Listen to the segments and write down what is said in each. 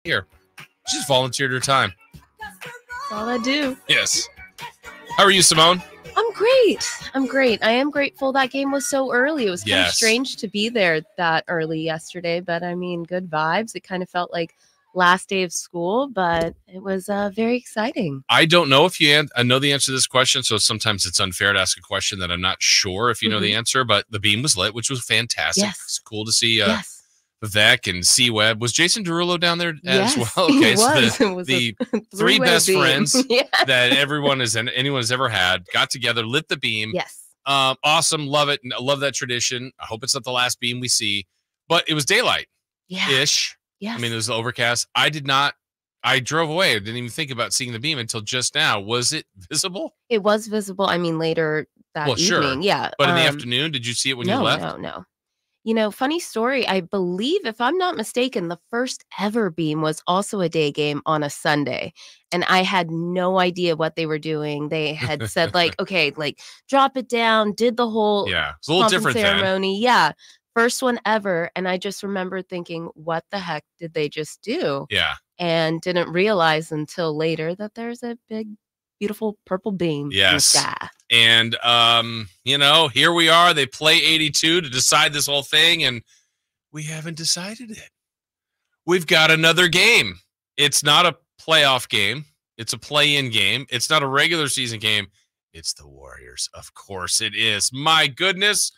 here. She's volunteered her time. That's all I do. Yes. How are you, Simone? I'm great. I am grateful that game was so early. It was kind of strange to be there that early yesterday, but I mean, good vibes. It kind of felt like last day of school, but it was very exciting. I don't know if you know the answer to this question, so sometimes it's unfair to ask a question that I'm not sure if you know the answer, but the beam was lit, which was fantastic. Yes. It's cool to see Vivek and C-Web. Was Jason Derulo down there as well? Okay, so the three best friends that anyone has ever had got together, lit the beam. Yes. Awesome. Love it. I love that tradition. I hope it's not the last beam we see, but it was daylight ish. Yes. I mean, it was overcast. I drove away. I didn't even think about seeing the beam until just now. Was it visible? It was visible. I mean, later that evening. Sure. Yeah. But in the afternoon, did you see it when you left? No. You know, funny story. I believe, if I'm not mistaken, the first ever beam was also a day game on a Sunday. And I had no idea what they were doing. They had said, like, okay, like, drop it down, did the whole it's a little different ceremony. Then. Yeah. First one ever. And I just remember thinking, what the heck did they just do? Yeah. And didn't realize until later that there's a big, beautiful purple beam in the sky. And, here we are. They play 82 to decide this whole thing, and we haven't decided it. We've got another game. It's not a playoff game. It's a play-in game. It's not a regular season game. It's the Warriors. Of course it is. My goodness.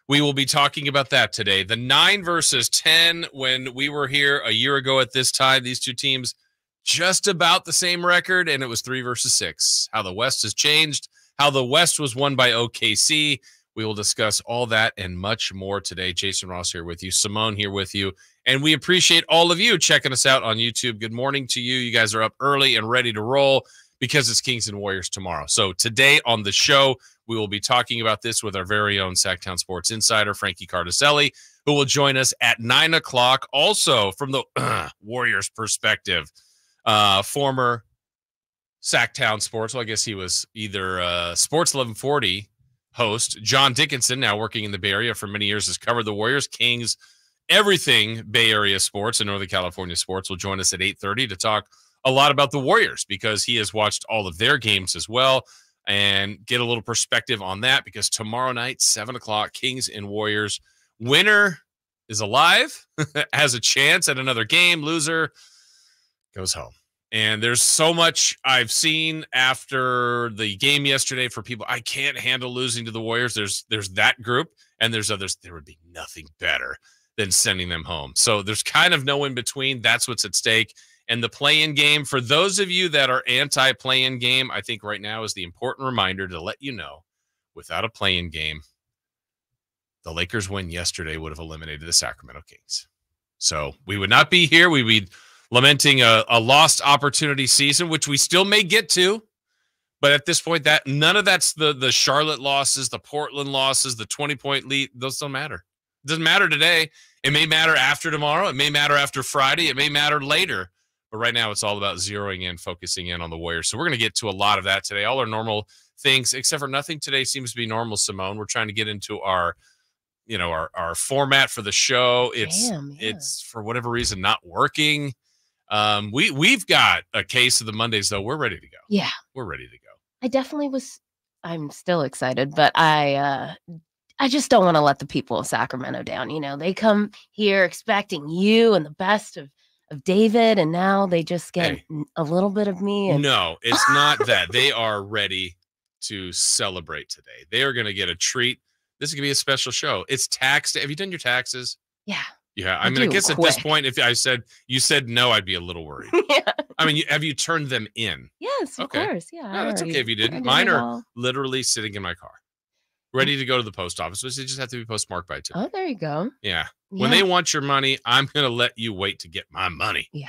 We will be talking about that today. The 9 versus 10, when we were here a year ago at this time, these two teams just about the same record, and it was 3 versus 6. How the West has changed, how the West was won by OKC. We will discuss all that and much more today. Jason Ross here with you, Simone here with you, and we appreciate all of you checking us out on YouTube. Good morning to you. You guys are up early and ready to roll because it's Kings and Warriors tomorrow. So today on the show, we will be talking about this with our very own Sactown Sports Insider, Frankie Cardicelli, who will join us at 9 o'clock. Also, from the Warriors perspective, former Sactown Sports, well, I guess he was either Sports 1140 host, John Dickinson, now working in the Bay Area for many years, has covered the Warriors, Kings, everything Bay Area sports and Northern California sports, will join us at 8:30 to talk a lot about the Warriors because he has watched all of their games as well and get a little perspective on that because tomorrow night, 7 o'clock, Kings and Warriors. Winner is alive, has a chance at another game. Loser goes home. And there's so much I've seen after the game yesterday for people. I can't handle losing to the Warriors. There's that group, and there's others. There would be nothing better than sending them home. So there's kind of no in between. That's what's at stake. And the play-in game, for those of you that are anti-play-in game, I think right now is the important reminder to let you know, without a play-in game, the Lakers win yesterday would have eliminated the Sacramento Kings. So we would not be here. We'd be lamenting a lost opportunity season, which we still may get to. But at this point, that none of that's the Charlotte losses, the Portland losses, the 20-point lead. Those don't matter. It doesn't matter today. It may matter after tomorrow. It may matter after Friday. It may matter later. But right now, it's all about zeroing in, focusing in on the Warriors. So we're going to get to a lot of that today. All our normal things, except for nothing today seems to be normal, Simone. We're trying to get into our format for the show. It's for whatever reason not working. We've got a case of the Mondays, though. We're ready to go. Yeah. We're ready to go. I definitely was. I'm still excited, but I just don't want to let the people of Sacramento down. You know, they come here expecting you and the best of David, and now they just get a little bit of me. And no, it's not that. They are ready to celebrate today. They are going to get a treat. This is going to be a special show. It's tax day. Have you done your taxes? Yeah. Yeah. I mean, I guess at this point, if you said no, I'd be a little worried. Yeah. I mean, have you turned them in? Yes, of course. Yeah. No, that's okay if you didn't. Mine are literally sitting in my car, ready to go to the post office. So they just have to be postmarked by today. Oh, there you go. Yeah. When they want your money, I'm going to let you wait to get my money. Yeah.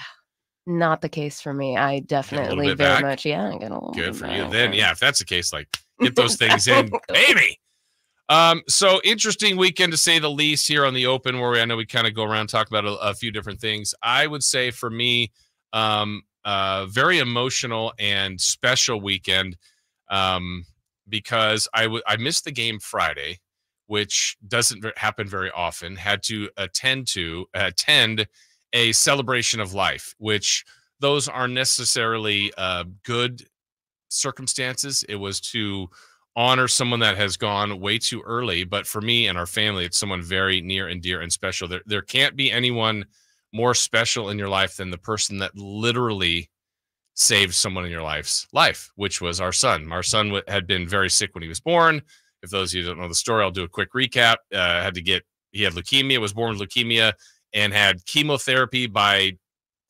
Not the case for me. I definitely very much. Yeah. I get a little good for you. Then, yeah, if that's the case, like get those things in, baby. So interesting weekend to say the least here on the Open, where I know we kind of go around talk about a few different things. I would say for me, very emotional and special weekend, because I missed the game Friday, which doesn't happen very often. Had to attend a celebration of life, which those aren't necessarily good circumstances. It was to honor someone that has gone way too early. But for me and our family, it's someone very near and dear and special. There can't be anyone more special in your life than the person that literally saved someone in your life's life, which was our son. Our son had been very sick when he was born. If those of you don't know the story, I'll do a quick recap. He had leukemia, was born with leukemia, and had chemotherapy by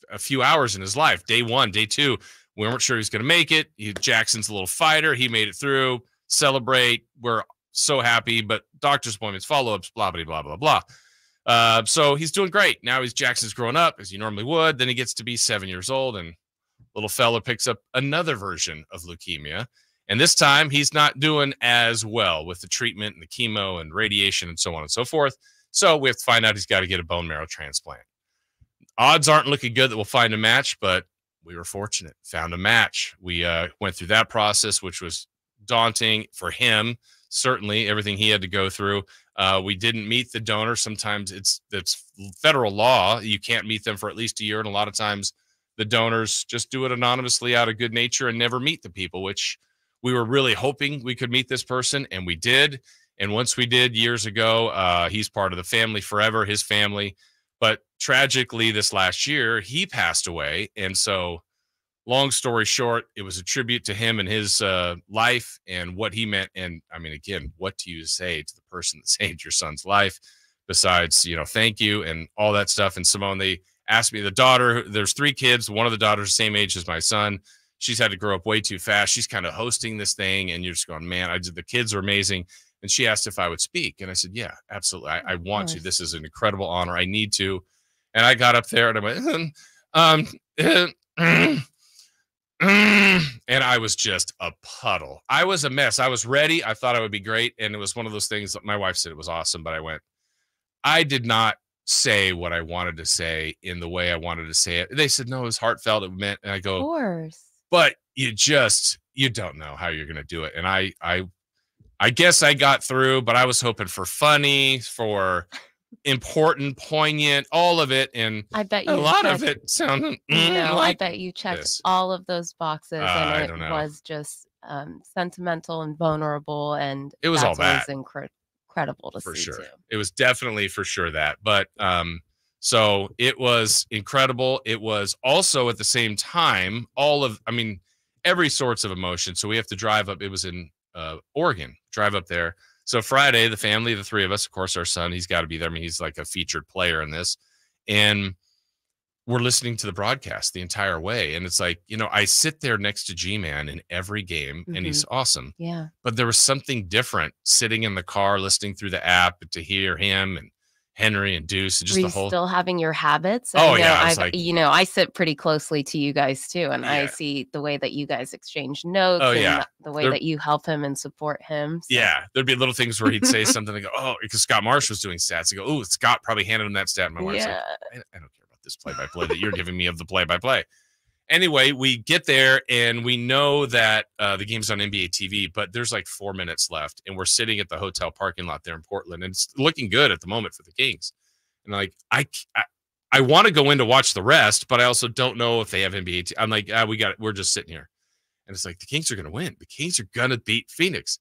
a few hours in his life. Day 1, day 2, we weren't sure he was going to make it. Jackson's a little fighter. He made it through. Celebrate. We're so happy, but doctor's appointments, follow-ups, blah, blah, blah, blah, blah. So he's doing great. Now Jackson's growing up as he normally would. Then he gets to be 7 years old, and little fella picks up another version of leukemia. And this time he's not doing as well with the treatment and the chemo and radiation and so on and so forth. So we have to find out he's got to get a bone marrow transplant. Odds aren't looking good that we'll find a match, but we were fortunate, found a match. We went through that process, which was daunting for him. Certainly everything he had to go through. We didn't meet the donor. Sometimes it's federal law. You can't meet them for at least a year. And a lot of times the donors just do it anonymously out of good nature and never meet the people, which we were really hoping we could meet this person. And we did. And once we did years ago, he's part of the family forever, his family. But tragically this last year, he passed away. And so long story short, it was a tribute to him and his life and what he meant. And I mean, again, what do you say to the person that saved your son's life besides, thank you and all that stuff. And Simone, they asked me, the daughter, there's 3 kids. One of the daughters, the same age as my son. She's had to grow up way too fast. She's kind of hosting this thing. And you're just going, man, the kids are amazing. And she asked if I would speak. And I said, yeah, absolutely. I want to. This is an incredible honor. I need to. And I got up there and I went, and I was just a puddle. I was a mess. I was ready. I thought I would be great. And it was one of those things that my wife said it was awesome. But I did not say what I wanted to say in the way I wanted to say it. They said, no, it was heartfelt. It meant, and I go, of course. But you don't know how you're going to do it. And I guess I got through, but I was hoping for funny, for important, poignant, all of it. And I bet you a lot of it sounded I bet you checked all of those boxes, and it was just sentimental and vulnerable, and it was all that. Was incredible to see. For sure. Too. It was definitely for sure that. But so it was incredible. It was also at the same time every sorts of emotion. So we have to drive up. It was in Oregon, drive up there. So Friday, the family, the 3 of us, of course, our son, he's got to be there. I mean, he's like a featured player in this. And we're listening to the broadcast the entire way. And it's like, I sit there next to G-Man in every game, and he's awesome. Yeah. But there was something different sitting in the car, listening through the app to hear him and Henry and Deuce. And just the whole. Still having your habits? I sit pretty closely to you guys too, and I see the way that you guys exchange notes. And the way that you help him and support him. So. Yeah, there'd be little things where he'd say something and go, because Scott Marsh was doing stats. And go, oh, Scott probably handed him that stat. And my wife's like, I don't care about this play-by-play that you're giving me of the play-by-play. Anyway, we get there and we know that the game's on NBA TV, but there's like 4 minutes left, and we're sitting at the hotel parking lot there in Portland, and it's looking good at the moment for the Kings. And like, I want to go in to watch the rest, but I also don't know if they have NBA. I'm like, we're just sitting here, and it's like the Kings are going to win. The Kings are going to beat Phoenix.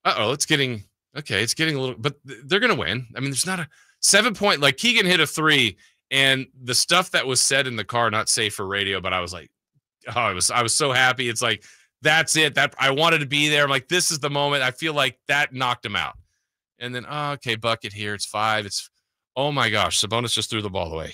It's getting a little, but they're going to win. I mean, there's not a 7-point. Like Keegan hit a 3. And the stuff that was said in the car, not safe for radio, but I was like, I was so happy. It's like, that's it. That I wanted to be there. I'm like, this is the moment. I feel like that knocked him out. And then, bucket here. It's 5. Oh my gosh. Sabonis just threw the ball away.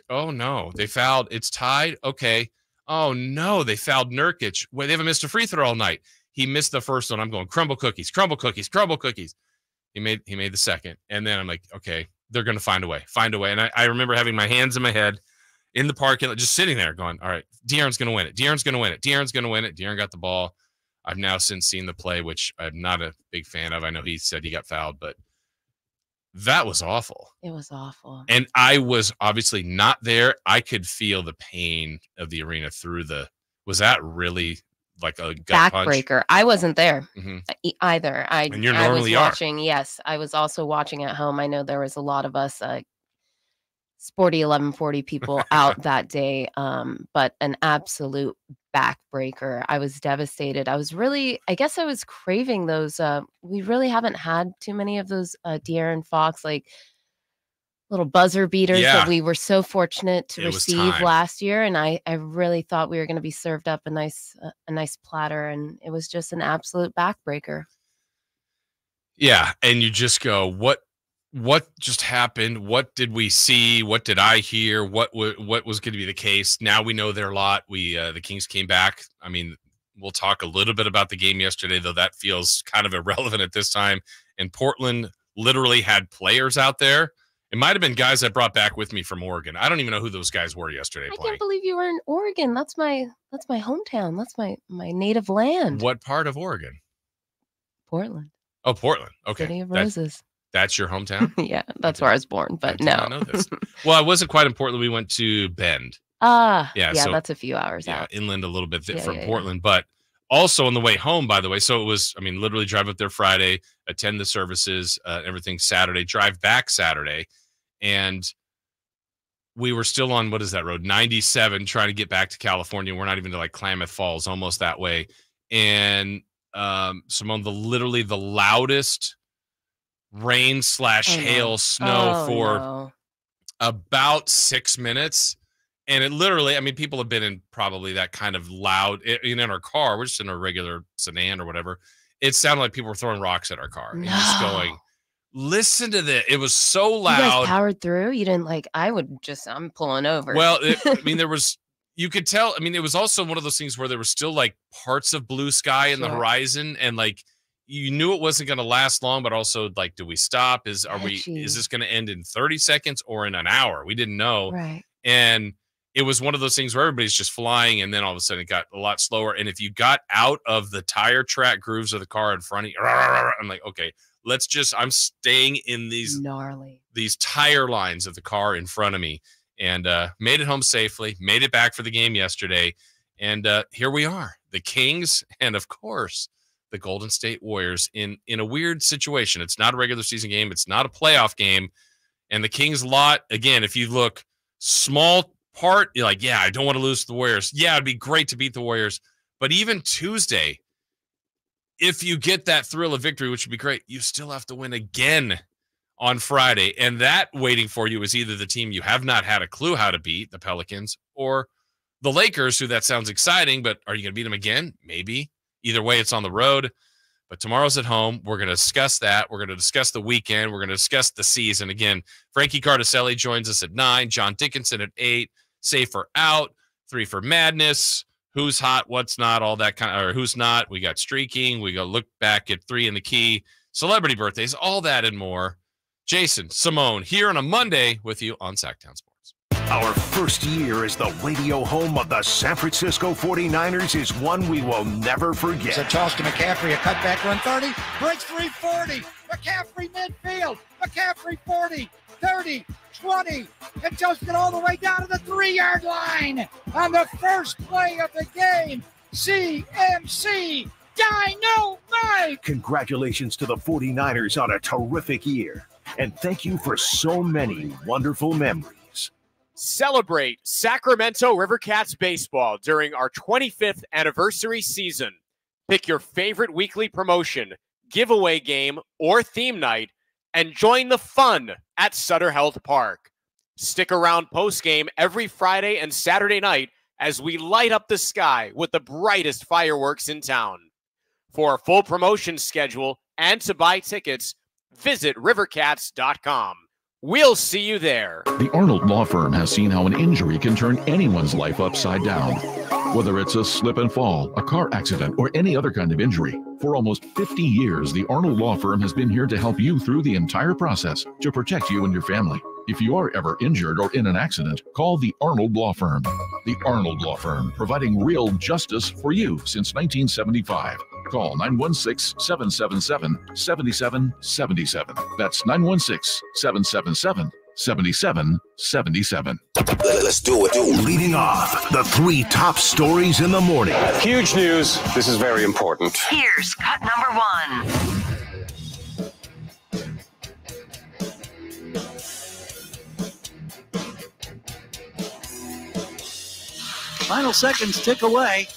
Oh no, they fouled. It's tied. Okay. Oh no, they fouled Nurkic. Well, they haven't missed a free throw all night. He missed the first one. I'm going, crumble cookies, crumble cookies, crumble cookies. He made the second. And then I'm like, okay, they're going to find a way. And I remember having my hands in my head in the parking lot, just sitting there going, all right, De'Aaron's going to win it. De'Aaron's going to win it. De'Aaron's going to win it. De'Aaron got the ball. I've now since seen the play, which I'm not a big fan of. I know he said he got fouled, but that was awful. It was awful. And I was obviously not there. I could feel the pain of the arena was that really like a gut backbreaker? I wasn't there either. And you normally watching. Yes, I was also watching at home. I know there was a lot of us sporty 1140 people out that day, but an absolute backbreaker. I was devastated. I guess I was craving those. We really haven't had too many of those De'Aaron Fox, like, little buzzer beaters that we were so fortunate to receive last year. And I really thought we were going to be served up a nice platter, and it was just an absolute backbreaker. Yeah. And you just go, what just happened? What did we see? What did I hear? What was going to be the case? Now we know their lot. The Kings came back. I mean, we'll talk a little bit about the game yesterday, though that feels kind of irrelevant at this time. And Portland literally had players out there. It might have been guys I brought back with me from Oregon. I don't even know who those guys were yesterday playing. I can't believe you were in Oregon. That's my hometown. That's my native land. What part of Oregon? Portland. Oh, Portland. Okay. City of Roses. That's your hometown? Yeah, that's where I was born, but no. I did not know this. Well, I wasn't quite in Portland. We went to Bend. Yeah, so, that's a few hours out. Inland a little bit from Portland, but also on the way home, by the way. So it was, I mean, literally drive up there Friday, attend the services, everything Saturday, drive back Saturday. And we were still on, what is that road? 97, trying to get back to California. We're not even to like Klamath Falls, almost that way. And Simone, literally the loudest rain / hail, snow for about 6 minutes. And it literally, I mean, people have been in probably that kind of loud in our car. We're just in a regular sedan or whatever. It sounded like people were throwing rocks at our car and just going, listen to this. It was so loud. You guys powered through? You didn't I'm pulling over. Well, I mean, you could tell. I mean, it was also one of those things where there was still like parts of blue sky in the horizon, and like you knew it wasn't going to last long, but also like, do we stop? Is this going to end in 30 seconds or in an hour? We didn't know. Right. And it was one of those things where everybody's just flying, and then all of a sudden it got a lot slower. And if you got out of the tire track grooves of the car in front of you, I'm like, okay, I'm staying in these tire lines of the car in front of me, and made it home safely, made it back for the game yesterday. And here we are, the Kings, and of course, the Golden State Warriors in a weird situation. It's not a regular season game. It's not a playoff game. And the Kings lot, again, if you look small part, you're like, yeah, I don't want to lose to the Warriors. Yeah, it'd be great to beat the Warriors. But even Tuesday, if you get that thrill of victory, which would be great, you still have to win again on Friday. And that waiting for you is either the team you have not had a clue how to beat, the Pelicans, or the Lakers, who that sounds exciting, but are you going to beat them again? Maybe. Either way, it's on the road. But tomorrow's at home. We're going to discuss that. We're going to discuss the weekend. We're going to discuss the season. Again, Frankie Cardicelli joins us at 9, John Dickinson at 8, Safer out, 3 for Madness, who's hot, what's not, all that kind of, or who's not. We got streaking. We go look back at 3 in the key, celebrity birthdays, all that and more. Jason, Simone, here on a Monday with you on Sactown Sports. Our first year as the radio home of the San Francisco 49ers is one we will never forget. It's a toss to McCaffrey, a cutback run 30, breaks 340. McCaffrey midfield. McCaffrey 40, 30, 20, and toasted all the way down to the 3-yard line on the first play of the game. CMC Dynamite! Congratulations to the 49ers on a terrific year, and thank you for so many wonderful memories. Celebrate Sacramento Rivercats baseball during our 25th anniversary season. Pick your favorite weekly promotion, giveaway game, or theme night, and join the fun at Sutter Health Park. Stick around post-game every Friday and Saturday night as we light up the sky with the brightest fireworks in town. For a full promotion schedule and to buy tickets, visit rivercats.com. We'll see you there. The Arnold Law Firm has seen how an injury can turn anyone's life upside down. Whether it's a slip and fall, a car accident, or any other kind of injury. For almost 50 years, the Arnold Law Firm has been here to help you through the entire process to protect you and your family. If you are ever injured or in an accident, call the Arnold Law Firm. The Arnold Law Firm, providing real justice for you since 1975. Call 916-777-7777. That's 916-777-7777. Let's do it. Leading off, the 3 top stories in the morning. Huge news. This is very important. Here's cut number 1. Final seconds tick away.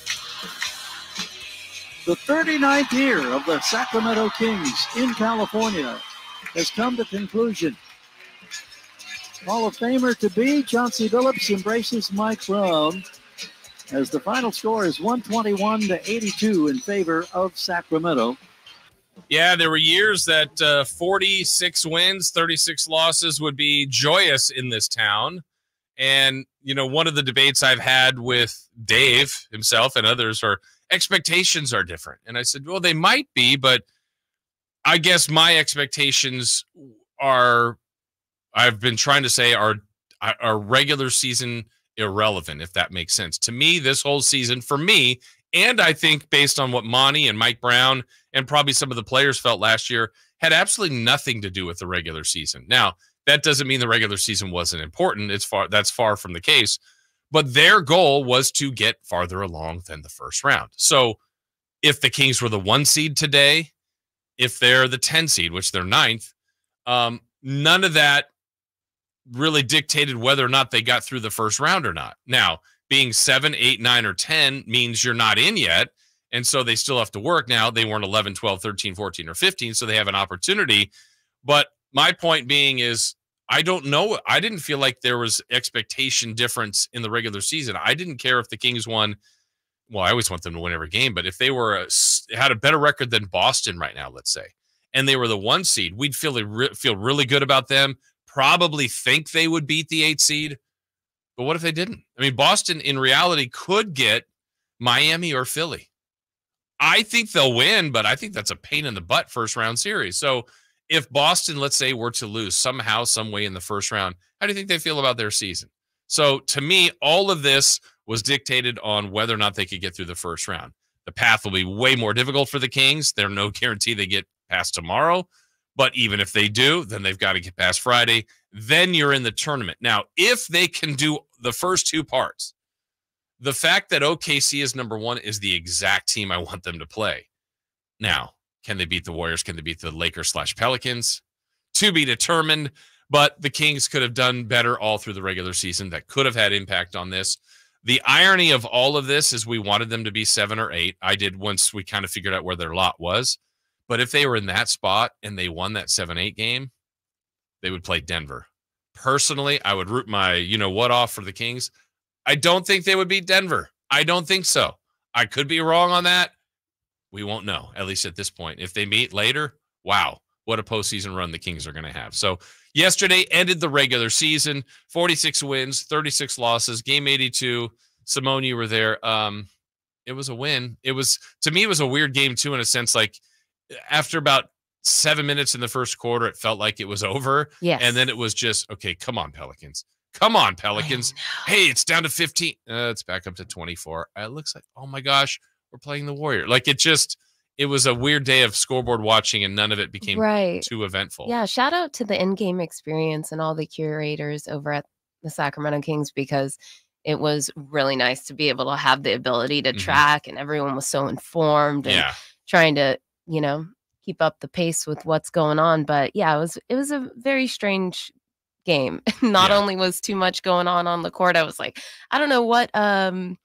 The 39th year of the Sacramento Kings in California has come to conclusion. Hall of Famer to be, Chauncey Billups embraces Mike Brown as the final score is 121-82 in favor of Sacramento. Yeah, there were years that 46 wins, 36 losses would be joyous in this town. And, you know, one of the debates I've had with Dave himself and others are expectations are different. And I said, well, they might be, but I guess my expectations are, I've been trying to say, are regular season irrelevant, if that makes sense. To me, this whole season, for me, and I think based on what Monty and Mike Brown and probably some of the players felt last year, had absolutely nothing to do with the regular season. Now, that doesn't mean the regular season wasn't important. That's far from the case. But their goal was to get farther along than the first round. So if the Kings were the 1 seed today, if they're the 10 seed, which they're 9th, none of that really dictated whether or not they got through the first round or not. Now, being 7, 8, 9, or 10 means you're not in yet, and so they still have to work. Now, they weren't 11, 12, 13, 14, or 15, so they have an opportunity. But my point being is, I don't know. I didn't feel like there was expectation difference in the regular season. I didn't care if the Kings won. Well, I always want them to win every game, but if they were had a better record than Boston right now, let's say, and they were the 1 seed, we'd feel really good about them. Probably think they would beat the 8 seed. But what if they didn't? I mean, Boston in reality could get Miami or Philly. I think they'll win, but I think that's a pain in the butt first round series. So if Boston, let's say, were to lose somehow, some way in the first round, how do you think they feel about their season? So to me, all of this was dictated on whether or not they could get through the first round. The path will be way more difficult for the Kings. There's no guarantee they get past tomorrow. But even if they do, then they've got to get past Friday. Then you're in the tournament. Now, if they can do the first 2 parts, the fact that OKC is number 1 is the exact team I want them to play. Now, can they beat the Warriors? Can they beat the Lakers/Pelicans? To be determined, but the Kings could have done better all through the regular season. That could have had impact on this. The irony of all of this is we wanted them to be 7 or 8. I did once we kind of figured out where their lot was. But if they were in that spot and they won that 7-8 game, they would play Denver. Personally, I would root my you-know-what off for the Kings. I don't think they would beat Denver. I don't think so. I could be wrong on that. We won't know, at least at this point. If they meet later, wow, what a postseason run the Kings are going to have. So yesterday ended the regular season, 46 wins, 36 losses, game 82. Simone, you were there. It was a win. To me, it was a weird game, too, in a sense, like, after about 7 minutes in the first quarter, it felt like it was over. Yes. And then it was just, okay, come on, Pelicans. Come on, Pelicans. Hey, it's down to 15. It's back up to 24. It looks like, oh my gosh, we're playing the Warriors. Like it was a weird day of scoreboard watching, and none of it became too eventful. Yeah, shout out to the in-game experience and all the curators over at the Sacramento Kings, because it was really nice to be able to have the ability to track, and everyone was so informed and trying to, keep up the pace with what's going on. But yeah, it was a very strange game. Not only was too much going on the court, I was like, I don't know what kind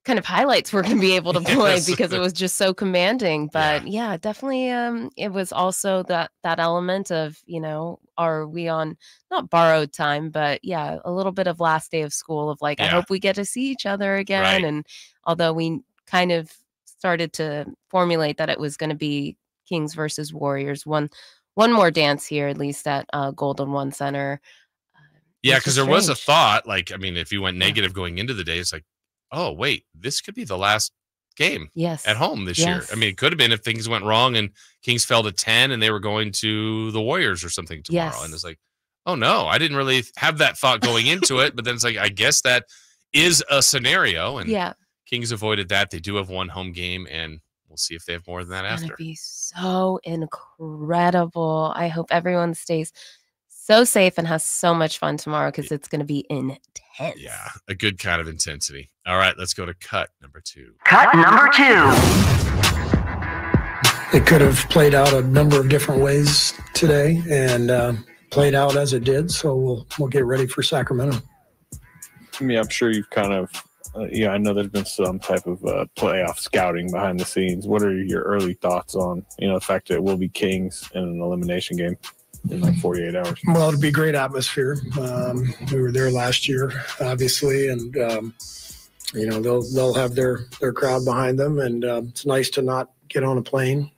of highlights we're going to be able to play because it was just so commanding. But yeah, definitely it was also that element of, are we on not borrowed time, but yeah, a little bit of last day of school of like, I hope we get to see each other again. Right. And although we kind of started to formulate that it was going to be Kings versus Warriors, one more dance here, at least at Golden One Center. Yeah, because there was a thought, like, I mean, if you went negative going into the day, it's like, oh, wait, this could be the last game at home this year. I mean, it could have been if things went wrong and Kings fell to 10 and they were going to the Warriors or something tomorrow. And it's like, oh, no, I didn't really have that thought going into it. But then it's like, I guess that is a scenario. And Kings avoided that. They do have one home game, and we'll see if they have more than that after. It's going to be so incredible. I hope everyone stays so safe and has so much fun tomorrow, because it's going to be intense. Yeah, a good kind of intensity. All right, let's go to cut number 2. Cut number 2. It could have played out a number of different ways today, and played out as it did. So we'll get ready for Sacramento. I mean, I'm sure you've kind of I know there's been some type of playoff scouting behind the scenes. What are your early thoughts on, the fact that it will be Kings in an elimination game in like 48 hours? Well, it'll be a great atmosphere. We were there last year, obviously, and they'll have their crowd behind them, and it's nice to not get on a plane.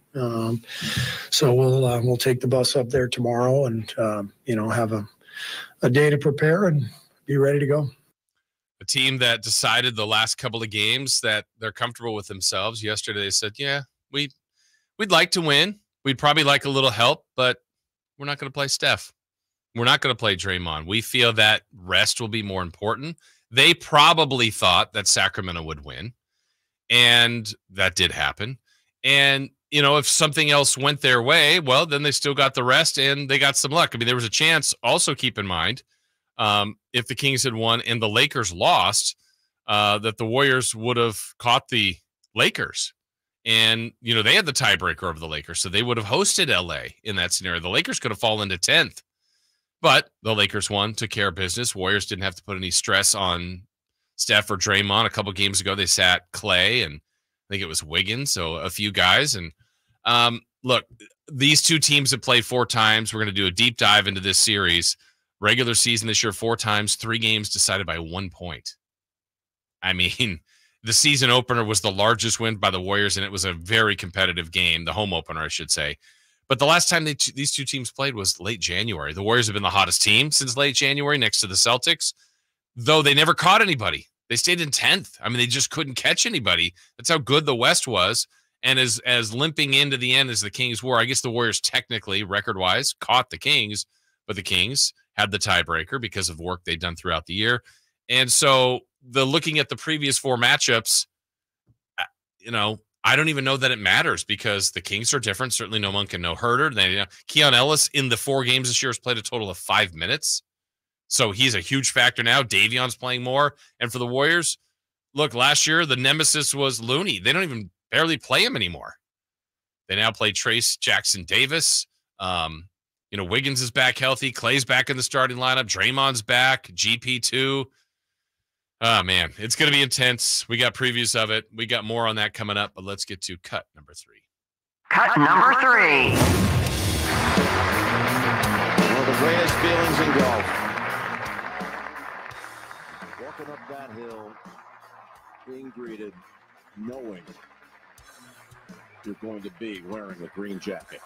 So we'll take the bus up there tomorrow, and have a day to prepare and be ready to go. A team that decided the last couple of games that they're comfortable with themselves. Yesterday they said, yeah, we'd like to win. We'd probably like a little help, but we're not going to play Steph. We're not going to play Draymond. We feel that rest will be more important. They probably thought that Sacramento would win, and that did happen. And, if something else went their way, well, then they still got the rest and they got some luck. I mean, there was a chance, also keep in mind, if the Kings had won and the Lakers lost, that the Warriors would have caught the Lakers. And, they had the tiebreaker over the Lakers, so they would have hosted LA in that scenario. The Lakers could have fallen to 10th, but the Lakers won, took care of business. Warriors didn't have to put any stress on Steph or Draymond. A couple games ago, they sat Clay and I think it was Wiggins, so a few guys. And look, these two teams have played 4 times. We're going to do a deep dive into this series. Regular season this year, 4 times, 3 games decided by 1 point. I mean, the season opener was the largest win by the Warriors, and it was a very competitive game, the home opener, I should say. But the last time these two teams played was late January. The Warriors have been the hottest team since late January next to the Celtics, though they never caught anybody. They stayed in 10th. I mean, they just couldn't catch anybody. That's how good the West was. And as limping into the end as the Kings were, I guess the Warriors technically, record-wise, caught the Kings, but the Kings had the tiebreaker because of the work they'd done throughout the year. And so looking at the previous 4 matchups, I don't even know that it matters because the Kings are different. Certainly no one can know Herter. Keon Ellis in the 4 games this year has played a total of 5 minutes. So he's a huge factor now. Davion's playing more. And for the Warriors, look, last year the nemesis was Looney. They don't even barely play him anymore. They now play Trace Jackson Davis. Wiggins is back healthy. Clay's back in the starting lineup. Draymond's back. GP2. Oh, man, it's going to be intense. We got previews of it. We got more on that coming up, but let's get to cut number 3. Cut number 3. One of the greatest feelings in golf. Walking up that hill, being greeted, knowing you're going to be wearing a green jacket.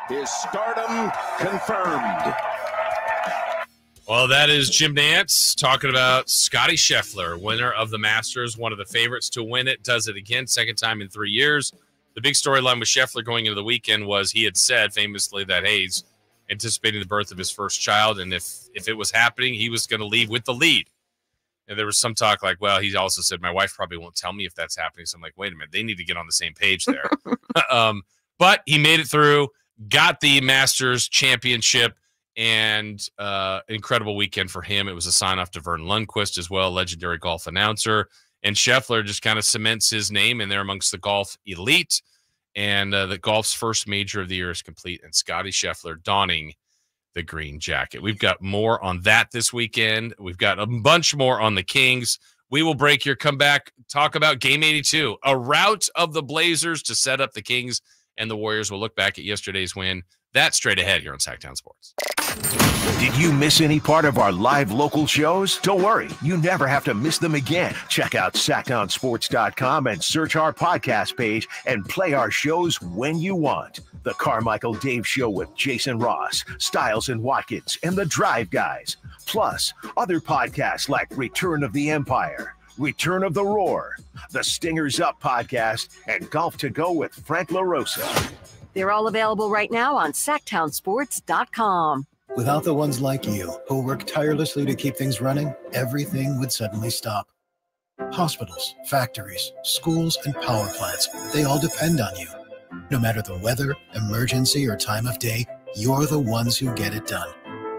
His stardom confirmed. Well, that is Jim Nantz talking about Scottie Scheffler, winner of the Masters, one of the favorites to win it, does it again, second time in 3 years. The big storyline with Scheffler going into the weekend was he had said famously that, hey, he's anticipating the birth of his first child, and if it was happening, he was going to leave with the lead. And there was some talk like, well, he also said, my wife probably won't tell me if that's happening. So I'm like, wait a minute, they need to get on the same page there. But he made it through, got the Masters championship, and incredible weekend for him. It was a sign-off to Vern Lundquist as well, legendary golf announcer. And Scheffler just kind of cements his name in there amongst the golf elite. And the golf's first major of the year is complete, and Scottie Scheffler donning the green jacket. We've got more on that this weekend. We've got a bunch more on the Kings. We will break here, come back, talk about Game 82, a rout of the Blazers to set up the Kings and the Warriors. We'll look back at yesterday's win. That's straight ahead here on Sactown Sports. Did you miss any part of our live local shows? Don't worry, you never have to miss them again. Check out SactownSports.com and search our podcast page and play our shows when you want. The Carmichael Dave Show with Jason Ross, Stiles and Watkins, and the Drive Guys. Plus, other podcasts like Return of the Empire, Return of the Roar, the Stingers Up podcast, and Golf to Go with Frank LaRosa. They're all available right now on SactownSports.com. Without the ones like you, who work tirelessly to keep things running, everything would suddenly stop. Hospitals, factories, schools, and power plants, they all depend on you. No matter the weather, emergency, or time of day, you're the ones who get it done.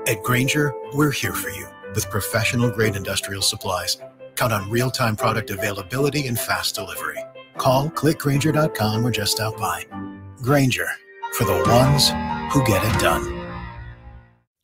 At Grainger, we're here for you with professional-grade industrial supplies. Count on real-time product availability and fast delivery. Call, click Grainger.com, or just stop by. Grainger, for the ones who get it done.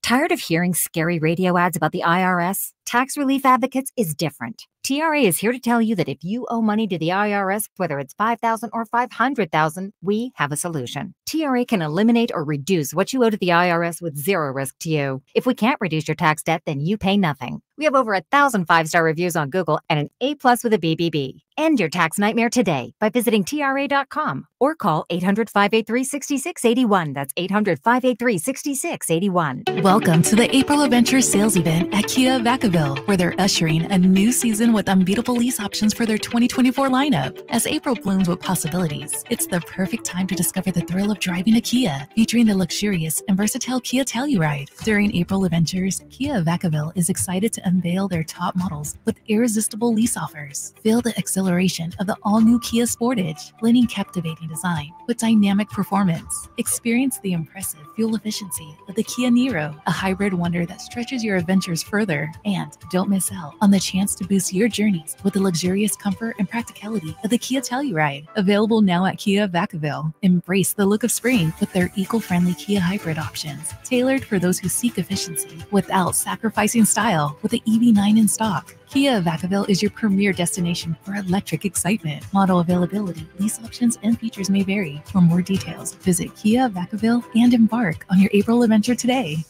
Tired of hearing scary radio ads about the IRS? Tax Relief Advocates is different. TRA is here to tell you that if you owe money to the IRS, whether it's $5,000 or $500,000, we have a solution. TRA can eliminate or reduce what you owe to the IRS with zero risk to you. If we can't reduce your tax debt, then you pay nothing. We have over 1,000 5-star reviews on Google and an A+ with a BBB. End your tax nightmare today by visiting TRA.com or call 800-583-6681. That's 800-583-6681. Welcome to the April Adventure sales event at Kia Vacaville, where they're ushering a new season with unbeatable lease options for their 2024 lineup. As April blooms with possibilities, it's the perfect time to discover the thrill of driving a Kia, featuring the luxurious and versatile Kia Telluride. During April Adventures, Kia Vacaville is excited to unveil their top models with irresistible lease offers. Feel the exhilaration of the all-new Kia Sportage, blending captivating design with dynamic performance. Experience the impressive fuel efficiency of the Kia Niro, a hybrid wonder that stretches your adventures further. And don't miss out on the chance to boost your journeys with the luxurious comfort and practicality of the Kia Telluride. Available now at Kia Vacaville. Embrace the look of spring with their eco-friendly Kia hybrid options, tailored for those who seek efficiency without sacrificing style, with the EV9 in stock. Kia Vacaville is your premier destination for electric excitement. Model availability, lease options, and features may vary. For more details, visit Kia Vacaville and embark on your April adventure today.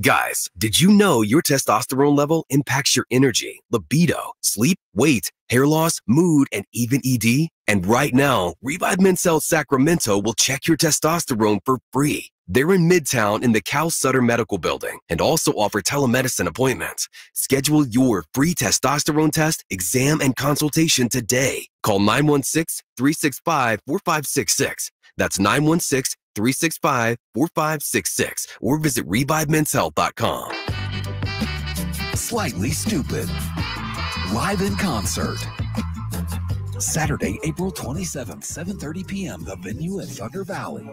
Guys, did you know your testosterone level impacts your energy, libido, sleep, weight, hair loss, mood, and even ED? And right now, Revive Men's Health Sacramento will check your testosterone for free. They're in Midtown in the Cal Sutter Medical Building and also offer telemedicine appointments. Schedule your free testosterone test, exam, and consultation today. Call 916-365-4566. That's 916-365-4566 or visit ReviveMen'sHealth.com. Slightly Stupid. Live in concert. Saturday, April 27th, 7:30 p.m. The venue at Thunder Valley.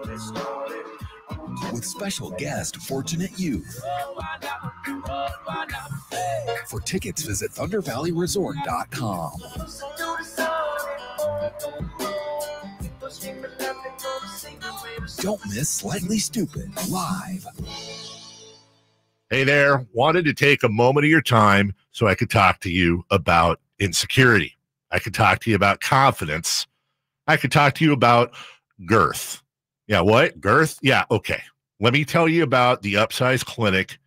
With special guest Fortunate Youth. For tickets, visit ThunderValleyResort.com. Don't miss Slightly Stupid live. Hey there, wanted to take a moment of your time so I could talk to you about insecurity. I could talk to you about confidence. I could talk to you about girth. Yeah, what? Girth? Yeah, okay. Let me tell you about the Upsize Clinic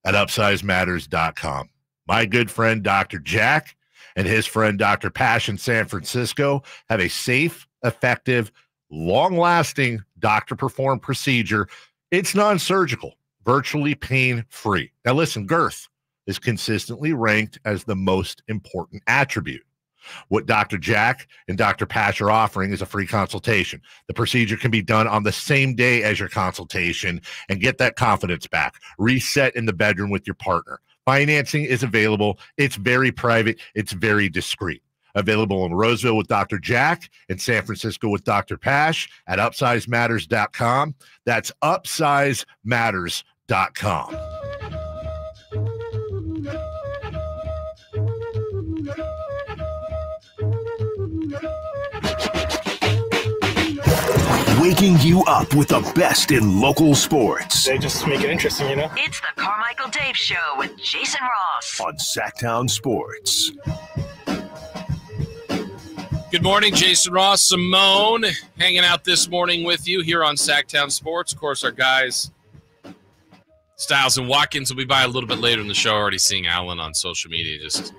at UpsizeMatters.com. My good friend, Dr. Jack, and his friend, Dr. Pash in San Francisco, have a safe, effective, long-lasting doctor-performed procedure. It's non-surgical, virtually pain-free. Now listen, girth is consistently ranked as the most important attribute. What Dr. Jack and Dr. Pash are offering is a free consultation. The procedure can be done on the same day as your consultation and get that confidence back. Reset in the bedroom with your partner. Financing is available. It's very private. It's very discreet. Available in Roseville with Dr. Jack and San Francisco with Dr. Pash at UpsizeMatters.com. That's UpsizeMatters.com. Waking you up with the best in local sports. They just make it interesting, you know? It's the Carmichael Dave Show with Jason Ross on Sactown Sports. Good morning, Jason Ross, Simone, hanging out this morning with you here on Sactown Sports. Of course, our guys, Styles and Watkins, will be by a little bit later in the show. Already seeing Alan on social media, just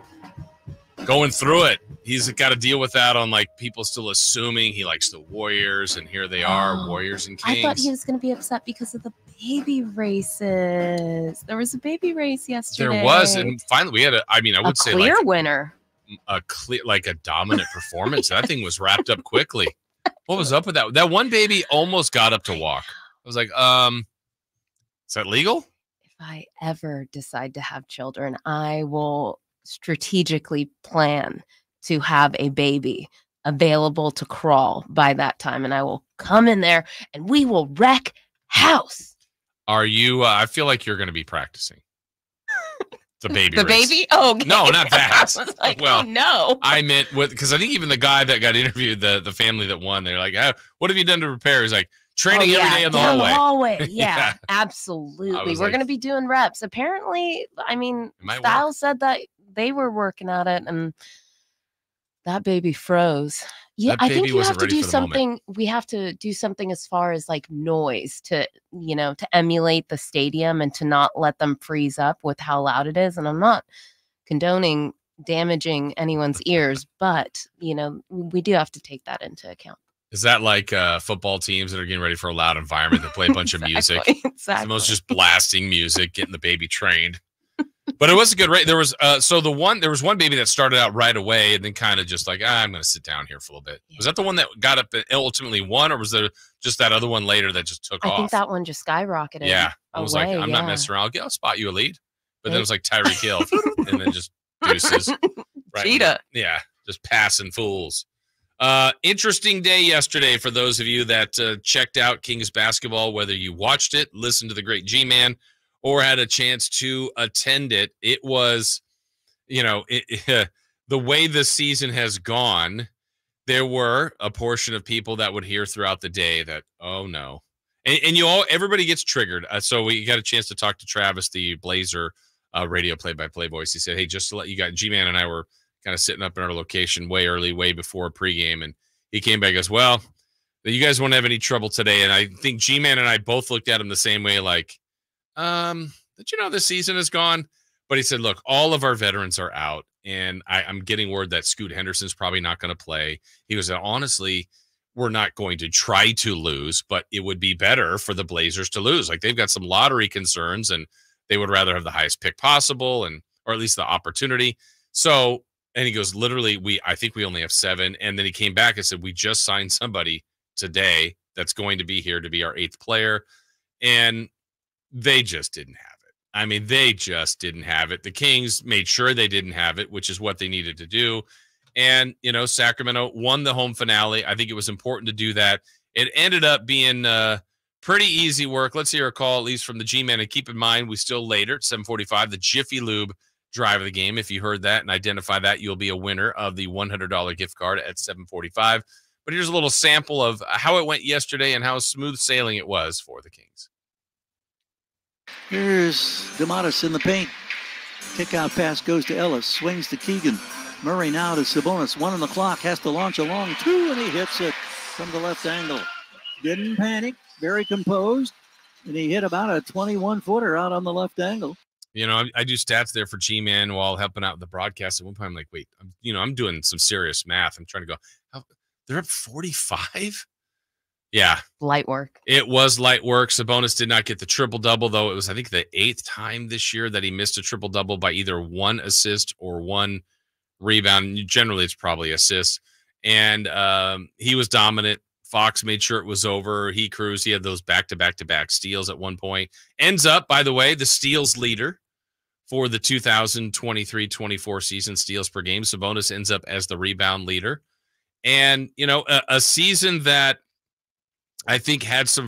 going through it. He's got to deal with that on, like, people still assuming he likes the Warriors, and here they are, Warriors and Kings. I thought he was going to be upset because of the baby races. There was a baby race yesterday. There was, and finally we had I would say clear like winner. A clear, like a dominant performance. That thing was wrapped up quickly. What was up with that? That one baby almost got up to walk. I was like, is that legal? If I ever decide to have children, I will strategically plan to have a baby available to crawl by that time, and I will come in there and we will wreck house. Are you I feel like you're going to be practicing. It's a baby the race. baby? Oh, okay. No, not that. I was like, well, oh, no. I meant because I think even the guy that got interviewed, the family that won, they're like, what have you done to prepare? He's like, Training every day in the down hallway. Yeah, Yeah. absolutely. We're going to be doing reps. Apparently, I mean, might Styles said that they were working at it, and that baby froze. Yeah, That I think baby you wasn't have to ready do for the moment. something. We have to do something as far as like noise to, to emulate the stadium and to not let them freeze up with how loud it is. And I'm not condoning damaging anyone's ears, but, we do have to take that into account. Is that like football teams that are getting ready for a loud environment that play a bunch of music? It's the most just blasting music, getting the baby trained. But it was a good rate. There was there was one baby that started out right away and then kind of just like, I'm going to sit down here for a little bit. Was that the one that got up and ultimately won, or was there just that other one later that just took off? I think that one just skyrocketed. Yeah. I was like, I'm not messing around. I'll spot you a lead. But then it was like Tyreek Hill and then just deuces. Right. Cheetah. Yeah. Just passing fools. Interesting day yesterday for those of you that checked out Kings basketball, whether you watched it, listened to the great G-Man, or had a chance to attend it. It was, the way the season has gone, there were a portion of people that would hear throughout the day that, oh no. And everybody gets triggered. So we got a chance to talk to Travis, the Blazer radio play-by-play voice. He said, hey, just to let you guys, G-Man and I were kind of sitting up in our location way early, way before pregame. And he came back and goes, well, you guys won't have any trouble today. And I think G-Man and I both looked at him the same way, like, did you know this season is gone? But he said, look, all of our veterans are out. And I'm getting word that Scoot Henderson's probably not going to play. He was honestly, we're not going to try to lose, but it would be better for the Blazers to lose. Like they've got some lottery concerns and they would rather have the highest pick possible or at least the opportunity. So, and he goes, literally, I think we only have 7. And then he came back and said, we just signed somebody today that's going to be here to be our 8th player. And they just didn't have it. I mean, they just didn't have it. The Kings made sure they didn't have it, which is what they needed to do. And, Sacramento won the home finale. I think it was important to do that. It ended up being pretty easy work. Let's hear a call, at least from the G-Man. And keep in mind, we still later at 7:45, the Jiffy Lube drive of the game. If you heard that and identify that, you'll be a winner of the $100 gift card at 7:45. But here's a little sample of how it went yesterday and how smooth sailing it was for the Kings. Here's DeMattis in the paint. Kick-out pass goes to Ellis. Swings to Keegan. Murray now to Sabonis. 1 on the clock. Has to launch a long 2, and he hits it from the left angle. Didn't panic. Very composed. And he hit about a 21-footer out on the left angle. I do stats there for G-Man while helping out with the broadcast. At one point, I'm like, wait, I'm doing some serious math. I'm trying to go, they're up 45? Yeah. Light work. It was light work. Sabonis did not get the triple-double, though. It was, I think, the 8th time this year that he missed a triple-double by either 1 assist or 1 rebound. Generally, it's probably assists. And he was dominant. Fox made sure it was over. He cruised. He had those back-to-back-to-back steals at one point. Ends up, by the way, the steals leader for the 2023-24 season, steals per game. Sabonis ends up as the rebound leader. And, a season that I think had some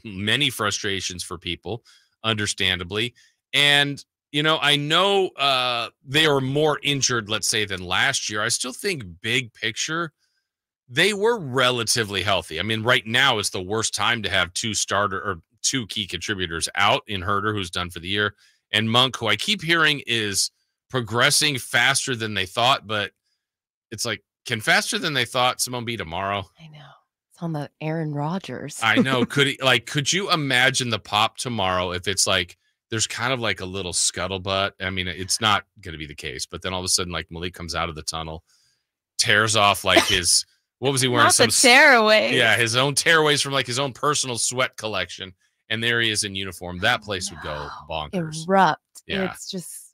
many frustrations for people, understandably. And, I know they were more injured, let's say, than last year. I still think big picture, they were relatively healthy. I mean, right now is the worst time to have 2 key contributors out in Herter, who's done for the year, and Monk, who I keep hearing is progressing faster than they thought, but it's like, can faster than they thought Simone be tomorrow? I know. It's on the Aaron Rodgers. I know. Could you imagine the pop tomorrow if it's like there's kind of like a little scuttlebutt? I mean, it's not going to be the case, but then all of a sudden, like Malik comes out of the tunnel, tears off like his what was he wearing? Not the tearaways. Yeah, his own tearaways from like his own personal sweat collection. And there he is in uniform. That place would go bonkers. Erupt. Yeah. It's just,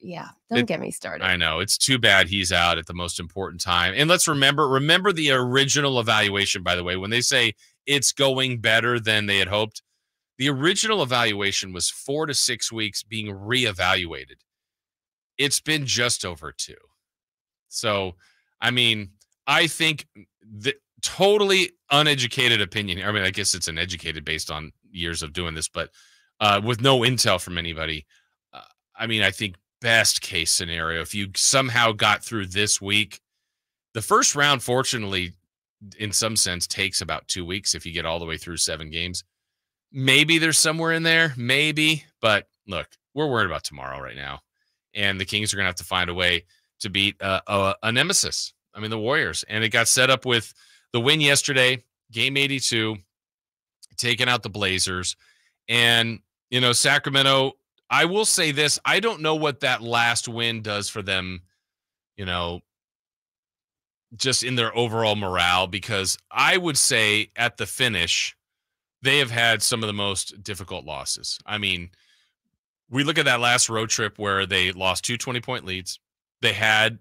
don't get me started. I know. It's too bad he's out at the most important time. And let's remember the original evaluation, by the way, when they say it's going better than they had hoped. The original evaluation was 4 to 6 weeks being reevaluated. It's been just over 2. So, I mean, I think the totally uneducated opinion. I mean, I guess it's an educated based on years of doing this, but with no intel from anybody. I mean, I think best case scenario, if you somehow got through this week, the first round, fortunately, in some sense takes about 2 weeks if you get all the way through 7 games. Maybe there's somewhere in there, maybe. But look, we're worried about tomorrow right now. And the Kings are going to have to find a way to beat a nemesis. I mean, the Warriors. And it got set up with the win yesterday, game 82, taking out the Blazers. And, you know, Sacramento, I will say this. I don't know what that last win does for them, you know, just in their overall morale, because I would say at the finish, they have had some of the most difficult losses. I mean, we look at that last road trip where they lost 2 20-point leads. They had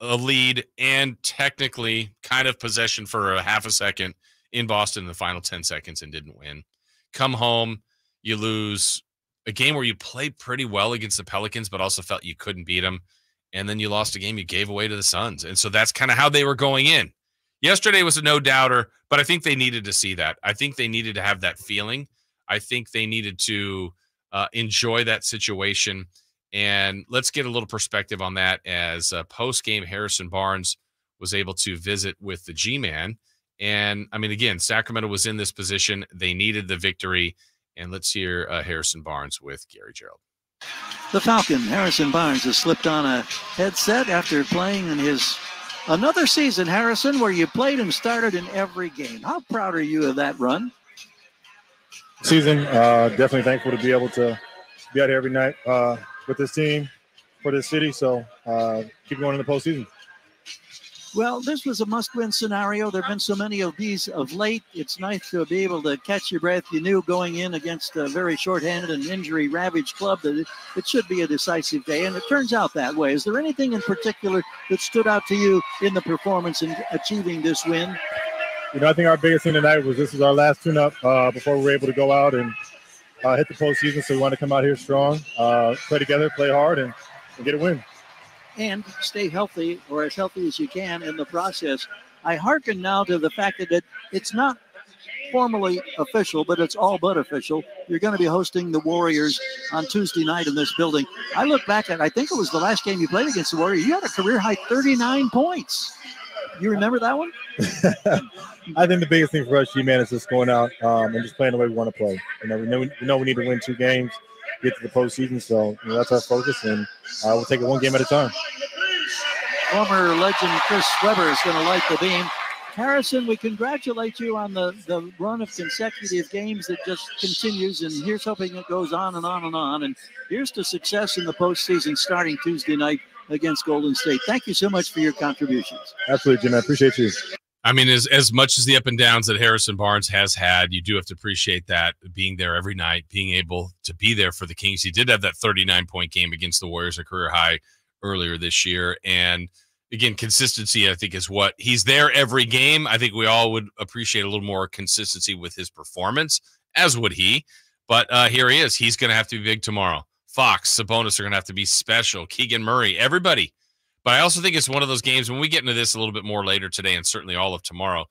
a lead and technically kind of possession for a half a second in Boston in the final 10 seconds and didn't win. Come home, you lose a game where you played pretty well against the Pelicans, but also felt you couldn't beat them. And then you lost a game you gave away to the Suns. And so that's kind of how they were going in. Yesterday was a no-doubter, but I think they needed to see that. I think they needed to have that feeling. I think they needed to enjoy that situation. And let's get a little perspective on that as post-game Harrison Barnes was able to visit with the G-Man. And, I mean, again, Sacramento was in this position. They needed the victory. And let's hear Harrison Barnes with Gary Gerald. The Falcon, Harrison Barnes, has slipped on a headset after playing in his another season, Harrison, where you played and started in every game. How proud are you of that run? Season, definitely thankful to be able to be out here every night with this team for this city. So keep going in the postseason. Well, this was a must-win scenario. There have been so many of these of late. It's nice to be able to catch your breath. You knew going in against a very shorthanded and injury-ravaged club that it should be a decisive day, and it turns out that way. Is there anything in particular that stood out to you in the performance in achieving this win? You know, I think our biggest thing tonight was this is our last tune-up before we were able to go out and hit the postseason, so we want to come out here strong, play together, play hard, and get a win. And stay healthy, or as healthy as you can in the process. I hearken now to the fact that it's not formally official, but it's all but official. You're going to be hosting the Warriors on Tuesday night in this building. I look back at, I think it was the last game you played against the Warriors. You had a career-high 39 points. You remember that one? I think the biggest thing for us, G-Man, is just going out and just playing the way we want to play. You know we need to win 2 games, get to the postseason, so that's our focus, and we'll take it 1 game at a time. Former legend Chris Webber is going to light the beam. Harrison, we congratulate you on the run of consecutive games that just continues, and here's hoping it goes on and on and on. And here's to success in the postseason starting Tuesday night against Golden State. Thank you so much for your contributions. Absolutely, Jim. I appreciate you. I mean, as much as the up and downs that Harrison Barnes has had, you do have to appreciate that, being there every night, being able to be there for the Kings. He did have that 39-point game against the Warriors, a career high earlier this year. And again, consistency, I think, is what he's there every game. I think we all would appreciate a little more consistency with his performance, as would he. But here he is. He's going to have to be big tomorrow. Fox, Sabonis are going to have to be special. Keegan Murray, everybody. But I also think it's one of those games, when we get into this a little bit more later today and certainly all of tomorrow,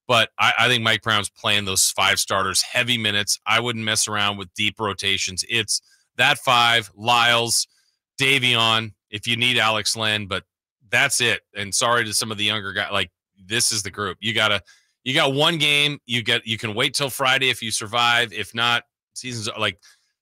but I think Mike Brown's playing those 5 starters, heavy minutes. I wouldn't mess around with deep rotations. It's that 5, Lyles, Davion, if you need Alex Len, but that's it. And sorry to some of the younger guys, like, this is the group. You got 1 game. You can wait till Friday if you survive. If not, seasons like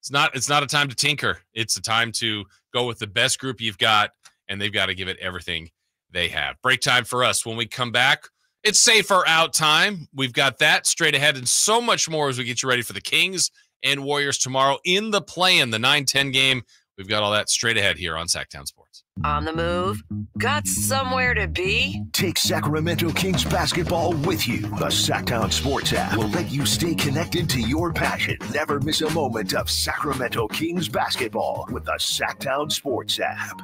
it's not a time to tinker. It's a time to go with the best group you've got, and they've got to give it everything they have. Break time for us. When we come back, it's safer out time. We've got that straight ahead and so much more as we get you ready for the Kings and Warriors tomorrow in the play-in, the 9-10 game. We've got all that straight ahead here on Sactown Sports. On the move? Got somewhere to be? Take Sacramento Kings basketball with you. The Sactown Sports app will let you stay connected to your passion. Never miss a moment of Sacramento Kings basketball with the Sactown Sports app.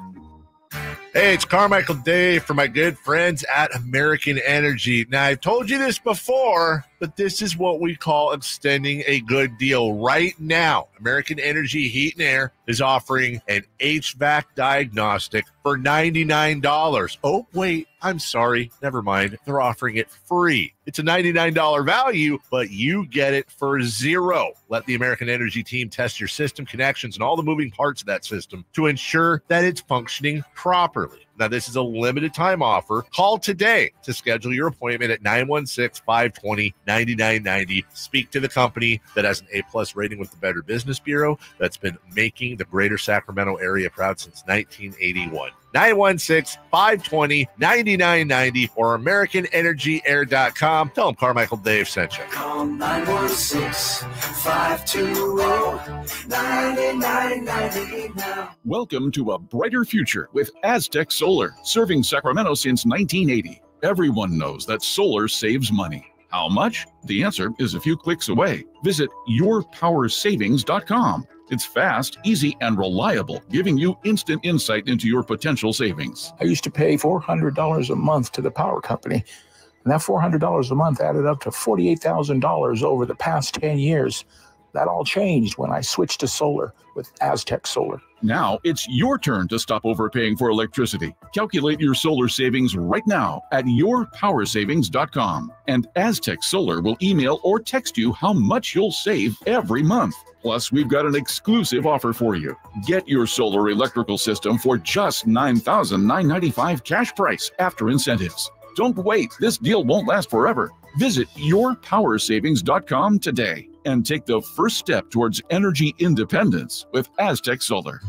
Hey, it's Carmichael Dave for my good friends at American Energy. Now, I've told you this before, but this is what we call extending a good deal. Right now, American Energy Heat and Air is offering an HVAC diagnostic for $99. Oh, wait, I'm sorry. Never mind. They're offering it free. It's a $99 value, but you get it for $0. Let the American Energy team test your system connections and all the moving parts of that system to ensure that it's functioning properly. Now, this is a limited time offer. Call today to schedule your appointment at 916-520-9990. Speak to the company that has an A-plus rating with the Better Business Bureau that's been making the greater Sacramento area proud since 1981. 916-520-9990 or AmericanEnergyAir.com. Tell them Carmichael Dave sent you. Call 916-520-9990 now. Welcome to a brighter future with Aztec Solar, serving Sacramento since 1980. Everyone knows that solar saves money. How much? The answer is a few clicks away. Visit yourpowersavings.com. It's fast, easy, and reliable, giving you instant insight into your potential savings. I used to pay $400 a month to the power company, and that $400 a month added up to $48,000 over the past 10 years. That all changed when I switched to solar with Aztec Solar. Now it's your turn to stop overpaying for electricity. Calculate your solar savings right now at yourpowersavings.com. And Aztec Solar will email or text you how much you'll save every month. Plus, we've got an exclusive offer for you. Get your solar electrical system for just $9,995 cash price after incentives. Don't wait. This deal won't last forever. Visit yourpowersavings.com today and take the first step towards energy independence with Aztec Solar.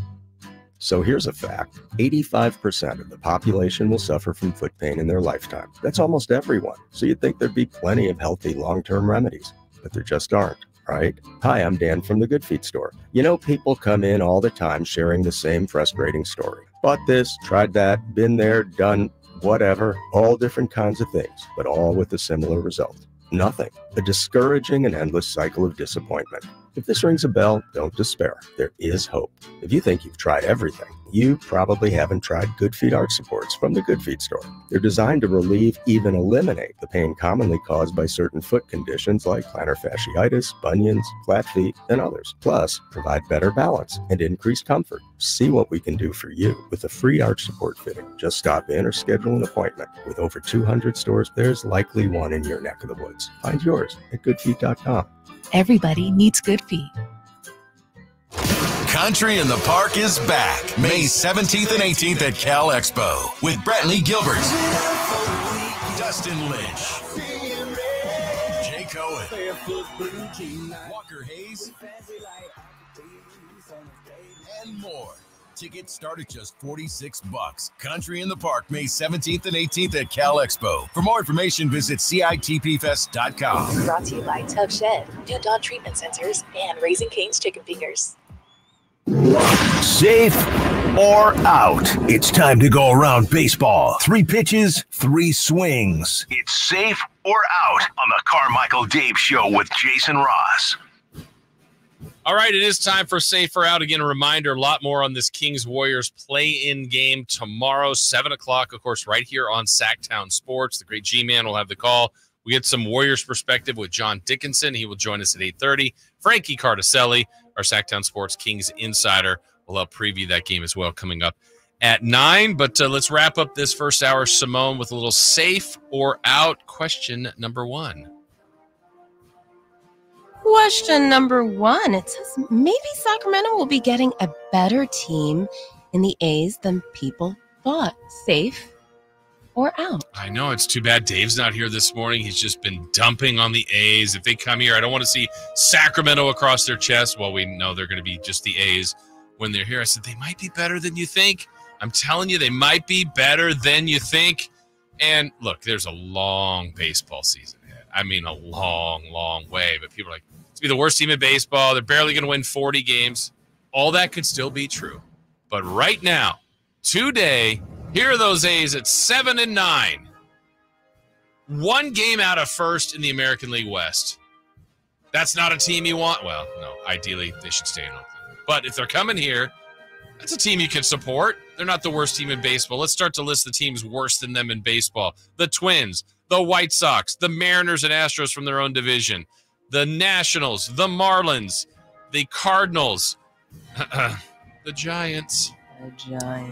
So here's a fact. 85% of the population will suffer from foot pain in their lifetime. That's almost everyone. So you'd think there'd be plenty of healthy long-term remedies, but there just aren't, right? Hi, I'm Dan from the Good Feet store. You know, people come in all the time sharing the same frustrating story. Bought this, tried that, been there, done whatever, all different kinds of things, but all with a similar result. Nothing. A discouraging and endless cycle of disappointment. If this rings a bell, don't despair. There is hope. If you think you've tried everything, you probably haven't tried Good Feet arch supports from the Good Feet store. They're designed to relieve, even eliminate, the pain commonly caused by certain foot conditions like plantar fasciitis, bunions, flat feet, and others. Plus, provide better balance and increased comfort. See what we can do for you with a free arch support fitting. Just stop in or schedule an appointment. With over 200 stores, there's likely one in your neck of the woods. Find yours at goodfeet.com. Everybody needs Good Feet. Country in the Park is back May 17th and 18th at Cal Expo with Brantley Gilbert, Dustin Lynch, Jay Cohen, Walker Hayes, and more. Tickets start at just $46. Country in the Park, May 17th and 18th at Cal Expo. For more information, visit CITPFest.com. Brought to you by Tug Shed, New Dawn Treatment Centers, and Raising Cane's Chicken Fingers. Safe or out? It's time to go around baseball. 3 pitches, 3 swings. It's safe or out on the Carmichael Dave Show with Jason Ross. All right, it is time for Safe or Out. Again, a reminder, a lot more on this Kings-Warriors play-in game tomorrow, 7 o'clock, of course, right here on Sactown Sports. The great G-Man will have the call. We get some Warriors perspective with John Dickinson. He will join us at 8:30. Frankie Cardicelli, our Sactown Sports Kings insider, will help preview that game as well coming up at 9. But let's wrap up this first hour, Simone, with a little Safe or Out question number 1. Question number 1. It says maybe Sacramento will be getting a better team in the A's than people thought. Safe or out? I know. It's too bad Dave's not here this morning. He's just been dumping on the A's. If they come here, I don't want to see Sacramento across their chest. Well, we know they're going to be just the A's when they're here. I said, they might be better than you think. I'm telling you, they might be better than you think. And look, there's a long baseball season ahead. I mean, a long, long way. But people are like, it's be the worst team in baseball. They're barely going to win 40 games. All that could still be true. But right now, today, here are those A's at 7-9. 1 game out of first in the American League West. That's not a team you want. Well, no, ideally they should stay in Oakland. But if they're coming here, that's a team you can support. They're not the worst team in baseball. Let's start to list the teams worse than them in baseball. The Twins, the White Sox, the Mariners and Astros from their own division, the Nationals, the Marlins, the Cardinals, the Giants,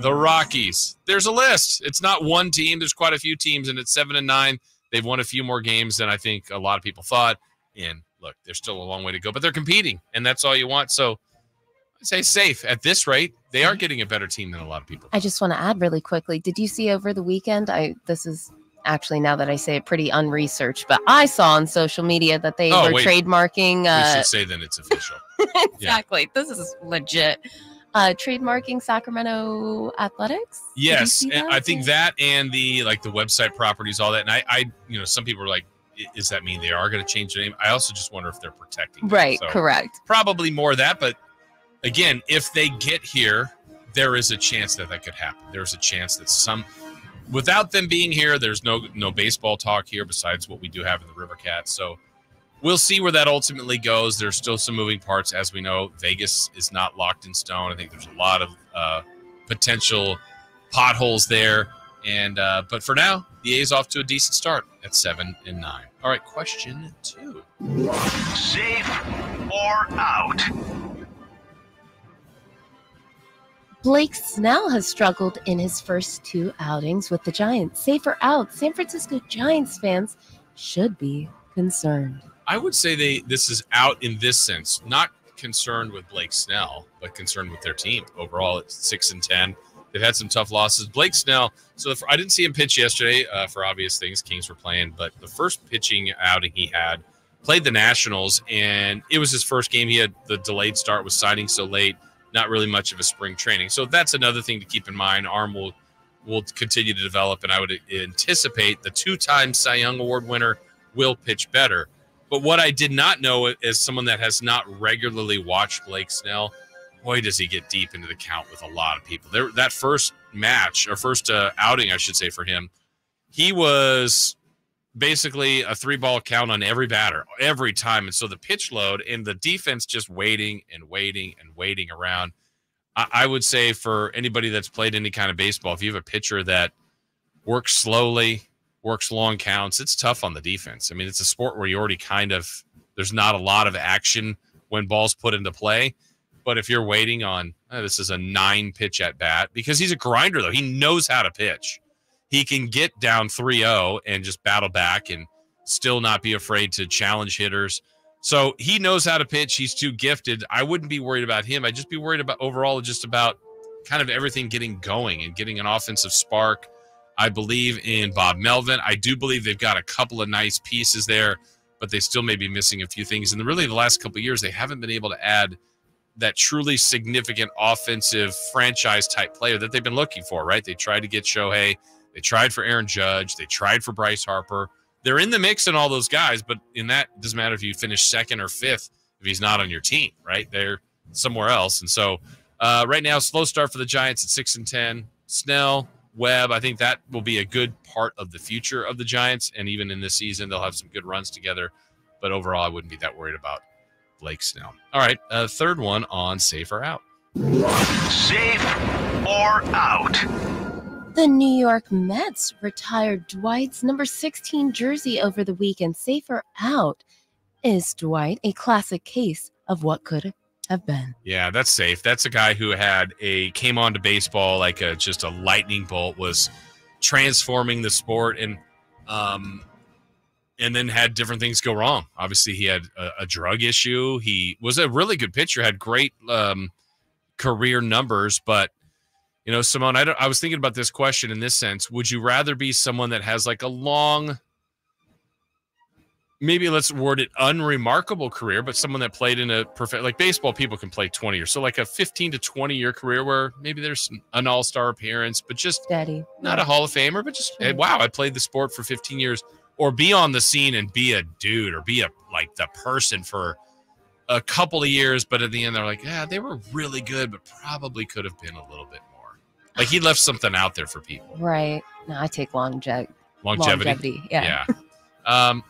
the Rockies. There's a list. It's not one team. There's quite a few teams, and it's 7-9. They've won a few more games than I think a lot of people thought. And look, there's still a long way to go, but they're competing, and that's all you want. So Say safe. At this rate, they are getting a better team than a lot of people. I just want to add really quickly. Did you see over the weekend? This is actually, now that I say it, pretty unresearched, but I saw on social media that they were trademarking. We should say then it's official. Exactly. Yeah. This is legit. Trademarking Sacramento Athletics. Yes, I think that and the website properties, all that. And I some people are like, does that mean they are going to change their name? I also just wonder if they're protecting them. Right. So correct. Probably more of that, but again, if they get here, there is a chance that could happen. There's a chance that without them being here, there's no baseball talk here besides what we do have in the River Cats. So we'll see where that ultimately goes. There's still some moving parts. As we know, Vegas is not locked in stone. I think there's a lot of potential potholes there. And but for now, the A's off to a decent start at 7-9. All right, question 2. Safe or out? Blake Snell has struggled in his first 2 outings with the Giants. Safe or out? San Francisco Giants fans should be concerned. I would say this is out in this sense. Not concerned with Blake Snell, but concerned with their team. Overall, it's 6-10. They've had some tough losses. Blake Snell, I didn't see him pitch yesterday for obvious things. Kings were playing, but the first pitching outing he had, played the Nationals, and it was his first game. He had the delayed start, was signing so late. Not really much of a spring training. So that's another thing to keep in mind. Arm will continue to develop, and I would anticipate the 2-time Cy Young Award winner will pitch better. But what I did not know, as someone that has not regularly watched Blake Snell, boy, does he get deep into the count with a lot of people. That first match, or first outing, I should say, for him, he was basically a 3-ball count on every batter every time. And so the pitch load and the defense just waiting and waiting and waiting around. I would say for anybody that's played any kind of baseball, if you have a pitcher that works slowly, works long counts, it's tough on the defense. I mean, it's a sport where you already there's not a lot of action when balls put into play. But if you're waiting on, this is a 9-pitch at bat, because he's a grinder, though. He knows how to pitch. He can get down 3-0 and just battle back and still not be afraid to challenge hitters. So he knows how to pitch. He's too gifted. I wouldn't be worried about him. I'd just be worried about overall just about kind of everything getting going and getting an offensive spark. I believe in Bob Melvin. I do believe they've got a couple of nice pieces there, but they still may be missing a few things. And really the last couple of years, they haven't been able to add that truly significant offensive franchise-type player that they've been looking for, right? They tried to get Shohei. They tried for Aaron Judge. They tried for Bryce Harper. They're in the mix in all those guys, but in that, it doesn't matter if you finish 2nd or 5th if he's not on your team, right? They're somewhere else. And so right now, slow start for the Giants at 6-10. Snell, Webb, I think that will be a good part of the future of the Giants. And even in this season, they'll have some good runs together. But overall, I wouldn't be that worried about Blake Snell. All right, third one on safe or out. Safe or out? The New York Mets retired Dwight's number 16 jersey over the weekend. Safe or out? Is Dwight a classic case of what could have been? Yeah, that's safe. That's a guy who came on to baseball like just a lightning bolt, was transforming the sport, and then had different things go wrong. Obviously, he had a drug issue. He was a really good pitcher, had great career numbers, but Simone, I was thinking about this question in this sense. Would you rather be someone that has like a long, maybe let's word it unremarkable career, but someone that played in a perfect, like baseball, people can play 20 years. So like a 15 to 20 year career where maybe there's an all-star appearance, but just steady, not a Hall of Famer, but just, hey, wow, I played the sport for 15 years, or be on the scene and be a dude, or be like the person for a couple of years. But at the end, they're like, yeah, they were really good, but probably could have been a little bit more. Like he left something out there for people. Right. No, I take longevity. Yeah. And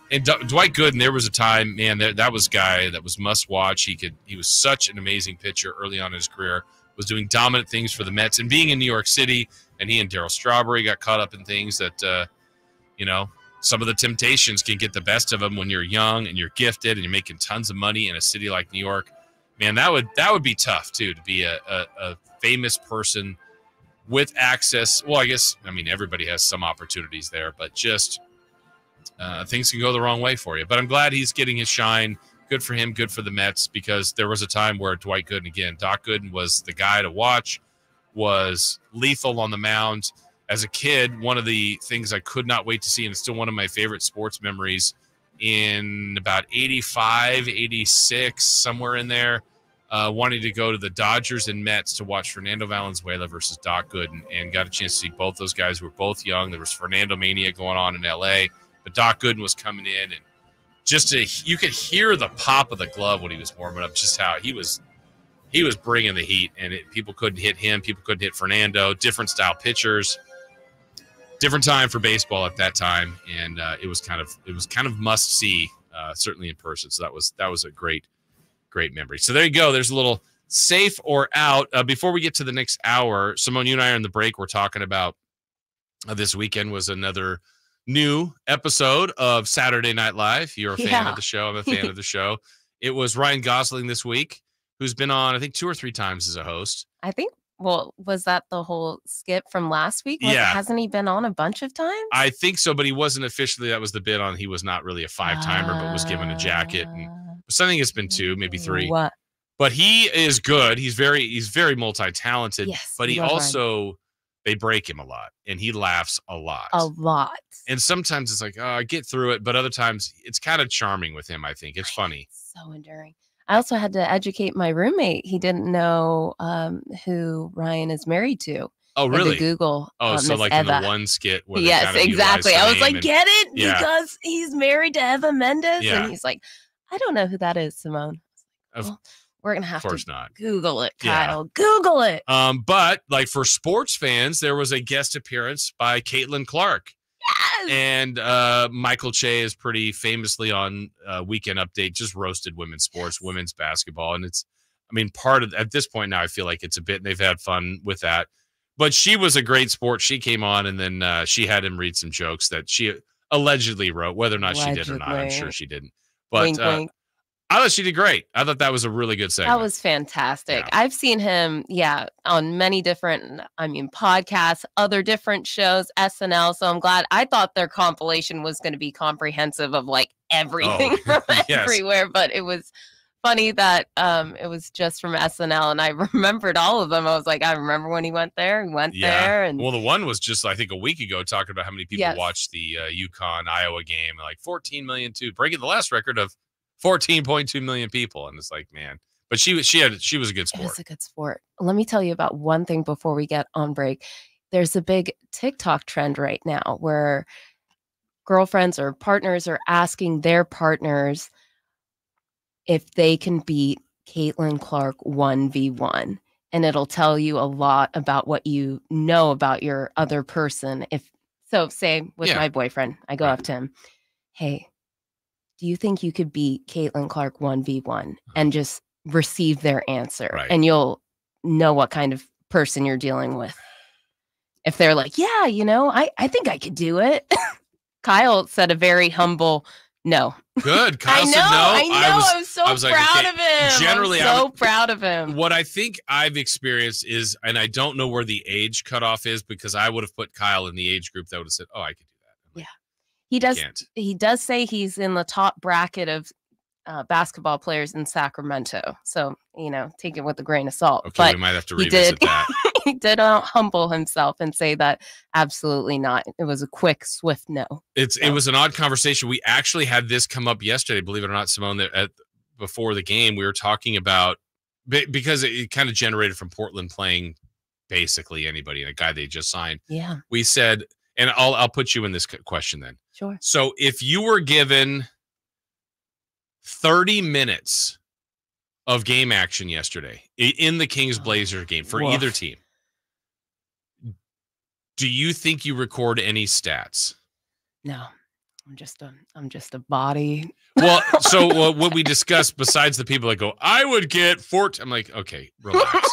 Dwight Gooden, there was a time, man, that was a guy that was must watch. He was such an amazing pitcher early on in his career, was doing dominant things for the Mets, and being in New York City, and he and Darryl Strawberry got caught up in things that, some of the temptations can get the best of them when you're young and you're gifted and you're making tons of money in a city like New York. Man, that would be tough too, to be a famous person with access. Well, everybody has some opportunities there, but just things can go the wrong way for you. But I'm glad he's getting his shine. Good for him. Good for the Mets, because there was a time where Doc Gooden was the guy to watch, was lethal on the mound. As a kid, one of the things I could not wait to see, and it's still one of my favorite sports memories, in about 85, 86, somewhere in there, wanting to go to the Dodgers and Mets to watch Fernando Valenzuela versus Doc Gooden, and got a chance to see both those guys who were both young. There was Fernando Mania going on in L.A., but Doc Gooden was coming in, and you could hear the pop of the glove when he was warming up, just how he was bringing the heat, and people couldn't hit him. People couldn't hit Fernando. Different style pitchers, different time for baseball at that time, and it was kind of must see, certainly in person. So that was a great memory. So there you go. There's a little safe or out. Before we get to the next hour, Simone, you and I are in the break. We're talking about this weekend was another new episode of Saturday Night Live. You're a fan of the show. I'm a fan of the show. It was Ryan Gosling this week, who's been on, I think, 2 or 3 times as a host. I think, was that the whole skit from last week? Hasn't he been on a bunch of times? I think so, but he wasn't officially. That was the bid on. He was not really a 5-timer, but was given a jacket. And so I think it's been 2, maybe 3. What? But he is good. He's very multi-talented. Yes, but he also, they break him a lot, and he laughs a lot. A lot. And sometimes it's like, oh, I get through it. But other times it's kind of charming with him, I think. It's funny. So endearing. I also had to educate my roommate. He didn't know who Ryan is married to. Oh, really? Google. Oh, so Miss like Eva. in the one skit where yes, exactly. I was like, get it? Yeah. Because he's married to Eva Mendes. Yeah. And he's like, I don't know who that is, Simone. We're going to have to not. Google it, Yeah. Kyle. Google it. But like for sports fans, there was a guest appearance by Caitlin Clark. Yes. And Michael Che is pretty famously on Weekend Update, just roasted women's sports, women's basketball. And part of, at this point now, I feel like it's a bit, and they've had fun with that. But she was a great sport. She came on, and then she had him read some jokes that she allegedly wrote. Whether or not she did or not, I'm sure she didn't. But Wink, wink. I thought she did great. I thought that was a really good segment. That was fantastic. I've seen him, on many different, podcasts, other different shows, SNL. So I'm glad. I thought their compilation was going to be comprehensive of like everything from everywhere, but it was funny that it was just from SNL, and I remembered all of them. I was like, I remember when he went there. He went there, and well, the one was just I think a week ago talking about how many people watched the UConn Iowa game, like 14 million too, breaking the last record of 14.2 million people, and it's like, man. But she was a good sport. It was a good sport. Let me tell you about one thing before we get on break. There's a big TikTok trend right now where girlfriends or partners are asking their partners if they can beat Caitlin Clark 1v1. And it'll tell you a lot about what you know about your other person. Say with my boyfriend, I go up to him, hey, do you think you could beat Caitlin Clark 1v1, and just receive their answer? Right. And you'll know what kind of person you're dealing with. If they're like, yeah, I think I could do it. Kyle said a very humble no. Good. Kyle said no. I know. I'm so proud of him. Generally, I'm so proud of him. What I think I've experienced is, and I don't know where the age cutoff is, because I would have put Kyle in the age group that would have said, oh, I could do that. Yeah. He does say he's in the top bracket of basketball players in Sacramento. So, take it with a grain of salt. Okay, but we might have to revisit that. He did humble himself and say that absolutely not. It was a quick, swift no. It was an odd conversation. We actually had this come up yesterday, believe it or not, Simone, before the game. We were talking about, because it kind of generated from Portland playing basically anybody, and a guy they just signed. Yeah. We said, and I'll put you in this question then. Sure. So if you were given 30 minutes of game action yesterday in the Kings-Blazers game for either team, do you think you record any stats? No, I'm just a body. Well, so what we discussed, besides the people that go, I would get 14. I'm like, okay, relax.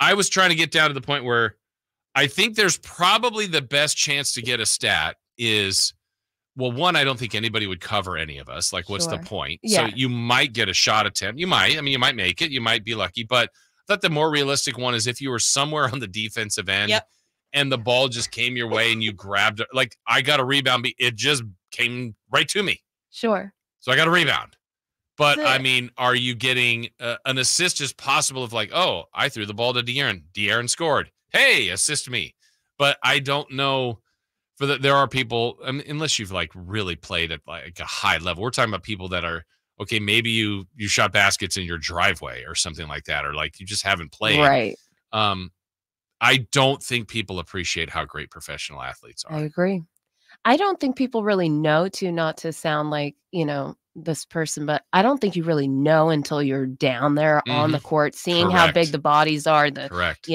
I was trying to get down to the point where I think there's probably the best chance to get a stat is, well, one, I don't think anybody would cover any of us. Like, what's the point? Yeah. So you might get a shot attempt. You might. You might make it. You might be lucky. But I thought the more realistic one is if you were somewhere on the defensive end and the ball just came your way and you grabbed it. Like, I got a rebound. It just came right to me. Sure. So I got a rebound. But, I mean, are you getting an assist as possible of like, oh, I threw the ball to De'Aaron. De'Aaron scored. Hey, assist me. But I don't know. There are people, I mean, unless you've like really played at like a high level. We're talking about people that are, okay, maybe you shot baskets in your driveway or something like that, or like you just haven't played. Right. I don't think people appreciate how great professional athletes are. I agree. I don't think people really know, too, not to sound like, this person, but I don't think you really know until you're down there on the court, seeing how big the bodies are. Correct.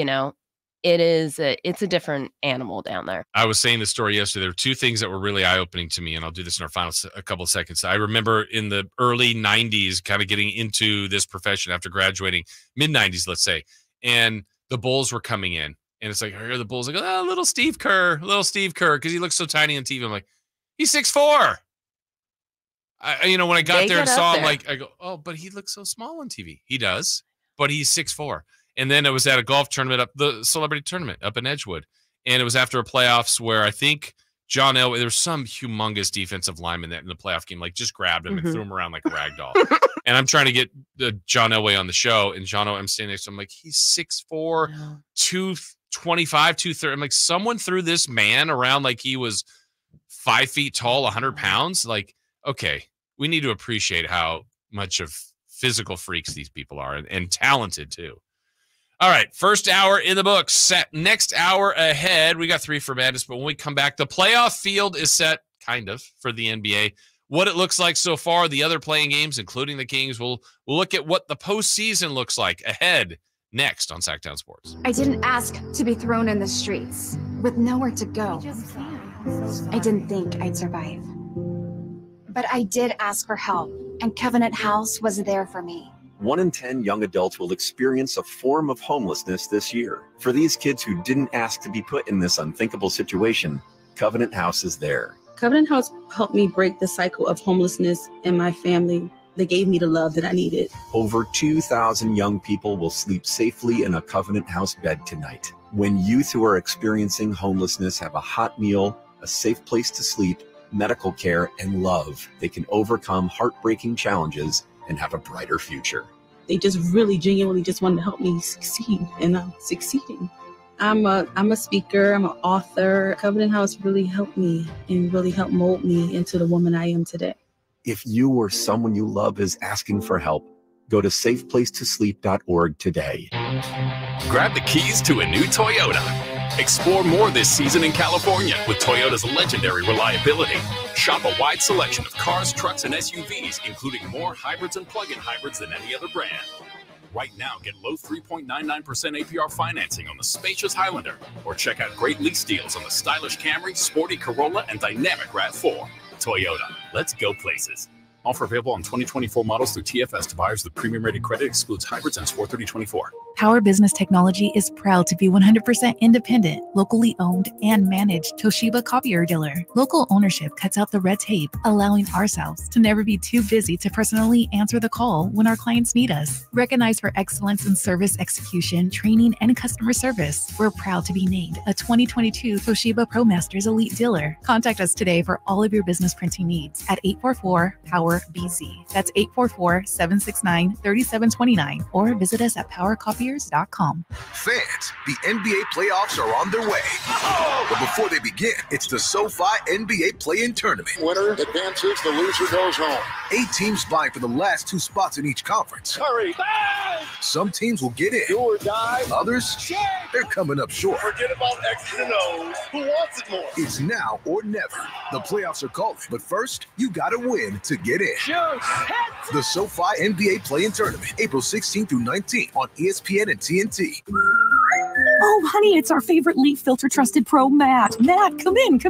It's a different animal down there. I was saying this story yesterday. There were two things that were really eye-opening to me, and I'll do this in our final a couple of seconds. I remember in the early 90s kind of getting into this profession after graduating, mid-90s, let's say, and the Bulls were coming in. And it's like, I hear the Bulls like, oh, little Steve Kerr, because he looks so tiny on TV. I'm like, he's 6'4". When I got there and saw him, like, I go, oh, but he looks so small on TV. He does, but he's 6'4". And then it was at a golf tournament the celebrity tournament up in Edgewood. And it was after a playoffs where I think John Elway, there was some humongous defensive lineman that in the playoff game, like just grabbed him and threw him around like a rag doll. And I'm trying to get John Elway on the show. And John Elway, I'm standing next to him, like, he's 6'4", 225, 230. I'm like, someone threw this man around like he was 5 feet tall, 100 pounds. Like, okay, we need to appreciate how much of physical freaks these people are and talented too. All right, first hour in the books. Set. Next hour ahead, we got 3 for Madness, but when we come back, the playoff field is set, kind of, for the NBA. What it looks like so far, the other playing games, including the Kings. We'll look at what the postseason looks like ahead next on Sactown Sports. I didn't ask to be thrown in the streets with nowhere to go. I didn't think I'd survive. But I did ask for help, and Covenant House was there for me. 1 in 10 young adults will experience a form of homelessness this year. For these kids who didn't ask to be put in this unthinkable situation, Covenant House is there. Covenant House helped me break the cycle of homelessness in my family. They gave me the love that I needed. Over 2,000 young people will sleep safely in a Covenant House bed tonight. When youth who are experiencing homelessness have a hot meal, a safe place to sleep, medical care, and love, they can overcome heartbreaking challenges and have a brighter future. They just really genuinely just wanted to help me succeed, and I'm succeeding. I'm a speaker, I'm an author. Covenant House really helped me and really helped mold me into the woman I am today. If you or someone you love is asking for help, go to safeplacetosleep.org today. Grab the keys to a new Toyota. Explore more this season in California with Toyota's legendary reliability. Shop a wide selection of cars, trucks, and SUVs, including more hybrids and plug-in hybrids than any other brand. Right now, get low 3.99% APR financing on the spacious Highlander, or check out great lease deals on the stylish Camry, sporty Corolla, and dynamic RAV4. Toyota, let's go places. Offer available on 2024 models through TFS to buyers with premium rated credit, excludes hybrids, ends 4/30/24. Power Business Technology is proud to be 100% independent, locally owned, and managed Toshiba copier dealer. Local ownership cuts out the red tape, allowing ourselves to never be too busy to personally answer the call when our clients need us. Recognized for excellence in service execution, training, and customer service, we're proud to be named a 2022 Toshiba ProMasters Elite Dealer. Contact us today for all of your business printing needs at 844-POWER-BZ. That's 844-769-3729, or visit us at PowerCopier.com. Fans, the NBA playoffs are on their way. But before they begin, it's the SoFi NBA Play-In Tournament. Winner advances, the loser goes home. 8 teams vying for the last 2 spots in each conference. Hurry! Some teams will get in. Do or die. Others, they're coming up short. Forget about X's and O's. Who wants it more? It's now or never. The playoffs are calling, but first, you gotta win to get in. Shoot! The SoFi NBA Play-In Tournament, April 16th through 19th on ESPN and TNT. Oh, honey, it's our favorite leaf filter trusted pro, Matt. Matt, come in.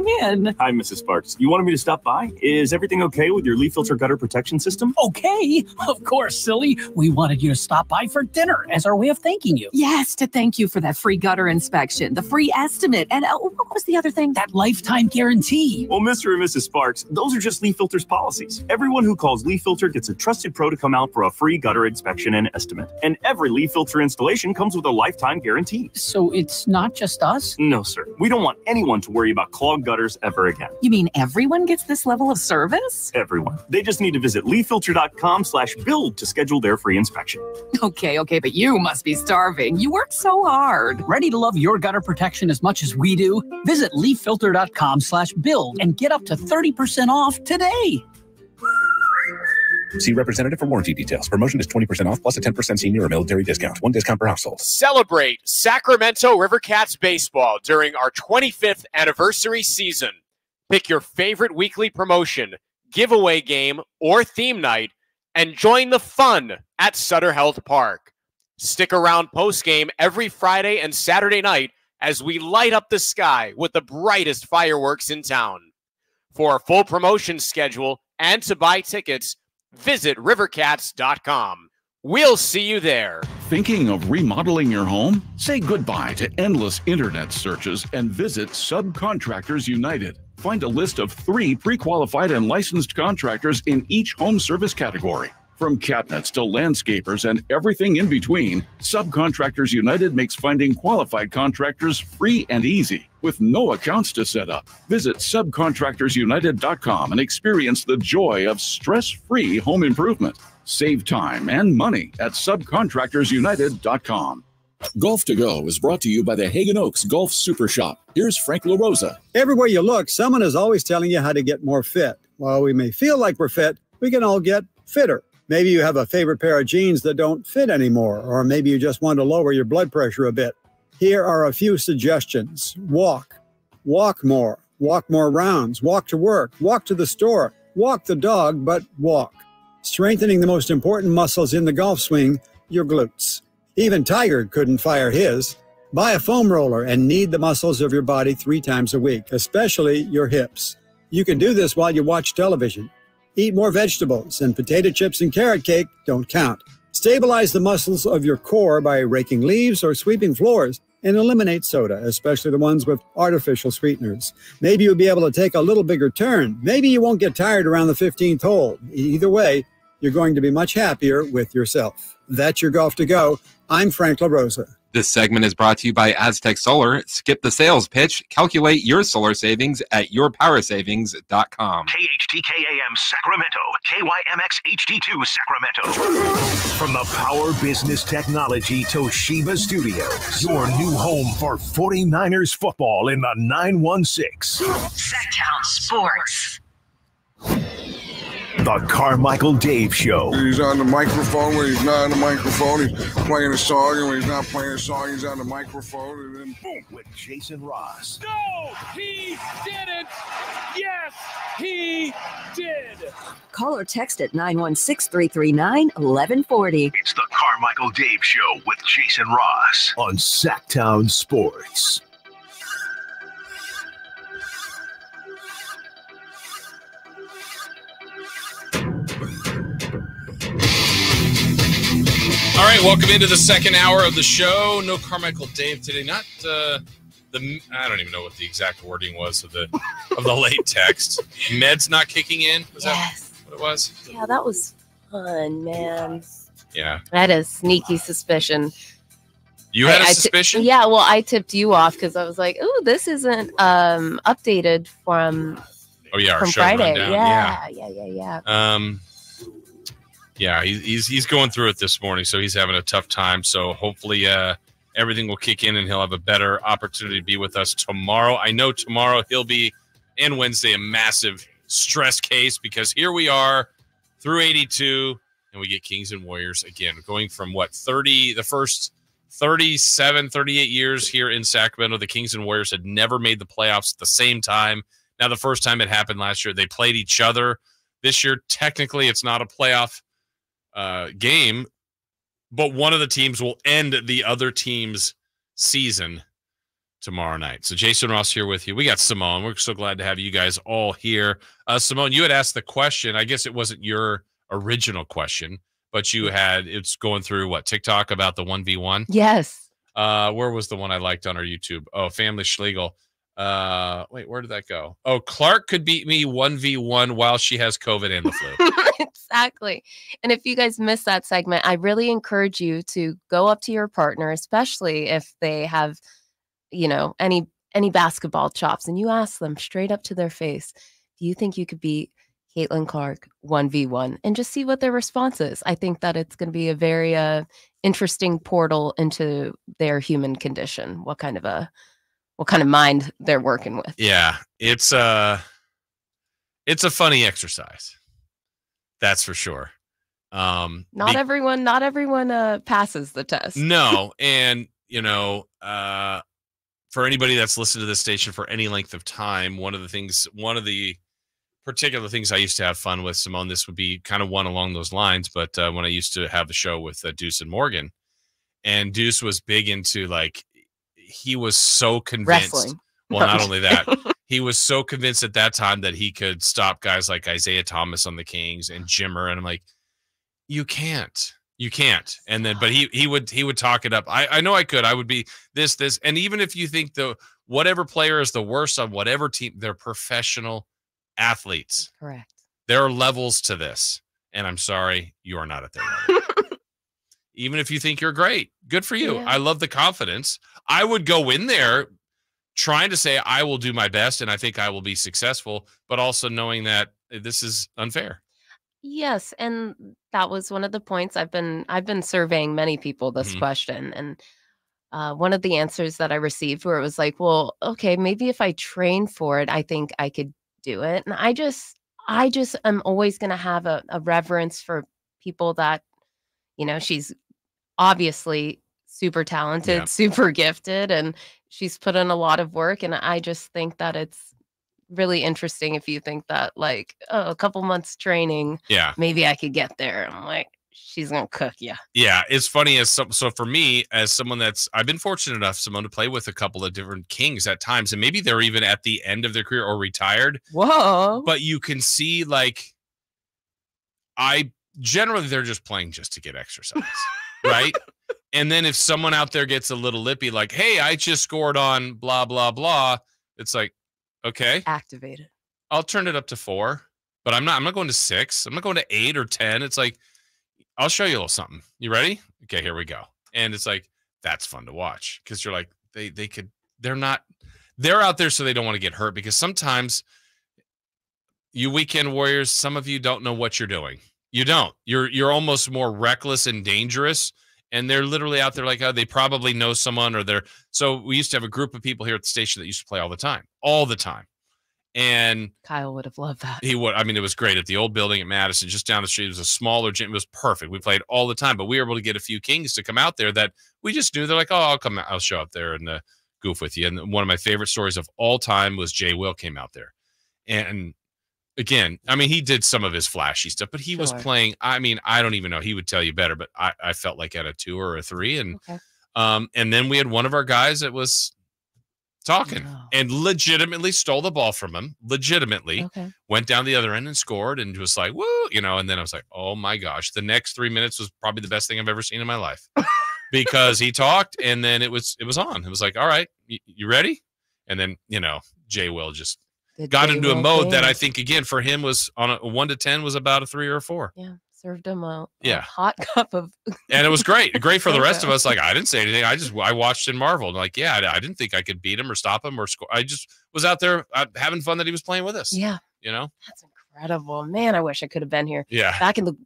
Hi, Mrs. Sparks. You wanted me to stop by? Is everything okay with your leaf filter gutter protection system? Okay, of course, silly. We wanted you to stop by for dinner as our way of thanking you. Yes, to thank you for that free gutter inspection, the free estimate, and what was the other thing? That lifetime guarantee. Well, Mr. and Mrs. Sparks, those are just Leaf Filter's policies. Everyone who calls Leaf Filter gets a trusted pro to come out for a free gutter inspection and estimate. And every leaf filter installation comes with a lifetime guarantee. So So it's not just us? No, sir. We don't want anyone to worry about clogged gutters ever again. You mean everyone gets this level of service? Everyone. They just need to visit leaffilter.com/build to schedule their free inspection. Okay, but you must be starving. You work so hard. Ready to love your gutter protection as much as we do? Visit leaffilter.com/build and get up to 30% off today. See representative for warranty details. Promotion is 20% off plus a 10% senior or military discount. One discount per household. Celebrate Sacramento Rivercats baseball during our 25th anniversary season. Pick your favorite weekly promotion, giveaway game, or theme night, and join the fun at Sutter Health Park. Stick around post-game every Friday and Saturday night as we light up the sky with the brightest fireworks in town. For a full promotion schedule and to buy tickets, visit rivercats.com. We'll see you there. Thinking of remodeling your home? Say goodbye to endless internet searches and visit Subcontractors United. Find a list of 3 pre-qualified and licensed contractors in each home service category. From cabinets to landscapers and everything in between, Subcontractors United makes finding qualified contractors free and easy, with no accounts to set up. Visit subcontractorsunited.com and experience the joy of stress-free home improvement. Save time and money at subcontractorsunited.com. Golf to Go is brought to you by the Hagen Oaks Golf Super Shop. Here's Frank LaRosa. Everywhere you look, someone is always telling you how to get more fit. While we may feel like we're fit, we can all get fitter. Maybe you have a favorite pair of jeans that don't fit anymore, or maybe you just want to lower your blood pressure a bit. Here are a few suggestions. Walk more rounds, walk to work, walk to the store, walk the dog, but walk. Strengthening the most important muscles in the golf swing, your glutes. Even Tiger couldn't fire his. Buy a foam roller and knead the muscles of your body 3 times a week, especially your hips. You can do this while you watch television. Eat more vegetables, and potato chips and carrot cake don't count. Stabilize the muscles of your core by raking leaves or sweeping floors, and eliminate soda, especially the ones with artificial sweeteners. Maybe you'll be able to take a little bigger turn. Maybe you won't get tired around the 15th hole. Either way, you're going to be much happier with yourself. That's your Golf to Go. I'm Frank LaRosa. This segment is brought to you by Aztec Solar. Skip the sales pitch. Calculate your solar savings at yourpowersavings.com. KHTKAM Sacramento. KYMX HD2 Sacramento. From the Power Business Technology Toshiba Studios, your new home for 49ers football in the 916. Sactown Sports. The Carmichael Dave Show. He's on the microphone when he's not on the microphone. He's playing a song, and when he's not playing a song, he's on the microphone. And then boom, with Jason Ross. No, he didn't. Yes, he did. Call or text at 916-339-1140. It's the Carmichael Dave Show with Jason Ross on Sactown Sports. All right, welcome into the second hour of the show. No Carmichael Dave today. Not I don't even know what the exact wording was of the late text. Meds not kicking in. Was that what it was? Yeah, that was fun, man. Yeah. I had a sneaky suspicion. You had a suspicion? Yeah, well, I tipped you off because I was like, "Ooh, this isn't updated from." Oh yeah, our from show Friday. rundown. Yeah. Yeah, he's going through it this morning, so he's having a tough time. So hopefully everything will kick in and he'll have a better opportunity to be with us tomorrow. I know tomorrow he'll be, and Wednesday, a massive stress case because here we are through 82, and we get Kings and Warriors again, going from the first 37, 38 years here in Sacramento. The Kings and Warriors had never made the playoffs at the same time. Now, the first time it happened last year, they played each other. This year, technically, it's not a playoff game, but one of the teams will end the other team's season tomorrow night. So Jason Ross here with you. We got Simone. We're so glad to have you guys all here. Simone, you had asked the question. I guess it wasn't your original question, but it's going through TikTok about the 1v1? Yes. Where was the one I liked on our YouTube? Oh, Family Schlegel. Wait, where did that go? Oh, Clark could beat me 1v1 while she has COVID and the flu. Exactly. And if you guys missed that segment, I really encourage you to go up to your partner, especially if they have, any basketball chops, and you ask them straight up to their face, do you think you could beat Caitlin Clark 1v1? And just see what their response is. I think that it's going to be a very interesting portal into their human condition. What kind of mind they're working with. Yeah, it's a funny exercise. That's for sure. Not everyone passes the test. No, and for anybody that's listened to this station for any length of time, one of the particular things I used to have fun with, Simone, this would be kind of one along those lines, but when I used to have the show with Deuce and Morgan, and Deuce was big into, like, he was so convinced. Wrestling. Well, not only that, he was so convinced at that time that he could stop guys like Isaiah Thomas on the Kings and Jimmer. And I'm like, you can't. And then, but he would talk it up. I know I could. I would be this. And even if you think whatever player is the worst on whatever team, they're professional athletes. Correct. There are levels to this. And I'm sorry, you are not at their level. Even if you think you're great, good for you. Yeah. I love the confidence. I would go in there trying to say I will do my best and I think I will be successful, but also knowing that this is unfair. Yes, and that was one of the points. I've been surveying many people this question, and one of the answers that I received where it was like, well, okay, maybe if I train for it, I think I could do it. And I just am always going to have a reverence for people that, she's obviously super talented, super gifted, and she's put in a lot of work. And I just think that it's really interesting if you think that, like, a couple months training, maybe I could get there. I'm like, she's gonna cook you. Yeah, it's funny so for me, as someone I've been fortunate enough, Simone, to play with a couple of different Kings at times, and maybe they're even at the end of their career or retired. Whoa! But you can see, like, generally they're just playing just to get exercise, right? And then if someone out there gets a little lippy, like, hey, I just scored on blah blah blah, it's like, okay, activated. I'll turn it up to 4, but I'm not going to 6. I'm not going to 8 or 10. It's like, I'll show you a little something. You ready? Okay, here we go. And it's like, that's fun to watch because you're like, they're out there so they don't want to get hurt, because sometimes you weekend warriors, some of you don't know what you're doing. You don't. You're almost more reckless and dangerous. And they're literally out there like, oh, they probably know someone, or so we used to have a group of people here at the station that used to play all the time. And Kyle would have loved that. He would. I mean, it was great at the old building at Madison, just down the street. It was a smaller gym. It was perfect. We played all the time, but we were able to get a few Kings to come out there that we just knew. They're like, oh, I'll show up there and goof with you. And one of my favorite stories of all time was Jay Will came out there. And again, I mean, he did some of his flashy stuff, but he was playing. I mean, I don't even know. He would tell you better, but I felt like at a 2 or a 3. And then we had one of our guys that was talking and legitimately stole the ball from him. Went down the other end and scored and was like, woo, and then I was like, oh my gosh, the next 3 minutes was probably the best thing I've ever seen in my life because he talked and then it was on. It was like, all right, you ready? And then, Jay Will just got into a mode that I think, again, for him was on a 1 to 10 was about a 3 or a 4. Yeah. Served him a hot cup of. And it was great for the rest of us. Like, I didn't say anything. I watched and marveled. Like, I didn't think I could beat him or stop him or score. I just was out there having fun that he was playing with us. Yeah. That's incredible, man. I wish I could have been here. Yeah. Back in the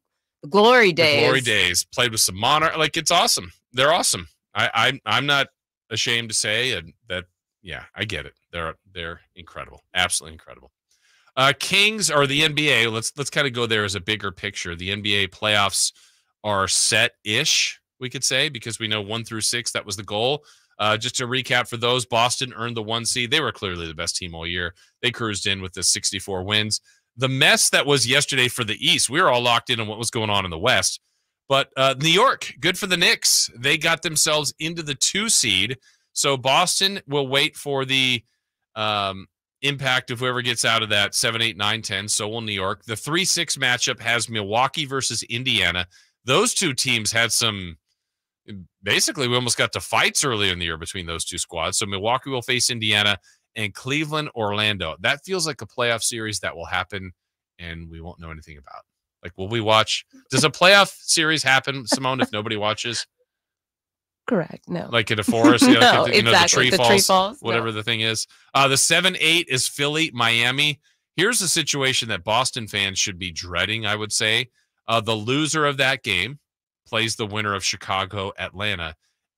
glory days. The glory days. Played with some Monarch. Like, it's awesome. They're awesome. I'm not ashamed to say that. Yeah, I get it. They're incredible. Absolutely incredible. Kings or the NBA, let's kind of go there as a bigger picture. The NBA playoffs are set-ish, we could say, because we know 1 through 6, that was the goal. Just to recap for those, Boston earned the 1 seed. They were clearly the best team all year. They cruised in with the 64 wins. The mess that was yesterday for the East, we were all locked in on what was going on in the West. But New York, good for the Knicks. They got themselves into the 2 seed. So Boston will wait for the impact of whoever gets out of that 7, 8, 9, 10. So will New York. The 3-6 matchup has Milwaukee versus Indiana. Those two teams had basically we almost got to fights earlier in the year between those two squads. So Milwaukee will face Indiana, and Cleveland, Orlando. That feels like a playoff series that will happen and we won't know anything about. Like, will we watch? Does a playoff series happen, Simone, if nobody watches? Correct. No. Like in a forest, No, like exactly. the tree falls, falls, whatever no. the thing is. The 7-8 is Philly, Miami. Here's a situation that Boston fans should be dreading, I would say. The loser of that game plays the winner of Chicago, Atlanta.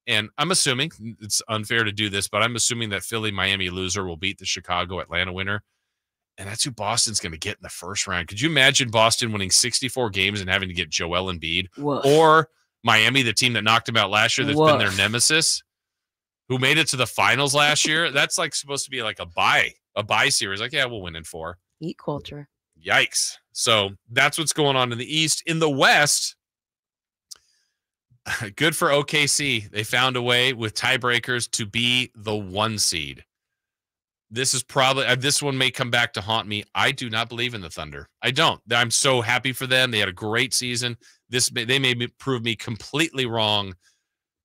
And I'm assuming, it's unfair to do this, but I'm assuming that Philly, Miami loser will beat the Chicago, Atlanta winner. And that's who Boston's going to get in the first round. Could you imagine Boston winning 64 games and having to get Joel Embiid? Woof. Or Miami, the team that knocked him out last year, that's Woof. been their nemesis, who made it to the finals last year? That's like supposed to be like a bye series. Like, yeah, we'll win in 4. Eat culture. Yikes. So that's what's going on in the East. In the West, good for OKC. They found a way with tiebreakers to be the 1 seed. This is probably, this one may come back to haunt me. I do not believe in the Thunder. I don't. I'm so happy for them. They had a great season. They may prove me completely wrong,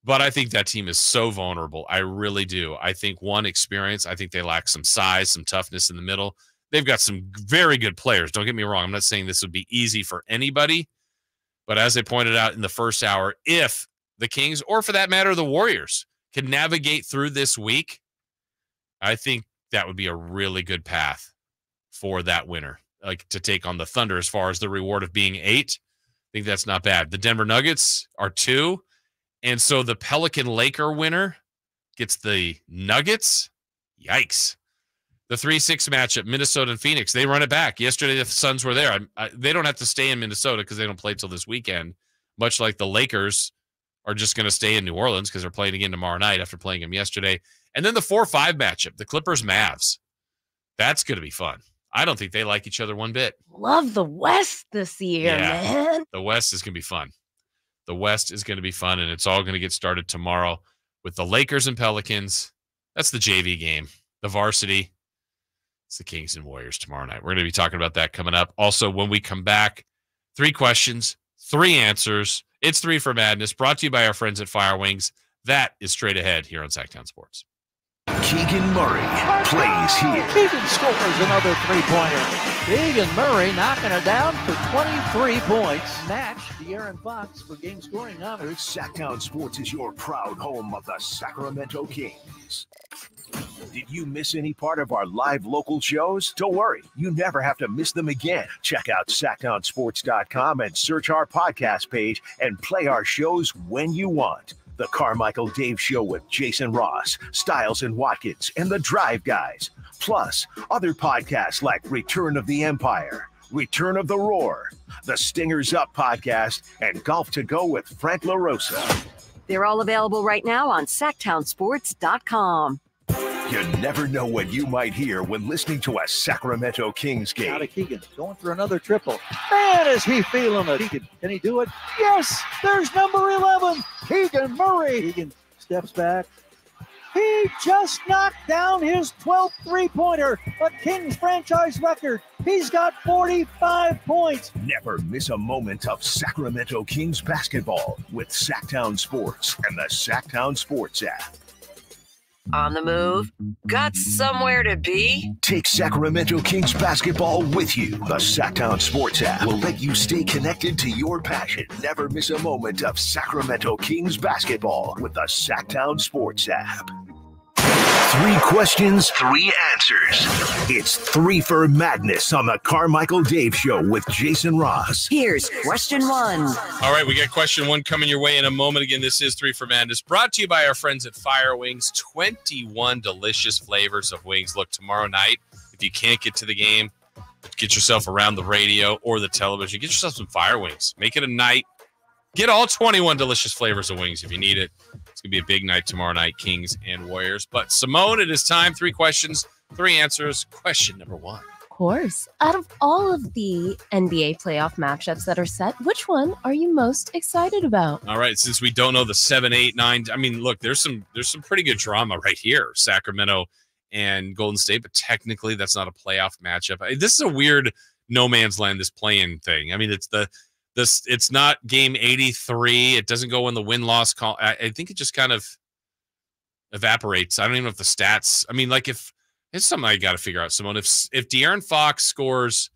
but I think that team is so vulnerable. I really do. I think experience. I think they lack some size, some toughness in the middle. They've got some very good players. Don't get me wrong. I'm not saying this would be easy for anybody, but as I pointed out in the first hour, if the Kings, or for that matter, the Warriors, can navigate through this week, I think that would be a really good path for that winner, like to take on the Thunder as far as the reward of being 8. I think that's not bad. The Denver Nuggets are 2. And so the Pelican-Laker winner gets the Nuggets. Yikes. The 3-6 matchup, Minnesota and Phoenix, they run it back. Yesterday, the Suns were there. They don't have to stay in Minnesota because they don't play till this weekend, much like the Lakers are just going to stay in New Orleans because they're playing again tomorrow night after playing them yesterday. And then the 4-5 matchup, the Clippers-Mavs. That's going to be fun. I don't think they like each other one bit. Love the West this year, man. The West is going to be fun. The West is going to be fun, and it's all going to get started tomorrow with the Lakers and Pelicans. That's the JV game. The varsity. It's the Kings and Warriors tomorrow night. We're going to be talking about that coming up. Also, when we come back, 3 questions, 3 answers. It's 3 for Madness, brought to you by our friends at Fire Wings. That is straight ahead here on Sactown Sports. Keegan Murray plays here. Keegan scores another 3-pointer. Keegan Murray knocking it down for 23 points. Match De'Aaron Fox for game scoring honors. Sactown Sports is your proud home of the Sacramento Kings. Did you miss any part of our live local shows? Don't worry, you never have to miss them again. Check out SactownSports.com and search our podcast page and play our shows when you want. The Carmichael Dave Show with Jason Ross, Stiles and Watkins, and the Drive Guys. Plus, other podcasts like Return of the Empire, Return of the Roar, the Stingers Up podcast, and Golf to Go with Frank LaRosa. They're all available right now on SactownSports.com. You never know what you might hear when listening to a Sacramento Kings game. Out of Keegan, going for another triple. Man, is he feeling it. Can he do it? Yes, there's number 11, Keegan Murray. Keegan steps back. He just knocked down his 12th 3-pointer, a Kings franchise record. He's got 45 points. Never miss a moment of Sacramento Kings basketball with Sactown Sports and the Sactown Sports app. On the move? Got somewhere to be? Take Sacramento Kings basketball with you. The Sactown Sports app will let you stay connected to your passion. Never miss a moment of Sacramento Kings basketball with the Sactown Sports app. 3 questions, 3 answers. It's 3 for Madness on the Carmichael Dave Show with Jason Ross. Here's question 1. All right, we got question 1 coming your way in a moment. Again, this is 3 for Madness, brought to you by our friends at Fire Wings. 21 delicious flavors of wings. Look, tomorrow night, if you can't get to the game, get yourself around the radio or the television. Get yourself some Fire Wings. Make it a night. Get all 21 delicious flavors of wings if you need it. It's going to be a big night tomorrow night, Kings and Warriors. But Simone, it is time. 3 questions, 3 answers. Question number 1. Of course. Out of all of the NBA playoff matchups that are set, which one are you most excited about? All right, since we don't know the 7, 8, 9, I mean, look, there's some pretty good drama right here. Sacramento and Golden State, but technically that's not a playoff matchup. This is a weird no man's land, this play-in thing. I mean, it's not game 83. It doesn't go in the win-loss call. I think it just kind of evaporates. I don't even know if the stats. I mean, like if It's something I got to figure out, Simone. If De'Aaron Fox scores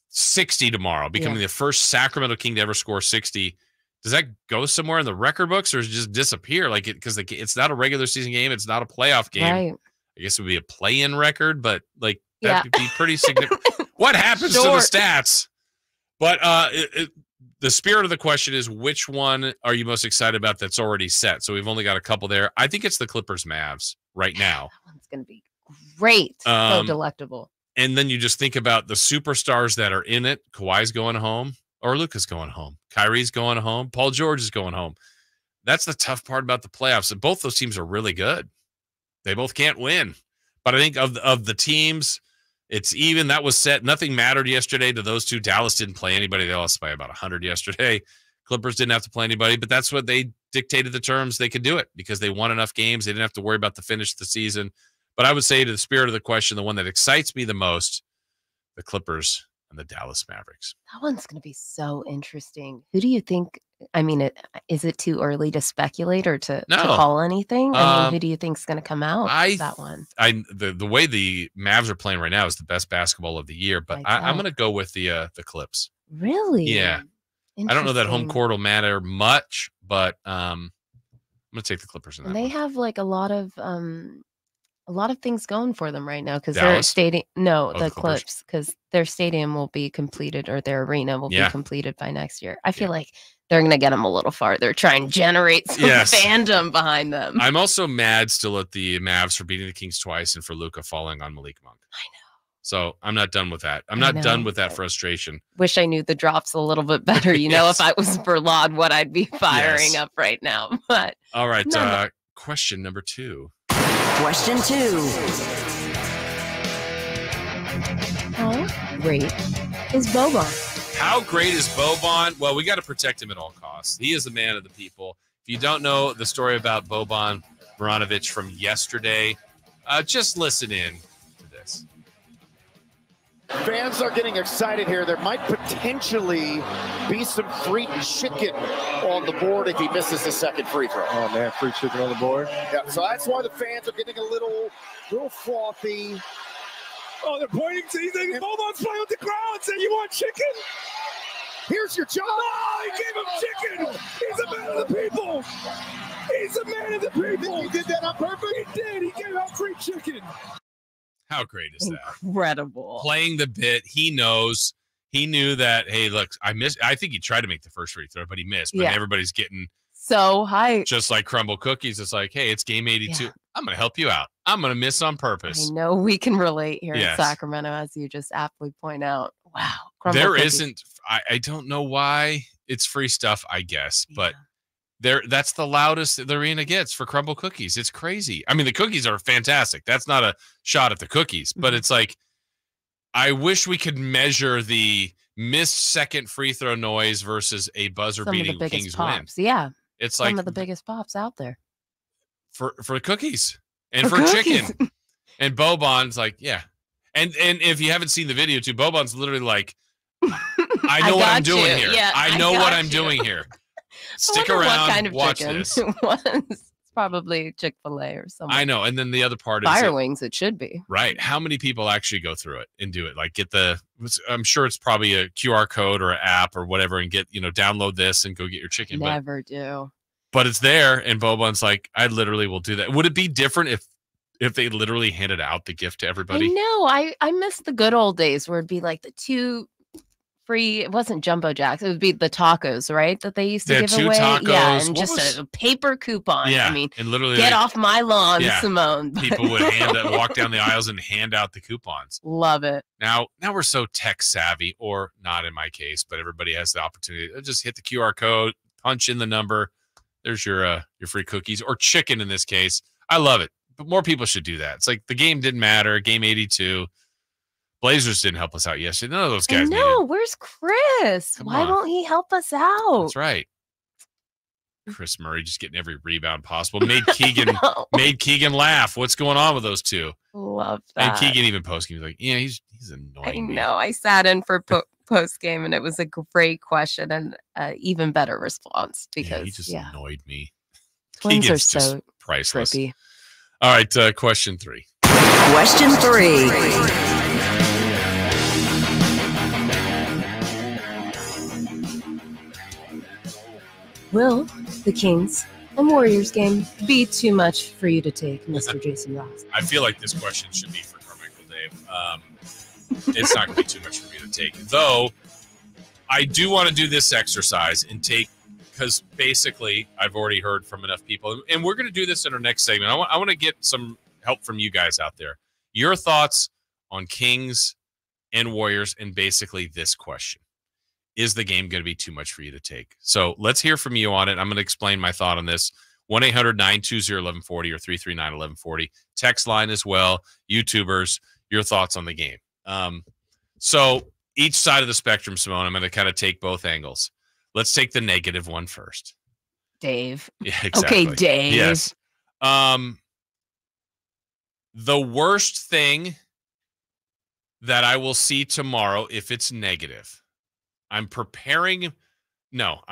60 tomorrow, becoming the first Sacramento King to ever score 60, does that go somewhere in the record books or does it just disappear? Like because it's not a regular season game, it's not a playoff game. Right. I guess it would be a play-in record, but like that would be pretty significant. What happens to the stats? But the spirit of the question is, which one are you most excited about that's already set? So we've only got a couple there. I think it's the Clippers Mavs right now. That one's going to be great. So delectable. And then you just think about the superstars that are in it. Kawhi's going home or Luka's going home. Kyrie's going home. Paul George is going home. That's the tough part about the playoffs. And both those teams are really good. They both can't win. But I think of the teams, it's even. That was set. Nothing mattered yesterday to those two. Dallas didn't play anybody. They lost by about 100 yesterday. Clippers didn't have to play anybody, but that's what they dictated the terms. They could do it because they won enough games. They didn't have to worry about the finish of the season. But I would say, to the spirit of the question, the one that excites me the most, the Clippers and the Dallas Mavericks. That one's going to be so interesting. Who do you think? I mean, is it too early to speculate or to call anything? I mean, who do you think is going to come out of that one? The way the Mavs are playing right now is the best basketball of the year, but I'm going to go with the Clips. Really? Yeah. I don't know that home court will matter much, but I'm going to take the Clippers in that. And they have like a lot of things going for them right now because their stadium. No, the Clips, because their stadium will be completed or their arena will be completed by next year. I feel like they're going to get them a little farther, try and generate some fandom behind them. I'm also mad still at the Mavs for beating the Kings twice and for Luka falling on Malik Monk. I know. So I'm not done with that. I'm not done with that frustration. Wish I knew the drops a little bit better. You know, if I was Verlaud, what I'd be firing up right now. But all right. Question number 2. Question 2. How great is Boban? How great is Boban? Well, we got to protect him at all costs. He is a man of the people. If you don't know the story about Boban Marjanovic from yesterday, just listen in to this. Fans are getting excited here. There might potentially be some free chicken on the board if he misses the second free throw. Oh, man, free chicken on the board. Yeah, so that's why the fans are getting a little frothy. Oh, they're pointing to Boban's playing with the crowd saying, "You want chicken? Here's your job." Oh, he gave him chicken. He's a man of the people. He's a man of the people. He did that on purpose? He did. He gave out free chicken. How great is that? Incredible. Playing the bit. He knows. He knew that, hey, look, I missed. I think he tried to make the first free throw, but he missed. But everybody's getting so hyped. Just like Crumble Cookies. It's like, hey, it's game 82. Yeah. I'm going to help you out. I'm going to miss on purpose. I know we can relate here in Sacramento, as you just aptly point out. Wow. There isn't. I don't know why. It's free stuff, I guess. But that's the loudest the arena gets for Crumble Cookies. It's crazy. I mean, the cookies are fantastic. That's not a shot at the cookies. But it's like, I wish we could measure the missed second free throw noise versus a buzzer beating Kings pops. win. Yeah. It's like some of the biggest pops out there. For cookies and for chicken. And Boban's like, yeah. And if you haven't seen the video too, Boban's literally like, I know what I'm doing here. Yeah, I know what I'm doing here. Stick around, what kind of watch chicken this. It's probably Chick-fil-A or something. I know. And then the other part Fire is wings, it should be. Right. How many people actually go through it and do it? Like I'm sure it's probably a QR code or an app or whatever and download this and go get your chicken. Never do. But it's there, and Boban's like, I literally will do that. Would it be different if they literally handed out the gift to everybody? I know. I miss the good old days where it'd be like the 2 free. It wasn't Jumbo Jacks. It would be the tacos, right? That they used to give away. Tacos. Yeah, and just a paper coupon. Yeah, I mean, and literally get off my lawn, Simone. People would walk down the aisles and hand out the coupons. Love it. Now we're so tech savvy, or not in my case, but everybody has the opportunity to just hit the QR code, punch in the number. There's your free cookies or chicken in this case. I love it. But more people should do that. It's like the game didn't matter. Game 82. Blazers didn't help us out yesterday. None of those guys No, where's Chris? Why won't he help us out? That's right. Chris Murray just getting every rebound possible. Made Keegan laugh. What's going on with those two? Love that. And Keegan even posting was like, yeah, he's annoying. I know. I sat in for post game and it was a great question and even better response because he just annoyed me. Twins Keegan's are so priceless. trippy. All right, question 3. Question 3. Will the Kings and Warriors game be too much for you to take, Mr. Jason Ross? I feel like this question should be for Carmichael Dave. It's not going to be too much for me to take. Though, I do want to do this exercise and take, because basically I've already heard from enough people, and we're going to do this in our next segment. I want to get some help from you guys out there. Your thoughts on Kings and Warriors and basically this question. Is the game going to be too much for you to take? So let's hear from you on it. I'm going to explain my thought on this. 1-800-920-1140 or 339-1140. Text line as well. YouTubers, your thoughts on the game. So each side of the spectrum, Simone, I'm going to kind of take both angles. Let's take the negative one first. Dave. Yeah, exactly. Okay, Dave. Yes. The worst thing that I will see tomorrow, if it's negative, I'm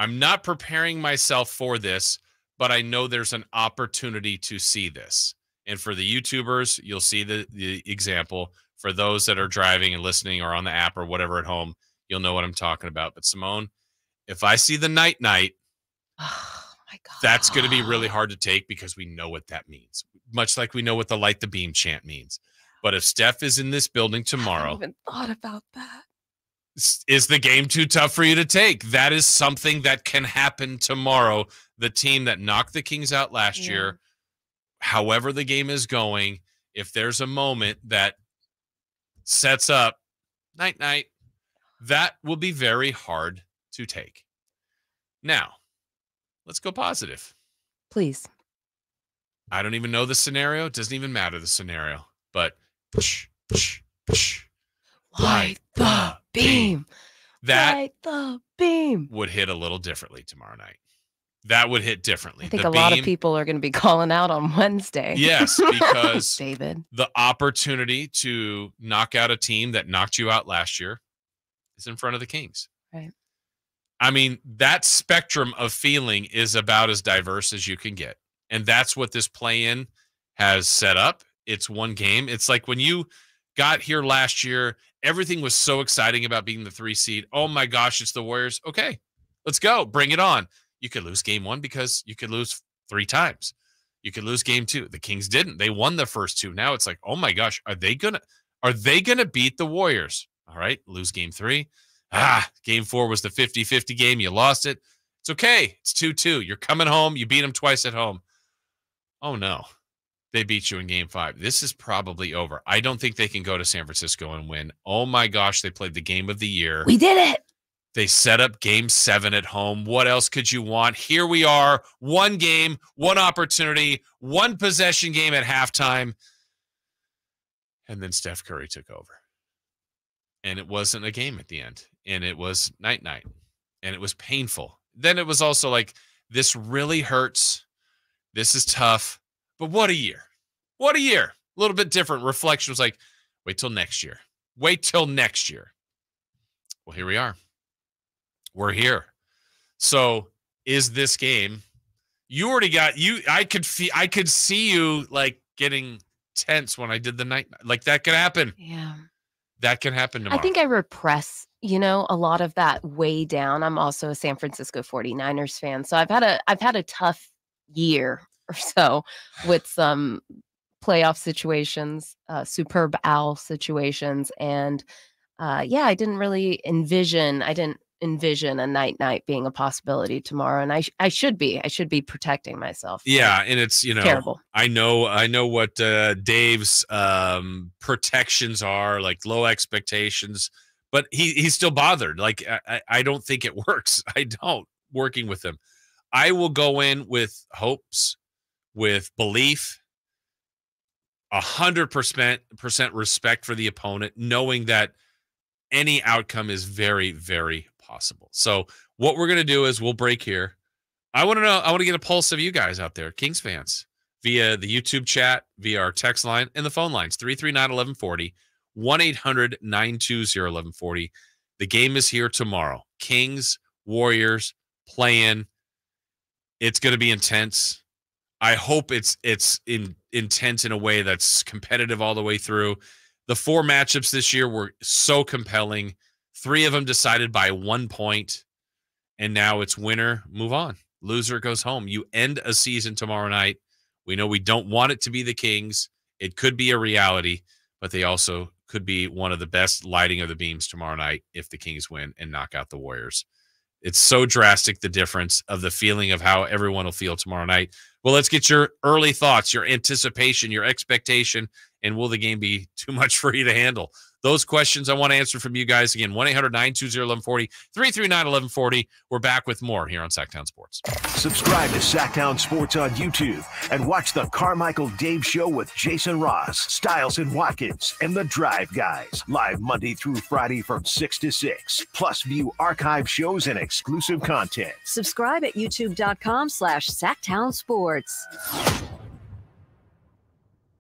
not preparing myself for this, but I know there's an opportunity to see this. And for the YouTubers, you'll see the example. For those that are driving and listening or on the app or whatever at home, you'll know what I'm talking about. But Simone, if I see the night, oh my God, that's going to be really hard to take because we know what that means. Much like we know what the light the beam chant means. But if Steph is in this building tomorrow, I haven't even thought about that. Is the game too tough for you to take? That is something that can happen tomorrow. The team that knocked the Kings out last year, however the game is going, if there's a moment that sets up night, that will be very hard to take. Now, let's go positive. Please. I don't even know the scenario. It doesn't even matter the scenario. But Light the beam. That Light the beam. would hit a little differently tomorrow night. That would hit differently. I think a lot of people are going to be calling out on Wednesday. Yes, because David, the opportunity to knock out a team that knocked you out last year is in front of the Kings. Right. I mean, that spectrum of feeling is about as diverse as you can get. And that's what this play-in has set up. It's one game. It's like when you got here last year, everything was so exciting about being the 3 seed. Oh my gosh, it's the Warriors. Okay, let's go. Bring it on. You could lose game 1 because you could lose 3 times. You could lose game 2. The Kings didn't. They won the first 2. Now it's like, oh my gosh, are they gonna beat the Warriors? All right, lose game 3. Game 4 was the 50-50 game. You lost it. It's okay. It's 2-2. You're coming home. You beat them twice at home. Oh no. They beat you in game 5. This is probably over. I don't think they can go to San Francisco and win. Oh my gosh, they played the game of the year. we did it. They set up game 7 at home. What else could you want? Here we are, one game, one opportunity, one possession game at halftime. And then Steph Curry took over. And it wasn't a game at the end. And it was night. And it was painful. Then it was also like, this really hurts. This is tough. But what a year. What a year. A little bit different. Reflection was like, wait till next year. Wait till next year. Well, here we are. We're here. So is this game, you already got I could see you like getting tense when I did the night. Like that could happen. Yeah. That can happen tomorrow. I think I repress, a lot of that way down. I'm also a San Francisco 49ers fan. So I've had a tough year or so with some playoff situations, superb owl situations. And I didn't really envision a night being a possibility tomorrow. And I should be protecting myself. Yeah. And it's, terrible. I know what Dave's protections are, like low expectations, but he's still bothered. Like, I don't think it works. I don't working with him. I will go in with hopes, with belief, 100% respect for the opponent, knowing that any outcome is very, very possible. So what we're going to do is we'll break here. I want to get a pulse of you guys out there, Kings fans, via the YouTube chat, via our text line, and the phone lines, 339-1140, 1-800-920-1140. The game is here tomorrow. Kings, Warriors, play-in. It's going to be intense. I hope it's intense in a way that's competitive all the way through. The 4 matchups this year were so compelling. 3 of them decided by 1 point, and now it's winner, move on. Loser goes home. You end a season tomorrow night. We know we don't want it to be the Kings. It could be a reality, but they also could be one of the best lighting of the beams tomorrow night if the Kings win and knock out the Warriors. It's so drastic, the difference of the feeling of how everyone will feel tomorrow night. Well, let's get your early thoughts, your anticipation, your expectation, and will the game be too much for you to handle? Those questions I want to answer from you guys. Again, 1-800-920-1140, 339-1140. We're back with more here on Sactown Sports. Subscribe to Sactown Sports on YouTube and watch the Carmichael Dave Show with Jason Ross, Stiles and Watkins, and the Drive Guys. Live Monday through Friday from 6 to 6. Plus view archive shows and exclusive content. Subscribe at youtube.com/Sactown Sports.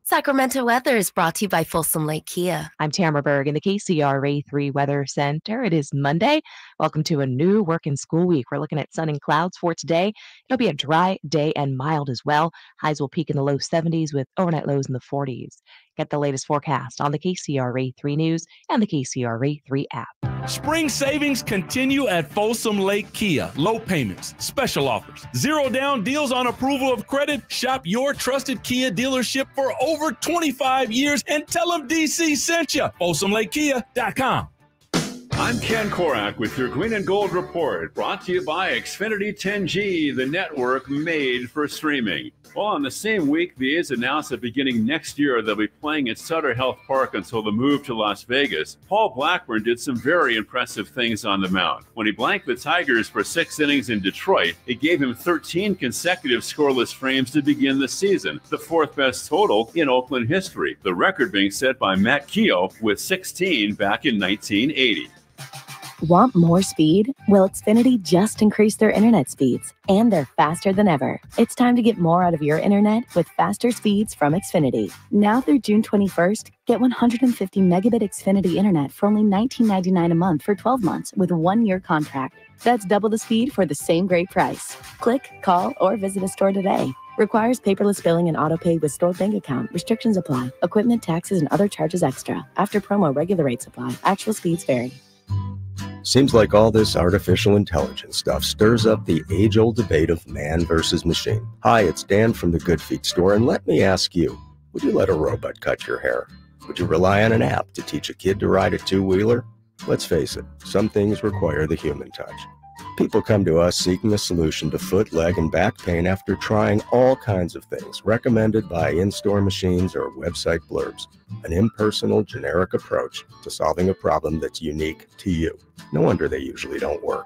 Sacramento weather is brought to you by Folsom Lake Kia. I'm Tamara Berg in the KCRA 3 Weather Center. It is Monday. Welcome to a new work and school week. We're looking at sun and clouds for today. It'll be a dry day and mild as well. Highs will peak in the low 70s with overnight lows in the 40s. Get the latest forecast on the KCRA 3 News and the KCRA 3 app. Spring savings continue at Folsom Lake Kia. Low payments, special offers, 0 down deals on approval of credit. Shop your trusted Kia dealership for over 25 years and tell them DC sent you. FolsomLakeKia.com. I'm Ken Korak with your Green and Gold Report, brought to you by Xfinity 10G, the network made for streaming. Well, on the same week, the A's announced that beginning next year they'll be playing at Sutter Health Park until the move to Las Vegas. Paul Blackburn did some very impressive things on the mound. When he blanked the Tigers for 6 innings in Detroit, it gave him 13 consecutive scoreless frames to begin the season, the 4th best total in Oakland history, the record being set by Matt Keogh with 16 back in 1980. Want more speed? Well, Xfinity just increased their internet speeds, and they're faster than ever. It's time to get more out of your internet with faster speeds from Xfinity. Now through June 21st, get 150 megabit Xfinity internet for only $19.99 a month for 12 months with a 1-year contract. That's double the speed for the same great price. Click, call, or visit a store today. Requires paperless billing and autopay with stored bank account. Restrictions apply. Equipment, taxes, and other charges extra. After promo, regular rates apply. Actual speeds vary. Seems like all this artificial intelligence stuff stirs up the age-old debate of man versus machine. Hi, it's Dan from the Good Feet store, and let me ask you, would you let a robot cut your hair? Would you rely on an app to teach a kid to ride a two-wheeler? Let's face it, some things require the human touch. People come to us seeking a solution to foot, leg, and back pain after trying all kinds of things recommended by in-store machines or website blurbs. An impersonal, generic approach to solving a problem that's unique to you. No wonder they usually don't work.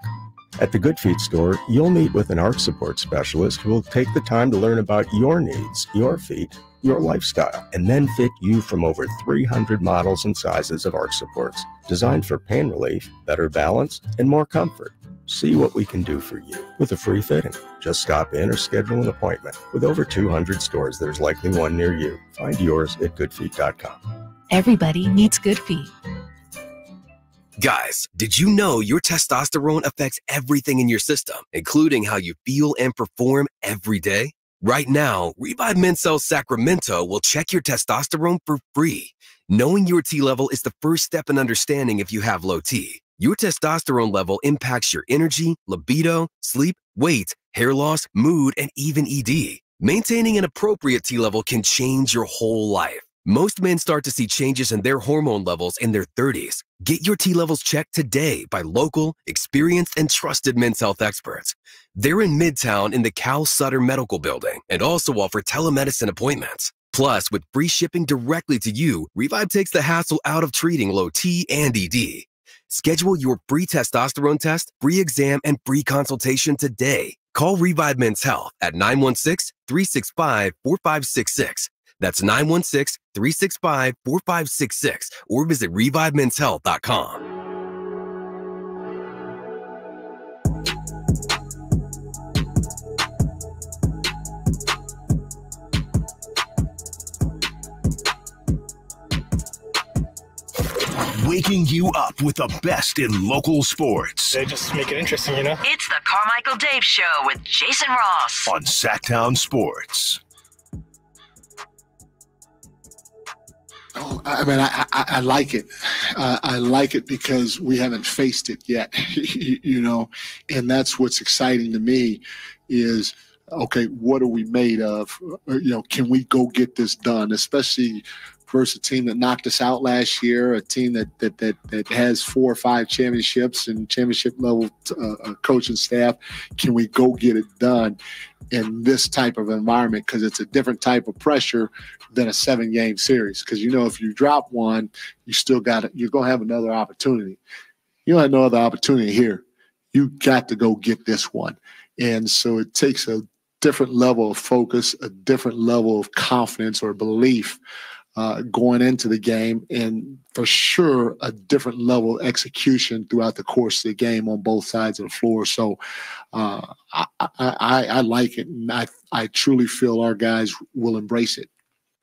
At the Good Feet store, you'll meet with an arch support specialist who will take the time to learn about your needs, your feet, your lifestyle, and then fit you from over 300 models and sizes of arch supports, designed for pain relief, better balance, and more comfort. See what we can do for you with a free fitting. Just stop in or schedule an appointment. With over 200 stores, there's likely one near you. Find yours at goodfeet.com. Everybody needs Good Feet. Guys, did you know your testosterone affects everything in your system, including how you feel and perform every day? Right now, Revive Men's Health Sacramento will check your testosterone for free. Knowing your T level is the first step in understanding if you have low T. Your testosterone level impacts your energy, libido, sleep, weight, hair loss, mood, and even ED. Maintaining an appropriate T level can change your whole life. Most men start to see changes in their hormone levels in their 30s. Get your T levels checked today by local, experienced, and trusted men's health experts. They're in Midtown in the Cal Sutter Medical Building and also offer telemedicine appointments. Plus, with free shipping directly to you, Revive takes the hassle out of treating low T and ED. Schedule your free testosterone test, free exam, and free consultation today. Call Revive Men's Health at 916-365-4566. That's 916-365-4566 or visit ReviveMen'sHealth.com. Waking you up with the best in local sports. They just make it interesting, you know? It's the Carmichael Dave Show with Jason Ross On Sactown Sports. I mean, I like it. I like it because we haven't faced it yet, you know, and that's what's exciting to me is, okay, what are we made of? You know, can we go get this done, especially versus a team that knocked us out last year, a team that has 4 or 5 championships and championship level coaching staff. Can we go get it done in this type of environment? Because it's a different type of pressure than a 7-game series. Because, you know, if you drop one, you still got it. You're going to have another opportunity. You don't have no other opportunity here. You got to go get this one. And so it takes a different level of focus, a different level of confidence or belief going into the game, and for sure a different level of execution throughout the course of the game on both sides of the floor. So I like it, and I truly feel our guys will embrace it.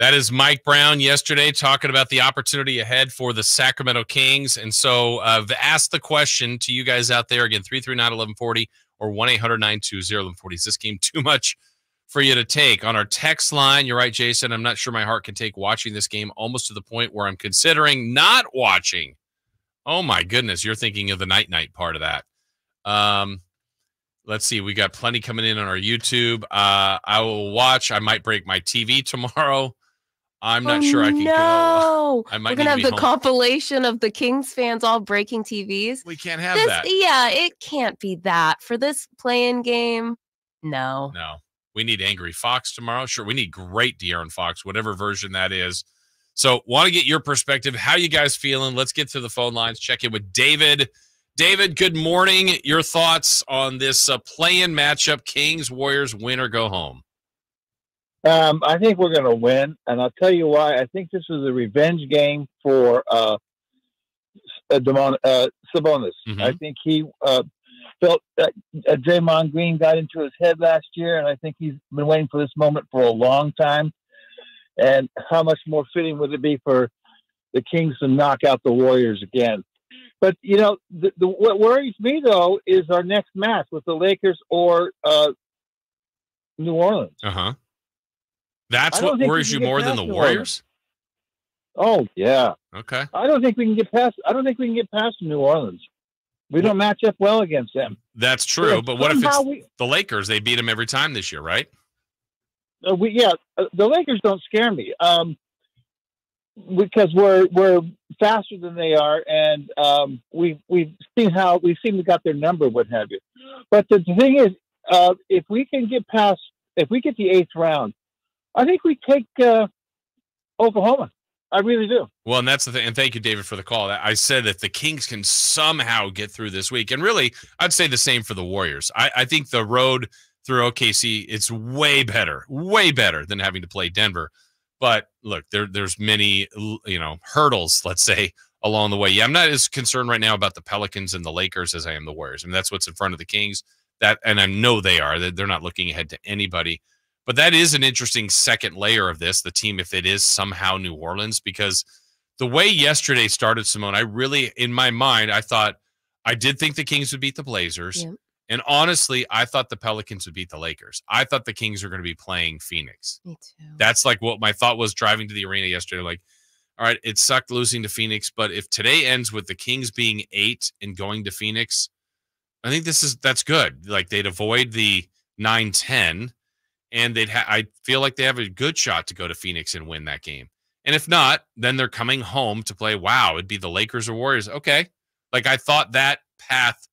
That is Mike Brown yesterday talking about the opportunity ahead for the Sacramento Kings. And so I've asked the question to you guys out there, again, 339-1140 or 1-800-920-1140. Is this game too much for you to take? On our text line, you're right, Jason, I'm not sure my heart can take watching this game, almost to the point where I'm considering not watching. Oh, my goodness. You're thinking of the night-night part of that. Let's see. We got plenty coming in on our YouTube. I will watch. I might break my TV tomorrow. I'm not sure I can go. I might We're gonna have the home. compilation of the Kings fans all breaking TVs. We can't have that. Yeah, it can't be that for this play-in game. No. We need Angry Fox tomorrow. Sure, we need great De'Aaron Fox, whatever version that is. So, want to get your perspective. How you guys feeling? Let's get to the phone lines. Check in with David. David, good morning. Your thoughts on this play-in matchup? Kings, Warriors, win or go home? I think we're going to win, and I'll tell you why. I think this is a revenge game for Sabonis. Mm-hmm. I think he felt that Draymond Green got into his head last year, and I think he's been waiting for this moment for a long time. And how much more fitting would it be for the Kings to knock out the Warriors again? But, you know, what worries me, though, is our next match with the Lakers or New Orleans. Uh-huh. That's what worries you more than the Warriors? Oh, yeah. Okay. I don't think we can get past New Orleans. We don't match up well against them. That's true, but what if it's the Lakers? They beat them every time this year, right? The Lakers don't scare me because we're faster than they are, and we've seen how we seem to got their number, what have you. But the thing is, if we get the 8th round, I think we take Oklahoma. I really do. Well, and that's the thing. And thank you, David, for the call. I said that the Kings can somehow get through this week. And really, I'd say the same for the Warriors. I think the road through OKC, it's way better than having to play Denver. But look, there's many, hurdles, let's say, along the way. Yeah, I'm not as concerned right now about the Pelicans and the Lakers as I am the Warriors. I mean, that's what's in front of the Kings. And I know they are. They're not looking ahead to anybody. But that is an interesting second layer of this, the team, if it is somehow New Orleans, because the way yesterday started, Simone, I really, in my mind, I did think the Kings would beat the Blazers. Yeah. And honestly, I thought the Pelicans would beat the Lakers. I thought the Kings were going to be playing Phoenix. Me too. That's like what my thought was driving to the arena yesterday. Like, all right, it sucked losing to Phoenix, but if today ends with the Kings being 8 and going to Phoenix, I think that's good. Like, they'd avoid the 9-10. And I feel like they have a good shot to go to Phoenix and win that game. And if not, then they're coming home to play. Wow, it'd be the Lakers or Warriors. Okay. Like, I thought that path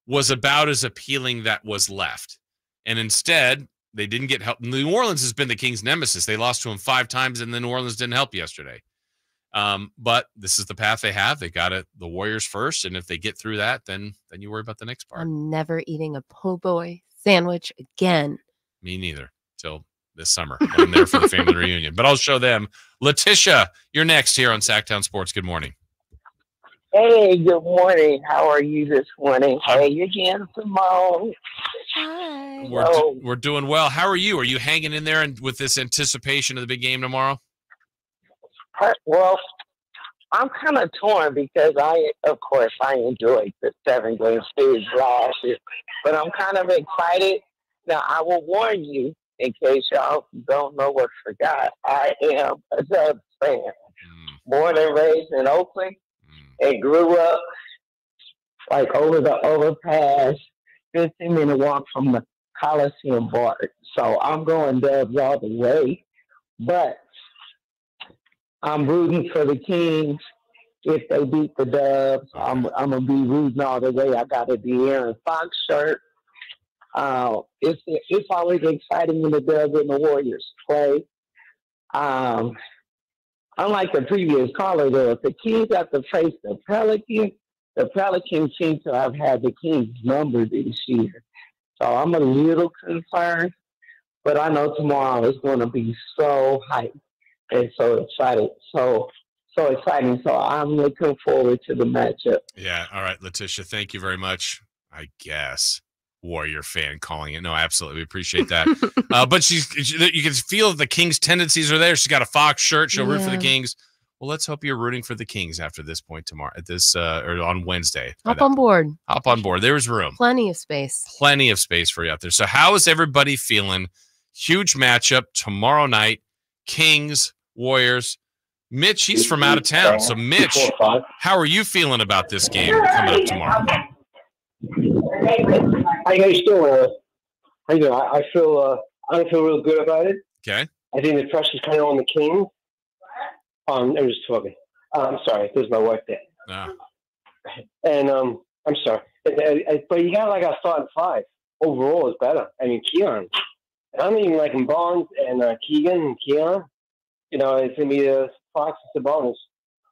was about as appealing that was left. And instead, they didn't get help. New Orleans has been the Kings' nemesis. They lost to them 5 times, and then New Orleans didn't help yesterday. But this is the path they have. They got the Warriors first, and if they get through that, then you worry about the next part. I'm never eating a po' boy sandwich again. Me neither, till this summer. I'm there for the family reunion. But I'll show them. Letitia, you're next here on Sactown Sports. Good morning. Hey, good morning. How are you this morning? Hey again, Simone. Hi. We're doing well. How are you? Are you hanging in there with this anticipation of the big game tomorrow? Well, I'm kind of torn because I enjoyed the 7-game series last year, but I'm kind of excited. Now, I will warn you, in case y'all don't know or forgot, I am a Dubs fan. born and raised in Oakland and grew up like over the overpass, 15-minute walk from the Coliseum Bar. So I'm going Dubs all the way, but I'm rooting for the Kings. If they beat the Dubs, I'm gonna be rooting all the way. I got a De'Aaron Fox shirt. It's always exciting when the Dubs and the Warriors play. Unlike the previous caller, though, if the Kings have to face the Pelicans seem to have had the Kings number this year. So I'm a little concerned, but I know tomorrow is going to be so hyped and so excited. So exciting. So I'm looking forward to the matchup. Yeah. All right, Letitia, thank you very much. I guess Warrior fan calling it. No, absolutely. We appreciate that. But you can feel that the Kings' tendencies are there. She's got a Fox shirt. She'll root for the Kings. Well, let's hope you're rooting for the Kings after this point tomorrow, at this or on Wednesday. Hop on board. Hop on board. There's room. Plenty of space. Plenty of space for you out there. So how is everybody feeling? Huge matchup tomorrow night. Kings, Warriors. Mitch, he's from out of town. So, Mitch, how are you feeling about this game coming up tomorrow? How you guys doing? How you doing? I feel real good about it. Okay. I think the pressure's kind of on the Kings. I'm just talking. I'm sorry. There's my wife there. And I'm sorry. But you got like a starting five. Overall is better. I mean, Keon. I'm even liking Barnes and Keegan and Keon. You know, it's going to be Fox and Sabonis.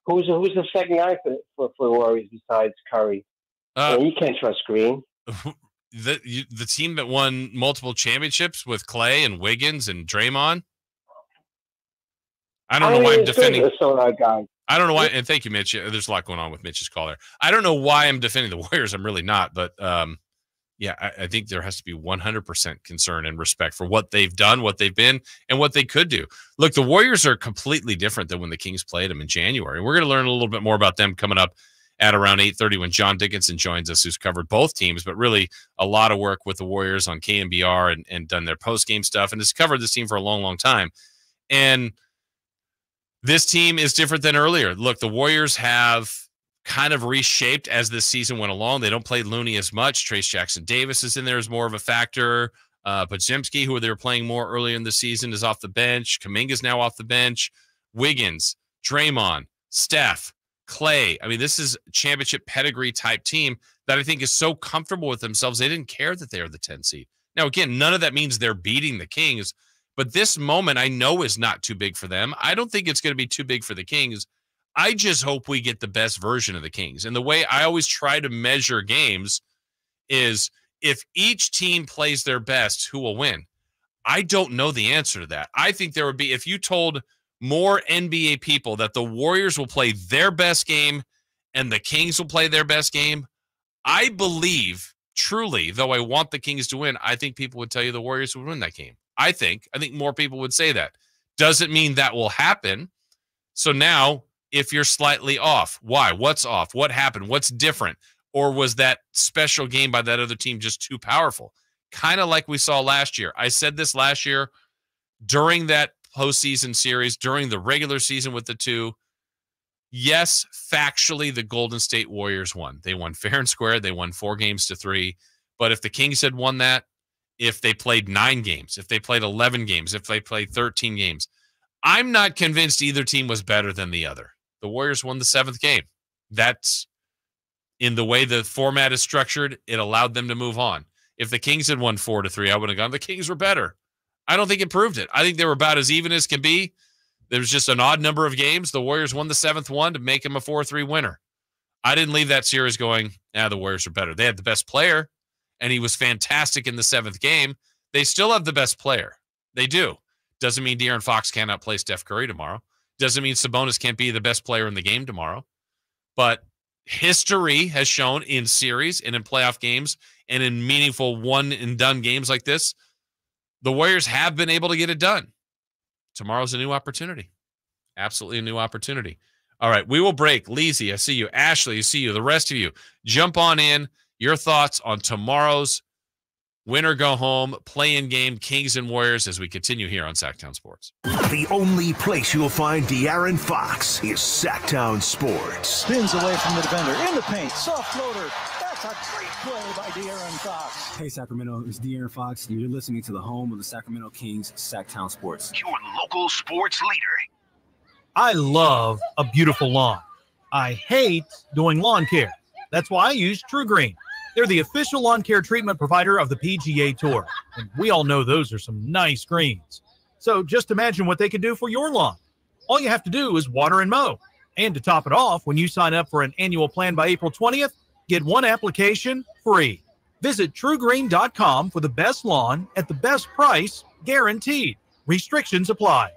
Who's the second guy for the Warriors besides Curry? You can't trust Green. The team that won multiple championships with Clay and Wiggins and Draymond. I don't know why I'm defending. I don't know why. And thank you, Mitch. There's a lot going on with Mitch's call there. I don't know why I'm defending the Warriors. I'm really not. But yeah, I think there has to be 100% concern and respect for what they've done, what they've been, and what they could do. Look, the Warriors are completely different than when the Kings played them in January. We're going to learn a little bit more about them coming up at around 8:30 when John Dickinson joins us, who's covered both teams, but really a lot of work with the Warriors on KMBR and done their post-game stuff and has covered this team for a long, long time. And this team is different than earlier. Look, the Warriors have kind of reshaped as this season went along. They don't play Looney as much. Trace Jackson-Davis is in there as more of a factor. Podziemski, who they were playing more earlier in the season, is off the bench. Kuminga's now off the bench. Wiggins, Draymond, Steph, Clay. I mean, this is championship pedigree type team that I think is so comfortable with themselves. They didn't care that they are the 10 seed. Now, again, none of that means they're beating the Kings, but this moment I know is not too big for them. I don't think it's going to be too big for the Kings. I just hope we get the best version of the Kings. And the way I always try to measure games is if each team plays their best, who will win? I don't know the answer to that. I think there would be, if you told more NBA people that the Warriors will play their best game and the Kings will play their best game, I believe, truly, though I want the Kings to win, I think people would tell you the Warriors would win that game. I think more people would say that. Doesn't mean that will happen. So now, if you're slightly off, why? What's off? What happened? What's different? Or was that special game by that other team just too powerful? Kind of like we saw last year. I said this last year during that postseason series, during the regular season with the two. Yes, factually, the Golden State Warriors won. They won fair and square. They won 4-3. But if the Kings had won that, if they played 9 games, if they played 11 games, if they played 13 games, I'm not convinced either team was better than the other. The Warriors won the 7th game. That's in the way the format is structured. It allowed them to move on. If the Kings had won 4-3, I would have gone, the Kings were better. I don't think it proved it. I think they were about as even as can be. There was just an odd number of games. The Warriors won the 7th one to make them a 4-3 winner. I didn't leave that series going, the Warriors are better. They had the best player, and he was fantastic in the 7th game. They still have the best player. They do. Doesn't mean De'Aaron Fox cannot play Steph Curry tomorrow. Doesn't mean Sabonis can't be the best player in the game tomorrow. But history has shown in series and in playoff games and in meaningful one-and-done games like this, the Warriors have been able to get it done. Tomorrow's a new opportunity. Absolutely a new opportunity. All right, we will break. Leezy, I see you. Ashley, I see you. The rest of you, jump on in. Your thoughts on tomorrow's Win or go home, play-in game, Kings and Warriors as we continue here on Sactown Sports. The only place you'll find De'Aaron Fox is Sactown Sports. Spins away from the defender, in the paint, soft floater. That's a great play by De'Aaron Fox. Hey, Sacramento, it's De'Aaron Fox, and you're listening to the home of the Sacramento Kings, Sactown Sports. Your local sports leader. I love a beautiful lawn. I hate doing lawn care. That's why I use True Green. They're the official lawn care treatment provider of the PGA Tour. And we all know those are some nice greens. So just imagine what they can do for your lawn. All you have to do is water and mow. And to top it off, when you sign up for an annual plan by April 20th, get one application free. Visit truegreen.com for the best lawn at the best price, guaranteed. Restrictions apply.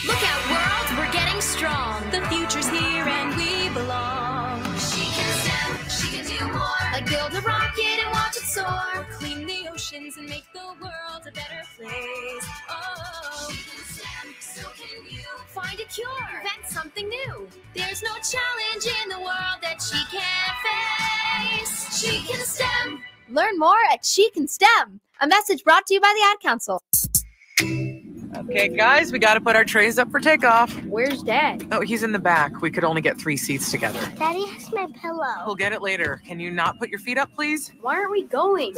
Look out, world, we're getting strong. The future's here and we belong. She can step, she can do more. Like build a rocket and watch it soar. Clean the oceans and make the world a better place. Oh, she can step, so can you. Find a cure, invent something new. There's no challenge in the world that she can't face. She can STEM. Learn more at She Can STEM. A message brought to you by the Ad Council. Okay, guys, we got to put our trays up for takeoff. Where's Dad? Oh, he's in the back. We could only get 3 seats together. Daddy has my pillow. We'll get it later. Can you not put your feet up, please? Why aren't we going?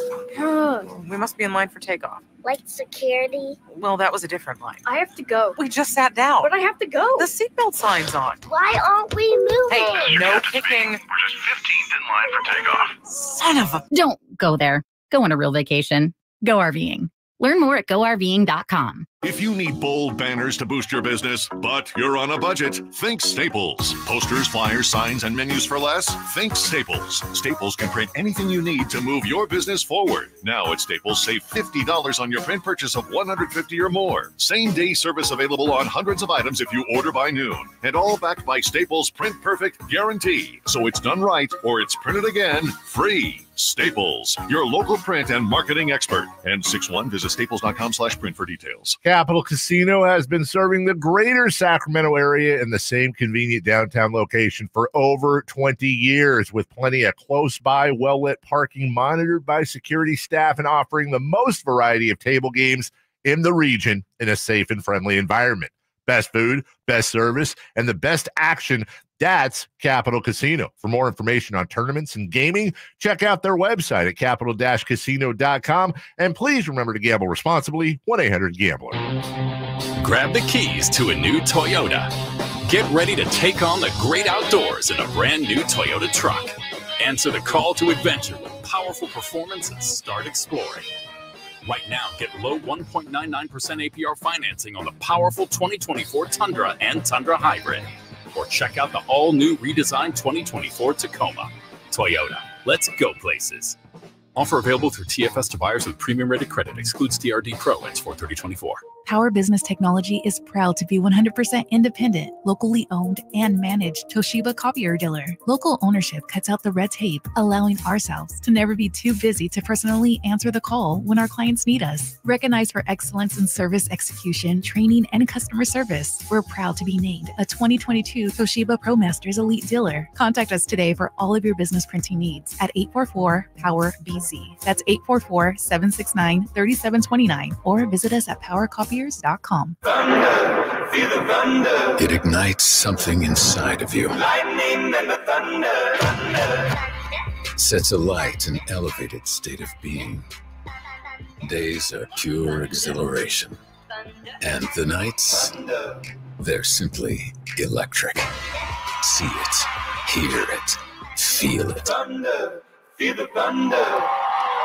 We must be in line for takeoff. Like security? Well, that was a different line. I have to go. We just sat down. But I have to go. The seatbelt sign's on. Why aren't we moving? Hey, no kicking. We're just 15th in line for takeoff. Son of a... Don't go there. Go on a real vacation. Go RVing. Learn more at GoRVing.com. If you need bold banners to boost your business, but you're on a budget, think Staples. Posters, flyers, signs, and menus for less? Think Staples. Staples can print anything you need to move your business forward. Now at Staples, save $50 on your print purchase of $150 or more. Same-day service available on hundreds of items if you order by noon. And all backed by Staples' Print Perfect guarantee. So it's done right or it's printed again free. Staples, your local print and marketing expert. N61, visit staples.com/print for details. Capital Casino has been serving the greater Sacramento area in the same convenient downtown location for over 20 years, with plenty of close-by, well-lit parking monitored by security staff and offering the most variety of table games in the region in a safe and friendly environment. Best food, best service, and the best action. That's Capital Casino. For more information on tournaments and gaming, check out their website at capital-casino.com. And please remember to gamble responsibly. 1-800-GAMBLER. Grab the keys to a new Toyota. Get ready to take on the great outdoors in a brand new Toyota truck. Answer the call to adventure with powerful performance and start exploring. Right now, get low 1.99% APR financing on the powerful 2024 Tundra and Tundra Hybrid. Or check out the all-new redesigned 2024 Tacoma. Toyota, let's go places. Offer available through TFS to buyers with premium-rated credit. Excludes DRD Pro. Ends 4/30/24. Power Business Technology is proud to be 100% independent, locally owned, and managed Toshiba copier dealer. Local ownership cuts out the red tape, allowing ourselves to never be too busy to personally answer the call when our clients need us. Recognized for excellence in service execution, training, and customer service, we're proud to be named a 2022 Toshiba ProMasters Elite Dealer. Contact us today for all of your business printing needs at 844-POWER-BZ. That's 844-769-3729. Or visit us at PowerCopier.com. Thunder, feel the thunder. It ignites something inside of you. Lightning and the thunder. Sets alight an elevated state of being. Days are pure exhilaration. And the nights, they're simply electric. See it, hear it, feel it. Thunder, feel the thunder.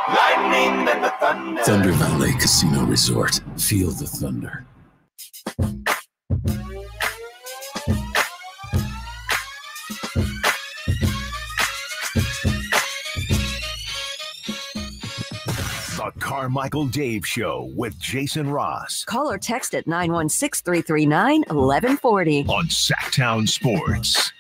Lightning and the thunder. Thunder Valley Casino Resort. Feel the thunder. The Carmichael Dave Show with Jason Ross. Call or text at 916-339-1140. On Sactown Sports.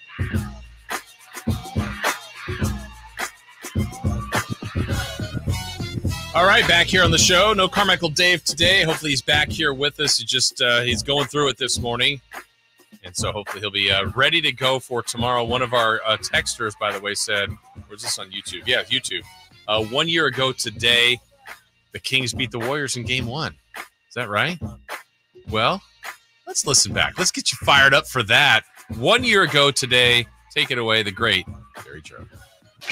All right, back here on the show. No Carmichael Dave today. Hopefully he's back here with us. He's going through it this morning. And so hopefully he'll be ready to go for tomorrow. One of our texters, by the way, said, where's this on YouTube? Yeah, YouTube. 1 year ago today, the Kings beat the Warriors in Game 1. Is that right? Well, let's listen back. Let's get you fired up for that. 1 year ago today, take it away, the great Gary Joe.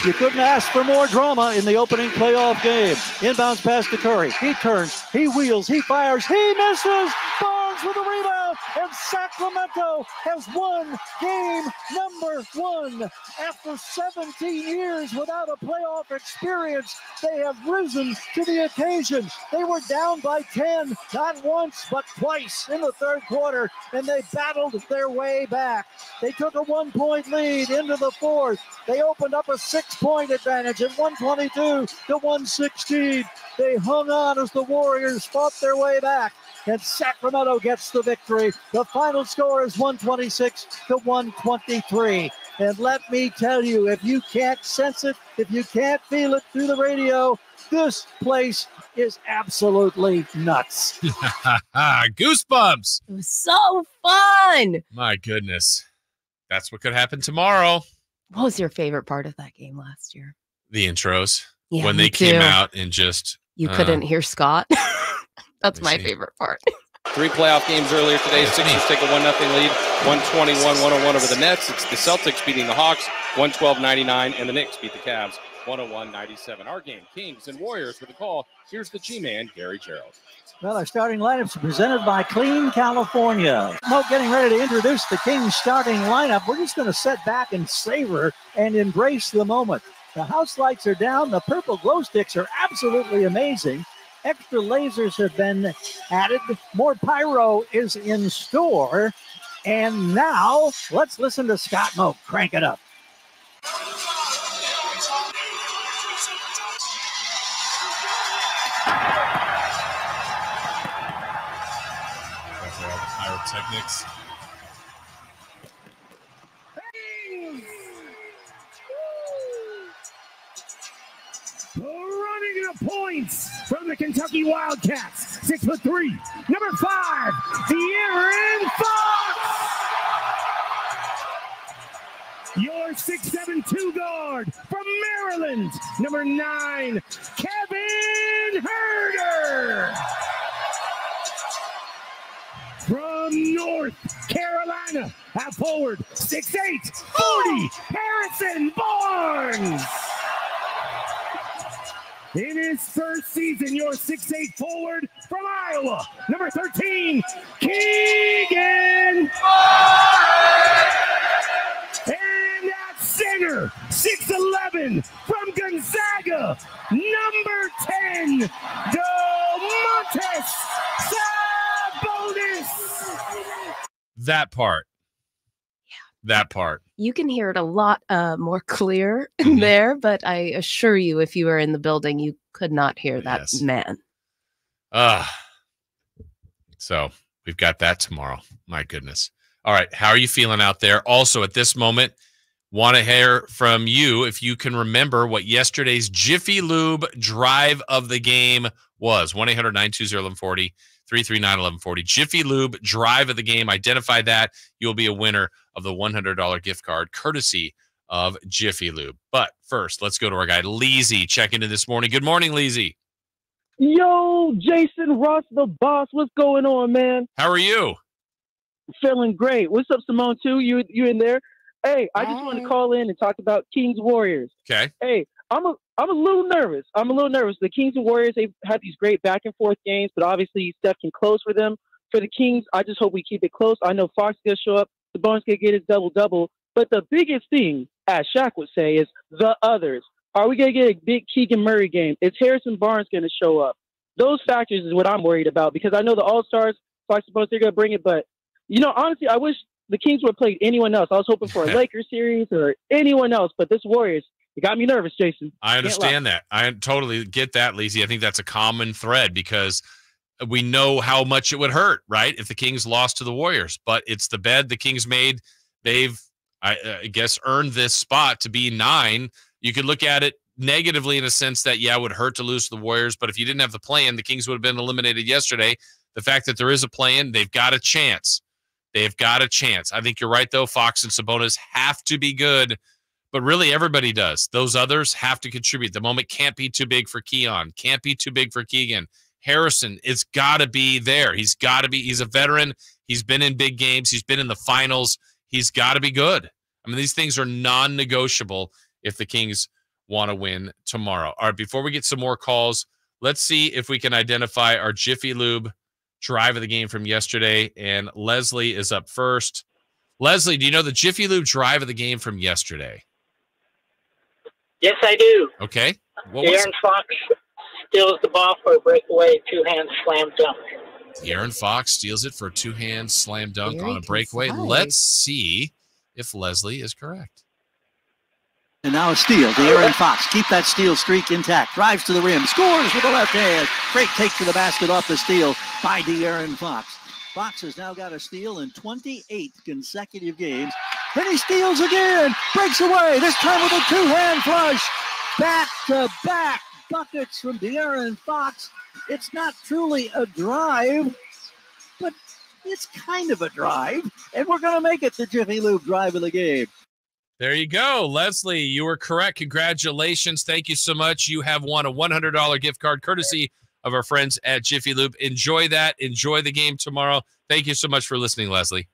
You couldn't ask for more drama in the opening playoff game. Inbounds pass to Curry. He turns, he wheels, he fires, he misses. Barnes with a rebound, and Sacramento has won game number 1. After 17 years without a playoff experience, they have risen to the occasion. They were down by 10, not once, but twice in the third quarter, and they battled their way back. They took a 1-point lead into the fourth. They opened up a 6-point advantage at 122 to 116. They hung on as the Warriors fought their way back, and Sacramento gets the victory. The final score is 126 to 123. And let me tell you, if you can't sense it, if you can't feel it through the radio, this place is absolutely nuts. Goosebumps. It was so fun. My goodness. That's what could happen tomorrow. What was your favorite part of that game last year? The intros. Yeah, when they came out and just... You couldn't hear Scott. That's my favorite part. 3 playoff games earlier today. Sixers take a 1-0 lead, 121-101 over the Nets. It's the Celtics beating the Hawks, 112-99, and the Knicks beat the Cavs, 101-97. Our game, Kings and Warriors with the call. Here's the G-Man, Gary Gerald. Well, our starting lineups are presented by Clean California. Mo getting ready to introduce the Kings starting lineup. We're just going to sit back and savor and embrace the moment. The house lights are down. The purple glow sticks are absolutely amazing. Extra lasers have been added. More pyro is in store. And now let's listen to Scott Moe. Crank it up. Pyrotechnics. Running the points from the Kentucky Wildcats. 6'3", number 5, De'Aaron Fox. Your 6'7" guard from Maryland, number 9, Kevin Herter. From North Carolina, at forward, 6'8", 40, Harrison Barnes. In his first season, your 6'8" forward from Iowa, number 13, Keegan. And at center, 6'11", from Gonzaga, number 10, Domantas Sabonis. That part. That part. You can hear it a lot more clear there, but I assure you, if you were in the building, you could not hear that man. So we've got that tomorrow. My goodness. All right. How are you feeling out there? Also, at this moment, want to hear from you if you can remember what yesterday's Jiffy Lube drive of the game was. 1-800-920-1140. 339-1140. Jiffy Lube drive of the game. Identify that. You'll be a winner of the $100 gift card courtesy of Jiffy Lube. But first, let's go to our guy, Leezy, checking in this morning. Good morning, Leezy. Yo, Jason Ross, the boss. What's going on, man? How are you? Feeling great. What's up, Simone, too? You in there? Hey, I just want to call in and talk about Kings Warriors. Okay. Hey, I'm a little nervous. The Kings and Warriors, they've had these great back and forth games, but obviously Steph can close for them. For the Kings, I just hope we keep it close. I know Fox is going to show up. The Barnes going to get his double-double. But the biggest thing, as Shaq would say, is the others. Are we going to get a big Keegan Murray game? Is Harrison Barnes going to show up? Those factors is what I'm worried about, because I know the All-Stars, Fox supposed they're going to bring it, but, honestly, I wish the Kings would have played anyone else. I was hoping for a Lakers series or anyone else, but this Warriors, it got me nervous, Jason. I understand that. I totally get that, Leezy. I think that's a common thread because we know how much it would hurt, right, if the Kings lost to the Warriors. But it's the bed the Kings made. They've, I guess, earned this spot to be 9. You could look at it negatively in a sense that, it would hurt to lose to the Warriors. But if you didn't have the play-in, the Kings would have been eliminated yesterday. The fact that there is a play-in, they've got a chance. They've got a chance. I think you're right, though. Fox and Sabonis have to be good. But really, everybody does. Those others have to contribute. The moment can't be too big for Keon, can't be too big for Keegan. Harrison, it's got to be there. He's got to be. He's a veteran. He's been in big games. He's been in the finals. He's got to be good. I mean, these things are non-negotiable if the Kings want to win tomorrow. All right, before we get some more calls, let's see if we can identify our Jiffy Lube drive of the game from yesterday. And Leslie is up first. Leslie, do you know the Jiffy Lube drive of the game from yesterday? Yes, I do. Okay. What was Aaron Fox steals the ball for a breakaway, two-hand slam dunk. Aaron Fox steals it for a two-hand slam dunk Very on a breakaway. concise. Let's see if Leslie is correct. And now a steal to Aaron Fox. Keep that steal streak intact. Drives to the rim. Scores with the left hand. Great take to the basket off the steal by De'Aaron Fox. Fox has now got a steal in 28 consecutive games. Then he steals again. Breaks away. This time with a two-hand flush. Back-to-back buckets from De'Aaron Fox. It's not truly a drive, but it's kind of a drive. And we're going to make it the Jiffy Lube drive of the game. There you go. Leslie, you were correct. Congratulations. Thank you so much. You have won a $100 gift card courtesy of our friends at Jiffy Lube. Enjoy that. Enjoy the game tomorrow. Thank you so much for listening, Leslie.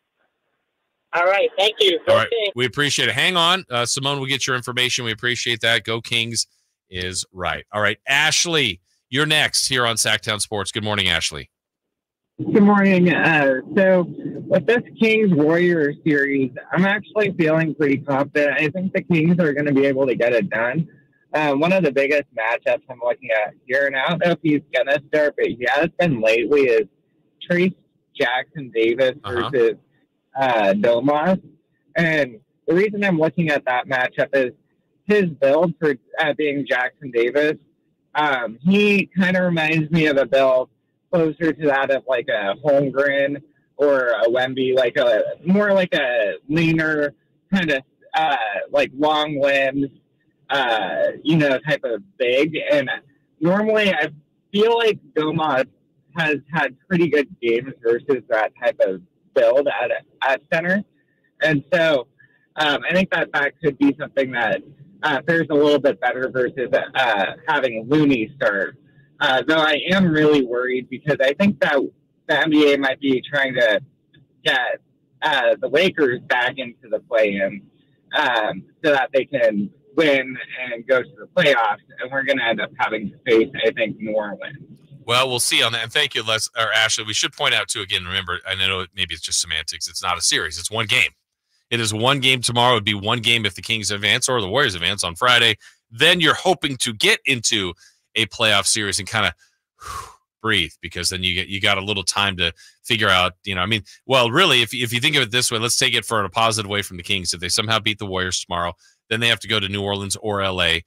All right. Thank you. All right. We appreciate it. Hang on. Simone will get your information. We appreciate that. Go Kings is right. All right. Ashley, you're next here on Sactown Sports. Good morning, Ashley. Good morning. So with this Kings-Warriors series, I'm actually feeling pretty confident. I think the Kings are going to be able to get it done. One of the biggest matchups I'm looking at here, and I don't know if he's going to start, but he has been lately, is Trace Jackson Davis versus Domas. And the reason I'm looking at that matchup is his build for being Jackson Davis. He kind of reminds me of a build closer to that of like a Holmgren or a Wemby, like a more like a leaner kind of like long limbs, type of big. And normally I feel like Domas has had pretty good games versus that type of build at center. And so I think that could be something that fares a little bit better versus having Looney start. Though I am really worried because I think that the NBA might be trying to get the Lakers back into the play-in so that they can win and go to the playoffs. And we're going to end up having to face, I think, New Orleans. Well, we'll see on that. And thank you, Ashley. We should point out, too, again, remember, I know maybe it's just semantics. It's not a series. It's one game. It is one game tomorrow. It would be one game if the Kings advance or the Warriors advance on Friday. Then you're hoping to get into a playoff series and kind of breathe, because then you got a little time to figure out, really, if you think of it this way, let's take it for a positive way from the Kings. If they somehow beat the Warriors tomorrow, then they have to go to New Orleans or LA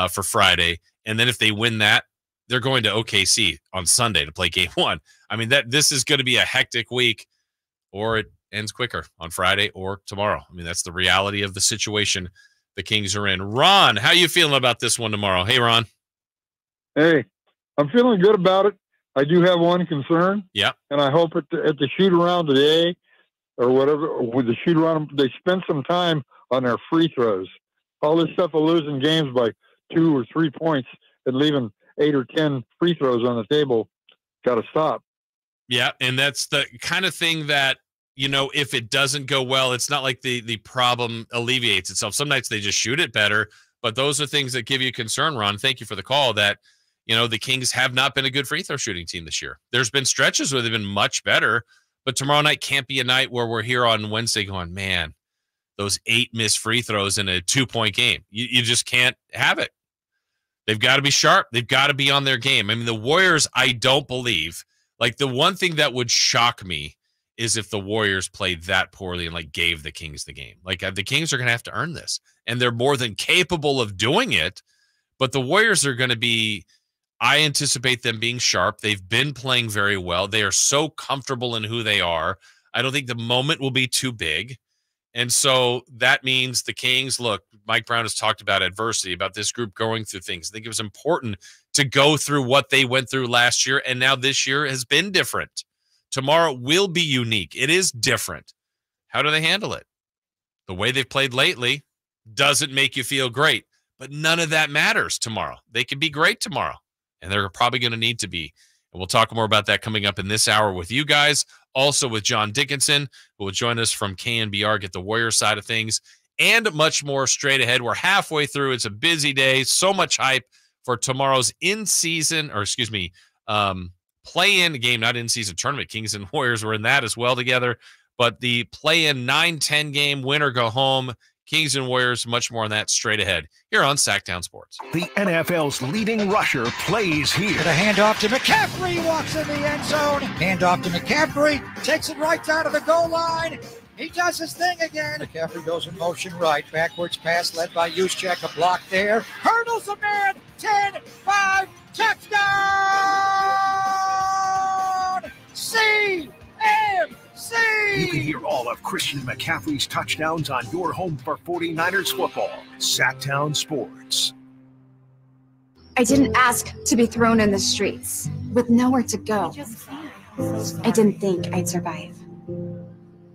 for Friday. And then if they win that, they're going to OKC on Sunday to play game one. I mean, this is going to be a hectic week, or it ends quicker on Friday or tomorrow. I mean, that's the reality of the situation the Kings are in. Ron, how you feeling about this one tomorrow? Hey, Ron. Hey, I'm feeling good about it. I do have one concern. Yeah. And I hope at the shoot around today or whatever, with the shoot around, they spend some time on their free throws. All this stuff of losing games by 2 or 3 points and leaving 8 or 10 free throws on the table, got to stop. Yeah. And that's the kind of thing that, if it doesn't go well, it's not like the problem alleviates itself. Some nights they just shoot it better, but those are things that give you concern, Ron. Thank you for the call that, the Kings have not been a good free throw shooting team this year. There's been stretches where they've been much better, but tomorrow night can't be a night where we're here on Wednesday going, man, those 8 missed free throws in a 2-point game. You just can't have it. They've got to be sharp. They've got to be on their game. I mean, the Warriors, I don't believe, like the one thing that would shock me is if the Warriors played that poorly and gave the Kings the game. The Kings are going to have to earn this, and they're more than capable of doing it, but the Warriors are going to be, I anticipate them being sharp. They've been playing very well. They are so comfortable in who they are. I don't think the moment will be too big. And so that means the Kings, look, Mike Brown has talked about adversity, about this group going through things. I think it was important to go through what they went through last year, and now this year has been different. Tomorrow will be unique. It is different. How do they handle it? The way they've played lately, doesn't make you feel great. But none of that matters tomorrow. They can be great tomorrow, and they're probably going to need to be. And we'll talk more about that coming up in this hour with you guys. Also with John Dickinson, who will join us from KNBR, get the Warriors side of things, and much more straight ahead. We're halfway through. It's a busy day. So much hype for tomorrow's play-in game, not in-season tournament. Kings and Warriors were in that as well together. But the play-in 9-10 game, win or go home. Kings and Warriors, much more on that straight ahead here on Sactown Sports. The NFL's leading rusher plays here. The handoff to McCaffrey, walks in the end zone. Handoff to McCaffrey, takes it right down to the goal line. He does his thing again. McCaffrey goes in motion right. Backwards pass led by Juszczyk. A block there. Hurdles a man. 10, 5, touchdown! CMC! You can hear all of Christian McCaffrey's touchdowns on your home for 49ers football. Sactown Sports. I didn't ask to be thrown in the streets with nowhere to go. I didn't think I'd survive.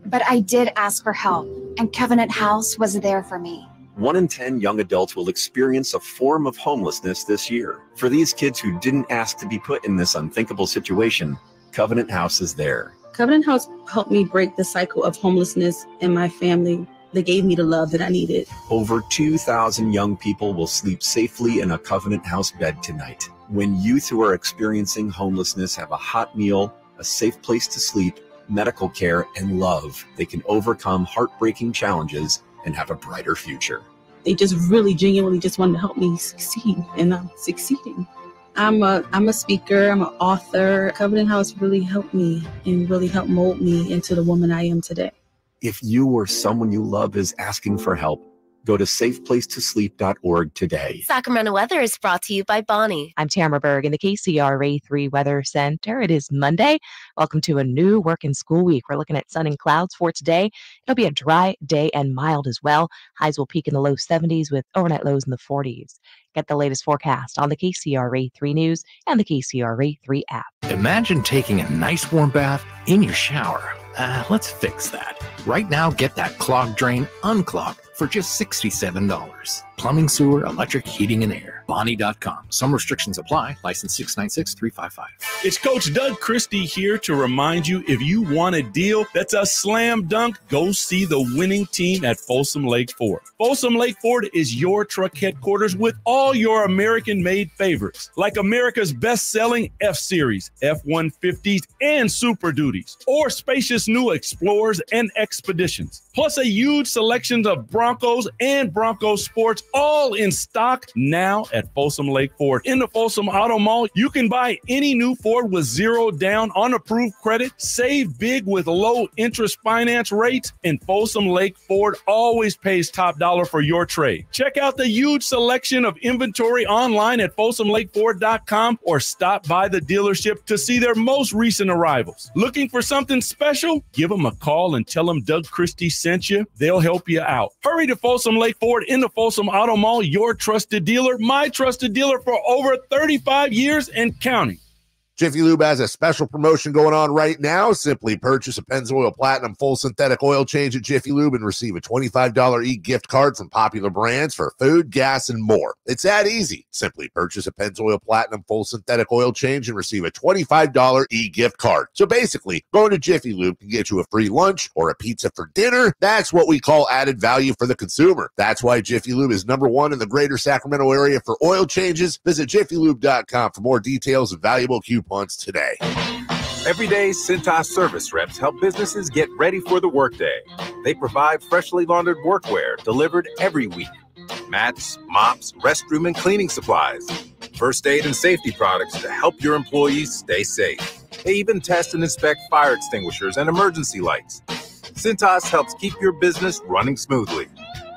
But I did ask for help, and Covenant House was there for me. 1 in 10 young adults will experience a form of homelessness this year. For these kids who didn't ask to be put in this unthinkable situation, Covenant House is there. Covenant House helped me break the cycle of homelessness in my family. They gave me the love that I needed. Over 2,000 young people will sleep safely in a Covenant House bed tonight. When youth who are experiencing homelessness have a hot meal, a safe place to sleep, medical care, and love, they can overcome heartbreaking challenges and have a brighter future. They just really genuinely just wanted to help me succeed, and I'm succeeding. I'm a speaker, I'm an author. Covenant House really helped me and really helped mold me into the woman I am today. If you or someone you love is asking for help, go to safeplacetosleep.org today. Sacramento weather is brought to you by Bonnie. I'm Tamara Berg in the KCRA 3 Weather Center. It is Monday. Welcome to a new work and school week. We're looking at sun and clouds for today. It'll be a dry day and mild as well. Highs will peak in the low 70s with overnight lows in the 40s. Get the latest forecast on the KCRA 3 News and the KCRA 3 app. Imagine taking a nice warm bath in your shower. Let's fix that. Right now, get that clogged drain unclogged for just $67. Plumbing, sewer, electric, heating, and air. Bonnie.com. Some restrictions apply. License 696-355. It's Coach Doug Christie here to remind you, if you want a deal that's a slam dunk, go see the winning team at Folsom Lake Ford. Folsom Lake Ford is your truck headquarters with all your American-made favorites, like America's best-selling F-Series, F-150s, and Super Duties, or spacious new Explorers and Expeditions, plus a huge selection of Broncos and Bronco Sports, all in stock now at Folsom Lake Ford. In the Folsom Auto Mall, you can buy any new Ford with zero down on approved credit, save big with low interest finance rates, and Folsom Lake Ford always pays top dollar for your trade. Check out the huge selection of inventory online at FolsomLakeFord.com or stop by the dealership to see their most recent arrivals. Looking for something special? Give them a call and tell them Doug Christie sent you. They'll help you out. Hurry to Folsom Lake Ford in the Folsom Auto Mall, your trusted dealer, my trusted dealer for over 35 years and counting. Jiffy Lube has a special promotion going on right now. Simply purchase a Pennzoil Platinum full synthetic oil change at Jiffy Lube and receive a $25 e-gift card from popular brands for food, gas, and more. It's that easy. Simply purchase a Pennzoil Platinum full synthetic oil change and receive a $25 e-gift card. So basically, going to Jiffy Lube can get you a free lunch or a pizza for dinner. That's what we call added value for the consumer. That's why Jiffy Lube is #1 in the greater Sacramento area for oil changes. Visit jiffylube.com for more details and valuable coupons today. Every day, Cintas service reps help businesses get ready for the workday. They provide freshly laundered workwear delivered every week. Mats, mops, restroom and cleaning supplies. First aid and safety products to help your employees stay safe. They even test and inspect fire extinguishers and emergency lights. Cintas helps keep your business running smoothly.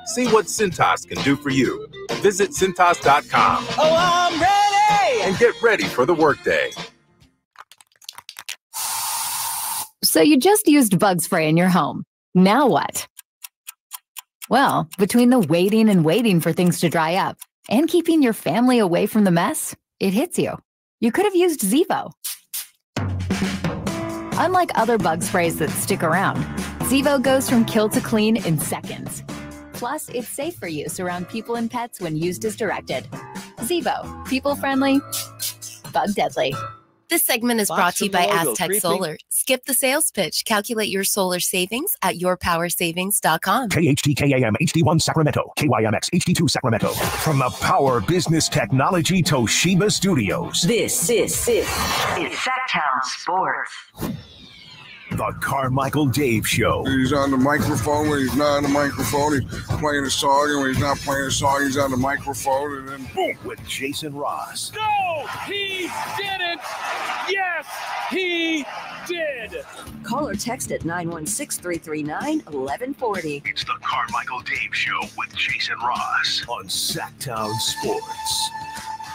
See what Cintas can do for you. Visit Cintas.com. Oh, I'm ready! And get ready for the workday. So you just used bug spray in your home. Now what? Well, between the waiting for things to dry up and keeping your family away from the mess, it hits you. You could have used Zevo. Unlike other bug sprays that stick around, Zevo goes from kill to clean in seconds. Plus, it's safe for use around people and pets when used as directed. Zevo, people-friendly, bug-deadly. This segment is Box brought to you from the by logo, Aztec creeping. Solar. Skip the sales pitch. Calculate your solar savings at yourpowersavings.com. KHTKAM HD1 Sacramento, KYMX HD2 Sacramento. From the Power Business Technology Toshiba Studios, This is Sactown Sports. the Carmichael Dave Show. He's on the microphone when he's not on the microphone. He's playing a song, and when he's not playing a song, he's on the microphone, and then boom. With Jason Ross. No, he didn't. Yes, he did. Call or text at 916-339-1140. It's the Carmichael Dave Show with Jason Ross on Sactown Sports.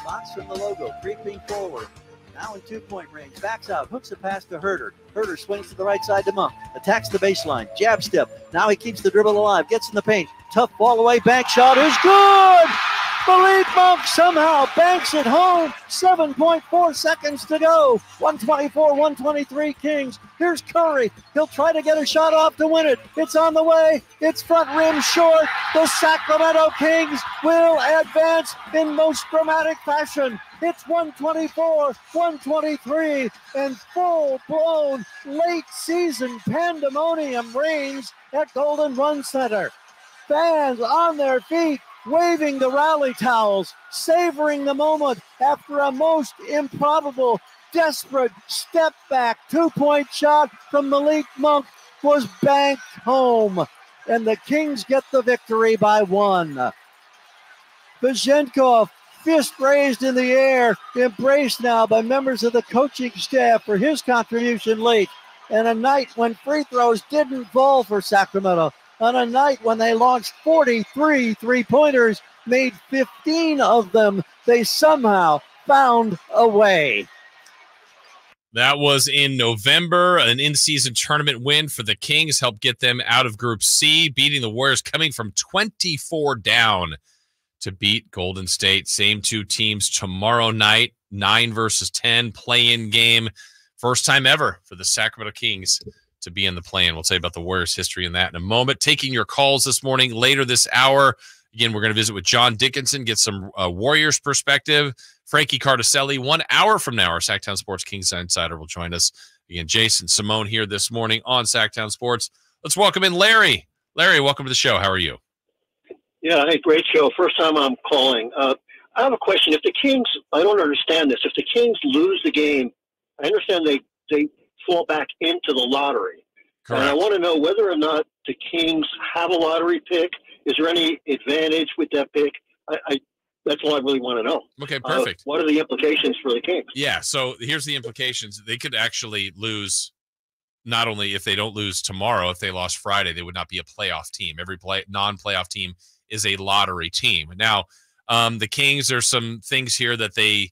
Box from the logo, creeping forward. Now in 2-point range, backs out, hooks it past to Herder. Herder swings to the right side to Monk, attacks the baseline, jab step. Now he keeps the dribble alive, gets in the paint. Tough ball away, bank shot is good! Malik Monk somehow banks it home. 7.4 seconds to go. 124-123 Kings. Here's Curry. He'll try to get a shot off to win it. It's on the way. It's front rim short. The Sacramento Kings will advance in most dramatic fashion. It's 124-123, and full-blown late-season pandemonium reigns at Golden Run Center. Fans on their feet, waving the rally towels, savoring the moment after a most improbable, desperate step-back 2-point shot from Malik Monk was banked home, and the Kings get the victory by 1. Vazenkov, fist raised in the air, embraced now by members of the coaching staff for his contribution late, and a night when free throws didn't fall for Sacramento. On a night when they launched 43 three-pointers, made 15 of them, they somehow found a way. That was in November. An in-season tournament win for the Kings helped get them out of Group C, beating the Warriors, coming from 24 down to beat Golden State. Same two teams tomorrow night, 9 versus 10 play-in game. First time ever for the Sacramento Kings to be in the play-in. We'll tell you about the Warriors' history in that in a moment. Taking your calls this morning, later this hour. Again, we're going to visit with John Dickinson, get some Warriors perspective. Frankie Cardicelli, 1 hour from now, our Sactown Sports Kings Insider will join us. Again, Jason Simone here this morning on Sactown Sports. Let's welcome in Larry. Larry, welcome to the show. How are you? Yeah, hey, great show. First time I'm calling. I have a question. If the Kings, I don't understand this. If the Kings lose the game, I understand they fall back into the lottery. Correct. And I want to know whether or not the Kings have a lottery pick. Is there any advantage with that pick? That's all I really want to know. Okay, perfect. What are the implications for the Kings? Yeah, so here's the implications. They could actually lose, not only if they don't lose tomorrow, if they lost Friday, they would not be a playoff team. Every non-playoff team is a lottery team. Now, the Kings, there's some things here that they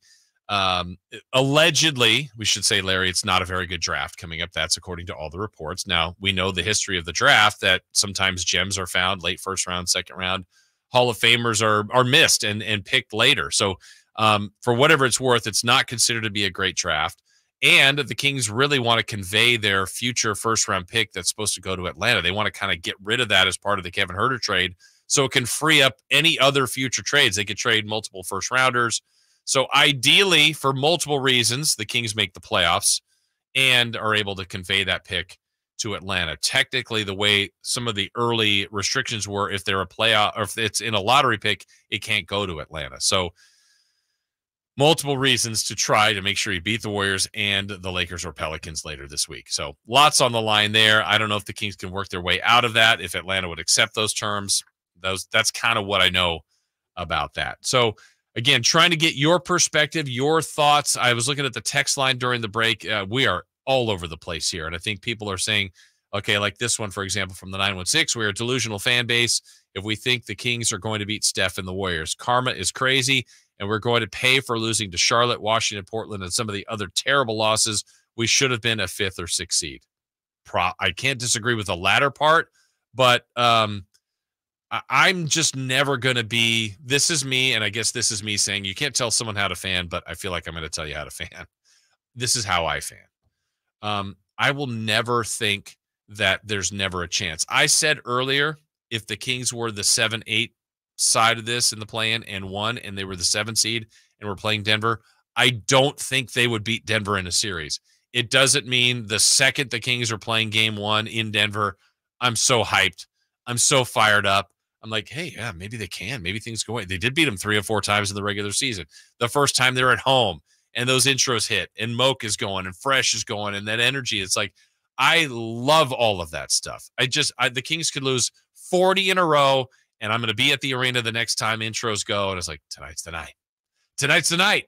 allegedly, we should say, Larry, it's not a very good draft coming up. That's according to all the reports. Now, we know the history of the draft, that sometimes gems are found late first round, second round. Hall of Famers are missed and picked later. So for whatever it's worth, it's not considered to be a great draft. And the Kings really want to convey their future first-round pick that's supposed to go to Atlanta. They want to kind of get rid of that as part of the Kevin Huerter trade so it can free up any other future trades. They could trade multiple first-rounders. So ideally, for multiple reasons, the Kings make the playoffs and are able to convey that pick to Atlanta. Technically, the way some of the early restrictions were, if they're a playoff or if it's in a lottery pick, it can't go to Atlanta. So multiple reasons to try to make sure you beat the Warriors and the Lakers or Pelicans later this week. So lots on the line there. I don't know if the Kings can work their way out of that, if Atlanta would accept those terms. That's kind of what I know about that. So again, trying to get your perspective, your thoughts. I was looking at the text line during the break. We are all over the place here. And I think people are saying, okay, like this one, for example, from the 916, we're a delusional fan base if we think the Kings are going to beat Steph and the Warriors. Karma is crazy, and we're going to pay for losing to Charlotte, Washington, Portland, and some of the other terrible losses. We should have been a 5th or 6th seed. I can't disagree with the latter part, but I'm just never going to be, this is me, and I guess this is me saying you can't tell someone how to fan, but I feel like I'm going to tell you how to fan. This is how I fan. I will never think that there's never a chance. I said earlier if the Kings were the 7-8 side of this in the play-in and won, and they were the 7 seed and were playing Denver, I don't think they would beat Denver in a series. It doesn't mean the second the Kings are playing game 1 in Denver, I'm so hyped. I'm so fired up. I'm like, hey, yeah, maybe they can. Maybe things go away. They did beat them 3 or 4 times in the regular season. The first time they're at home and those intros hit and Moke is going and Fresh is going and that energy. It's like, I love all of that stuff. The Kings could lose 40 in a row and I'm going to be at the arena the next time intros go. And it's like, tonight's the night. Tonight's the night.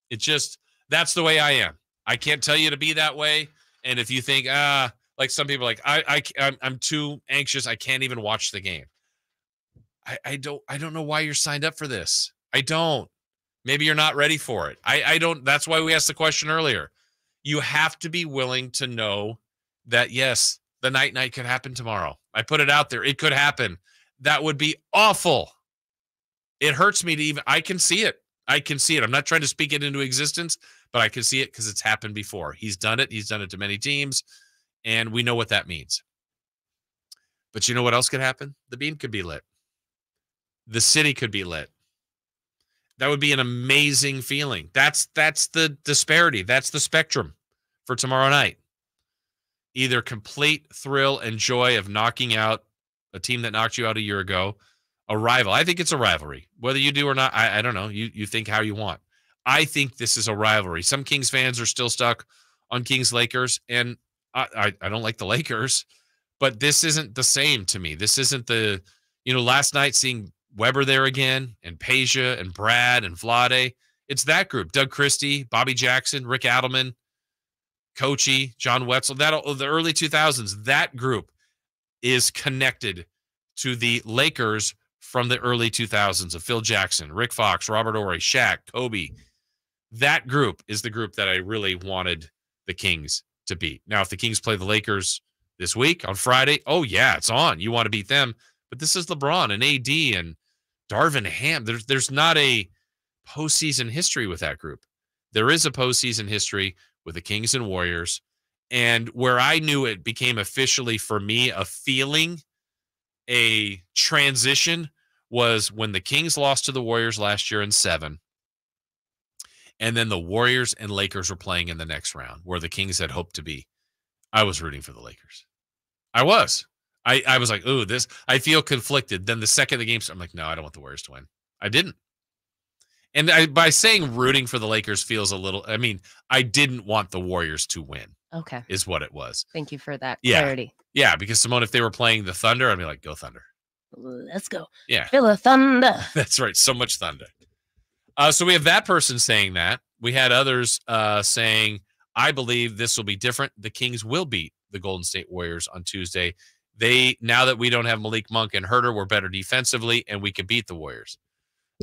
It's just, that's the way I am. I can't tell you to be that way. And if you think, like some people are like, I'm too anxious, I can't even watch the game. I don't know why you're signed up for this. I don't. Maybe you're not ready for it. I don't. That's why we asked the question earlier. You have to be willing to know that, yes, the night could happen tomorrow. I put it out there. It could happen. That would be awful. It hurts me to even, I can see it. I can see it. I'm not trying to speak it into existence, but I can see it because it's happened before. He's done it. He's done it to many teams, and we know what that means. But you know what else could happen? The beam could be lit. The city could be lit. That would be an amazing feeling. That's the disparity. That's the spectrum for tomorrow night. Either complete thrill and joy of knocking out a team that knocked you out a year ago, a rival. I think it's a rivalry. Whether you do or not, I don't know. You think how you want. I think this is a rivalry. Some Kings fans are still stuck on Kings-Lakers, and I don't like the Lakers, but this isn't the same to me. This isn't the, last night seeing Weber there again, and Peja, and Brad, and Vlade. It's that group. Doug Christie, Bobby Jackson, Rick Adelman, Coachy, John Wetzel, the early 2000s, that group is connected to the Lakers from the early 2000s of Phil Jackson, Rick Fox, Robert Horry, Shaq, Kobe. That group is the group that I really wanted the Kings to beat. Now, if the Kings play the Lakers this week on Friday, oh, yeah, it's on. You want to beat them. But this is LeBron and AD and Darvin Ham. There's not a postseason history with that group. There is a postseason history with the Kings and Warriors. And where I knew it became officially, for me, a feeling, a transition, was when the Kings lost to the Warriors last year in 7. And then the Warriors and Lakers were playing in the next round, where the Kings had hoped to be. I was rooting for the Lakers. I was. I was like, ooh, I feel conflicted. Then the second the game started, I'm like, no, I don't want the Warriors to win. I didn't. And by saying rooting for the Lakers feels a little, I didn't want the Warriors to win. Okay. Is what it was. Thank you for that clarity. Yeah, because Simone, if they were playing the Thunder, I'd be like, go Thunder. Let's go. Yeah. Feel the thunder. That's right. So much thunder. So we have that person saying that. We had others saying, I believe this will be different. The Kings will beat the Golden State Warriors on Tuesday. Now that we don't have Malik Monk and Herter, we're better defensively, and we can beat the Warriors.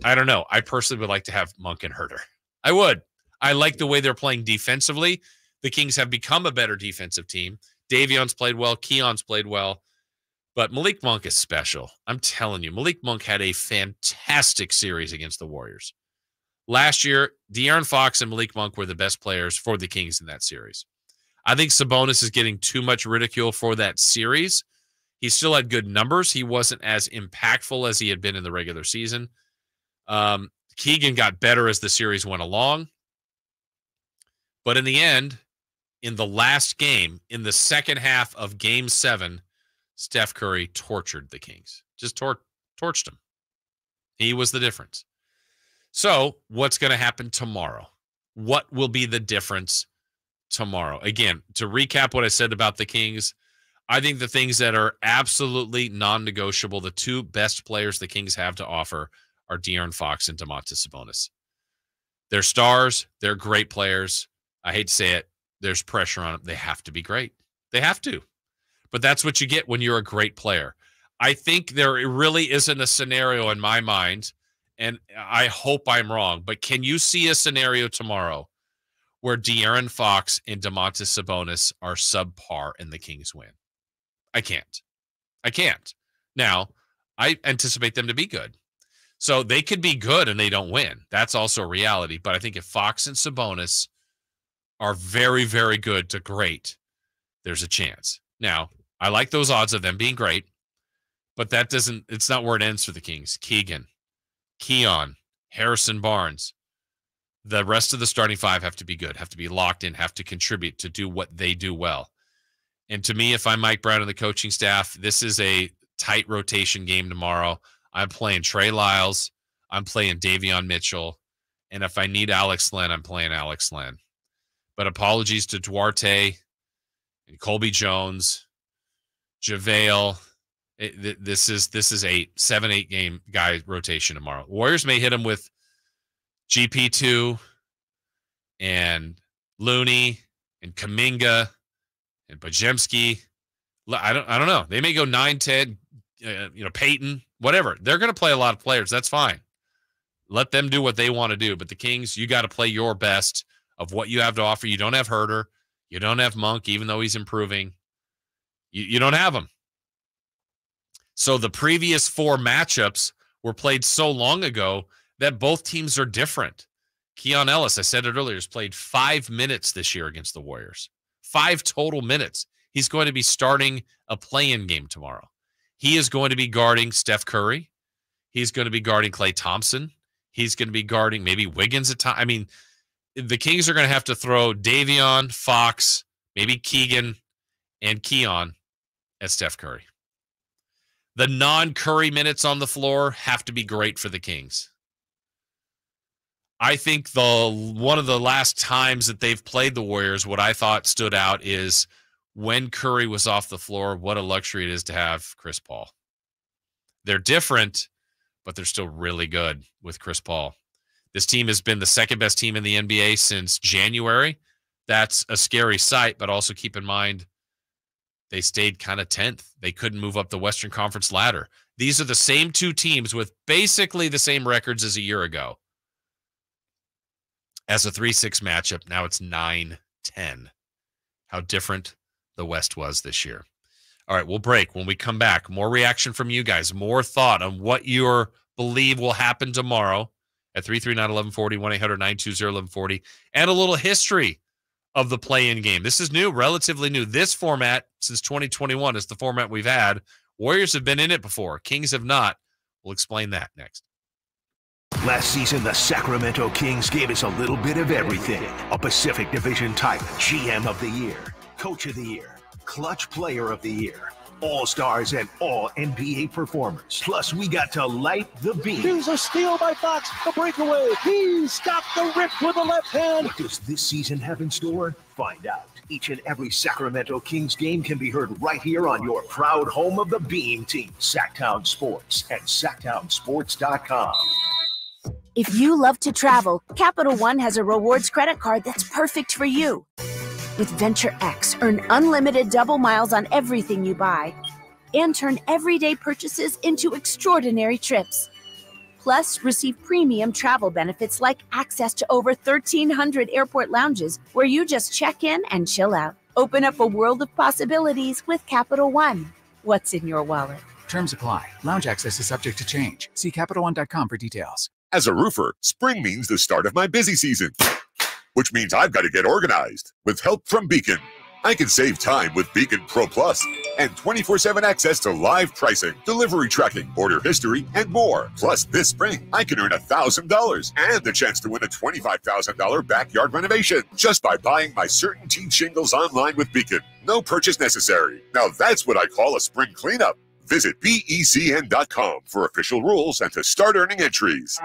I don't know. I personally would like to have Monk and Herter. I would. I like the way they're playing defensively. The Kings have become a better defensive team. Davion's played well. Keon's played well. But Malik Monk is special. I'm telling you, Malik Monk had a fantastic series against the Warriors. Last year, De'Aaron Fox and Malik Monk were the best players for the Kings in that series. I think Sabonis is getting too much ridicule for that series. He still had good numbers. He wasn't as impactful as he had been in the regular season. Keegan got better as the series went along. But in the end, in the last game, in the second half of Game 7, Steph Curry tortured the Kings. Just torched them. He was the difference. So what's going to happen tomorrow? What will be the difference tomorrow? Again, to recap what I said about the Kings, I think the things that are absolutely non-negotiable, the two best players the Kings have to offer, are De'Aaron Fox and Domantas Sabonis. They're stars. They're great players. I hate to say it. There's pressure on them. They have to be great. They have to. But that's what you get when you're a great player. I think there really isn't a scenario in my mind, and I hope I'm wrong, but can you see a scenario tomorrow where De'Aaron Fox and Domantas Sabonis are subpar and the Kings win? I can't. Now, I anticipate them to be good. So they could be good and they don't win. That's also a reality. But I think if Fox and Sabonis are very, very good to great, there's a chance. Now, I like those odds of them being great, But that doesn't, it's not where it ends for the Kings. Keegan, Keon, Harrison Barnes. The rest of the starting five have to be good, have to be locked in, have to contribute to do what they do well. And to me, if I'm Mike Brown and the coaching staff, this is a tight rotation game tomorrow. I'm playing Trey Lyles. I'm playing Davion Mitchell. And if I need Alex Len, I'm playing Alex Len. But apologies to Duarte and Colby Jones, JaVale. This is a 7-8 game guy rotation tomorrow. Warriors may hit him with GP2 and Looney and Kuminga and Bajemski. I don't know. They may go 9-10, Peyton, whatever. They're going to play a lot of players. That's fine. Let them do what they want to do. But the Kings, you got to play your best of what you have to offer. You don't have Herter. You don't have Monk, even though he's improving. You don't have him. So the previous 4 matchups were played so long ago that both teams are different. Keon Ellis, I said it earlier, has played 5 minutes this year against the Warriors. 5 total minutes. He's going to be starting a play-in game tomorrow. He is going to be guarding Steph Curry. He's going to be guarding Klay Thompson. He's going to be guarding maybe Wiggins at time. I mean, the Kings are going to have to throw Davion, Fox, maybe Keegan, and Keon at Steph Curry. The non-Curry minutes on the floor have to be great for the Kings. I think one of the last times that they've played the Warriors, what I thought stood out is when Curry was off the floor, what a luxury it is to have Chris Paul. They're different, but they're still really good with Chris Paul. This team has been the second best team in the NBA since January. That's a scary sight, but also keep in mind they stayed kind of 10th. They couldn't move up the Western Conference ladder. These are the same 2 teams with basically the same records as a year ago. As a 3-6 matchup, now it's 9-10. How different the West was this year. All right, we'll break. When we come back, more reaction from you guys, more thought on what you believe will happen tomorrow at 339-1140, 1-800-920-1140, and a little history of the play-in game. This is new, relatively new. This format since 2021 is the format we've had. Warriors have been in it before. Kings have not. We'll explain that next. Last season, the Sacramento Kings gave us a little bit of everything. A Pacific Division title, GM of the Year, Coach of the Year, Clutch Player of the Year, All-Stars and All-NBA performers. Plus, we got to light the beam. Here's a steal by Fox, the breakaway. He's got the rip with the left hand. What does this season have in store? Find out. Each and every Sacramento Kings game can be heard right here on your proud home of the Beam team, Sactown Sports at SactownSports.com. If you love to travel, Capital One has a rewards credit card that's perfect for you. With Venture X, earn unlimited double miles on everything you buy and turn everyday purchases into extraordinary trips. Plus, receive premium travel benefits like access to over 1,300 airport lounges where you just check in and chill out. Open up a world of possibilities with Capital One. What's in your wallet? Terms apply. Lounge access is subject to change. See CapitalOne.com for details. As a roofer, spring means the start of my busy season, which means I've got to get organized. With help from Beacon, I can save time with Beacon Pro Plus and 24/7 access to live pricing, delivery tracking, order history, and more. Plus, this spring, I can earn $1,000 and the chance to win a $25,000 backyard renovation just by buying my Certainty shingles online with Beacon. No purchase necessary. Now that's what I call a spring cleanup. Visit BECN.com for official rules and to start earning entries.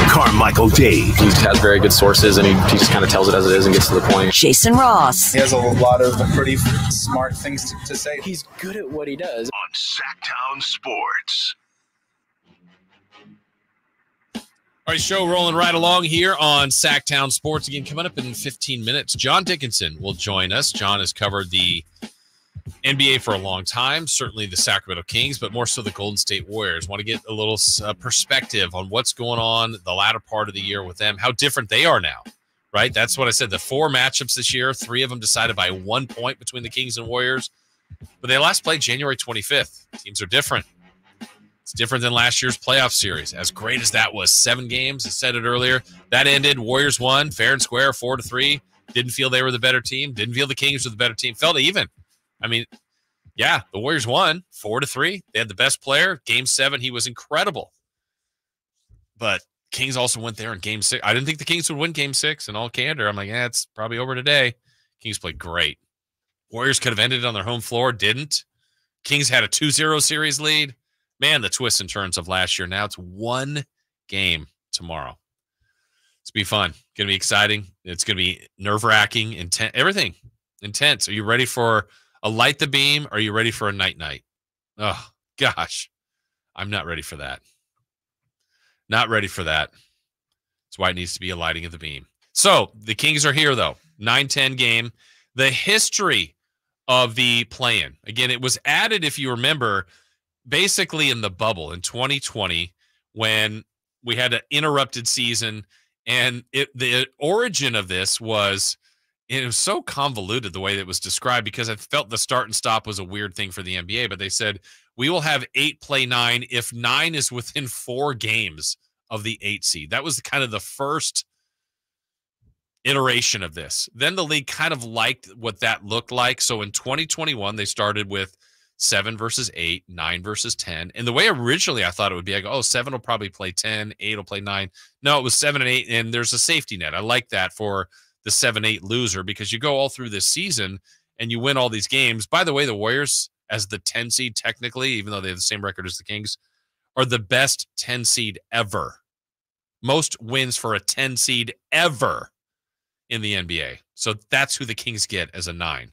Carmichael Dave. He has very good sources, and he just kind of tells it as it is and gets to the point. Jason Ross. He has a lot of pretty smart things to say. He's good at what he does. On Sactown Sports. All right, show rolling right along here on Sactown Sports. Again, coming up in 15 minutes, John Dickinson will join us. John has covered the NBA for a long time, certainly the Sacramento Kings, but more so the Golden State Warriors. Want to get a little perspective on what's going on the latter part of the year with them, how different they are now, right? That's what I said. The 4 matchups this year, 3 of them decided by 1 point between the Kings and Warriors, but they last played January 25th. Teams are different. It's different than last year's playoff series. As great as that was, 7 games, I said it earlier, that ended, Warriors won, fair and square, 4-3. Didn't feel they were the better team. Didn't feel the Kings were the better team. Felt even. I mean, yeah, the Warriors won 4-3. They had the best player. Game 7, he was incredible. But Kings also went there in Game 6. I didn't think the Kings would win Game 6 in all candor. I'm like, it's probably over today. Kings played great. Warriors could have ended it on their home floor. Didn't. Kings had a 2-0 series lead. Man, the twists and turns of last year. Now it's 1 game tomorrow. It's going to be fun. Going to be exciting. It's going to be nerve-wracking, intense, everything intense. Are you ready for a light the beam? Or are you ready for a night-night? Oh, gosh. I'm not ready for that. Not ready for that. That's why it needs to be a lighting of the beam. So the Kings are here, though. 9-10 game. The history of the play-in. Again, it was added, if you remember, basically in the bubble in 2020 when we had an interrupted season. And the origin of this was, it was so convoluted the way that it was described because I felt the start and stop was a weird thing for the NBA. But they said, we will have 8 play 9 if 9 is within 4 games of the 8 seed. That was kind of the first iteration of this. Then the league kind of liked what that looked like. So in 2021, they started with 7 versus 8, 9 versus 10. And the way originally I thought it would be, I go, 7 will probably play 10, 8 will play 9. No, it was 7 and 8, and there's a safety net. I like that for the 7-8 loser because you go all through this season and you win all these games. By the way, the Warriors, as the 10 seed technically, even though they have the same record as the Kings, are the best 10 seed ever. Most wins for a 10 seed ever in the NBA. So that's who the Kings get as a 9.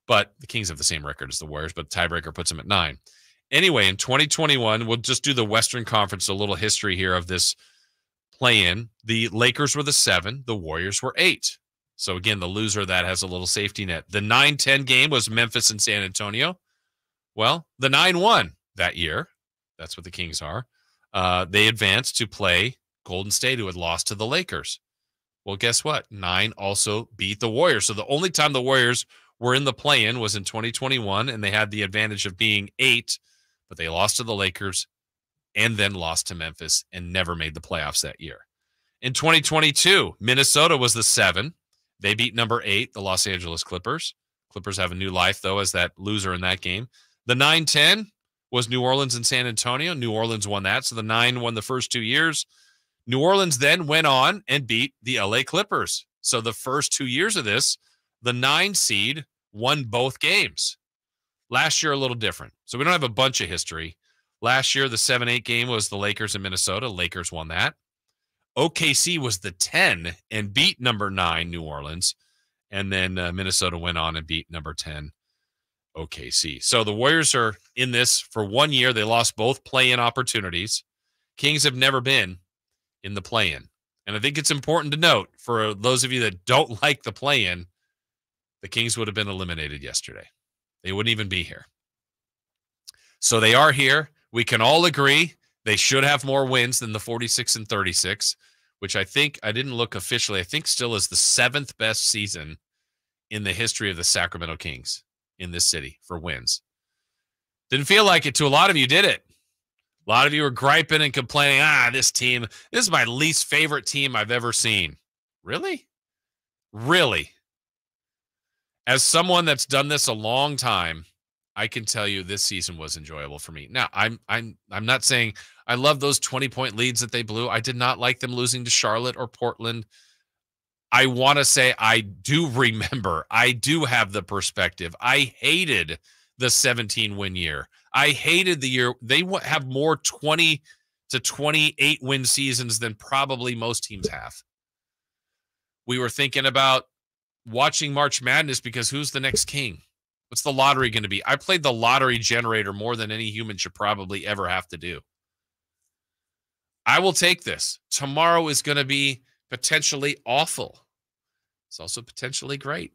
But the Kings have the same record as the Warriors, but the tiebreaker puts them at 9. Anyway, in 2021, we'll just do the Western Conference, a little history here of this play-in. The Lakers were the 7, the Warriors were 8. So again, the loser of that has a little safety net. The 9-10 game was Memphis and San Antonio. Well, the 9 won that year. That's what the Kings are. They advanced to play Golden State, who had lost to the Lakers. Well, guess what? 9 also beat the Warriors. So the only time the Warriors were in the play-in was in 2021, and they had the advantage of being 8, but they lost to the Lakers and then lost to Memphis and never made the playoffs that year. In 2022, Minnesota was the 7. They beat number 8, the Los Angeles Clippers. Clippers have a new life, though, as that loser in that game. The 9-10 was New Orleans and San Antonio. New Orleans won that, so the 9 won the first 2 years. New Orleans then went on and beat the LA Clippers. So the first 2 years of this, the 9 seed won both games. Last year, a little different. So we don't have a bunch of history. Last year, the 7-8 game was the Lakers in Minnesota. Lakers won that. OKC was the 10 and beat number 9, New Orleans. And then Minnesota went on and beat number 10, OKC. So the Warriors are in this for 1 year. They lost both play-in opportunities. Kings have never been in the play-in. And I think it's important to note, for those of you that don't like the play-in, the Kings would have been eliminated yesterday. They wouldn't even be here. So they are here. We can all agree they should have more wins than the 46-36, which I think, I didn't look officially, I think still is the 7th best season in the history of the Sacramento Kings in this city for wins. Didn't feel like it to a lot of you, did it? A lot of you were griping and complaining, this team, this is my least favorite team I've ever seen. Really? Really? As someone that's done this a long time, I can tell you this season was enjoyable for me. Now, I'm not saying I love those 20-point leads that they blew. I did not like them losing to Charlotte or Portland. I want to say I do remember. I do have the perspective. I hated the 17-win year. I hated the year. They have more 20 to 28 win seasons than probably most teams have. We were thinking about watching March Madness because who's the next king? What's the lottery going to be? I played the lottery generator more than any human should probably ever have to do. I will take this. Tomorrow is going to be potentially awful. It's also potentially great.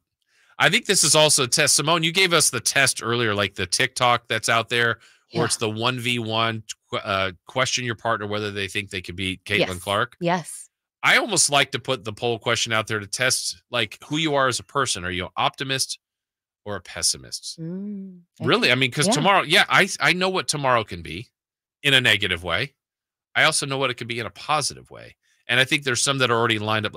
I think this is also a test. Simone, you gave us the test earlier, like the TikTok that's out there, where it's the 1v1 question your partner whether they think they could beat Caitlin Clark. Yes. I almost like to put the poll question out there to test like who you are as a person. Are you an optimist or a pessimist? Really? I mean, because tomorrow, I know what tomorrow can be. in a negative way. I also know what it could be in a positive way. And I think there's some that are already lined up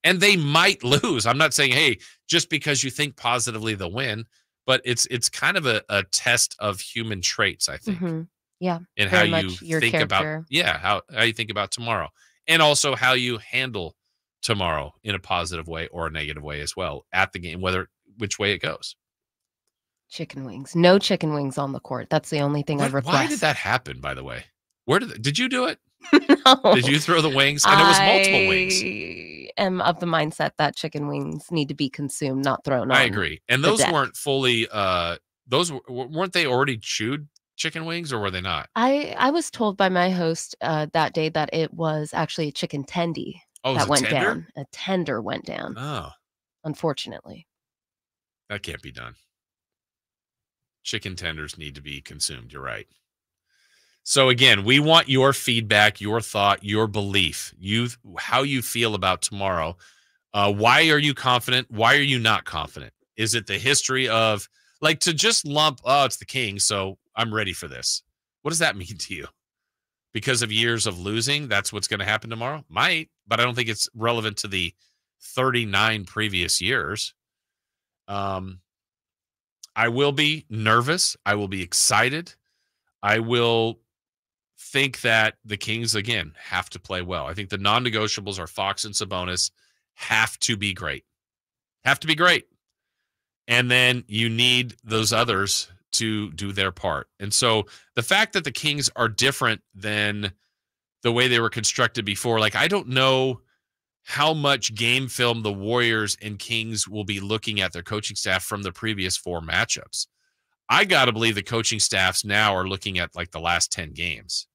and they might lose. I'm not saying, hey, just because you think positively they'll win, but it's kind of a test of human traits, I think. Mm-hmm. Yeah. And how you think about, how you think about tomorrow. And also how you handle tomorrow in a positive way or a negative way as well at the game, which way it goes. Chicken wings. No chicken wings on the court. That's the only thing I request. Why did that happen, by the way? Did you do it? No. Did you throw the wings? And it was multiple wings. I am of the mindset that chicken wings need to be consumed, not thrown on. I agree. And those weren't fully, weren't they already chewed chicken wings, or were they not? I was told by my host that day that it was actually a chicken tendy that went down. A tender went down. Oh. Unfortunately. That can't be done. Chicken tenders need to be consumed. You're right. So again, we want your feedback, your thought, your belief, how you feel about tomorrow. Why are you confident? Why are you not confident? Is it the history of to just lump, it's the Kings, so I'm ready for this? What does that mean to you? Because of years of losing, that's what's going to happen tomorrow? Might, but I don't think it's relevant to the 39 previous years. I will be nervous. I will be excited. I will think that the Kings, again, have to play well. I think the non-negotiables are Fox and Sabonis have to be great. Have to be great. And then you need those others to do their part. And so the fact that the Kings are different than the way they were constructed before, I don't know how much game film the Warriors and Kings will be looking at their coaching staff from the previous 4 matchups. I got to believe the coaching staffs now are looking at the last 10 games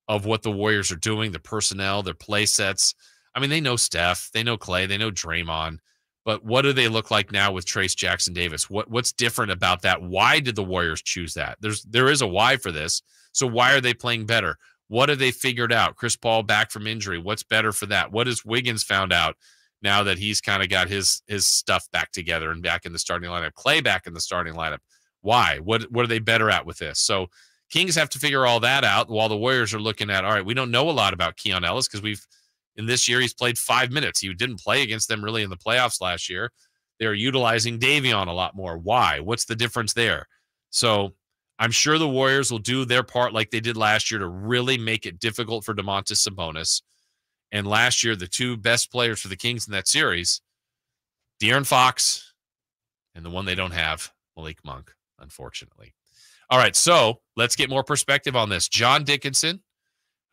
of what the Warriors are doing, the personnel, their play sets. I mean, they know Steph, they know Clay, they know Draymond, but what do they look like now with Trace Jackson Davis? What's different about that? Why did the Warriors choose that? There is a why for this. So why are they playing better? What have they figured out? Chris Paul back from injury. What's better for that? What has Wiggins found out now that he's kind of got his stuff back together and back in the starting lineup? Clay back in the starting lineup. Why? What are they better at with this? So Kings have to figure all that out while the Warriors are looking at, all right, we don't know a lot about Keon Ellis because in this year, he's played 5 minutes. He didn't play against them really in the playoffs last year. They're utilizing Davion a lot more. Why? What's the difference there? So I'm sure the Warriors will do their part like they did last year to really make it difficult for Domantas Sabonis. And last year, the 2 best players for the Kings in that series, De'Aaron Fox and the one they don't have, Malik Monk, unfortunately. All right, so let's get more perspective on this. John Dickinson,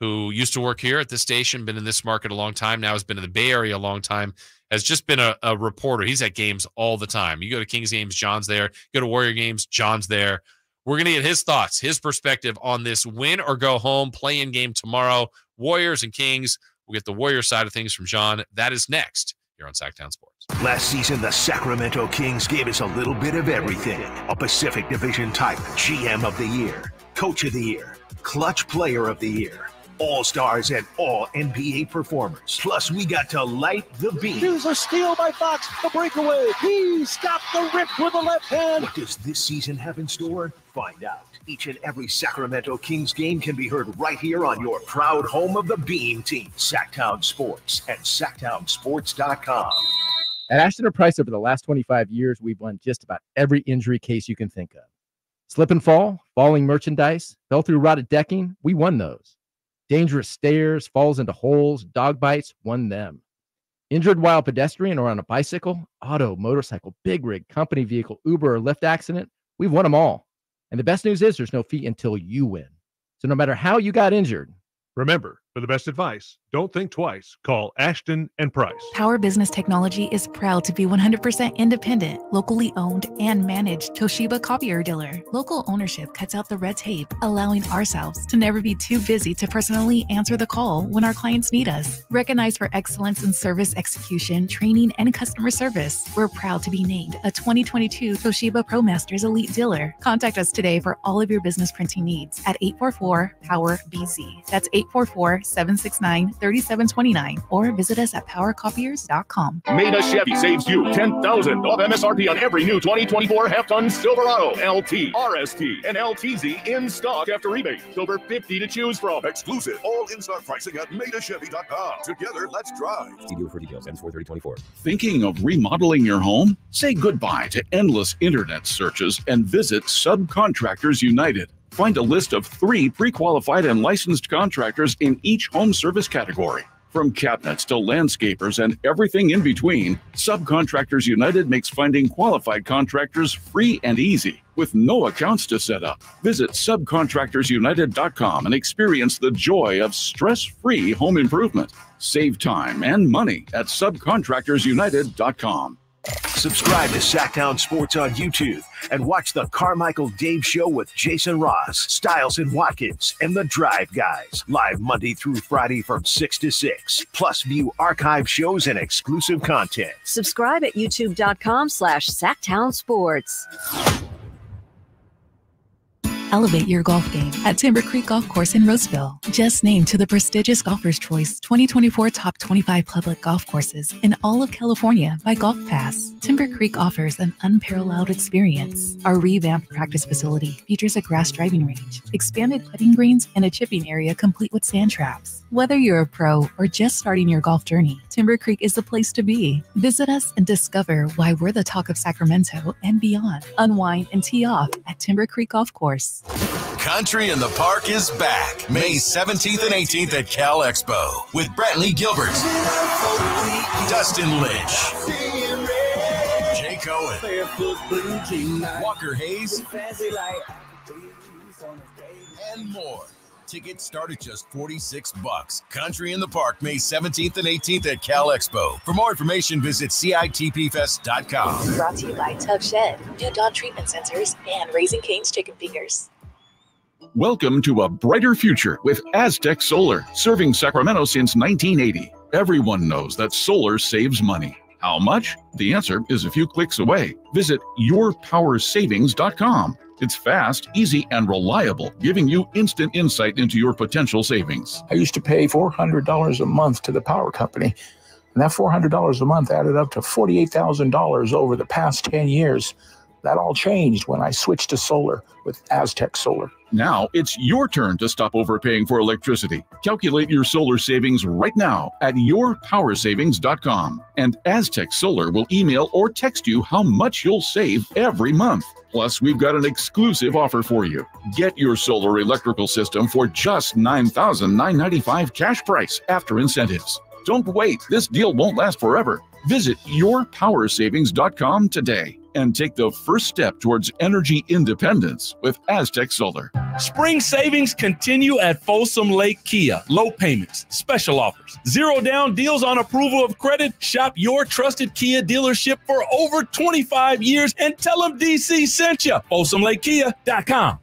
who used to work here at this station, been in this market a long time, now has been in the Bay Area a long time, has just been a reporter. He's at games all the time. You go to Kings games, John's there. You go to Warrior games, John's there. We're going to get his thoughts, his perspective on this win or go home play-in game tomorrow. Warriors and Kings. We'll get the Warrior side of things from John. That is next here on Sactown Sports. Last season, the Sacramento Kings gave us a little bit of everything. A Pacific Division type, GM of the Year, Coach of the Year, Clutch Player of the Year, All-Stars and All-NBA performers. Plus, we got to light the beam. Here's a steal by Fox, the breakaway. He's got the rip with the left hand. What does this season have in store? Find out. Each and every Sacramento Kings game can be heard right here on your proud home of the Beam team, Sactown Sports and SactownSports.com. At Ashton & Price, over the last 25 years, we've won just about every injury case you can think of. Slip and fall, falling merchandise, fell through rotted decking, we won those. Dangerous stairs, falls into holes, dog bites, won them. Injured while pedestrian or on a bicycle, auto, motorcycle, big rig, company vehicle, Uber, or Lyft accident, we've won them all. And the best news is there's no fee until you win. So no matter how you got injured, remember, for the best advice, don't think twice. Call Ashton & Price. Power Business Technology is proud to be 100% independent, locally owned, and managed Toshiba copier dealer. Local ownership cuts out the red tape, allowing ourselves to never be too busy to personally answer the call when our clients need us. Recognized for excellence in service execution, training, and customer service, we're proud to be named a 2022 Toshiba ProMasters Elite Dealer. Contact us today for all of your business printing needs at 844-POWER-BZ. That's 844 888-769-3729 or visit us at powercopiers.com. Maida Chevy saves you $10,000 off MSRP on every new 2024 half-ton Silverado, LT, RST, and LTZ in stock after rebate. Over 50 to choose from. Exclusive all in-stock pricing at MaidaChevy.com. Together, let's drive. See dealer for details. M43024. Thinking of remodeling your home? Say goodbye to endless internet searches and visit Subcontractors United. Find a list of 3 pre-qualified and licensed contractors in each home service category. From cabinets to landscapers and everything in between, Subcontractors United makes finding qualified contractors free and easy, with no accounts to set up. Visit subcontractorsunited.com and experience the joy of stress-free home improvement. Save time and money at subcontractorsunited.com. Subscribe to Sactown Sports on YouTube and watch the Carmichael Dave Show with Jason Ross, Stiles and Watkins, and the Drive Guys, live Monday through Friday from 6 to 6. Plus, view archive shows and exclusive content. Subscribe at youtube.com/Sactown Sports. Elevate your golf game at Timber Creek Golf Course in Roseville. Just named to the prestigious Golfer's Choice 2024 Top 25 Public Golf Courses in all of California by Golf Pass, Timber Creek offers an unparalleled experience. Our revamped practice facility features a grass driving range, expanded putting greens, and a chipping area complete with sand traps. Whether you're a pro or just starting your golf journey, Timber Creek is the place to be. Visit us and discover why we're the talk of Sacramento and beyond. Unwind and tee off at Timber Creek Golf Course. Country in the Park is back May 17th and 18th at Cal Expo with Brantley Gilbert, Dustin Lynch, Jay Cohen, Walker Hayes, and more. Tickets start at just $46. Country in the Park May 17th and 18th at Cal Expo. For more information, visit CITPFest.com. Brought to you by Tub Shed, New Dawn Treatment Centers, and Raising Cane's Chicken Fingers. Welcome to a brighter future with Aztec Solar, serving Sacramento since 1980. Everyone knows that solar saves money. How much? The answer is a few clicks away. Visit yourpowersavings.com. It's fast, easy, and reliable, giving you instant insight into your potential savings. I used to pay $400 a month to the power company, and that $400 a month added up to $48,000 over the past 10 years. That all changed when I switched to solar with Aztec Solar. Now it's your turn to stop overpaying for electricity. Calculate your solar savings right now at yourpowersavings.com. And Aztec Solar will email or text you how much you'll save every month. Plus, we've got an exclusive offer for you. Get your solar electrical system for just $9,995 cash price after incentives. Don't wait. This deal won't last forever. Visit yourpowersavings.com today and take the first step towards energy independence with Aztec Solar. Spring savings continue at Folsom Lake Kia. Low payments, special offers, zero down deals on approval of credit. Shop your trusted Kia dealership for over 25 years and tell them DC sent you. FolsomLakeKia.com.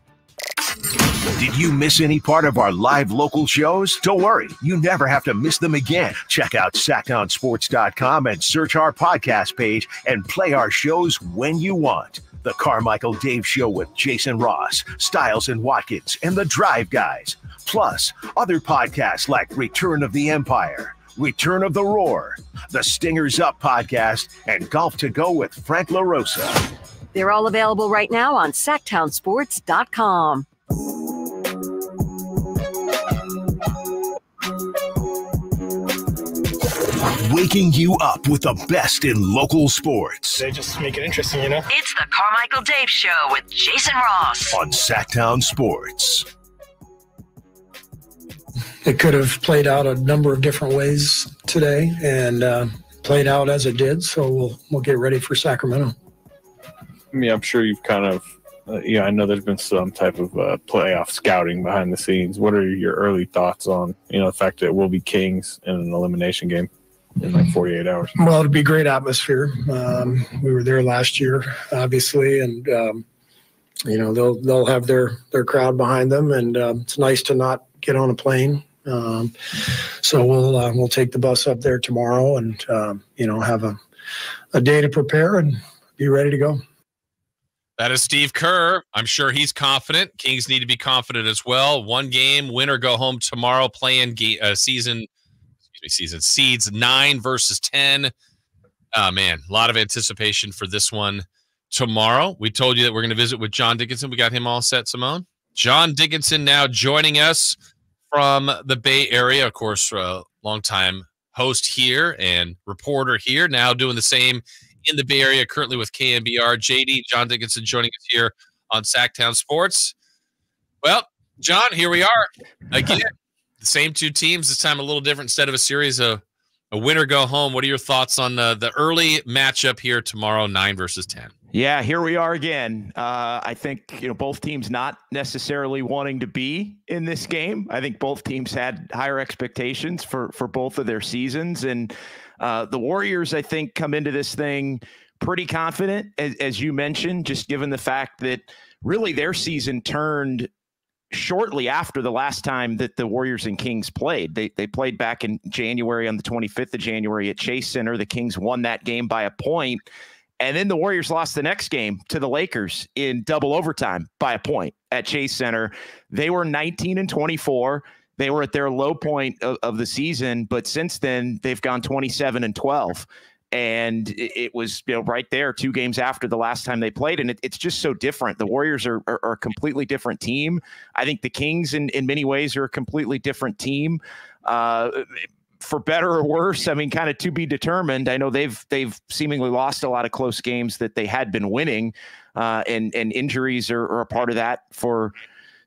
Did you miss any part of our live local shows? Don't worry, you never have to miss them again. Check out SactownSports.com and search our podcast page and play our shows when you want. The Carmichael Dave Show with Jason Ross, Stiles and Watkins, and the Drive Guys. Plus, other podcasts like Return of the Empire, Return of the Roar, the Stingers Up podcast, and Golf to Go with Frank LaRosa. They're all available right now on SactownSports.com. Waking you up with the best in local sports. They just make it interesting, you know? It's the Carmichael Dave Show with Jason Ross on Sactown Sports. It could have played out a number of different ways today and played out as it did, so we'll get ready for Sacramento. I mean, I'm sure you've kind of, I know there's been some type of playoff scouting behind the scenes. What are your early thoughts on, the fact that we'll be Kings in an elimination game in like 48 hours? Well, it'd be great atmosphere. We were there last year, obviously, and they'll have their crowd behind them, and it's nice to not get on a plane. So we'll take the bus up there tomorrow, and have a day to prepare and be ready to go. That is Steve Kerr. I'm sure he's confident. Kings need to be confident as well. One game, win or go home tomorrow, playing season seeds 9 versus 10. Oh, man, a lot of anticipation for this one tomorrow. We told you that we're going to visit with John Dickinson. We got him all set, Simone. John Dickinson now joining us from the Bay Area, of course, longtime host here and reporter here, now doing the same in the Bay Area, currently with KNBR. JD, John Dickinson, joining us here on Sactown Sports. Well, John, here we are again. The same two teams, this time a little different instead of a series of a win or go home. What are your thoughts on the early matchup here tomorrow, 9 versus 10? Yeah, here we are again. I think, both teams not necessarily wanting to be in this game. I think both teams had higher expectations for both of their seasons. And the Warriors, I think, come into this thing pretty confident, as you mentioned, just given the fact that really their season turned shortly after the last time that the Warriors and Kings played. They played back in January, on the 25th of January at Chase Center. The Kings won that game by a point. And then the Warriors lost the next game to the Lakers in double overtime by a point at Chase Center. They were 19-24. They were at their low point of the season, but since then they've gone 27-12. And it was right there 2 games after the last time they played. And it's just so different. The Warriors are a completely different team. I think the Kings in many ways are a completely different team. For better or worse, I mean, kind of to be determined. I know they've seemingly lost a lot of close games that they had been winning, and injuries are a part of that for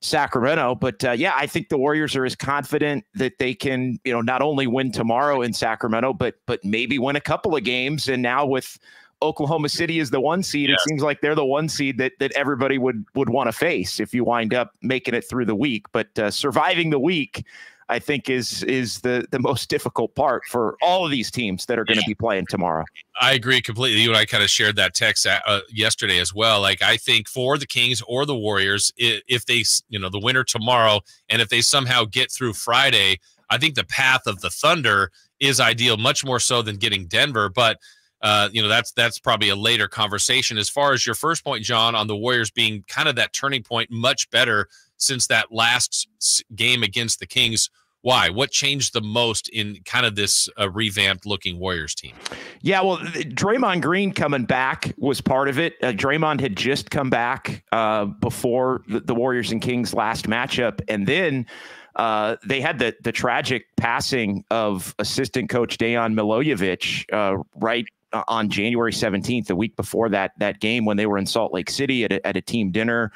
Sacramento. But yeah, I think the Warriors are as confident that they can, not only win tomorrow in Sacramento, but maybe win a couple of games. And now with Oklahoma City as the 1 seed, It seems like they're the 1 seed that everybody would want to face if you wind up making it through the week. But surviving the week, I think is the most difficult part for all of these teams that are going to be playing tomorrow. I agree completely. You and I kind of shared that text yesterday as well. Like, I think for the Kings or the Warriors, if they, the winner tomorrow, and if they somehow get through Friday, I think the path of the Thunder is ideal, much more so than getting Denver. But that's probably a later conversation. As far as your first point, John, on the Warriors being kind of that turning point, much better since that last game against the Kings. Why? What changed the most in kind of this revamped looking Warriors team? Yeah, well, Draymond Green coming back was part of it. Draymond had just come back before the Warriors and Kings last matchup. And then they had the tragic passing of assistant coach Dejan Milojevic right on January 17th, the week before that game when they were in Salt Lake City at a team dinner.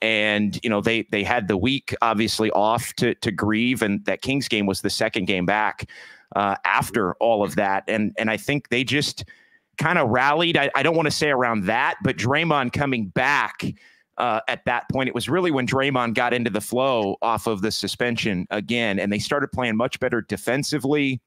And, they had the week obviously off to grieve. And that Kings game was the second game back after all of that. And I think they just kind of rallied. I don't want to say around that, but Draymond coming back at that point, it was really when Draymond got into the flow off of the suspension again. And they started playing much better defensively.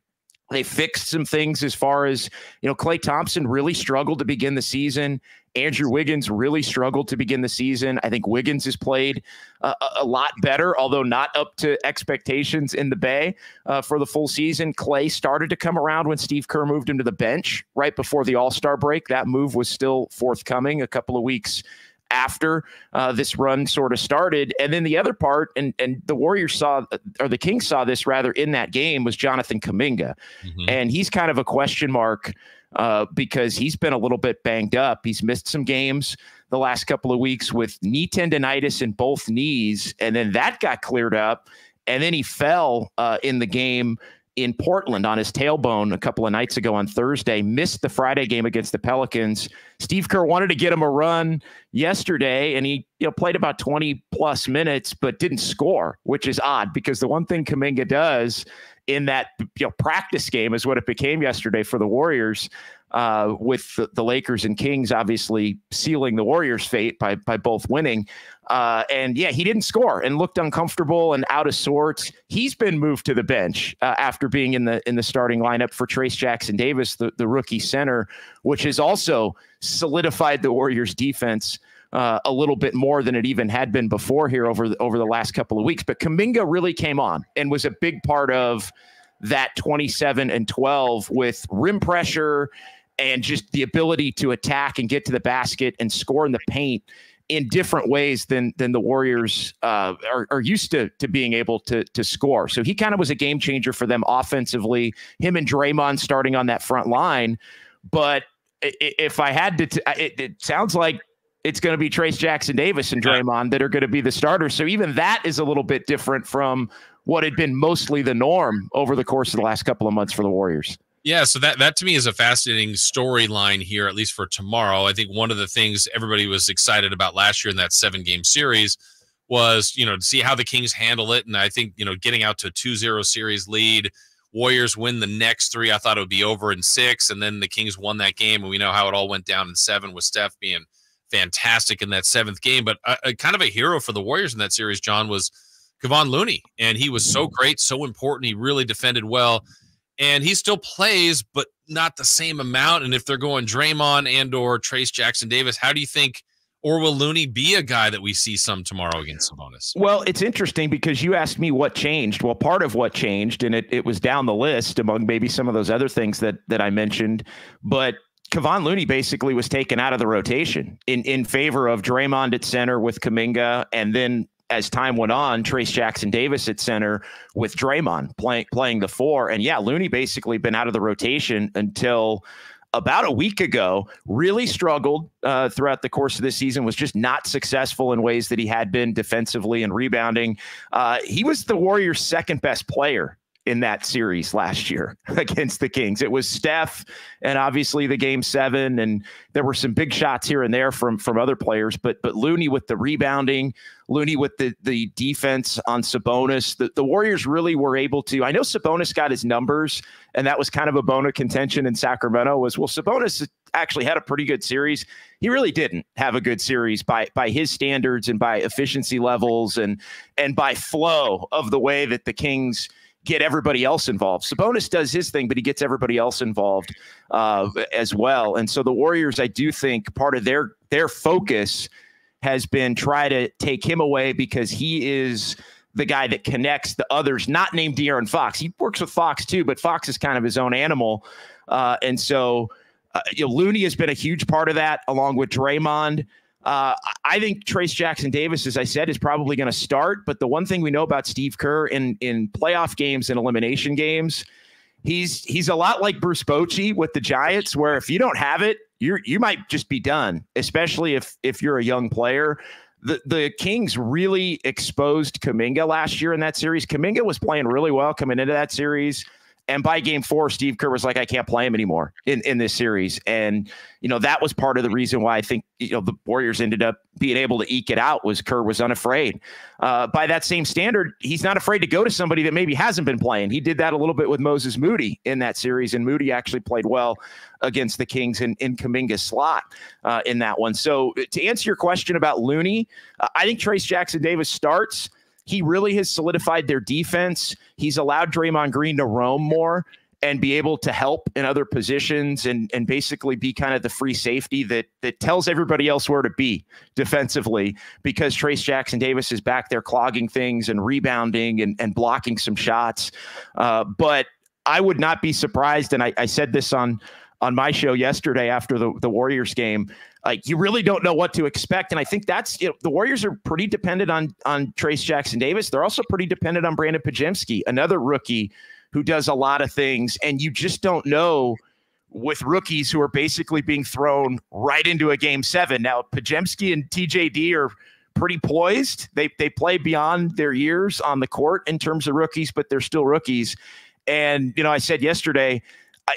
They fixed some things as far as, Klay Thompson really struggled to begin the season. Andrew Wiggins really struggled to begin the season. I think Wiggins has played a lot better, although not up to expectations in the Bay for the full season. Klay started to come around when Steve Kerr moved him to the bench right before the All-Star break. That move was still forthcoming a couple of weeks after this run sort of started. And then the other part, and the Warriors saw, or the Kings saw this rather in that game, was Jonathan Kuminga. Mm-hmm. And he's kind of a question mark because he's been a little bit banged up. He's missed some games the last couple of weeks with knee tendonitis in both knees. And then that got cleared up. And then he fell in the game in Portland on his tailbone a couple of nights ago on Thursday, missed the Friday game against the Pelicans. Steve Kerr wanted to get him a run yesterday, and he played about 20 plus minutes, but didn't score, which is odd because the one thing Kuminga does in that practice game is what it became yesterday for the Warriors, with the Lakers and Kings obviously sealing the Warriors' fate by both winning. And yeah, he didn't score and looked uncomfortable and out of sorts. He's been moved to the bench after being in the starting lineup for Trace Jackson Davis, the rookie center, which has also solidified the Warriors' defense a little bit more than it even had been before here over the last couple of weeks. But Kuminga really came on and was a big part of that 27-12 with rim pressure and just the ability to attack and get to the basket and score in the paint in different ways than the Warriors are used to being able to score. So he kind of was a game changer for them offensively, him and Draymond starting on that front line. But if I had to, it sounds like it's going to be Trayce Jackson-Davis and Draymond that are going to be the starters. So even that is a little bit different from what had been mostly the norm over the course of the last couple of months for the Warriors. Yeah, so that to me is a fascinating storyline here, at least for tomorrow. I think one of the things everybody was excited about last year in that 7-game series was, to see how the Kings handle it. And I think, getting out to a 2-0 series lead, Warriors win the next 3. I thought it would be over in 6, and then the Kings won that game, and we know how it all went down in 7 with Steph being fantastic in that 7th game. But kind of a hero for the Warriors in that series, John, was Kevon Looney, and he was so great, so important. He really defended well. And he still plays, but not the same amount. And if they're going Draymond and or Trayce Jackson-Davis, how do you think, or will Looney be a guy that we see some tomorrow against Sabonis? Well, it's interesting because you asked me what changed. Well, part of what changed, and it was down the list among maybe some of those other things that I mentioned, but Kevon Looney basically was taken out of the rotation in favor of Draymond at center with Kuminga, and then as time went on, Trayce Jackson-Davis at center with Draymond playing the 4. And yeah, Looney basically been out of the rotation until about a week ago. Really struggled throughout the course of this season, was just not successful in ways that he had been defensively and rebounding. He was the Warriors' second best player in that series last year against the Kings. It was Steph and obviously the Game 7, and there were some big shots here and there from other players, but Looney with the rebounding, Looney with the defense on Sabonis. The Warriors really were able to, I know Sabonis got his numbers, and that was kind of a bone of contention in Sacramento was, well, Sabonis actually had a pretty good series. He really didn't have a good series by his standards and by efficiency levels and by flow of the way that the Kings get everybody else involved. Sabonis does his thing, but he gets everybody else involved as well. And so the Warriors, I do think part of their focus has been try to take him away because he is the guy that connects the others, not named De'Aaron Fox. He works with Fox too, but Fox is kind of his own animal. And so Looney has been a huge part of that along with Draymond. I think Trayce Jackson-Davis, as I said, is probably going to start. But the one thing we know about Steve Kerr in playoff games and elimination games, he's a lot like Bruce Bochy with the Giants, where if you don't have it, you might just be done, especially if you're a young player. The Kings really exposed Kuminga last year in that series. Kuminga was playing really well coming into that series. And by game 4, Steve Kerr was like, I can't play him anymore in this series. And, that was part of the reason why I think, the Warriors ended up being able to eke it out was Kerr was unafraid. By that same standard, he's not afraid to go to somebody that maybe hasn't been playing. He did that a little bit with Moses Moody in that series, and Moody actually played well against the Kings in Kuminga's slot in that one. So to answer your question about Looney, I think Trayce Jackson-Davis starts. He really has solidified their defense. He's allowed Draymond Green to roam more and be able to help in other positions and basically be kind of the free safety that tells everybody else where to be defensively, because Trayce Jackson-Davis is back there clogging things and rebounding and blocking some shots. But I would not be surprised, and I said this on my show yesterday after the Warriors game, you really don't know what to expect. And I think that's, the Warriors are pretty dependent on Trayce Jackson-Davis. They're also pretty dependent on Brandon Podziemski, another rookie who does a lot of things. And you just don't know with rookies who are basically being thrown right into a game 7. Now, Podziemski and TJD are pretty poised. They play beyond their years on the court in terms of rookies, but they're still rookies. And, I said yesterday,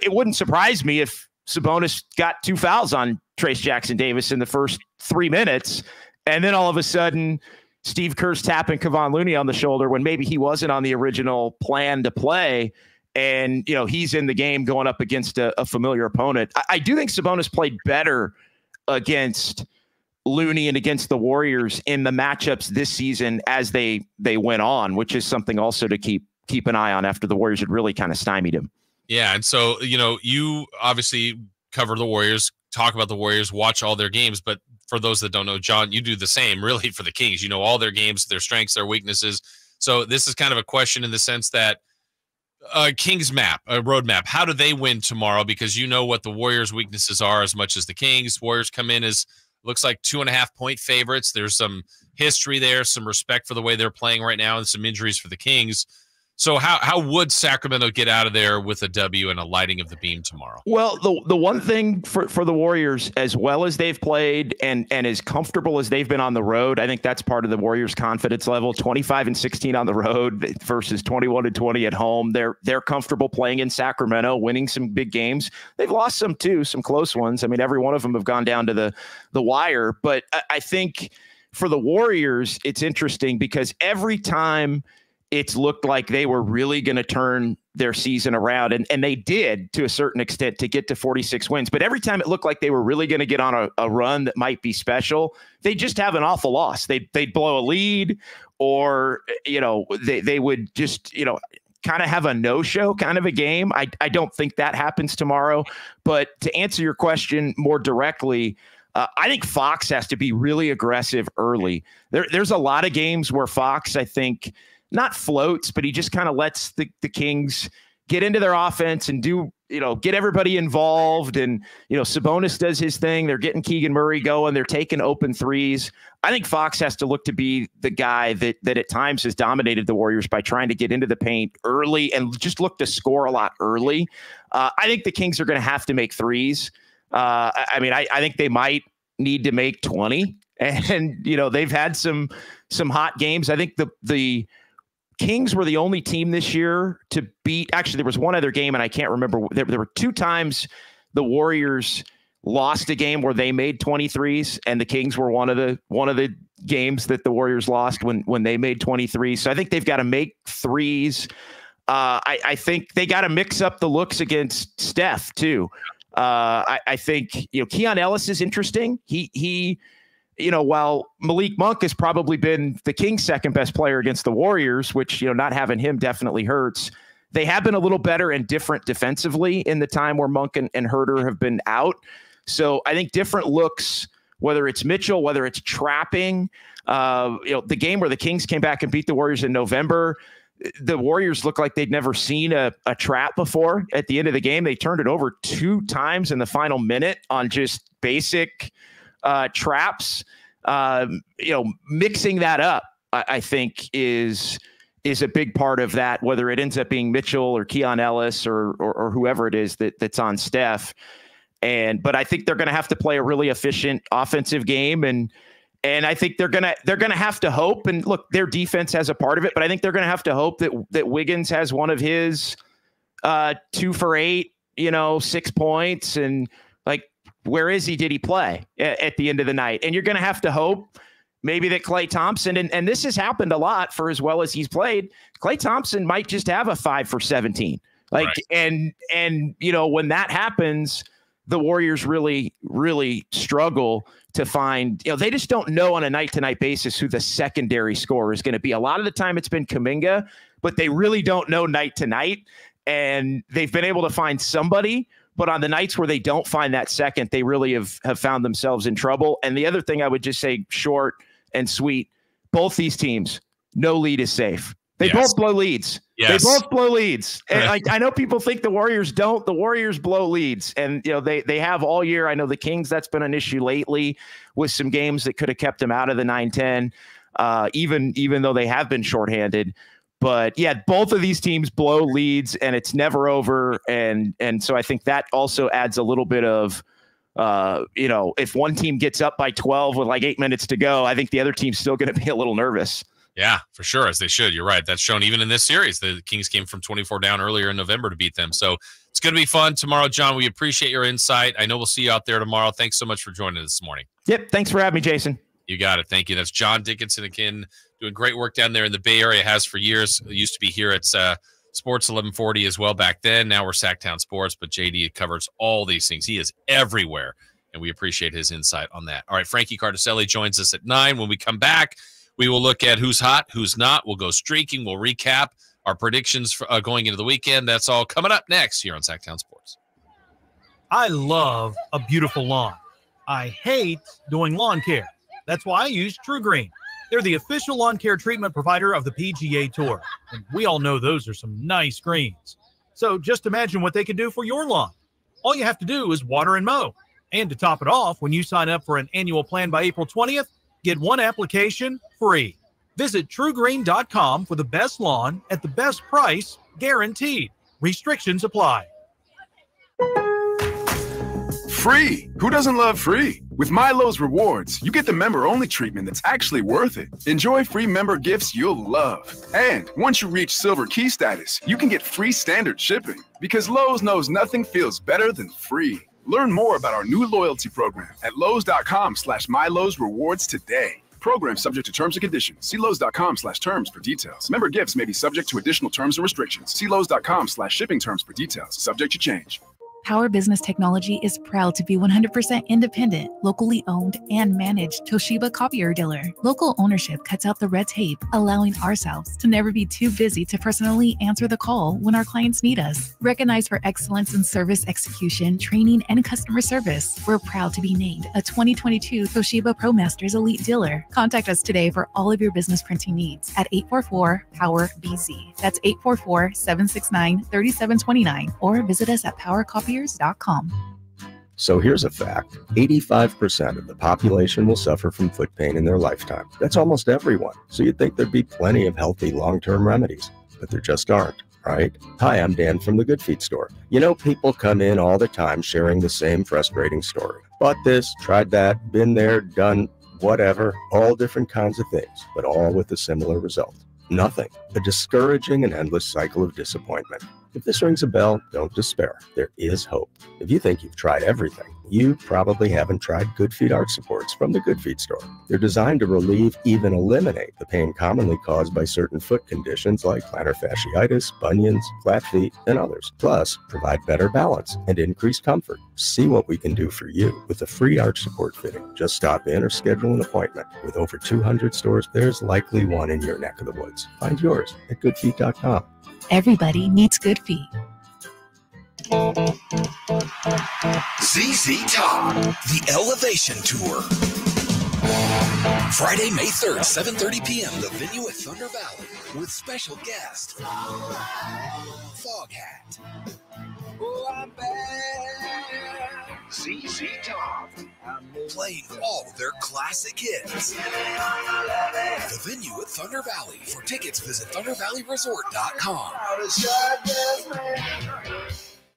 it wouldn't surprise me if Sabonis got 2 fouls on Trayce Jackson-Davis in the first 3 minutes. And then all of a sudden, Steve Kerr's tapping Kevon Looney on the shoulder when maybe he wasn't on the original plan to play. And, he's in the game going up against a familiar opponent. I do think Sabonis played better against Looney and against the Warriors in the matchups this season as they went on, which is something also to keep an eye on after the Warriors had really kind of stymied him. Yeah, and so, you obviously cover the Warriors, talk about the Warriors, watch all their games, but for those that don't know, John, you do the same really for the Kings. You know all their games, their strengths, their weaknesses. So this is kind of a question in the sense that Kings map, a roadmap. How do they win tomorrow? Because you know what the Warriors' weaknesses are as much as the Kings. Warriors come in as looks like 2.5-point favorites. There's some history there, some respect for the way they're playing right now, and some injuries for the Kings. So how would Sacramento get out of there with a W and a lighting of the beam tomorrow? Well, the one thing for the Warriors, as well as they've played and as comfortable as they've been on the road, I think that's part of the Warriors' confidence level. 25-16 on the road versus 21-20 at home. They're comfortable playing in Sacramento, winning some big games. They've lost some too, some close ones. I mean, every one of them have gone down to the wire. But I think for the Warriors, it's interesting because every time it's looked like they were really going to turn their season around. And they did to a certain extent to get to 46 wins. But every time it looked like they were really going to get on a run that might be special, they just have an awful loss. They'd blow a lead or, they would just, kind of have a no-show kind of a game. I don't think that happens tomorrow. But to answer your question more directly, I think Fox has to be really aggressive early. There's a lot of games where Fox, I think, not floats, but he just kind of lets the Kings get into their offense and get everybody involved. And, Sabonis does his thing. They're getting Keegan Murray going. They're taking open threes. I think Fox has to look to be the guy that at times has dominated the Warriors by trying to get into the paint early and just look to score a lot early. I think the Kings are going to have to make threes. I think they might need to make 20. And, they've had some hot games. I think the Kings were the only team this year to beat. Actually, there was one other game, and I can't remember. There were 2 times the Warriors lost a game where they made 23s, and the Kings were one of the games that the Warriors lost when they made 23. So I think they've got to make threes. I think they got to mix up the looks against Steph too. I think Keon Ellis is interesting. He while Malik Monk has probably been the Kings' second best player against the Warriors, which, not having him definitely hurts. They have been a little better and different defensively in the time where Monk and Herter have been out. So I think different looks, whether it's Mitchell, whether it's trapping, the game where the Kings came back and beat the Warriors in November, the Warriors looked like they'd never seen a trap before. At the end of the game, they turned it over 2 times in the final minute on just basic traps. Mixing that up, I think is a big part of that, whether it ends up being Mitchell or Keon Ellis or whoever it is that's on Steph. But I think they're going to have to play a really efficient offensive game. And I think they're going to have to hope, and look, their defense has a part of it, but I think they're going to have to hope that Wiggins has one of his 2 for 8, 6 points. And where is he? Did he play at the end of the night? And you're going to have to hope maybe that Klay Thompson, and this has happened a lot for as well as he's played, Klay Thompson might just have a 5 for 17. Right. And when that happens, the Warriors really, really struggle to find, they just don't know on a night-to-night basis who the secondary scorer is going to be. A lot of the time it's been Kuminga, but they really don't know night to night. And they've been able to find somebody, but on the nights where they don't find that second, they really have found themselves in trouble. And the other thing I would just say, short and sweet, both these teams, no lead is safe. They both blow leads. Yes. They both blow leads. And I know people think the Warriors don't. The Warriors blow leads. And, they have all year. I know the Kings, that's been an issue lately with some games that could have kept them out of the 9-10, even though they have been shorthanded. But, both of these teams blow leads, and it's never over. And so I think that also adds a little bit of, if one team gets up by 12 with 8 minutes to go, I think the other team's still going to be a little nervous. Yeah, for sure, as they should. You're right. That's shown even in this series. The Kings came from 24 down earlier in November to beat them. So it's going to be fun tomorrow, John. We appreciate your insight. I know we'll see you out there tomorrow. Thanks so much for joining us this morning. Yep, thanks for having me, Jason. You got it. Thank you. That's John Dickinson again, doing great work down there in the Bay Area, has for years. It used to be here at Sports 1140 as well back then. Now we're Sactown Sports, but JD covers all these things. He is everywhere, and we appreciate his insight on that. All right, Frankie Cardicelli joins us at 9. When we come back, we will look at who's hot, who's not. We'll go streaking. We'll recap our predictions for, going into the weekend. That's all coming up next here on Sactown Sports. I love a beautiful lawn. I hate doing lawn care. That's why I use True Green. They're the official lawn care treatment provider of the PGA Tour, and we all know those are some nice greens. So just imagine what they can do for your lawn. All you have to do is water and mow. And to top it off, when you sign up for an annual plan by April 20th, get one application free. Visit TrueGreen.com for the best lawn at the best price, guaranteed. Restrictions apply. Free. Who doesn't love free? With Milo's Rewards, you get the member-only treatment that's actually worth it. Enjoy free member gifts you'll love. And once you reach Silver Key status, you can get free standard shipping. Because Lowe's knows nothing feels better than free. Learn more about our new loyalty program at Lowe's.com/MyLowe's Rewards today. Program subject to terms and conditions. See Lowe's.com/terms for details. Member gifts may be subject to additional terms and restrictions. See Lowe's.com/shipping terms for details. Subject to change. Power Business Technology is proud to be 100% independent, locally owned, and managed Toshiba copier dealer. Local ownership cuts out the red tape, allowing ourselves to never be too busy to personally answer the call when our clients need us. Recognized for excellence in service execution, training, and customer service, we're proud to be named a 2022 Toshiba ProMasters Elite Dealer. Contact us today for all of your business printing needs at 844-POWER-BZ. That's 844-769-3729, or visit us at PowerCopiers.com. So here's a fact. 85% of the population will suffer from foot pain in their lifetime. That's almost everyone. So you'd think there'd be plenty of healthy long-term remedies, but there just aren't, right? Hi, I'm Dan from the Good Feet store. You know, people come in all the time sharing the same frustrating story. Bought this, tried that, been there, done whatever, all different kinds of things, but all with a similar result. Nothing. A discouraging and endless cycle of disappointment. If this rings a bell, don't despair. There is hope. If you think you've tried everything, you probably haven't tried Good Feet arch supports from the Good Feet store. They're designed to relieve, even eliminate, the pain commonly caused by certain foot conditions like plantar fasciitis, bunions, flat feet, and others. Plus, provide better balance and increased comfort. See what we can do for you with a free arch support fitting. Just stop in or schedule an appointment. With over 200 stores, there's likely one in your neck of the woods. Find yours at goodfeet.com. Everybody needs Good Feet. ZZ Top, the Elevation Tour. Friday, May 3rd, 7:30 p.m., the venue at Thunder Valley with special guest, Foghat. Oh, I'm back. ZZ Top, playing all their classic hits. The venue at Thunder Valley. For tickets, visit ThunderValleyResort.com.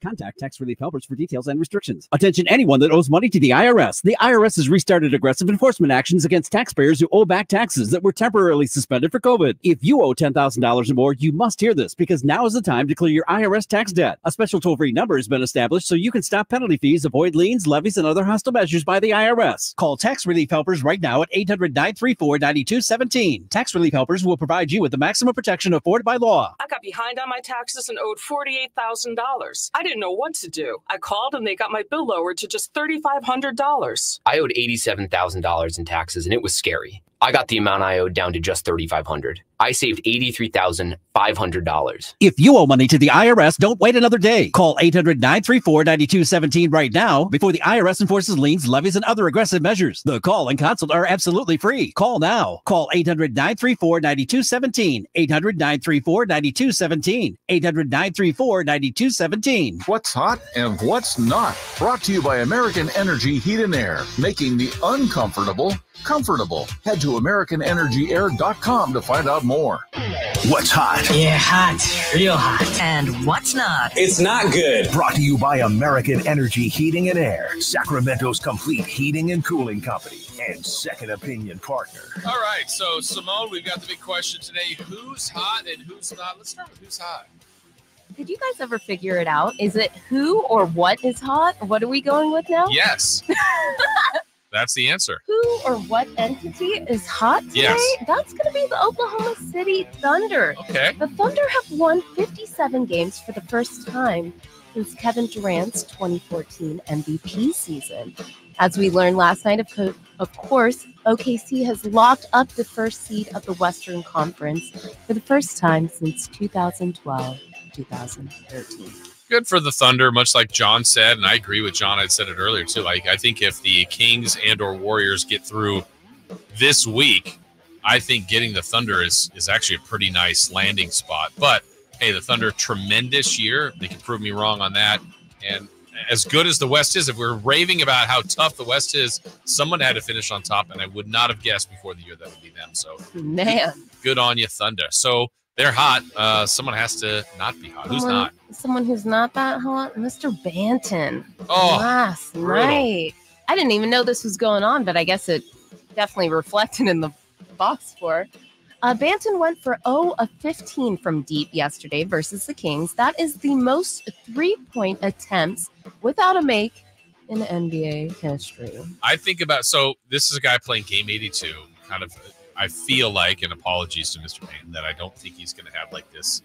Contact Tax Relief Helpers for details and restrictions. Attention anyone that owes money to the IRS. The IRS has restarted aggressive enforcement actions against taxpayers who owe back taxes that were temporarily suspended for COVID. If you owe $10,000 or more, you must hear this because now is the time to clear your IRS tax debt. A special toll-free number has been established so you can stop penalty fees, avoid liens, levies, and other hostile measures by the IRS. Call Tax Relief Helpers right now at 800-934-9217. Tax Relief Helpers will provide you with the maximum protection afforded by law. I got behind on my taxes and owed $48,000. I didn't know what to do. I called and they got my bill lowered to just $3,500. I owed $87,000 in taxes and it was scary. I got the amount I owed down to just $3,500. I saved $83,500. If you owe money to the IRS, don't wait another day. Call 800-934-9217 right now before the IRS enforces liens, levies, and other aggressive measures. The call and consult are absolutely free. Call now. Call 800-934-9217. 800-934-9217. 800-934-9217. What's hot and what's not? Brought to you by American Energy Heat and Air, making the uncomfortable comfortable. Head to AmericanEnergyAir.com to find out more. What's hot? Yeah, hot. Real hot. And what's not? It's not good. Brought to you by American Energy Heating and Air, Sacramento's complete heating and cooling company, and second opinion partner. All right, so Simone, we've got the big question today. Who's hot and who's not? Let's start with who's hot. Did you guys ever figure it out? Is it who or what is hot? What are we going with now? Yes. That's the answer. Who or what entity is hot today? Yes. That's going to be the Oklahoma City Thunder. Okay. The Thunder have won 57 games for the first time since Kevin Durant's 2014 MVP season. As we learned last night, of course, OKC has locked up the first seed of the Western Conference for the first time since 2012-2013. Good for the Thunder, much like John said, and I agree with John. I said it earlier, too. I think if the Kings and or Warriors get through this week, I think getting the Thunder is actually a pretty nice landing spot. But, hey, the Thunder, tremendous year. They can prove me wrong on that. And as good as the West is, if we're raving about how tough the West is, someone had to finish on top, and I would not have guessed before the year that would be them. So, man, good on you, Thunder. So they're hot. Someone has to not be hot. Who's not? Someone who's not that hot? Mr. Banton. Oh, last night. I didn't even know this was going on, but I guess it definitely reflected in the box score. Banton went for 0 of 15 from deep yesterday versus the Kings. That is the most 3-point attempts without a make in NBA history. I think about, so this is a guy playing game 82. Kind of, I feel like, and apologies to Mr. Payne, that I don't think he's going to have like this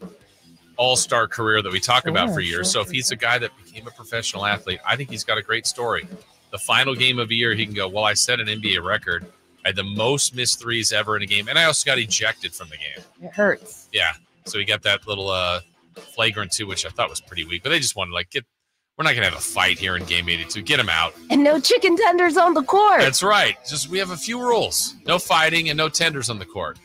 all-star career that we talk about for years. So if he's a guy that became a professional athlete, I think he's got a great story. The final game of the year, he can go, well, I set an NBA record. I had the most missed threes ever in a game, and I also got ejected from the game. It hurts. Yeah, so he got that little flagrant 2, which I thought was pretty weak. But they just wanted to we're not gonna have a fight here in game 82. Get him out. And no chicken tenders on the court. That's right. Just we have a few rules: no fighting and no tenders on the court.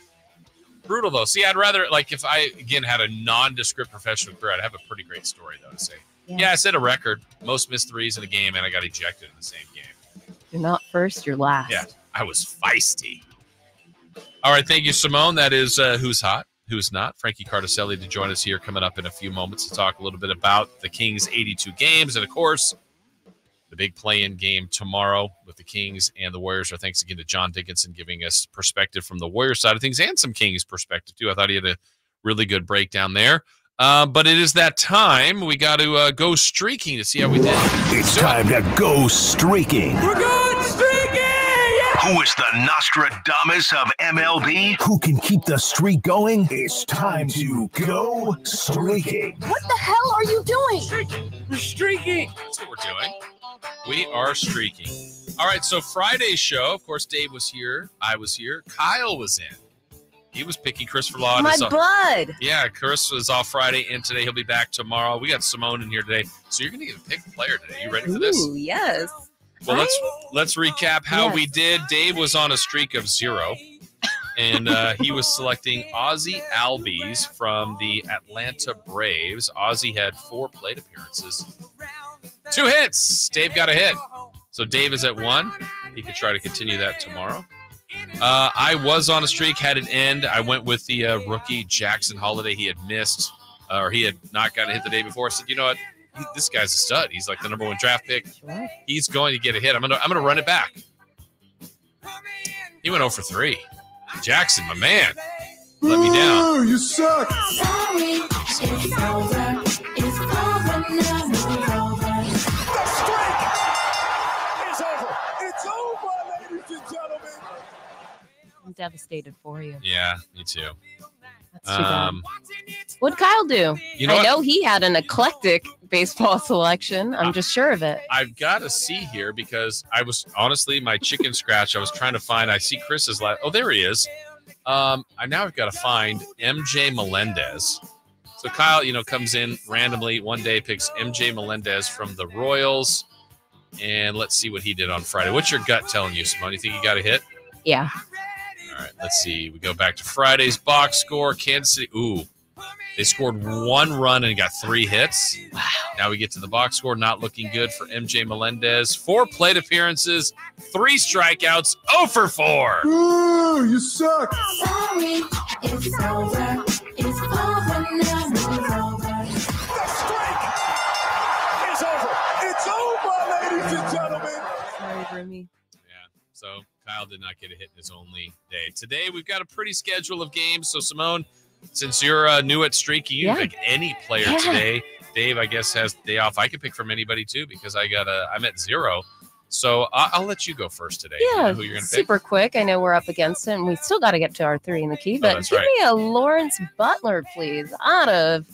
Brutal though. See, I'd rather if I again had a nondescript professional career, I'd have a pretty great story though to say. Yeah, I set a record, most missed threes in a game, and I got ejected in the same game. You're not first, you're last. Yeah. I was feisty. All right, thank you, Simone. That is Who's Hot, Who's Not. Frankie Cardicelli to join us here coming up in a few moments to talk a little bit about the Kings' 82 games. And, of course, the big play-in game tomorrow with the Kings and the Warriors. Our thanks again to John Dickinson giving us perspective from the Warriors side of things and some Kings perspective, too. I thought he had a really good breakdown there. But it is that time. We got to go streaking to see how we did. It's time to go streaking. We're going streaking! Who is the Nostradamus of MLB? Who can keep the streak going? It's time to go streaking. What the hell are you doing? Streaking. We're streaking. That's what we're doing. We are streaking. All right, so Friday's show, of course, Dave was here. I was here. Kyle was in. He was picking Christopher Law. My bud. Yeah, Chris was off Friday, and today he'll be back tomorrow. We got Simone in here today, so you're going to get to pick a player today. You ready for this? Ooh, yes. Well, let's recap how we did. Dave was on a streak of 0, and he was selecting Ozzie Albies from the Atlanta Braves. Ozzie had 4 plate appearances, 2 hits. Dave got a hit, so Dave is at 1. He could try to continue that tomorrow. I was on a streak, had an end. I went with the rookie Jackson Holiday. He had missed, or he had not gotten a hit the day before. I said, you know what? This guy's a stud. He's like the number 1 draft pick. He's going to get a hit. I'm gonna run it back. He went 0 for 3. Jackson, my man, let me down. You suck. Sorry, it's over. It's over now. The streak is over. It's over, ladies and gentlemen. I'm devastated for you. Yeah, me too. That's too bad. What'd Kyle do? I know he had an eclectic baseball selection. I'm just sure of it. I've got to see here because I was honestly my chicken scratch. I was trying to find. I see Chris's last. Oh, there he is. I've got to find MJ Melendez. So Kyle, comes in randomly one day, picks MJ Melendez from the Royals, and let's see what he did on Friday. What's your gut telling you, Simone? You think he got a hit? Yeah. All right, let's see. We go back to Friday's box score. Kansas City. Ooh, they scored 1 run and got 3 hits. Wow. Now we get to the box score. Not looking good for MJ Melendez. 4 plate appearances, 3 strikeouts, 0 for 4. Ooh, you suck. Sorry, it's over. It's over now. The streak is over. It's over, ladies and gentlemen. Sorry, Remy. So Kyle did not get a hit in his only day. Today, we've got a pretty schedule of games. So, Simone, since you're new at streaking, you can pick any player today. Dave, I guess, has day off. I can pick from anybody, too, because I'm at 0. So I'll let you go first today. Yeah, you know who you're gonna super pick? Quick. I know we're up against it, and we still got to get to our 3 in the key. But give me a Lawrence Butler, please, out of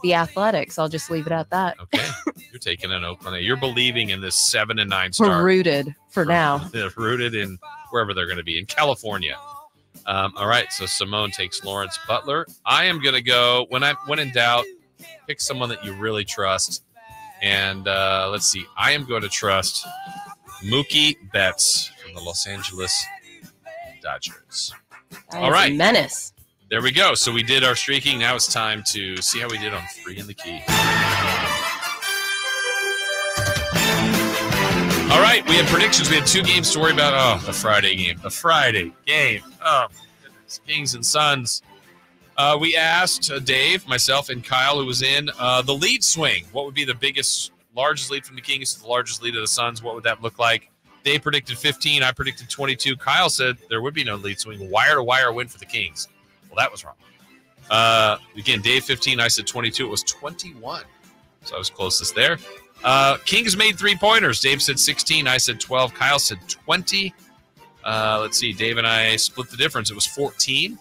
the Athletics. I'll just leave it at that. Okay. You're taking an Oakland. You're believing in this 7-9 start. We're rooted for now. They're rooted in wherever they're going to be, in California. All right, so Simone takes Lawrence Butler. I am going to go, when in doubt, pick someone that you really trust. And let's see. I am going to trust Mookie Betts from the Los Angeles Dodgers. All right. Menace. There we go. So we did our streaking. Now it's time to see how we did on 3 in the Key. All right, we had predictions. We had 2 games to worry about. Oh, the Friday game. The Friday game. Oh, goodness. Kings and Suns. We asked Dave, myself, and Kyle, who was in, the lead swing. What would be the largest lead from the Kings to the largest lead of the Suns? What would that look like? Dave predicted 15. I predicted 22. Kyle said there would be no lead swing. Wire-to-wire win for the Kings. Well, that was wrong. Again, Dave 15. I said 22. It was 21. So I was closest there. Kings made 3-pointers. Dave said 16. I said 12. Kyle said 20. Let's see. Dave and I split the difference. It was 14.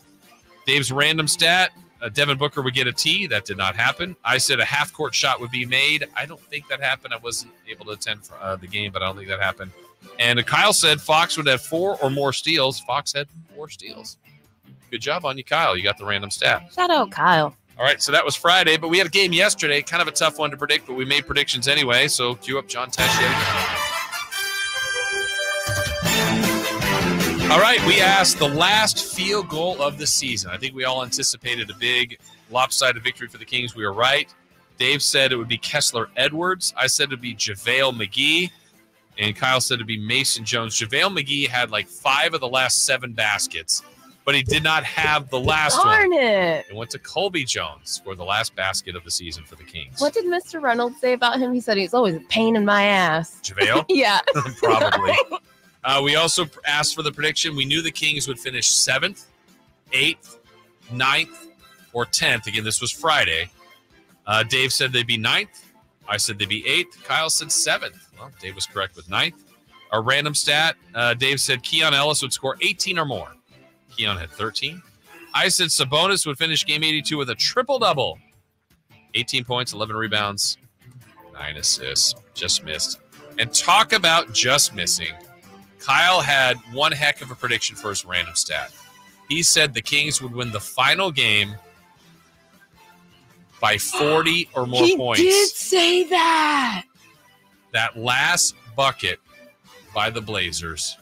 Dave's random stat, Devin Booker would get a T. That did not happen. I said a half-court shot would be made. I don't think that happened. I wasn't able to attend the game, but I don't think that happened. And Kyle said Fox would have 4 or more steals. Fox had 4 steals. Good job on you, Kyle. You got the random stat. Shout out, Kyle. All right, so that was Friday, but we had a game yesterday. Kind of a tough one to predict, but we made predictions anyway. So cue up John Tesh yet again. All right, we asked the last field goal of the season. I think we all anticipated a big lopsided victory for the Kings. We were right. Dave said it would be Kessler Edwards. I said it would be JaVale McGee. And Kyle said it would be Mason Jones. JaVale McGee had like 5 of the last 7 baskets, but he did not have the last Darn one. it. It went to Colby Jones for the last basket of the season for the Kings. What did Mr. Reynolds say about him? He said he's always a pain in my ass. JaVale? Yeah. Probably. We also asked for the prediction. We knew the Kings would finish 7th, 8th, 9th, or 10th. Again, this was Friday. Dave said they'd be 9th. I said they'd be 8th. Kyle said 7th. Well, Dave was correct with 9th. Our random stat, Dave said Keon Ellis would score 18 or more. Keon had 13. I said Sabonis would finish game 82 with a triple-double. 18 points, 11 rebounds, 9 assists. Just missed. And talk about just missing. Kyle had one heck of a prediction for his random stat. He said the Kings would win the final game by 40 or more points. He did say that. That last bucket by the Blazers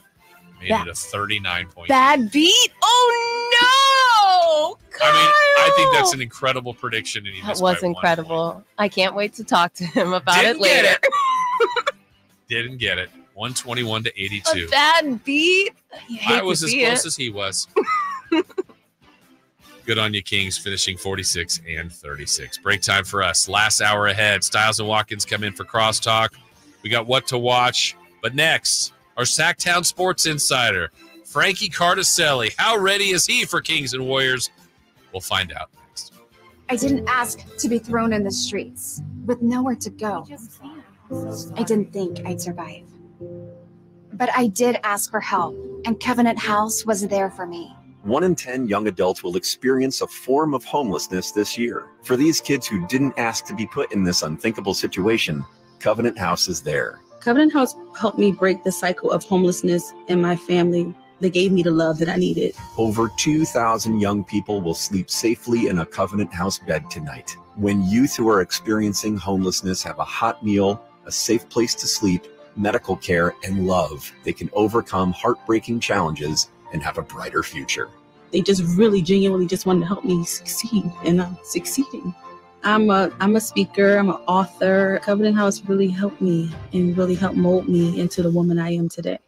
made it a 39-point bad beat? Oh, no! Kyle! I mean, I think that's an incredible prediction. And he That missed was by 1 incredible. point. I can't wait to talk to him about Didn't it later. get it. Didn't get it. 121 to 82. A bad beat? I was as close as he was. Good on you, Kings, finishing 46 and 36. Break time for us. Last hour ahead. Styles and Watkins come in for crosstalk. We got what to watch. But next, our Sactown Sports Insider, Frankie Cardicelli. How ready is he for Kings and Warriors? We'll find out next. I didn't ask to be thrown in the streets with nowhere to go. I didn't think I'd survive. But I did ask for help, and Covenant House was there for me. 1 in 10 young adults will experience a form of homelessness this year. For these kids who didn't ask to be put in this unthinkable situation, Covenant House is there. Covenant House helped me break the cycle of homelessness in my family. They gave me the love that I needed. Over 2,000 young people will sleep safely in a Covenant House bed tonight. When youth who are experiencing homelessness have a hot meal, a safe place to sleep, medical care, and love, they can overcome heartbreaking challenges and have a brighter future. They just really genuinely just wanted to help me succeed, and I'm succeeding. I'm a speaker, I'm an author. Covenant House really helped me and really helped mold me into the woman I am today.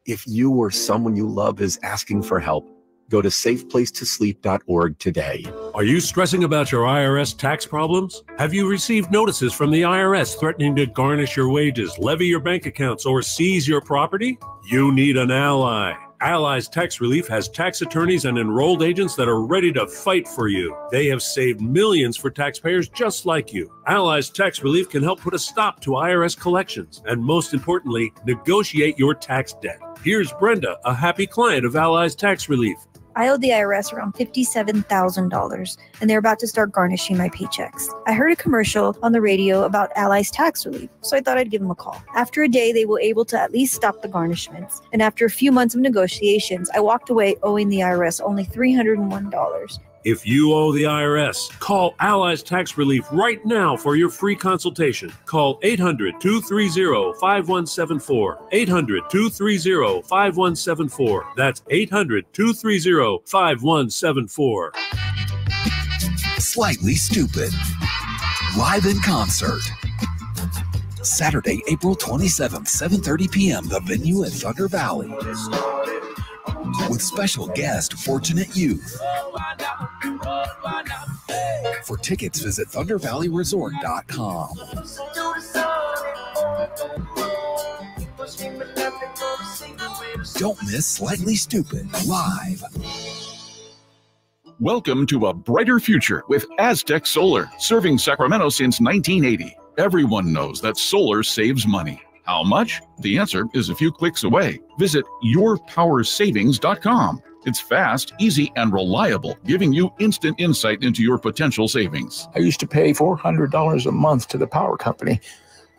If you or someone you love is asking for help, go to safeplacetosleep.org today. Are you stressing about your IRS tax problems? Have you received notices from the IRS threatening to garnish your wages, levy your bank accounts, or seize your property? You need an ally. Allies Tax Relief has tax attorneys and enrolled agents that are ready to fight for you. They have saved millions for taxpayers just like you. Allies Tax Relief can help put a stop to IRS collections and, most importantly, negotiate your tax debt. Here's Brenda, a happy client of Allies Tax Relief. I owed the IRS around $57,000, and they're about to start garnishing my paychecks. I heard a commercial on the radio about Allies Tax Relief, so I thought I'd give them a call. After a day, they were able to at least stop the garnishments, and after a few months of negotiations, I walked away owing the IRS only $301. If you owe the IRS, call Allies Tax Relief right now for your free consultation. Call 800-230-5174. 800-230-5174. That's 800-230-5174. Slightly Stupid. Live in concert. Saturday, April 27th, 7:30 p.m. The venue at Thunder Valley. With special guest Fortunate Youth. For tickets, visit ThunderValleyResort.com. Don't miss Slightly Stupid live. Welcome to a brighter future with Aztec Solar, serving Sacramento since 1980. Everyone knows that solar saves money. How much? The answer is a few clicks away. Visit yourpowersavings.com. It's fast, easy, and reliable, giving you instant insight into your potential savings. I used to pay $400 a month to the power company,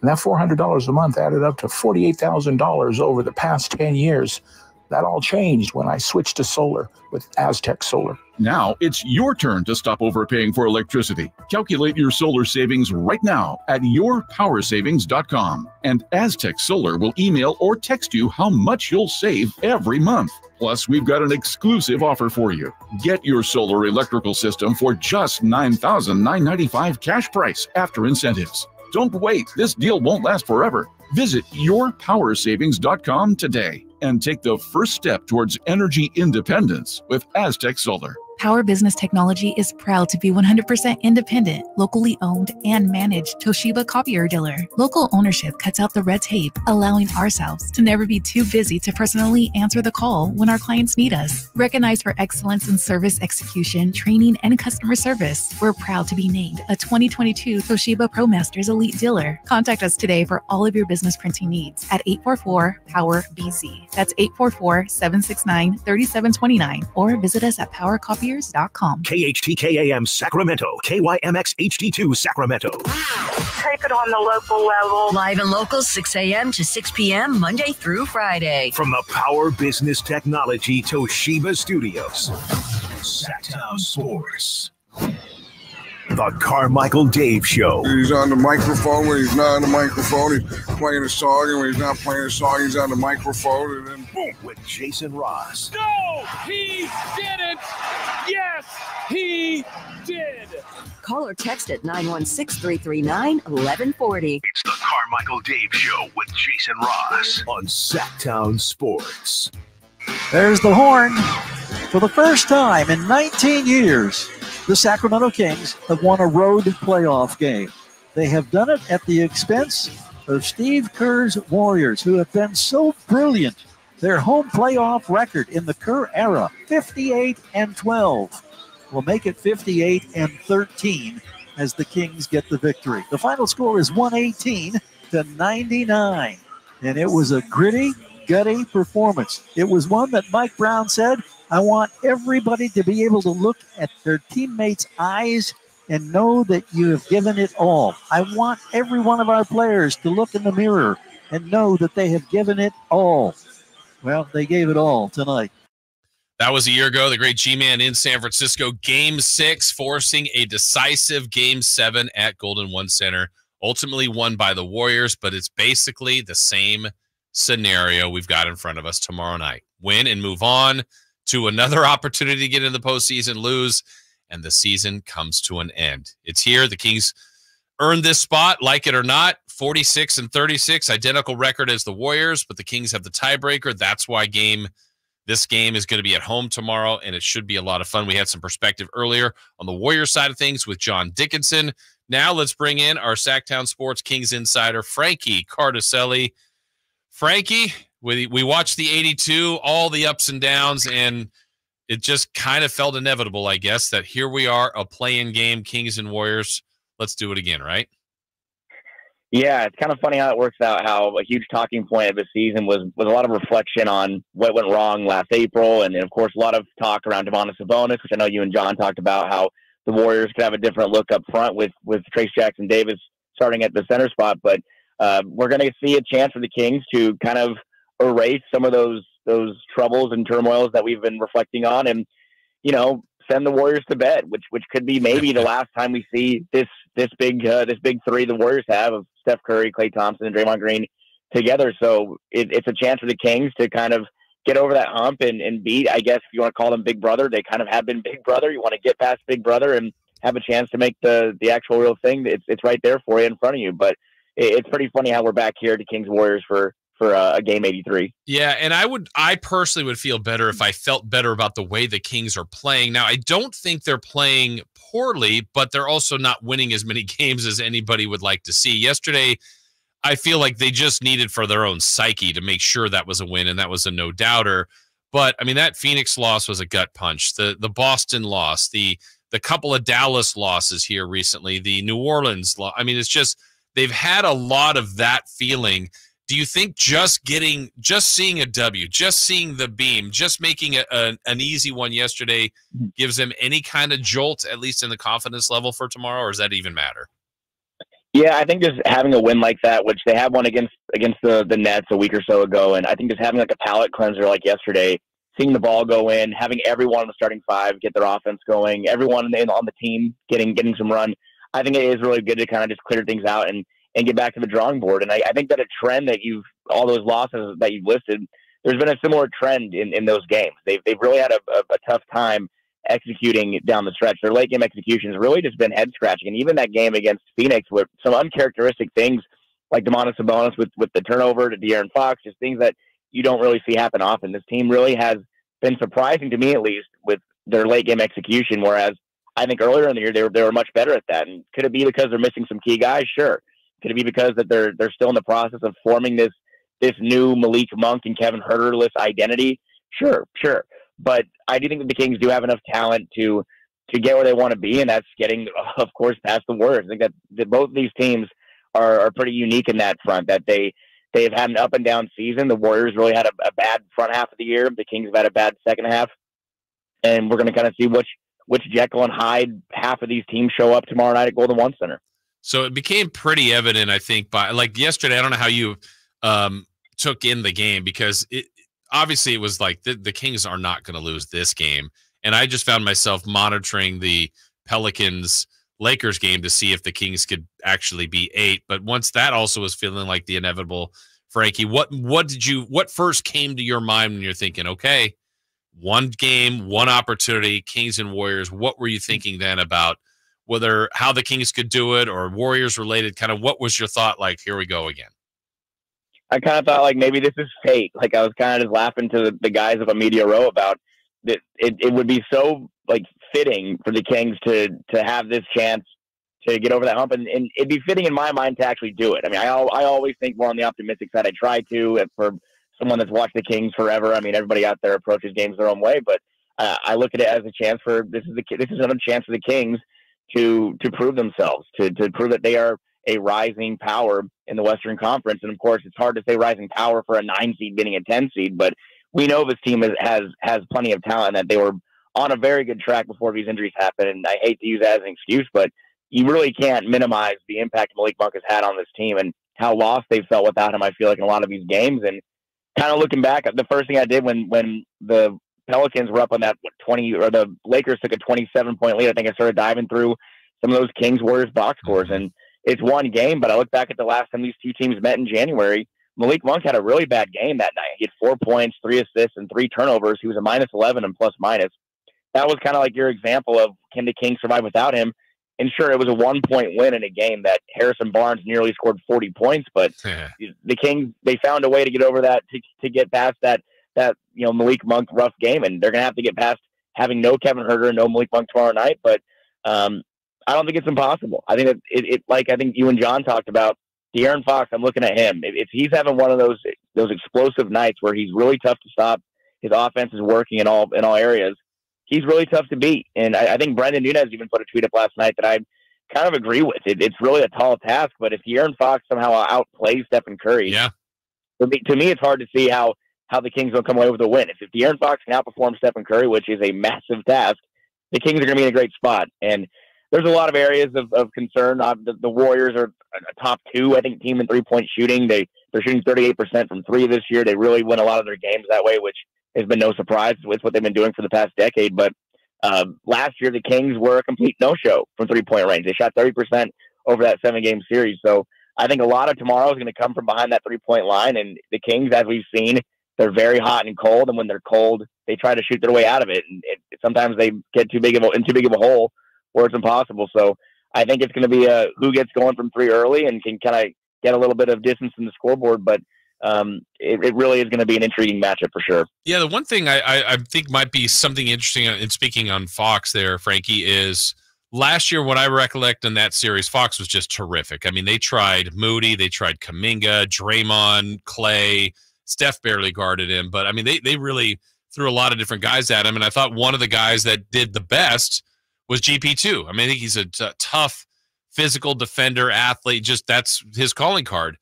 and that $400 a month added up to $48,000 over the past 10 years. That all changed when I switched to solar with Aztec Solar. Now it's your turn to stop overpaying for electricity. Calculate your solar savings right now at yourpowersavings.com. And Aztec Solar will email or text you how much you'll save every month. Plus, we've got an exclusive offer for you. Get your solar electrical system for just $9,995 cash price after incentives. Don't wait. This deal won't last forever. Visit yourpowersavings.com today and take the first step towards energy independence with Aztec Solar. Power Business Technology is proud to be 100% independent, locally owned, and managed Toshiba copier dealer. Local ownership cuts out the red tape, allowing ourselves to never be too busy to personally answer the call when our clients need us. Recognized for excellence in service execution, training, and customer service, we're proud to be named a 2022 Toshiba ProMasters Elite Dealer. Contact us today for all of your business printing needs at 844-POWER-BZ. That's 844-769-3729, or visit us at PowerCopier.com. KHTKAM Sacramento, KYMX HD2 Sacramento. Take it on the local level. Live and local, 6 a.m. to 6 p.m. Monday through Friday. From the Power Business Technology Toshiba Studios. Sactown Sports. The Carmichael Dave Show. He's on the microphone when he's not on the microphone. He's playing a song, and when he's not playing a song, he's on the microphone, and then boom. With Jason Ross. No, he didn't. Yes, he did. Call or text at 916-339-1140. It's the Carmichael Dave Show with Jason Ross on Sactown Sports. There's the horn. For the first time in 19 years, the Sacramento Kings have won a road playoff game. They have done it at the expense of Steve Kerr's Warriors, who have been so brilliant. Their home playoff record in the Kerr era, 58-12, will make it 58-13 as the Kings get the victory. The final score is 118-99, and it was a gritty, gutty performance. It was one that Mike Brown said, I want everybody to be able to look at their teammates' eyes and know that you have given it all. I want every one of our players to look in the mirror and know that they have given it all. Well, they gave it all tonight. That was a year ago, the great G-Man in San Francisco. Game 6, forcing a decisive Game 7 at Golden One Center. Ultimately won by the Warriors, but it's basically the same scenario we've got in front of us tomorrow night. Win and move on to another opportunity to get in the postseason, lose, and the season comes to an end. It's here. The Kings earned this spot, like it or not. 46-36, identical record as the Warriors, but the Kings have the tiebreaker. That's why this game is going to be at home tomorrow, and it should be a lot of fun. We had some perspective earlier on the Warriors side of things with John Dickinson. Now let's bring in our Sactown Sports Kings insider, Frankie Cardicelli. Frankie, we watched the 82, all the ups and downs, and it just kind of felt inevitable, I guess, that here we are, a play-in game, Kings and Warriors. Let's do it again, right? Yeah, it's kind of funny how it works out, how a huge talking point of the season was a lot of reflection on what went wrong last April, and of course, a lot of talk around Domantas Sabonis, which I know you and John talked about, how the Warriors could have a different look up front with Trace Jackson-Davis starting at the center spot, but we're going to see a chance for the Kings to kind of erase some of those troubles and turmoils that we've been reflecting on, and send the Warriors to bed, which could be maybe the last time we see this big three the Warriors have of Steph Curry, Klay Thompson, and Draymond Green together. So it's a chance for the Kings to kind of get over that hump and beat, I guess, if you want to call them Big Brother. They kind of have been Big Brother. You want to get past Big Brother and have a chance to make the actual real thing. It's right there for you in front of you. But it's pretty funny how we're back here to Kings Warriors for a game 83. Yeah, and I personally would feel better if I felt better about the way the Kings are playing. Now, I don't think they're playing poorly, but they're also not winning as many games as anybody would like to see. Yesterday, I feel like they just needed for their own psyche to make sure that was a win, and that was a no-doubter. But, I mean, that Phoenix loss was a gut punch. The Boston loss, the couple of Dallas losses here recently, the New Orleans loss. I mean, it's just they've had a lot of that feeling. Do you think just seeing a W, just seeing the beam, just making an easy one yesterday gives them any kind of jolt, at least in the confidence level for tomorrow, or does that even matter? Yeah, I think just having a win like that, which they had one against the Nets a week or so ago, and I think just having like a palate cleanser like yesterday, seeing the ball go in, having everyone in the starting five get their offense going, everyone on the team getting some run, I think it is really good to kind of just clear things out and get back to the drawing board. And I think that a trend that all those losses that you've listed, there's been a similar trend in those games. They've really had a tough time executing down the stretch. Their late game execution has really just been head scratching. And even that game against Phoenix with some uncharacteristic things like Domantas Sabonis with the turnover to De'Aaron Fox, just things that you don't really see happen often. This team really has been surprising to me, at least, with their late game execution, whereas I think earlier in the year they were much better at that. And could it be because they're missing some key guys? Sure. Could it be because that they're still in the process of forming this new Malik Monk and Kevin Huerter-less identity? Sure. But I do think that the Kings do have enough talent to get where they want to be, and that's getting, of course, past the Warriors. I think that both of these teams are pretty unique in that front, that they've had an up and down season. The Warriors really had a bad front half of the year. The Kings have had a bad second half, and we're going to kind of see which Jekyll and Hyde half of these teams show up tomorrow night at Golden One Center. So it became pretty evident, I think, by like yesterday. I don't know how you took in the game, because obviously it was like the Kings are not going to lose this game. And I just found myself monitoring the Pelicans-Lakers game to see if the Kings could actually be 8. But once that also was feeling like the inevitable, Frankie, what first came to your mind when you're thinking, okay, one game, one opportunity, Kings and Warriors? What were you thinking then about how the Kings could do it, or Warriors related? Kind of what was your thought like, here we go again? I kind of thought like maybe this is fate. Like I was kind of just laughing to the guys of a media row about that. It would be so like fitting for the Kings to have this chance to get over that hump, and it'd be fitting in my mind to actually do it. I mean, I always think more on the optimistic side. I try to, for someone that's watched the Kings forever. I mean, everybody out there approaches games their own way, but I look at it as a chance this is another chance for the Kings to prove themselves, to prove that they are a rising power in the Western Conference. And of course, it's hard to say rising power for a 9 seed beating a 10 seed, but we know this team has plenty of talent, and that they were on a very good track before these injuries happened. And I hate to use that as an excuse, but you really can't minimize the impact Malik Monk has had on this team and how lost they felt without him, I feel like, in a lot of these games. And kind of looking back, the first thing I did when the Pelicans were up on that 20, or the Lakers took a 27-point lead, I think I started diving through some of those Kings Warriors box scores, and it's one game, but I look back at the last time these two teams met in January. Malik Monk had a really bad game that night. He had 4 points, 3 assists, and 3 turnovers. He was a -11 and plus-minus. That was kind of like your example of, can the Kings survive without him? And sure, it was a 1-point win in a game that Harrison Barnes nearly scored 40 points, but the Kings, they found a way to get over that, to get past that Malik Monk rough game, and they're going to have to get past having no Kevin Huerter and no Malik Monk tomorrow night. But I don't think it's impossible. I think that it like I think you and John talked about, De'Aaron Fox, I'm looking at him. If he's having one of those explosive nights where he's really tough to stop, his offense is working in all areas, he's really tough to beat. And I think Brendan Nunez even put a tweet up last night that I kind of agree with. It's really a tall task, but if De'Aaron Fox somehow outplays Stephen Curry, to me it's hard to see how the Kings will come away with a win. If De'Aaron Fox can outperform Stephen Curry, which is a massive task, the Kings are going to be in a great spot. And there's a lot of areas of concern. The Warriors are a top 2, I think, team in 3-point shooting. They're shooting 38% from 3 this year. They really win a lot of their games that way, which has been no surprise with what they've been doing for the past decade. But Last year, the Kings were a complete no-show from three-point range. They shot 30% over that 7-game series. So I think a lot of tomorrow is going to come from behind that three-point line. And the Kings, as we've seen, they're very hot and cold. And when they're cold, they try to shoot their way out of it. And sometimes they get in too big of a hole where it's impossible. So I think it's going to be who gets going from three early and can kind of get a little bit of distance in the scoreboard. But it really is going to be an intriguing matchup for sure. Yeah, the one thing I think might be something interesting in speaking on Fox there, Frankie, is last year what I recollect in that series, Fox was just terrific. I mean, they tried Moody, they tried Kuminga, Draymond, Clay. Steph barely guarded him, but I mean, they really threw a lot of different guys at him, and I thought one of the guys that did the best was GP2. I mean, I think he's a tough, physical defender, athlete. Just that's his calling card.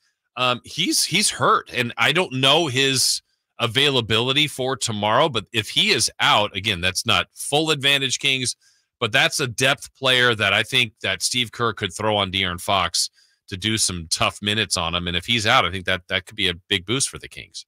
He's hurt, and I don't know his availability for tomorrow, but if he is out, again, that's not full advantage Kings, but that's a depth player that I think that Steve Kerr could throw on De'Aaron Fox to do some tough minutes on him. And if he's out, I think that could be a big boost for the Kings.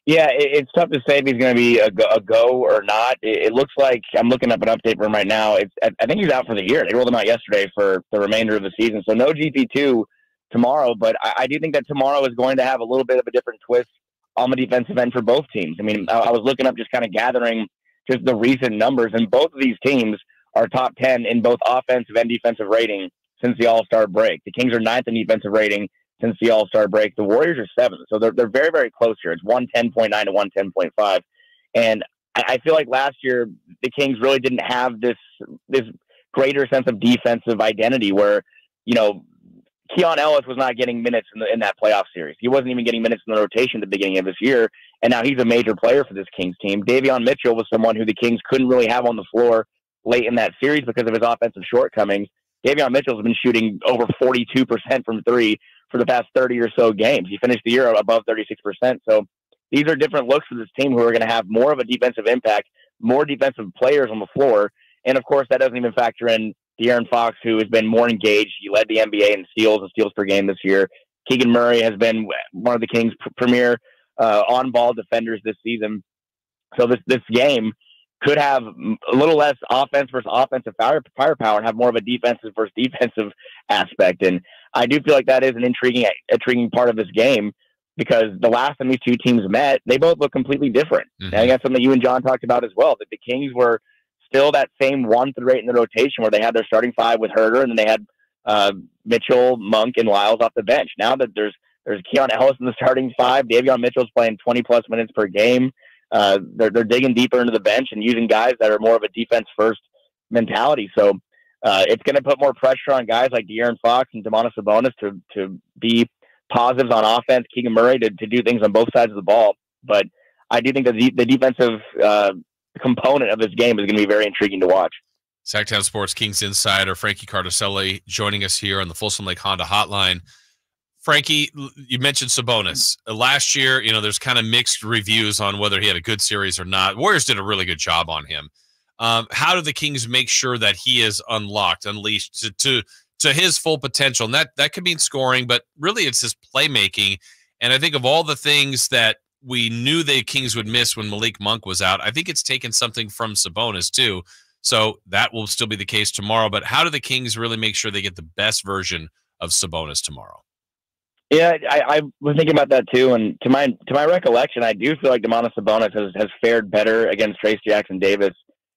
Yeah, it's tough to say if he's going to be a go or not. It looks like, I'm looking up an update for him right now. I think he's out for the year. They rolled him out yesterday for the remainder of the season. So no GP2 tomorrow, but I do think that tomorrow is going to have a little bit of a different twist on the defensive end for both teams. I mean, I was looking up, just kind of gathering just the recent numbers, and both of these teams are top 10 in both offensive and defensive rating since the All-Star break. The Kings are 9th in defensive rating since the All-Star break. The Warriors are 7th. So they're very, very close here. It's 110.9 to 110.5. And I feel like last year the Kings really didn't have this greater sense of defensive identity where, you know, Keon Ellis was not getting minutes in that playoff series. He wasn't even getting minutes in the rotation at the beginning of this year, and now he's a major player for this Kings team. Davion Mitchell was someone who the Kings couldn't really have on the floor late in that series because of his offensive shortcomings. Davion Mitchell's been shooting over 42% from three for the past 30 or so games. He finished the year above 36%. So these are different looks for this team who are going to have more of a defensive impact, more defensive players on the floor. And of course, that doesn't even factor in De'Aaron Fox, who has been more engaged. He led the NBA in steals and steals per game this year. Keegan Murray has been one of the Kings' premier on-ball defenders this season. So this game could have a little less offense versus offensive firepower and have more of a defensive versus defensive aspect. And I do feel like that is an intriguing part of this game, because the last time these two teams met, they both look completely different. Mm-hmm. And I think that's something you and John talked about as well, that the Kings were still that same 1 through 8 in the rotation where they had their starting 5 with Herter, and then they had Mitchell, Monk, and Lyles off the bench. Now that there's Keon Ellis in the starting 5, Davion Mitchell's playing 20-plus minutes per game. They're digging deeper into the bench and using guys that are more of a defense-first mentality. So it's going to put more pressure on guys like De'Aaron Fox and Domantas Sabonis to be positives on offense, Keegan Murray to do things on both sides of the ball. But I do think that the defensive component of this game is going to be very intriguing to watch. Sactown Sports Kings insider Frankie Cardoselli joining us here on the Folsom Lake Honda Hotline. Frankie, you mentioned Sabonis. Last year, you know, there's kind of mixed reviews on whether he had a good series or not. Warriors did a really good job on him. How do the Kings make sure that he is unleashed to his full potential? And that could mean scoring, but really it's his playmaking. And I think of all the things that we knew the Kings would miss when Malik Monk was out, I think it's taken something from Sabonis too. So that will still be the case tomorrow. But how do the Kings really make sure they get the best version of Sabonis tomorrow? Yeah, I was thinking about that too, and to my recollection, I do feel like Domantas Sabonis has fared better against Trace Jackson Davis.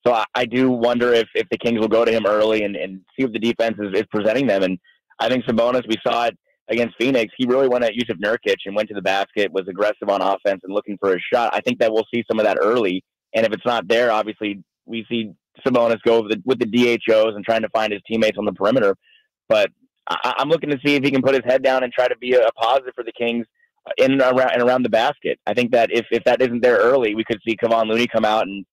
So I do wonder if the Kings will go to him early and see what the defense is presenting them. And I think Sabonis, we saw it against Phoenix. He really went at Yusuf Nurkic and went to the basket, was aggressive on offense and looking for a shot. I think that we'll see some of that early. And if it's not there, obviously we see Sabonis go with the DHOs and trying to find his teammates on the perimeter. But I'm looking to see if he can put his head down and try to be a positive for the Kings in and around the basket. I think that if that isn't there early, we could see Kevon Looney come out and,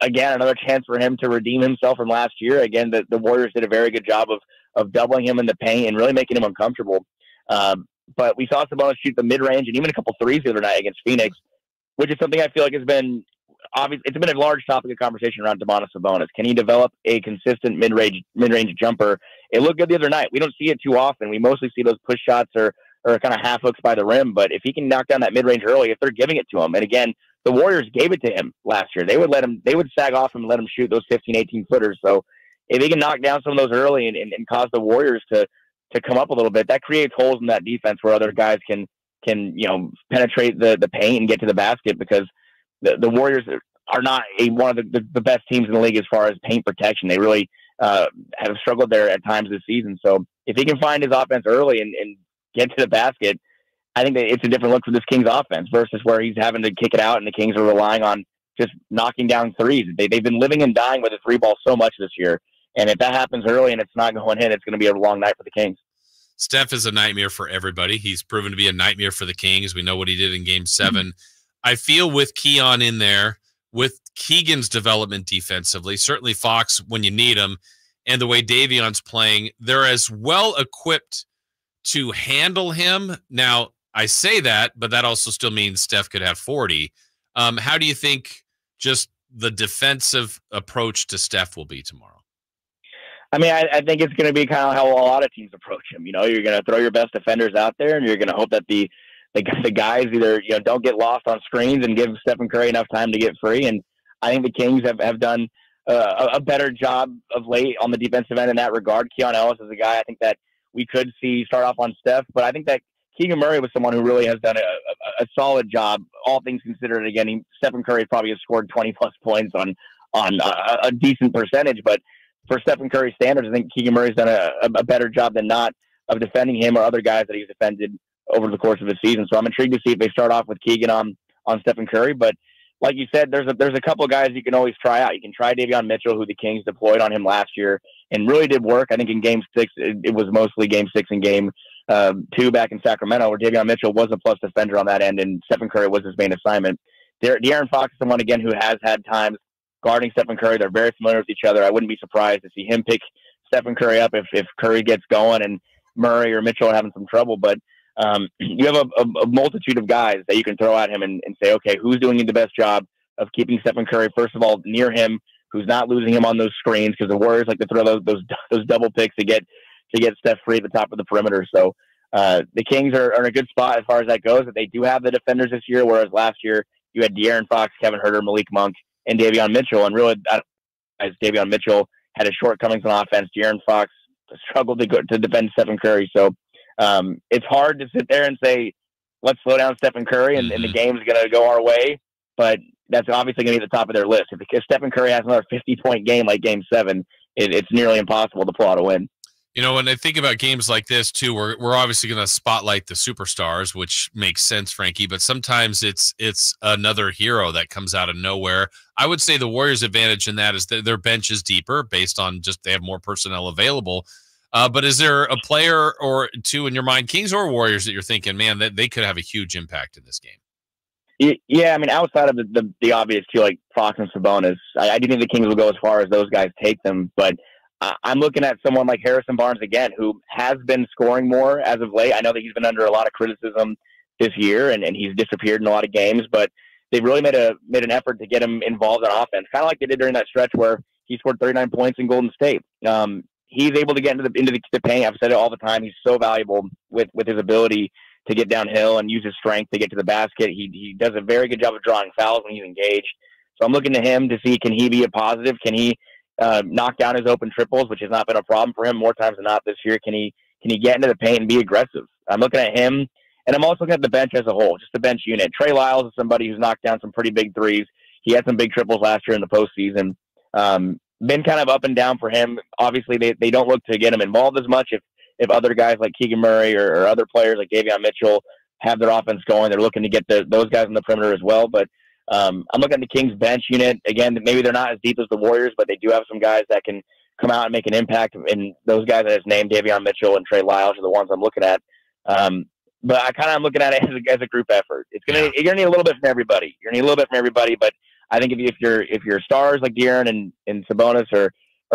again, another chance for him to redeem himself from last year. Again, the Warriors did a very good job of doubling him in the paint and really making him uncomfortable. But we saw Sabonis shoot the mid-range and even a couple threes the other night against Phoenix, which is something I feel like has been obvious. It's been a large topic of conversation around Domantas Sabonis. Can he develop a consistent mid-range jumper? It looked good the other night. We don't see it too often. We mostly see those push shots or kind of half hooks by the rim. But if he can knock down that mid-range early, if they're giving it to him, and again, the Warriors gave it to him last year. They would sag off him and let him shoot those 15, 18 footers. So if he can knock down some of those early and cause the Warriors to come up a little bit, that creates holes in that defense where other guys can penetrate the paint and get to the basket, because the Warriors are not one of the best teams in the league as far as paint protection. They really have struggled there at times this season. So if he can find his offense early and get to the basket, I think that it's a different look for this Kings offense versus where he's having to kick it out and the Kings are relying on just knocking down threes. They've been living and dying with the three ball so much this year. And if that happens early and it's not going in, it's going to be a long night for the Kings. Steph is a nightmare for everybody. He's proven to be a nightmare for the Kings. We know what he did in Game 7. I feel with Keon in there, with Keegan's development defensively, certainly Fox when you need him, and the way Davion's playing, they're as well equipped to handle him. Now, I say that, but that also still means Steph could have 40. How do you think just the defensive approach to Steph will be tomorrow? I mean, I think it's going to be kind of how a lot of teams approach him. You're going to throw your best defenders out there, and you're going to hope that the guys either don't get lost on screens and give Stephen Curry enough time to get free. And I think the Kings have done a better job of late on the defensive end in that regard. Keon Ellis is a guy I think that we could see start off on Steph, but I think that Keegan Murray was someone who really has done a solid job, all things considered. Again, Stephen Curry probably has scored 20-plus points on a decent percentage, but for Stephen Curry standards, I think Keegan Murray's done a better job than not of defending him or other guys that he's defended over the course of the season. So I'm intrigued to see if they start off with Keegan on Stephen Curry. But like you said, there's a couple of guys you can always try out. You can try Davion Mitchell, who the Kings deployed on him last year and really did work. I think in Game 6, it was mostly Game 6 and Game 2 back in Sacramento, where Davion Mitchell was a plus defender on that end, and Stephen Curry was his main assignment. De'Aaron Fox is someone, again, who has had times guarding Stephen Curry. They're very familiar with each other. I wouldn't be surprised to see him pick Stephen Curry up if Curry gets going and Murray or Mitchell are having some trouble. But you have a multitude of guys that you can throw at him and say, okay, who's doing the best job of keeping Stephen Curry, first of all, near him, who's not losing him on those screens, because the Warriors like to throw those double picks to get Steph free at the top of the perimeter. So the Kings are in a good spot as far as that goes. That they do have the defenders this year, whereas last year you had De'Aaron Fox, Kevin Huerter, Malik Monk, and Davion Mitchell. And really, as Davion Mitchell had his shortcomings on offense, De'Aaron Fox struggled to defend Stephen Curry. So it's hard to sit there and say, let's slow down Stephen Curry and the game's going to go our way. But that's obviously going to be at the top of their list. If Stephen Curry has another 50-point game like Game 7, it's nearly impossible to pull out a win. When I think about games like this, too, we're obviously going to spotlight the superstars, which makes sense, Frankie, but sometimes it's another hero that comes out of nowhere. I would say the Warriors' advantage in that is that their bench is deeper based on just they have more personnel available. But is there a player or two in your mind, Kings or Warriors, that you're thinking, man, that they could have a huge impact in this game? Yeah, I mean, outside of the obvious two, like Fox and Sabonis, I do think the Kings will go as far as those guys take them. But I'm looking at someone like Harrison Barnes again, who has been scoring more as of late. I know that he's been under a lot of criticism this year, and he's disappeared in a lot of games. But they've really made an effort to get him involved in offense, kind of like they did during that stretch where he scored 39 points in Golden State. He's able to get into the paint. I've said it all the time. He's so valuable with his ability to get downhill and use his strength to get to the basket. He does a very good job of drawing fouls when he's engaged. So I'm looking to him to see, can he be a positive? Can he knock down his open triples, which has not been a problem for him more times than not this year? Can he get into the paint and be aggressive? I'm looking at him, and I'm also looking at the bench as a whole, just the bench unit. Trey Lyles is somebody who's knocked down some pretty big threes. He had some big triples last year in the postseason. Been kind of up and down for him. Obviously, they don't look to get him involved as much if other guys like Keegan Murray or other players like Davion Mitchell have their offense going. They're looking to get those guys on the perimeter as well. But I'm looking at the Kings bench unit. Again, maybe they're not as deep as the Warriors, but they do have some guys that can come out and make an impact. And those guys that is named, Davion Mitchell and Trey Lyles, are the ones I'm looking at. But I'm looking at it as a group effort. You're gonna need a little bit from everybody. But I think if your stars like De'Aaron and Sabonis are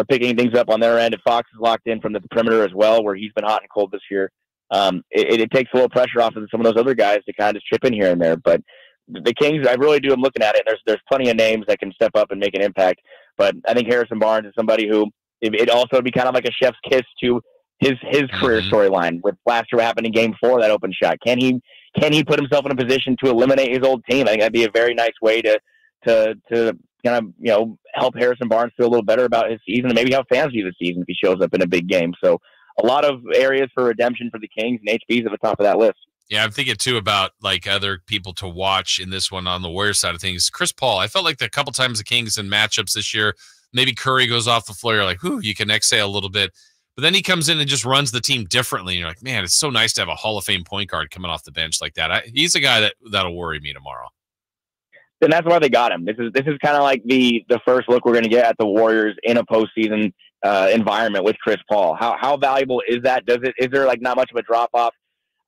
picking things up on their end, if Fox is locked in from the perimeter as well, where he's been hot and cold this year, it takes a little pressure off of some of those other guys to kind of just chip in here and there. But the Kings, I really do. I'm looking at it. And there's plenty of names that can step up and make an impact. But I think Harrison Barnes is somebody who it also would be kind of like a chef's kiss to his career storyline. With last year, what happened in Game 4, that open shot. Can he can he put himself in a position to eliminate his old team? I think that'd be a very nice way to kind of, help Harrison Barnes feel a little better about his season and maybe how fans view the season if he shows up in a big game. So a lot of areas for redemption for the Kings, and HB's at the top of that list. Yeah, I'm thinking too about like other people to watch in this one on the Warriors side of things. Chris Paul, I felt like a couple times the Kings in matchups this year, maybe Curry goes off the floor, you're like, whew, you can exhale a little bit. But then he comes in and just runs the team differently. And you're like, man, it's so nice to have a Hall of Fame point guard coming off the bench like that. He's a guy that'll worry me tomorrow. And that's why they got him. This is kind of like the first look we're going to get at the Warriors in a postseason environment with Chris Paul. How valuable is that? Is there like not much of a drop off?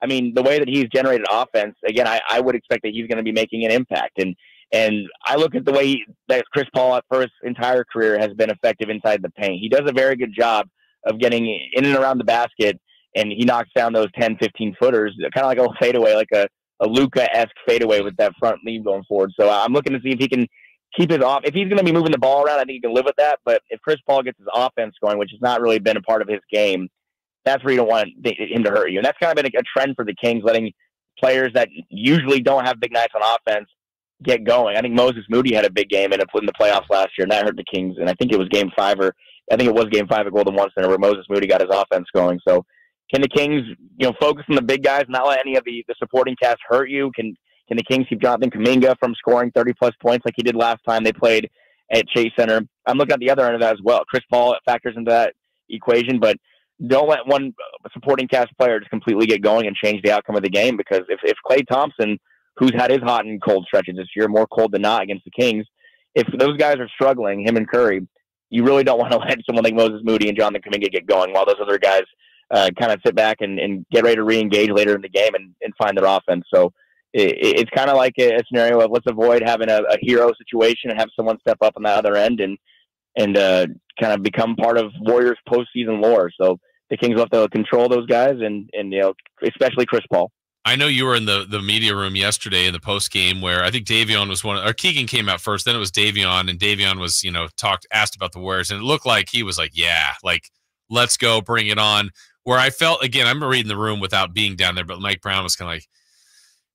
I mean, the way that he's generated offense, again, I would expect that he's going to be making an impact. And I look at the way that Chris Paul for his entire career has been effective inside the paint. He does a very good job of getting in and around the basket, and he knocks down those 10, 15-footers, kind of like a fadeaway, like a Luka-esque fadeaway with that front lead going forward. So I'm looking to see if he can keep his off. If he's going to be moving the ball around, I think he can live with that. But if Chris Paul gets his offense going, which has not really been a part of his game, that's where you don't want him to hurt you. And that's kind of been a trend for the Kings, letting players that usually don't have big nights on offense get going. I think Moses Moody had a big game in the playoffs last year, and that hurt the Kings. And I think it was Game 5 at Golden One Center where Moses Moody got his offense going. So can the Kings, focus on the big guys, not let any of the supporting cast hurt you? Can the Kings keep Jonathan Kuminga from scoring 30-plus points like he did last time they played at Chase Center? I'm looking at the other end of that as well. Chris Paul factors into that equation, but don't let one supporting cast player just completely get going and change the outcome of the game, because if Klay Thompson, who's had his hot and cold stretches this year, more cold than not against the Kings, if those guys are struggling, him and Curry, you really don't want to let someone like Moses Moody and Jonathan Kuminga get going while those other guys kind of sit back and get ready to re-engage later in the game and find their offense. So it's kind of like a scenario of let's avoid having a hero situation and have someone step up on the other end and kind of become part of Warriors postseason lore. So the Kings will have to control those guys and especially Chris Paul. I know you were in the media room yesterday in the post game where I think Davion was or Keegan came out first, then it was Davion, and Davion was, asked about the Warriors, and it looked like he was like, yeah, like, let's go, bring it on. Where I felt, again, I'm reading the room without being down there, but Mike Brown was kind of like,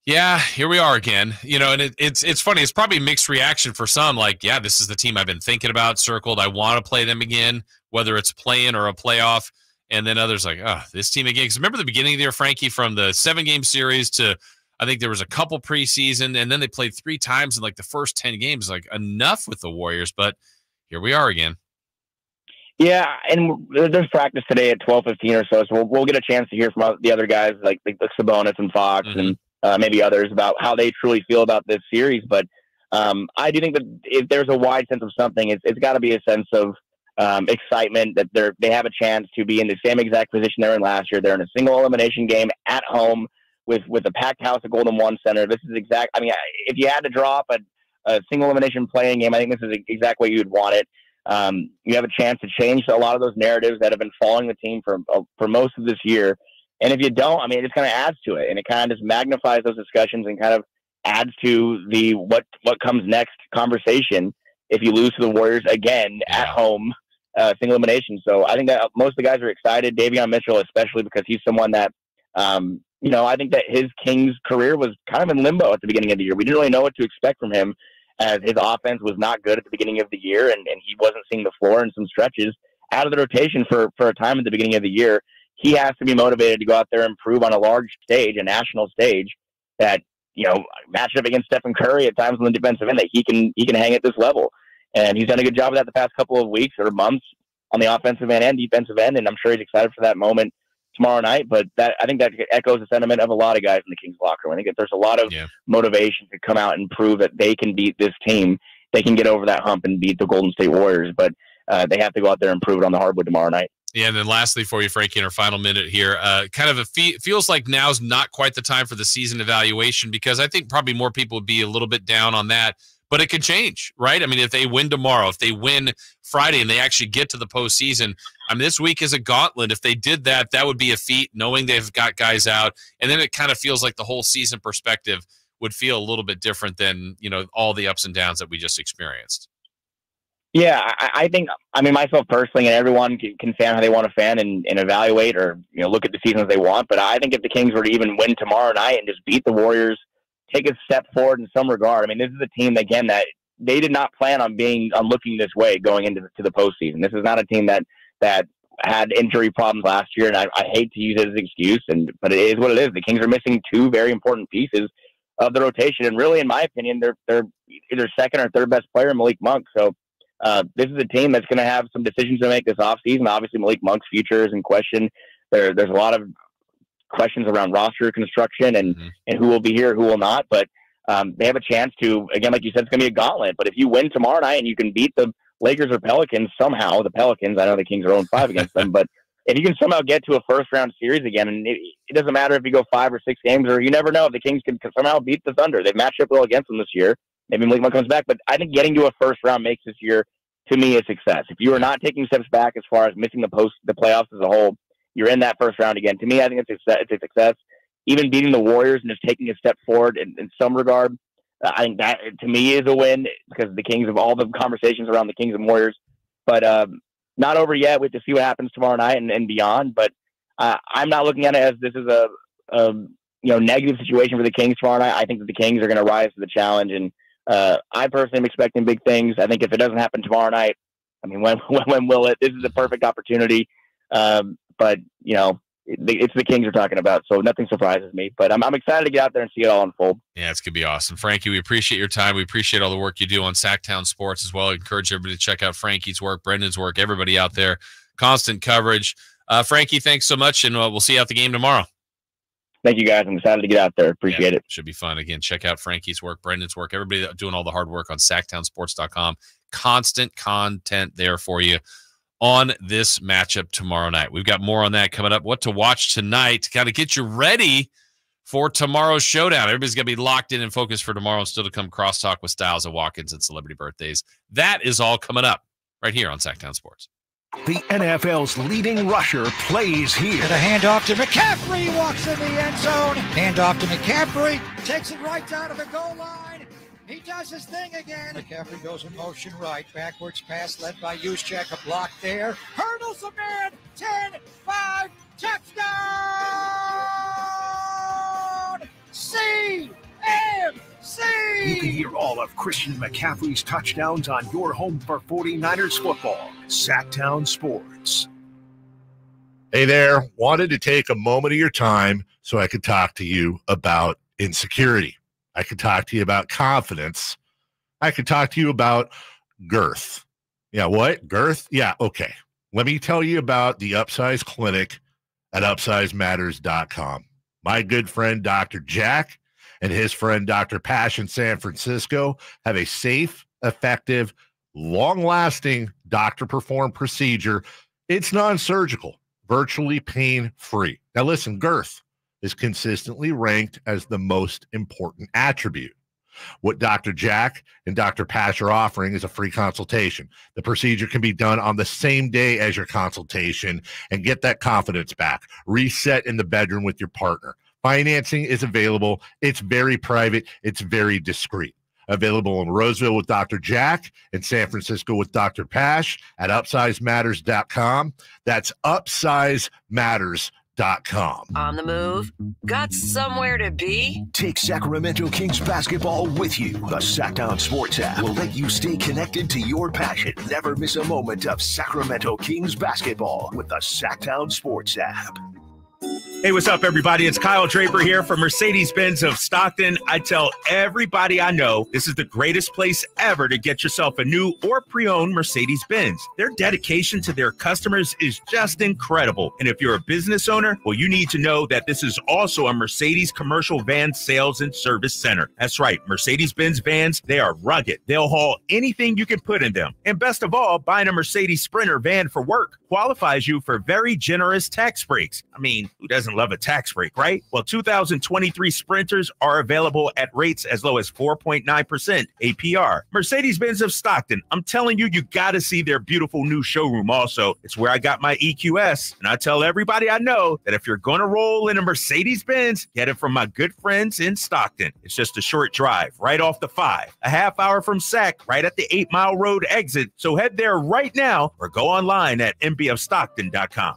yeah, here we are again. And it's funny. It's probably a mixed reaction for some. Like, yeah, this is the team I've been thinking about, circled. I want to play them again, whether it's play-in or a playoff. And then others like, oh, this team again. Because remember the beginning of the year, Frankie, from the 7-game series to I think there was a couple preseason, and then they played 3 times in like the first 10 games. Like, enough with the Warriors, but here we are again. Yeah, and there's practice today at 12:15 or so we'll get a chance to hear from the other guys like Sabonis and Fox and maybe others about how they truly feel about this series. But I do think that if there's a wide sense of something, it's got to be a sense of excitement that they have a chance to be in the same exact position they're in last year. They're in a single elimination game at home with a packed house at Golden One Center. This is exact. I mean, if you had to draw up a single elimination playing game, I think this is the exact way you'd want it. You have a chance to change a lot of those narratives that have been following the team for most of this year. And if you don't, I mean, it just kind of adds to it, and it kind of just magnifies those discussions and kind of adds to the what comes next conversation if you lose to the Warriors again at home, single elimination. So I think that most of the guys are excited. Davion Mitchell, especially because he's someone that, I think that his Kings career was kind of in limbo at the beginning of the year. We didn't really know what to expect from him, as his offense was not good at the beginning of the year, and he wasn't seeing the floor in some stretches out of the rotation for a time at the beginning of the year. He has to be motivated to go out there and prove on a large stage, a national stage, that, matched up against Stephen Curry at times on the defensive end, that he can hang at this level. And he's done a good job of that the past couple of weeks or months on the offensive end and defensive end, and I'm sure he's excited for that moment tomorrow night. But I think that echoes the sentiment of a lot of guys in the Kings locker room. I think that there's a lot of motivation to come out and prove that they can beat this team. They can get over that hump and beat the Golden State Warriors, but they have to go out there and prove it on the hardwood tomorrow night. Yeah, and then lastly for you, Frankie, in our final minute here, kind of feels like now's not quite the time for the season evaluation, because I think probably more people would be a little bit down on that, but it can change, right? I mean, if they win tomorrow, if they win Friday and they actually get to the postseason, I mean, this week is a gauntlet. If they did that, that would be a feat, knowing they've got guys out, and then it kind of feels like the whole season perspective would feel a little bit different than, all the ups and downs that we just experienced. Yeah, I think, myself personally, and everyone can fan how they want to fan and evaluate or, look at the season as they want. But I think if the Kings were to even win tomorrow night and just beat the Warriors, take a step forward in some regard. This is a team, again, that they did not plan on looking this way going into the postseason. This is not a team that had injury problems last year, and I hate to use it as an excuse, but it is what it is. The Kings are missing two very important pieces of the rotation, and really, in my opinion, they're either second or third best player, Malik Monk. So this is a team that's going to have some decisions to make this offseason. Obviously, Malik Monk's future is in question. There's a lot of questions around roster construction and who will be here, who will not. But they have a chance to, again, like you said, it's going to be a gauntlet. But if you win tomorrow night and you can beat the Lakers or Pelicans somehow, the Pelicans, I know the Kings are 0-5 against them, but if you can somehow get to a first-round series again, and it doesn't matter if you go 5 or 6 games, or you never know if the Kings can somehow beat the Thunder. They've matched up well against them this year. Maybe Malik Monk comes back, but I think getting to a first round makes this year, to me, a success. If you are not taking steps back as far as missing the playoffs as a whole, you're in that first round again. To me, I think it's a success. Even beating the Warriors and just taking a step forward in some regard, I think that, to me, is a win because the Kings, of all the conversations around the Kings and Warriors. But not over yet. We have to see what happens tomorrow night and beyond. But I'm not looking at it as this is a negative situation for the Kings tomorrow night. I think that the Kings are going to rise to the challenge, and I personally am expecting big things. I think if it doesn't happen tomorrow night, when will it? This is a perfect opportunity. But it's the Kings we're talking about, so nothing surprises me. But I'm excited to get out there and see it all unfold. Yeah, it's going to be awesome. Frankie, we appreciate your time. We appreciate all the work you do on Sactown Sports as well. I encourage everybody to check out Frankie's work, Brendan's work, everybody out there. Constant coverage. Frankie, thanks so much, and we'll see you at the game tomorrow. Thank you, guys. I'm excited to get out there. Appreciate it. Should be fun. Again, check out Frankie's work, Brendan's work, everybody doing all the hard work on SactownSports.com. Constant content there for you on this matchup tomorrow night. We've got more on that coming up. What to watch tonight to kind of get you ready for tomorrow's showdown. Everybody's going to be locked in and focused for tomorrow and still to come crosstalk with Styles and Watkins and celebrity birthdays. That is all coming up right here on Sactown Sports. The NFL's leading rusher plays here. And a handoff to McCaffrey, walks in the end zone. Handoff to McCaffrey, takes it right down to the goal line. He does his thing again. McCaffrey goes in motion right. Backwards pass led by Juszczyk. A block there. Hurdles a man. 10-5. Touchdown! CMC! You can hear all of Christian McCaffrey's touchdowns on your home for 49ers football. Sactown Sports. Hey there. Wanted to take a moment of your time so I could talk to you about insecurity. I could talk to you about confidence. I could talk to you about girth. Yeah, what? Girth? Yeah, okay. Let me tell you about the Upsize Clinic at UpsizeMatters.com. My good friend, Dr. Jack, and his friend, Dr. Pash in San Francisco, have a safe, effective, long-lasting doctor-performed procedure. It's non-surgical, virtually pain-free. Now listen, girth is consistently ranked as the most important attribute. What Dr. Jack and Dr. Pash are offering is a free consultation. The procedure can be done on the same day as your consultation and get that confidence back. Reset in the bedroom with your partner. Financing is available. It's very private. It's very discreet. Available in Roseville with Dr. Jack and San Francisco with Dr. Pash at UpsizeMatters.com. That's UpsizeMatters.com. On the move? Got somewhere to be? Take Sacramento Kings basketball with you. The Sactown Sports app will let you stay connected to your passion. Never miss a moment of Sacramento Kings basketball with the Sactown Sports app. Hey, what's up, everybody? It's Kyle Draper here from Mercedes-Benz of Stockton. I tell everybody I know this is the greatest place ever to get yourself a new or pre-owned Mercedes-Benz. Their dedication to their customers is just incredible. And if you're a business owner, well, you need to know that this is also a Mercedes commercial van sales and service center. That's right, Mercedes-Benz vans, they are rugged. They'll haul anything you can put in them. And best of all, buying a Mercedes Sprinter van for work qualifies you for very generous tax breaks. I mean, who doesn't doesn't love a tax break, right? Well, 2023 Sprinters are available at rates as low as 4.9% APR. Mercedes-Benz of Stockton, I'm telling you, you got to see their beautiful new showroom also. It's where I got my EQS, and I tell everybody I know that if you're going to roll in a Mercedes-Benz, get it from my good friends in Stockton. It's just a short drive right off the 5, a half hour from Sac, right at the 8 Mile Road exit. So head there right now or go online at mbfstockton.com.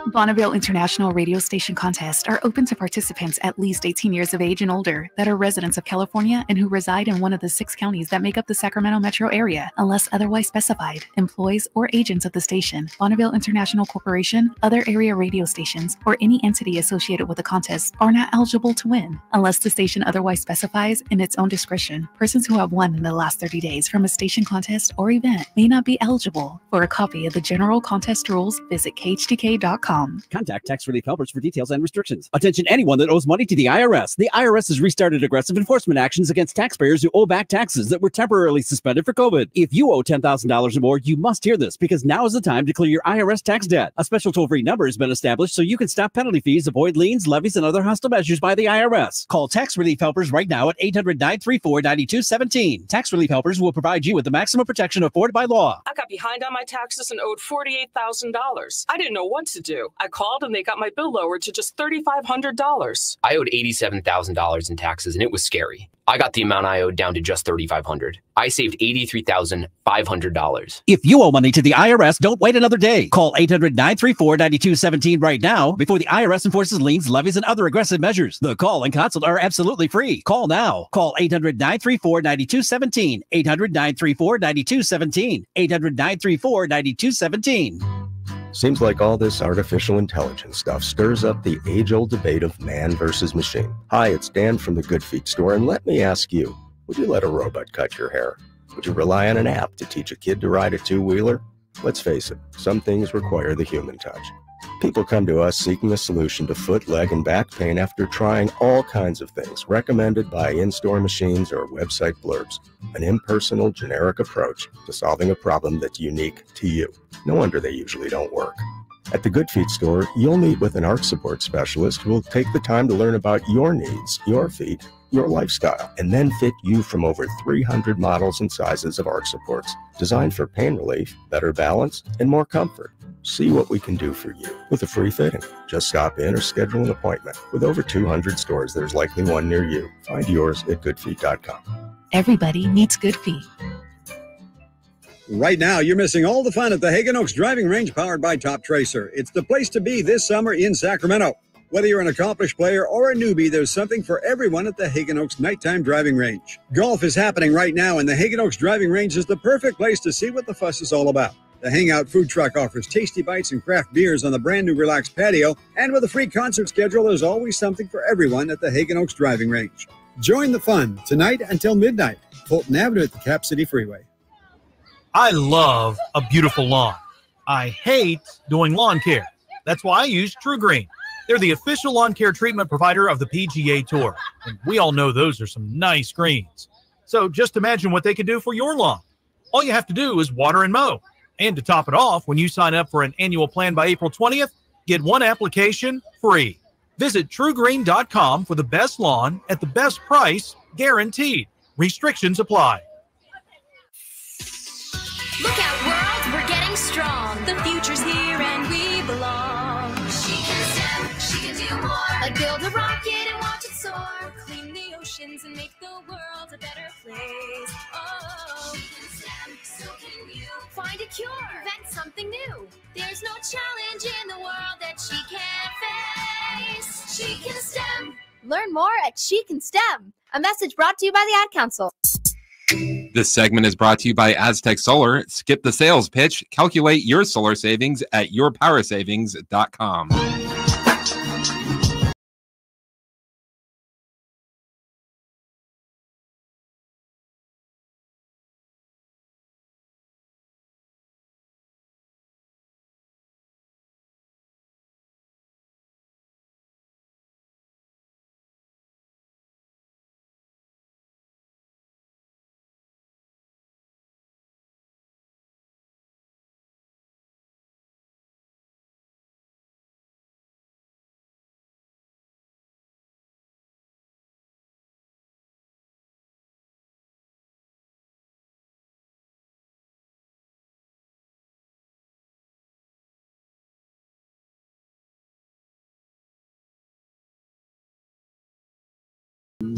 Bonneville International Radio Station contests are open to participants at least 18 years of age and older that are residents of California and who reside in one of the 6 counties that make up the Sacramento metro area, unless otherwise specified. Employees or agents of the station, Bonneville International Corporation, other area radio stations, or any entity associated with the contest are not eligible to win, unless the station otherwise specifies in its own discretion. Persons who have won in the last 30 days from a station contest or event may not be eligible. For a copy of the general contest rules, visit khtk.com. Contact Tax Relief Helpers for details and restrictions. Attention anyone that owes money to the IRS. The IRS has restarted aggressive enforcement actions against taxpayers who owe back taxes that were temporarily suspended for COVID. If you owe $10,000 or more, you must hear this because now is the time to clear your IRS tax debt. A special toll-free number has been established so you can stop penalty fees, avoid liens, levies, and other hostile measures by the IRS. Call Tax Relief Helpers right now at 800-934-9217. Tax Relief Helpers will provide you with the maximum protection afforded by law. I got behind on my taxes and owed $48,000. I didn't know what to do. I called and they got my bill lowered to just $3,500. I owed $87,000 in taxes and it was scary. I got the amount I owed down to just $3,500. I saved $83,500. If you owe money to the IRS, don't wait another day. Call 800-934-9217 right now before the IRS enforces liens, levies, and other aggressive measures. The call and consult are absolutely free. Call now. Call 800-934-9217. 800-934-9217. 800-934-9217. Seems like all this artificial intelligence stuff stirs up the age-old debate of man versus machine. Hi, it's Dan from the Good Feet store, and let me ask you, would you let a robot cut your hair? Would you rely on an app to teach a kid to ride a two-wheeler? Let's face it, some things require the human touch. People come to us seeking a solution to foot, leg, and back pain after trying all kinds of things recommended by in-store machines or website blurbs. An impersonal, generic approach to solving a problem that's unique to you. No wonder they usually don't work. At the Good Feet store, you'll meet with an arch support specialist who will take the time to learn about your needs, your feet, your lifestyle, and then fit you from over 300 models and sizes of arch supports, designed for pain relief, better balance, and more comfort. See what we can do for you with a free fitting. Just stop in or schedule an appointment. With over 200 stores, there's likely one near you. Find yours at goodfeet.com. Everybody needs good feet. Right now, you're missing all the fun at the Hagen Oaks Driving Range powered by Top Tracer. It's the place to be this summer in Sacramento. Whether you're an accomplished player or a newbie, there's something for everyone at the Hagen Oaks Nighttime Driving Range. Golf is happening right now, and the Hagen Oaks Driving Range is the perfect place to see what the fuss is all about. The Hangout Food Truck offers tasty bites and craft beers on the brand new relaxed patio, and with a free concert schedule, there's always something for everyone at the Hagen Oaks Driving Range. Join the fun tonight until midnight. Fulton Avenue at the Cap City Freeway. I love a beautiful lawn. I hate doing lawn care. That's why I use True Green. They're the official lawn care treatment provider of the PGA Tour. And we all know those are some nice greens. So just imagine what they can do for your lawn. All you have to do is water and mow. And to top it off, when you sign up for an annual plan by April 20th, get one application free. Visit truegreen.com for the best lawn at the best price, guaranteed. Restrictions apply. Look out, world, we're getting strong. The future's here and we belong. She can step, she can do more. Like build a rocket and watch it soar. Clean the oceans and make the world a better place. Oh, she can step, so can you. Find a cure, invent something new. There's no challenge in the world that she can't face. She can STEM. Learn more at She Can STEM. A message brought to you by the Ad Council. This segment is brought to you by Aztec Solar. Skip the sales pitch. Calculate your solar savings at yourpowersavings.com.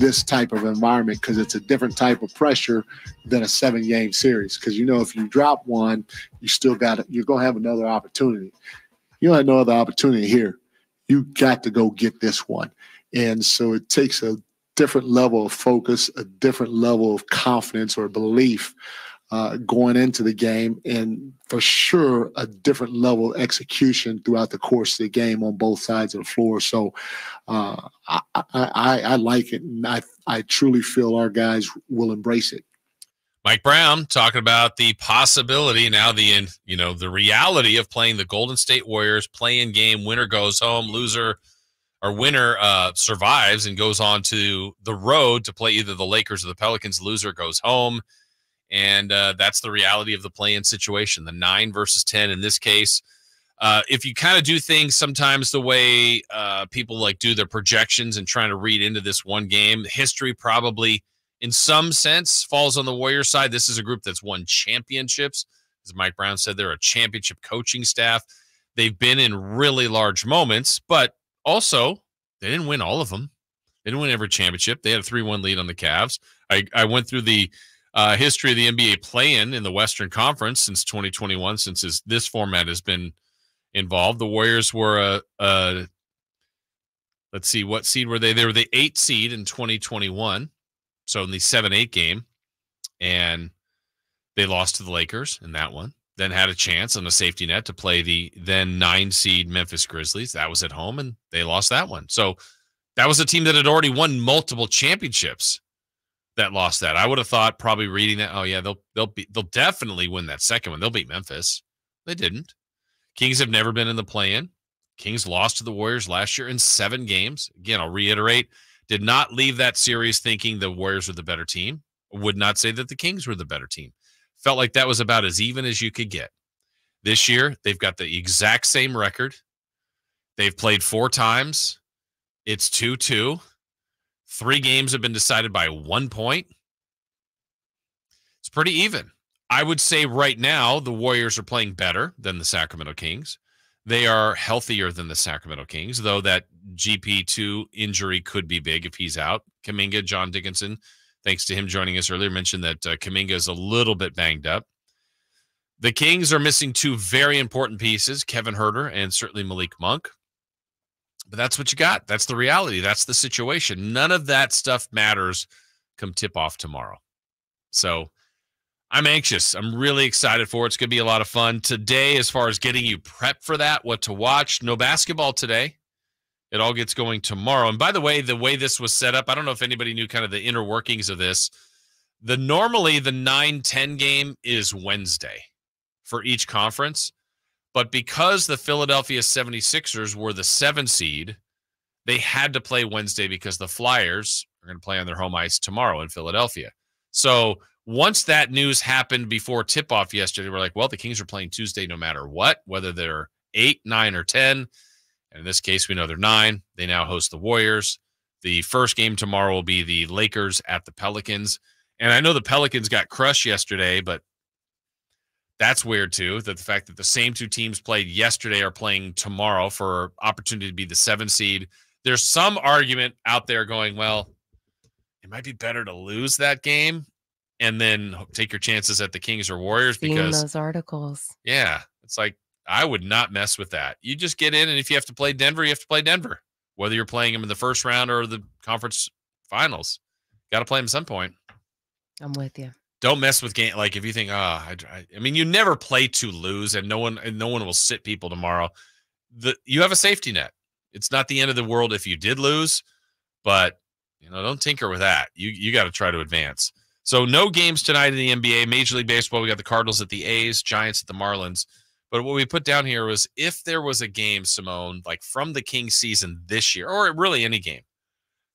this type of environment because it's a different type of pressure than a 7-game series. Because if you drop one, you're gonna have another opportunity. You don't have no other opportunity here. You got to go get this one. And so it takes a different level of focus, a different level of confidence or belief going into the game, and for sure a different level of execution throughout the course of the game on both sides of the floor. So I like it, and I truly feel our guys will embrace it. Mike Brown talking about the possibility now, the reality of playing the Golden State Warriors play-in game. Winner goes home, winner survives and goes on to the road to play either the Lakers or the Pelicans. Loser goes home. And that's the reality of the play-in situation, the 9 versus 10 in this case. If you kind of do things sometimes the way people do their projections and trying to read into this one game, history probably in some sense falls on the Warriors side. This is a group that's won championships. As Mike Brown said, they're a championship coaching staff. They've been in really large moments, but also they didn't win all of them. They didn't win every championship. They had a 3-1 lead on the Cavs. I went through the history of the NBA play-in in the Western Conference since 2021, since this format has been involved. The Warriors were let's see, what seed were they? They were the 8th seed in 2021, so in the 7-8 game, and they lost to the Lakers in that one. Then had a chance on a safety net to play the then 9 seed Memphis Grizzlies. That was at home, and they lost that one. So that was a team that had already won multiple championships that lost that. I would have thought, probably reading that, oh yeah, they'll definitely win that second one. They'll beat Memphis. They didn't. Kings have never been in the play-in. Kings lost to the Warriors last year in 7 games. Again, I'll reiterate, did not leave that series thinking the Warriors were the better team. Would not say that the Kings were the better team. Felt like that was about as even as you could get. This year, they've got the exact same record. They've played 4 times. It's 2-2. 3 games have been decided by 1 point. It's pretty even. I would say right now the Warriors are playing better than the Sacramento Kings. They are healthier than the Sacramento Kings, though that GP2 injury could be big if he's out. Kuminga, John Dickinson, thanks to him joining us earlier, mentioned that Kuminga is a little bit banged up. The Kings are missing 2 very important pieces, Kevin Huerter and certainly Malik Monk. But that's what you got. That's the reality. That's the situation. None of that stuff matters come tip-off tomorrow. So I'm anxious. I'm really excited for it. It's going to be a lot of fun. Today, as far as getting you prepped for that, what to watch, no basketball today. It all gets going tomorrow. And by the way this was set up, I don't know if anybody knew kind of the inner workings of this. Normally, the 9-10 game is Wednesday for each conference. But because the Philadelphia 76ers were the 7 seed, they had to play Wednesday because the Flyers are going to play on their home ice tomorrow in Philadelphia. So once that news happened before tip-off yesterday, we're like, well, the Kings are playing Tuesday no matter what, whether they're 8, 9, or 10. And in this case, we know they're 9. They now host the Warriors. The first game tomorrow will be the Lakers at the Pelicans. And I know the Pelicans got crushed yesterday, but that's weird, too, that the fact that the same 2 teams played yesterday are playing tomorrow for opportunity to be the 7 seed. There's some argument out there going, well, it might be better to lose that game and then take your chances at the Kings or Warriors. Because those articles. Yeah, it's like, I would not mess with that. You just get in, and if you have to play Denver, you have to play Denver. Whether you're playing them in the first round or the conference finals. Got to play them at some point. I'm with you. Don't mess with game. Like if you think, I mean, you never play to lose, and no one will sit people tomorrow. You have a safety net. It's not the end of the world if you did lose, but don't tinker with that. You got to try to advance. So no games tonight in the NBA. Major League Baseball, we got the Cardinals at the A's, Giants at the Marlins. But what we put down here was if there was a game, Simone, like from the Kings season this year, or really any game,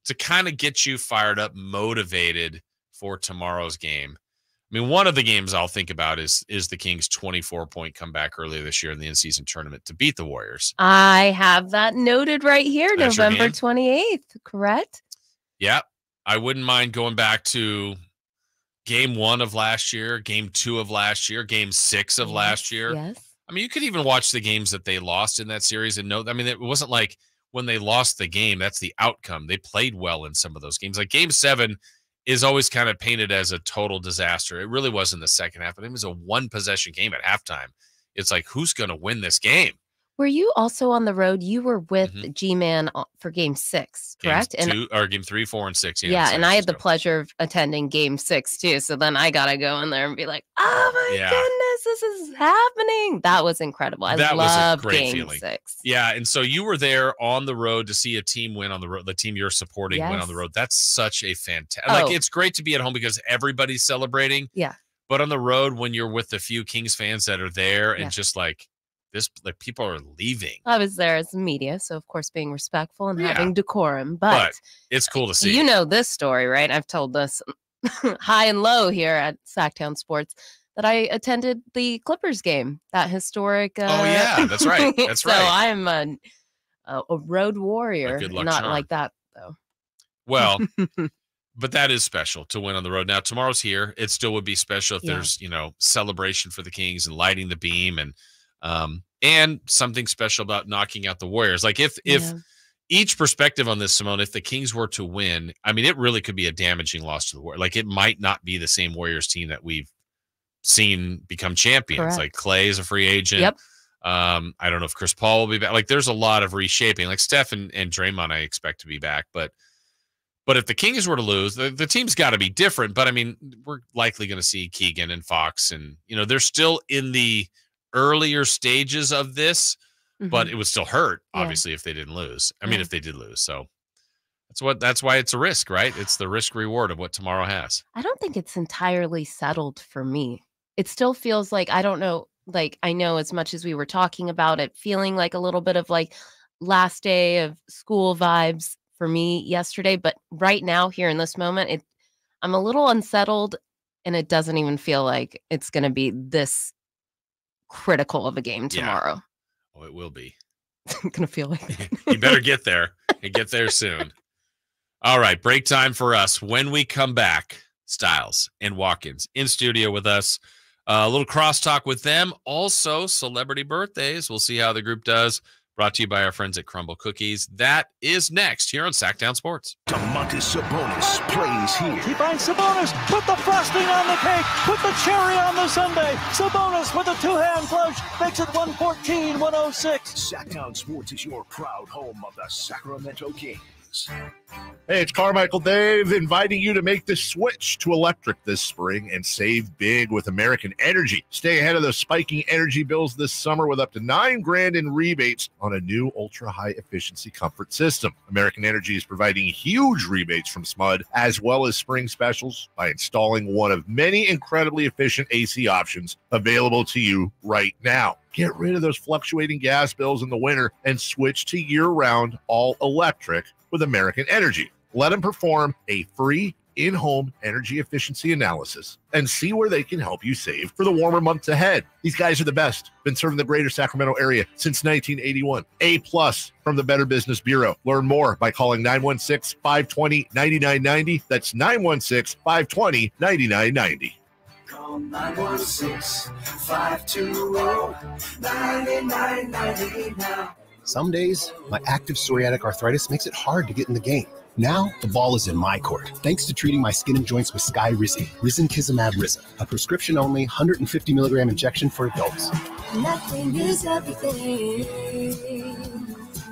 to kind of get you fired up, motivated for tomorrow's game. I mean, one of the games I'll think about is the Kings' 24-point comeback earlier this year in the in-season tournament to beat the Warriors. I have that noted right here, That's November 28th, correct? Yeah. I wouldn't mind going back to game 1 of last year, game 2 of last year, game 6 of last year. Yes. I mean, you could even watch the games that they lost in that series and know. I mean, it wasn't like when they lost the game, that's the outcome. They played well in some of those games. Like Game 7 is always kind of painted as a total disaster. It really was in the second half, but it was a one-possession game at halftime. It's like, who's going to win this game? Were you also on the road? You were with G-Man for Game 6, correct? Game 3, 4, and 6. Yeah, and I had the pleasure of attending Game 6 too. So then I gotta go in there and be like, "Oh my goodness, this is happening!" That was incredible. I loved Game 6. Yeah, and so you were there on the road to see a team win on the road. The team you're supporting win on the road. That's such a fantastic. Like, it's great to be at home because everybody's celebrating. Yeah, but on the road when you're with the few Kings fans that are there and just like. Like people are leaving. I was there as media, so of course being respectful and having decorum. But it's cool to see. You know this story, right? I've told this high and low here at Sactown Sports that I attended the Clippers game, that historic. Oh yeah, that's right. That's so right. So I am a road warrior. Good luck, not charm. like that though. Well. But that is special to win on the road. Now, tomorrow's here. It still would be special if there's, celebration for the Kings and lighting the beam and something special about knocking out the Warriors. Like if each perspective on this, Simone, if the Kings were to win, I mean, it really could be a damaging loss to the Warriors. Like it might not be the same Warriors team that we've seen become champions. Correct. Like Clay is a free agent. Yep. I don't know if Chris Paul will be back. Like there's a lot of reshaping. Like Steph and Draymond, I expect to be back. But if the Kings were to lose, the team's got to be different. But I mean, we're likely going to see Keegan and Fox, and they're still in the earlier stages of this, but it would still hurt, obviously, if they didn't lose. I mean, if they did lose. So that's why it's a risk, right? It's the risk reward of what tomorrow has. I don't think it's entirely settled for me. It still feels like, I don't know, like I know as much as we were talking about it, feeling like a little bit of like last day of school vibes for me yesterday. But right now, here in this moment, I'm a little unsettled, and it doesn't even feel like it's going to be this critical of a game tomorrow. Oh, it will be. I'm gonna feel like you better get there and get there soon. All right, break time for us. When we come back, Styles and Watkins in studio with us. A little crosstalk with them. Also, celebrity birthdays. We'll see how the group does. Brought to you by our friends at Crumble Cookies. That is next here on Sactown Sports. Domantas Sabonis plays here. He finds Sabonis, put the frosting on the cake, put the cherry on the sundae. Sabonis with a two-hand flush makes it 114-106. Sactown Sports is your proud home of the Sacramento Kings. Hey, it's Carmichael Dave inviting you to make the switch to electric this spring and save big with American Energy. Stay ahead of the spiking energy bills this summer with up to $9,000 in rebates on a new ultra-high efficiency comfort system. American Energy is providing huge rebates from SMUD as well as spring specials by installing one of many incredibly efficient AC options available to you right now. Get rid of those fluctuating gas bills in the winter and switch to year-round all-electric with American Energy. Let them perform a free in-home energy efficiency analysis and see where they can help you save for the warmer months ahead. These guys are the best. Been serving the greater Sacramento area since 1981. A+ from the Better Business Bureau. Learn more by calling 916-520-9990. That's 916-520-9990. Call 916-520-9990 now. Some days, my active psoriatic arthritis makes it hard to get in the game. Now, the ball is in my court, thanks to treating my skin and joints with Skyrizi, Risankizumab Risa, a prescription-only 150 milligram injection for adults. Nothing is everything.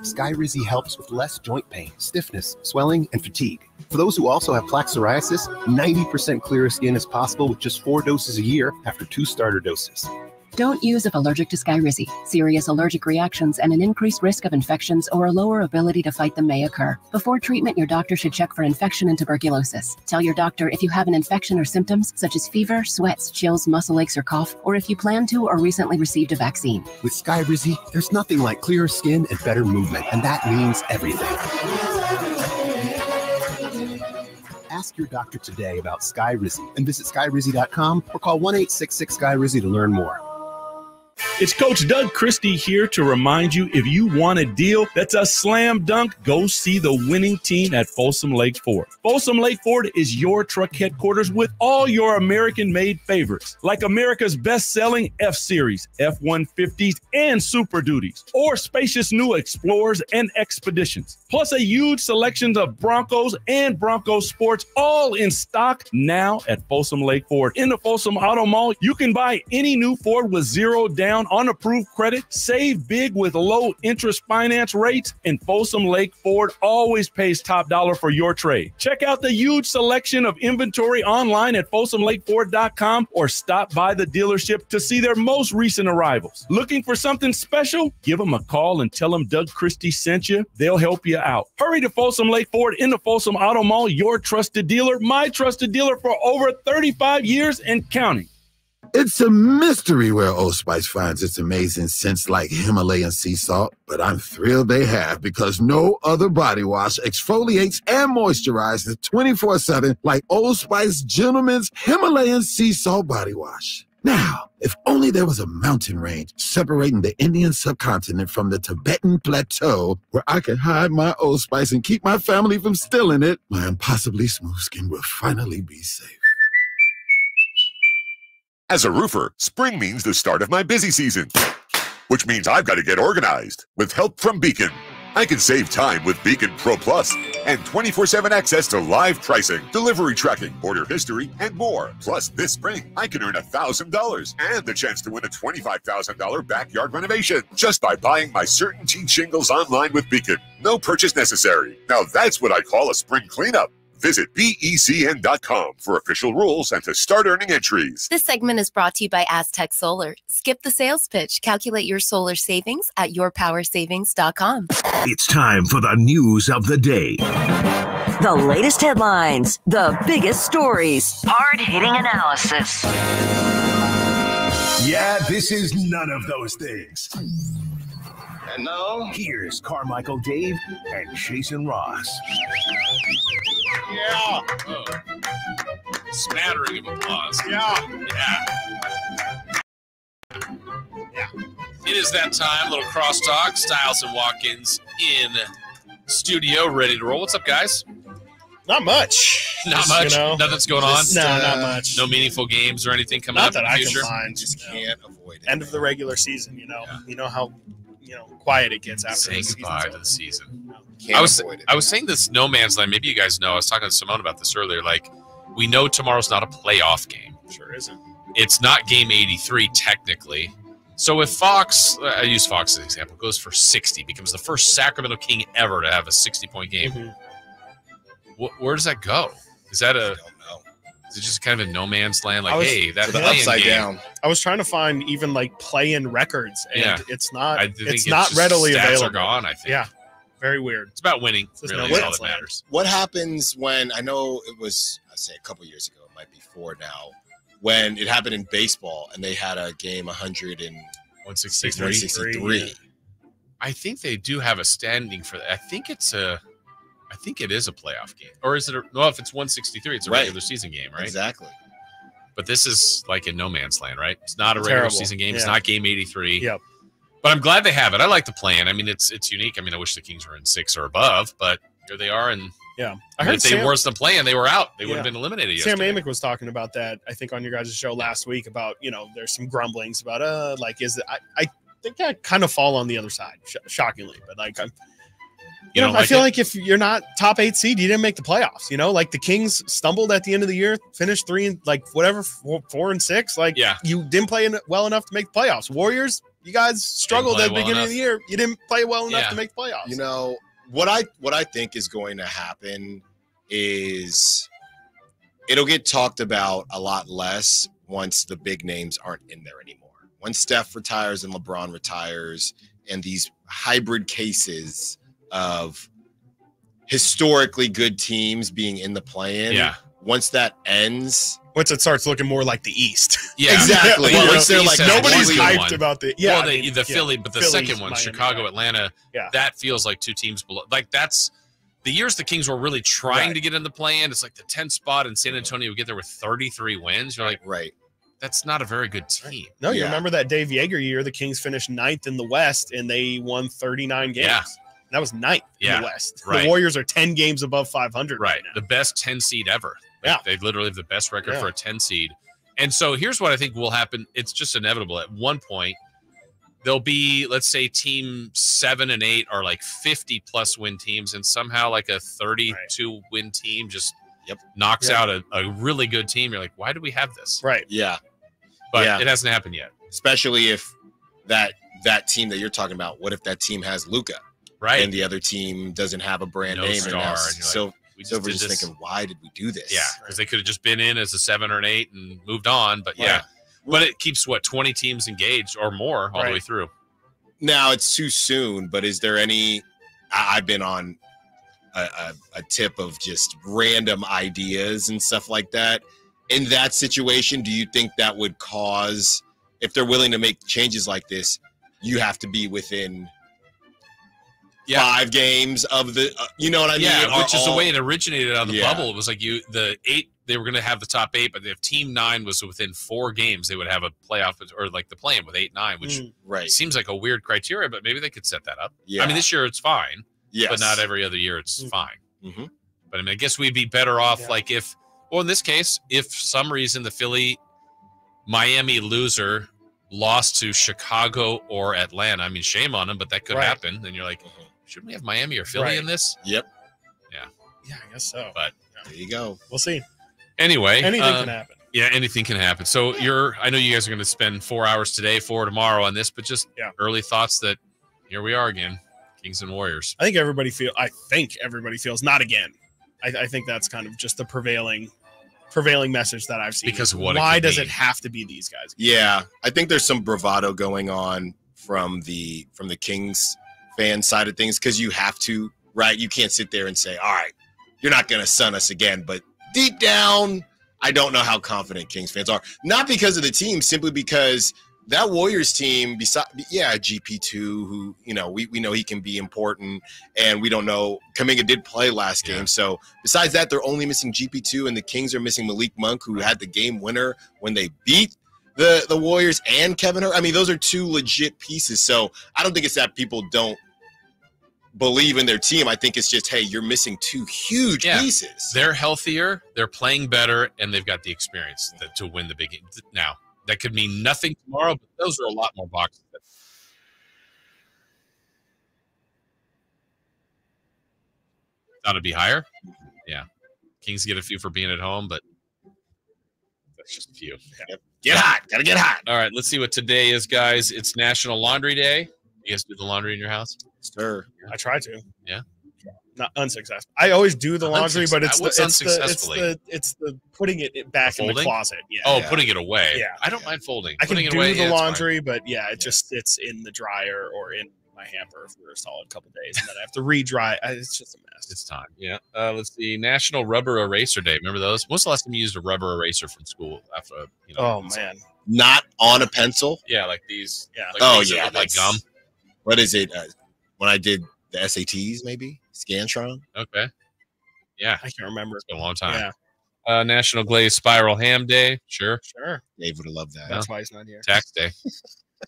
Skyrizi helps with less joint pain, stiffness, swelling, and fatigue. For those who also have plaque psoriasis, 90% clearer skin is possible with just 4 doses a year after 2 starter doses. Don't use if allergic to Skyrizi. Serious allergic reactions and an increased risk of infections or a lower ability to fight them may occur. Before treatment, your doctor should check for infection and tuberculosis. Tell your doctor if you have an infection or symptoms such as fever, sweats, chills, muscle aches, or cough, or if you plan to or recently received a vaccine. With Skyrizi, there's nothing like clearer skin and better movement, and that means everything. Ask your doctor today about Skyrizi and visit Skyrizi.com or call 1-866-SKYRIZI to learn more. It's Coach Doug Christie here to remind you, if you want a deal that's a slam dunk, go see the winning team at Folsom Lake Ford. Folsom Lake Ford is your truck headquarters with all your American-made favorites, like America's best-selling F-Series, F-150s, and Super Duties, or spacious new Explorers and Expeditions, plus a huge selection of Broncos and Bronco Sports, all in stock now at Folsom Lake Ford. In the Folsom Auto Mall, you can buy any new Ford with zero down on approved credit, save big with low interest finance rates, and Folsom Lake Ford always pays top dollar for your trade. Check out the huge selection of inventory online at folsomlakeford.com or stop by the dealership to see their most recent arrivals. Looking for something special? Give them a call and tell them Doug Christie sent you. They'll help you out. Hurry to Folsom Lake Ford in the Folsom Auto Mall, your trusted dealer, my trusted dealer for over 35 years and counting. It's a mystery where Old Spice finds its amazing scents like Himalayan sea salt, but I'm thrilled they have, because no other body wash exfoliates and moisturizes 24/7 like Old Spice Gentleman's Himalayan sea salt body wash. Now, if only there was a mountain range separating the Indian subcontinent from the Tibetan plateau where I could hide my Old Spice and keep my family from stealing it, my impossibly smooth skin will finally be safe. As a roofer, spring means the start of my busy season, which means I've got to get organized. With help from Beacon, I can save time with Beacon Pro Plus and 24/7 access to live pricing, delivery tracking, order history, and more. Plus, this spring, I can earn $1,000 and the chance to win a $25,000 backyard renovation just by buying my CertainTeed shingles online with Beacon. No purchase necessary. Now that's what I call a spring cleanup. Visit BECN.com for official rules and to start earning entries. This segment is brought to you by Aztec Solar. Skip the sales pitch. Calculate your solar savings at yourpowersavings.com. It's time for the news of the day. The latest headlines, the biggest stories, hard-hitting analysis. Yeah, this is none of those things. And now, here's Carmichael Dave and Jason Ross. Yeah. Oh. Smattering of applause. Yeah. It is that time. Little crosstalk. Styles and Watkins in studio, ready to roll. What's up, guys? Not much. Not much. You know, nothing's going on. No, not much. No meaningful games or anything coming Not up that in the I future. can find. just can't avoid it. End of the regular season. You know. You know how quiet it gets after Say the goodbye season. to the season. Can't avoid it. I was saying this no man's land. Maybe you guys know. I was talking to Simone about this earlier. Like, we know tomorrow's not a playoff game. Sure isn't. It's not game 83 technically. So if Fox, I use Fox as an example, goes for 60, becomes the first Sacramento King ever to have a 60-point game. Mm-hmm. Where does that go? Is that a? Is it just kind of a no man's land? Like, hey, that the play-in upside game. down. I was trying to find even like play-in records, and Yeah. it's not. I think It's not just readily stats available. are gone. I think. Yeah, very weird. It's about winning. Really, is all that matters. What happens when, I know it was, I'd say a couple years ago, it might be 4 now, when it happened in baseball and they had a game 163. I think they do have a standing for that. I think it is a playoff game, or is it? No, if it's 163, it's a regular season game, right? Exactly. But this is like in no man's land, right? It's not a regular Terrible. season game. It's Yeah. not game 83. Yep. But I'm glad they have it. I like the plan. I mean, it's unique. I mean, I wish the Kings were in 6 or above, but here they are. And Yeah, I heard if they weren't playing, they were out. They would have been eliminated Sam yesterday. Amick was talking about that, I think, on your guys' show last week about, there's some grumblings about, like, is it? I think I kind of fall on the other side, shockingly, but like, I feel like if you're not top 8 seed, you didn't make the playoffs. Like the Kings stumbled at the end of the year, finished 4 and 6. Like, you didn't play well enough to make the playoffs. Warriors, you guys struggled at the beginning of the year. You didn't play well enough to make the playoffs. What I think is going to happen is it'll get talked about a lot less once the big names aren't in there anymore. When Steph retires and LeBron retires, and these hybrid cases of historically good teams being in the play-in, once that ends, once it starts looking more like the East. Yeah, exactly. Well, Once they're like, nobody's Philly hyped won. about the Philly, but the Philly's second one, Miami, Chicago, Atlanta, that feels like 2 teams below. Like, that's the years the Kings were really trying to get in the play-in. It's like the 10th spot, and San Antonio would get there with 33 wins. You're like, that's not a very good team. No, you remember that Dave Yeager year, the Kings finished 9th in the West, and they won 39 games. Yeah. That was 9th in the West. Right. The Warriors are 10 games above 500 right now. The best 10 seed ever. Yeah. They literally have the best record for a 10 seed. And so here's what I think will happen. It's just inevitable. At one point, there'll be, let's say, team 7 and 8 are like 50+ win teams, and somehow like a 32 win team just knocks out a really good team. You're like, why do we have this? Right. Yeah. But it hasn't happened yet. Especially if that team that you're talking about, what if that team has Luka? Right. And the other team doesn't have a brand name. Star. And So we're just thinking, why did we do this? Yeah, because they could have just been in as a 7 or an 8 and moved on. But but it keeps 20 teams engaged or more all the way through. Now it's too soon, but is there any? I've been on a tip of just random ideas and stuff like that. In that situation, do you think that would cause, if they're willing to make changes like this, you have to be within 5 games of the, you know what I mean? Yeah, which is the way it originated out of the Yeah. bubble. It was like the 8, they were going to have the top 8, but if team 9 was within 4 games, they would have a playoff or like the play-in with 8-9, which seems like a weird criteria, but maybe they could set that up. Yeah. I mean, this year it's fine, Yes. but not every other year it's fine. Mhm. But I mean, I guess we'd be better off like if, well, in this case, if for some reason the Philly-Miami loser lost to Chicago or Atlanta, I mean, shame on them, but that could happen. Then you're like, shouldn't we have Miami or Philly in this? Yep. Yeah. Yeah, I guess so. But there you go. We'll see. Anyway, Anything can happen. Yeah, anything can happen. So I know you guys are going to spend 4 hours today, 4 tomorrow on this, but just early thoughts that here we are again, Kings and Warriors. I think everybody feels not again. I think that's kind of just the prevailing message that I've seen. Because of what why it could does mean. it have to be these guys? Yeah, I think there's some bravado going on from the Kings fan side of things, because you have to, right? You can't sit there and say, all right, you're not going to sun us again. But deep down, I don't know how confident Kings fans are. Not because of the team, simply because that Warriors team, GP2, who, we know he can be important, and we don't know. Kuminga did play last game. So besides that, they're only missing GP2, and the Kings are missing Malik Monk, who had the game winner when they beat the Warriors, and Kevin Hurt. I mean, those are 2 legit pieces. So I don't think it's that people don't believe in their team. I think it's just, hey, you're missing 2 huge pieces. They're healthier, they're playing better, and they've got the experience to win the big game. Now, that could mean nothing tomorrow, but those are a lot more boxes. Thought it'd be higher. Yeah. Kings get a few for being at home, but that's just a few. Yep. Get hot. Gotta get hot. All right, let's see what today is, guys. It's National Laundry Day. You guys do the laundry in your house? Sure. I try to. Yeah. Not unsuccessful. I always do the laundry, but it's unsuccessfully. It's the putting it back in the closet. Yeah. Oh, putting it away. Yeah. I don't mind folding. I can Putting it do away, the it's fine. laundry, but it's in the dryer or in my hamper for a solid couple days, and then I have to re-dry. It's just a mess. It's time. Yeah. Let's see. National Rubber Eraser Day. Remember those? When's the last time you used a rubber eraser from school? After Oh man. Not on a pencil? Yeah, like these. Yeah. Like these that look like gum. What is it? When I did the SATs, maybe Scantron. Okay. Yeah. I can't remember. It's been a long time. Yeah. National Glazed Spiral Ham Day. Sure. Dave would have loved that. That's why he's not here. Tax Day.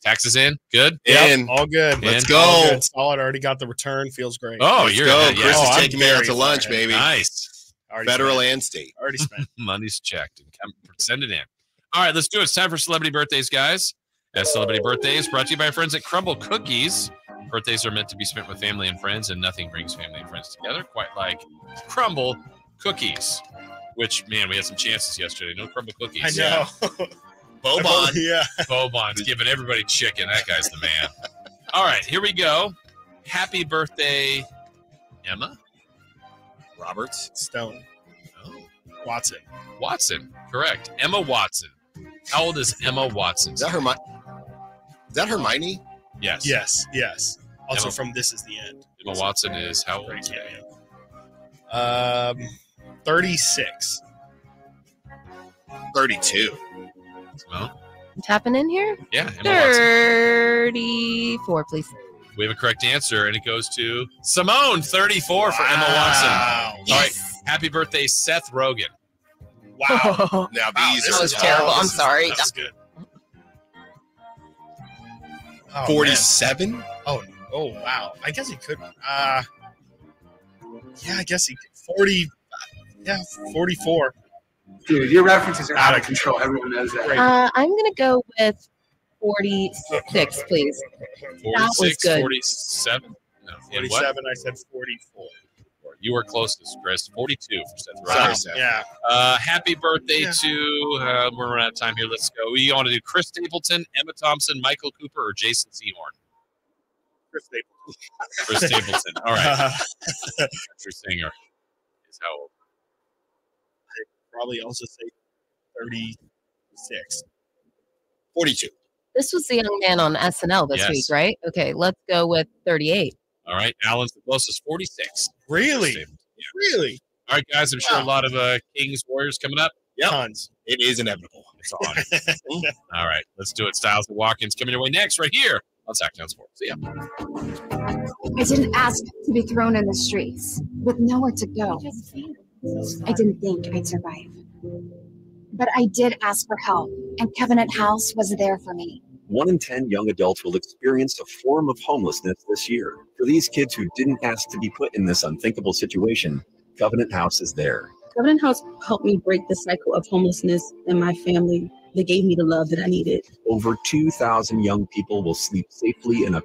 Taxes in. Good. In. All good. Let's All go. good. Solid. Already got the return. Feels great. Oh, Let's you're go. good. Chris is I'm taking me out very to lunch, excited. baby. Nice. Already Federal spent. and state. Already spent. Money's checked. Send it in. All right, let's do it. It's time for celebrity birthdays, guys. As celebrity birthdays brought to you by our friends at Crumble Cookies. Birthdays are meant to be spent with family and friends, and nothing brings family and friends together quite like Crumble Cookies. Which, man, we had some chances yesterday. No Crumble Cookies. I know. Bobon. Yeah. Bobon's giving everybody chicken. That guy's the man. All right, here we go. Happy birthday, Emma Roberts. Stone. Oh. Watson. Correct. Emma Watson. How old is Emma Watson? Is that Hermione? Yes. Yes. Also Emma- from This Is the End. Emma Watson is how old? Great cameo. 36. 32. Well, Tapping in here? yeah, Emma Watson. 34, please. We have a correct answer, and it goes to Simone, 34 for Emma Watson. All right. Happy birthday, Seth Rogen. Wow. Now these That are was terrible. I'm sorry. That's good. Oh, 47. Oh, wow. I guess he could. Yeah, I guess he could. 40. Yeah, 44. Dude, your references are out of control. Everyone knows that. I'm going to go with 46, please. That was 46, good. 47. No, and 47. what? I said 44. You were closest, Chris. 42 for Seth Sorry, Rollins. Seth. Yeah. Happy birthday to, we're running out of time here. Let's go. We want to do Chris Stapleton, Emma Thompson, Michael Cooper, or Jason Sehorn? Chris Stapleton. Chris Stapleton. All right. Country singer is how old? I'd probably also say 36. 42. This was the young man on SNL this Yes. week, right? Okay, let's go with 38. All right. Alan's the closest, 46. Really? Yeah. Really? All right, guys. I'm sure a lot of Kings Warriors coming up. Yep. Tons. It is inevitable. It's on. All right. Let's do it. Styles and Watkins coming your way next right here on Sactown Sports. See ya. I didn't ask to be thrown in the streets with nowhere to go. I didn't think I'd survive. But I did ask for help, and Covenant House was there for me. 1 in 10 young adults will experience a form of homelessness this year. For these kids who didn't ask to be put in this unthinkable situation, Covenant House is there. Covenant House helped me break the cycle of homelessness in my family. They gave me the love that I needed. Over 2,000 young people will sleep safely in a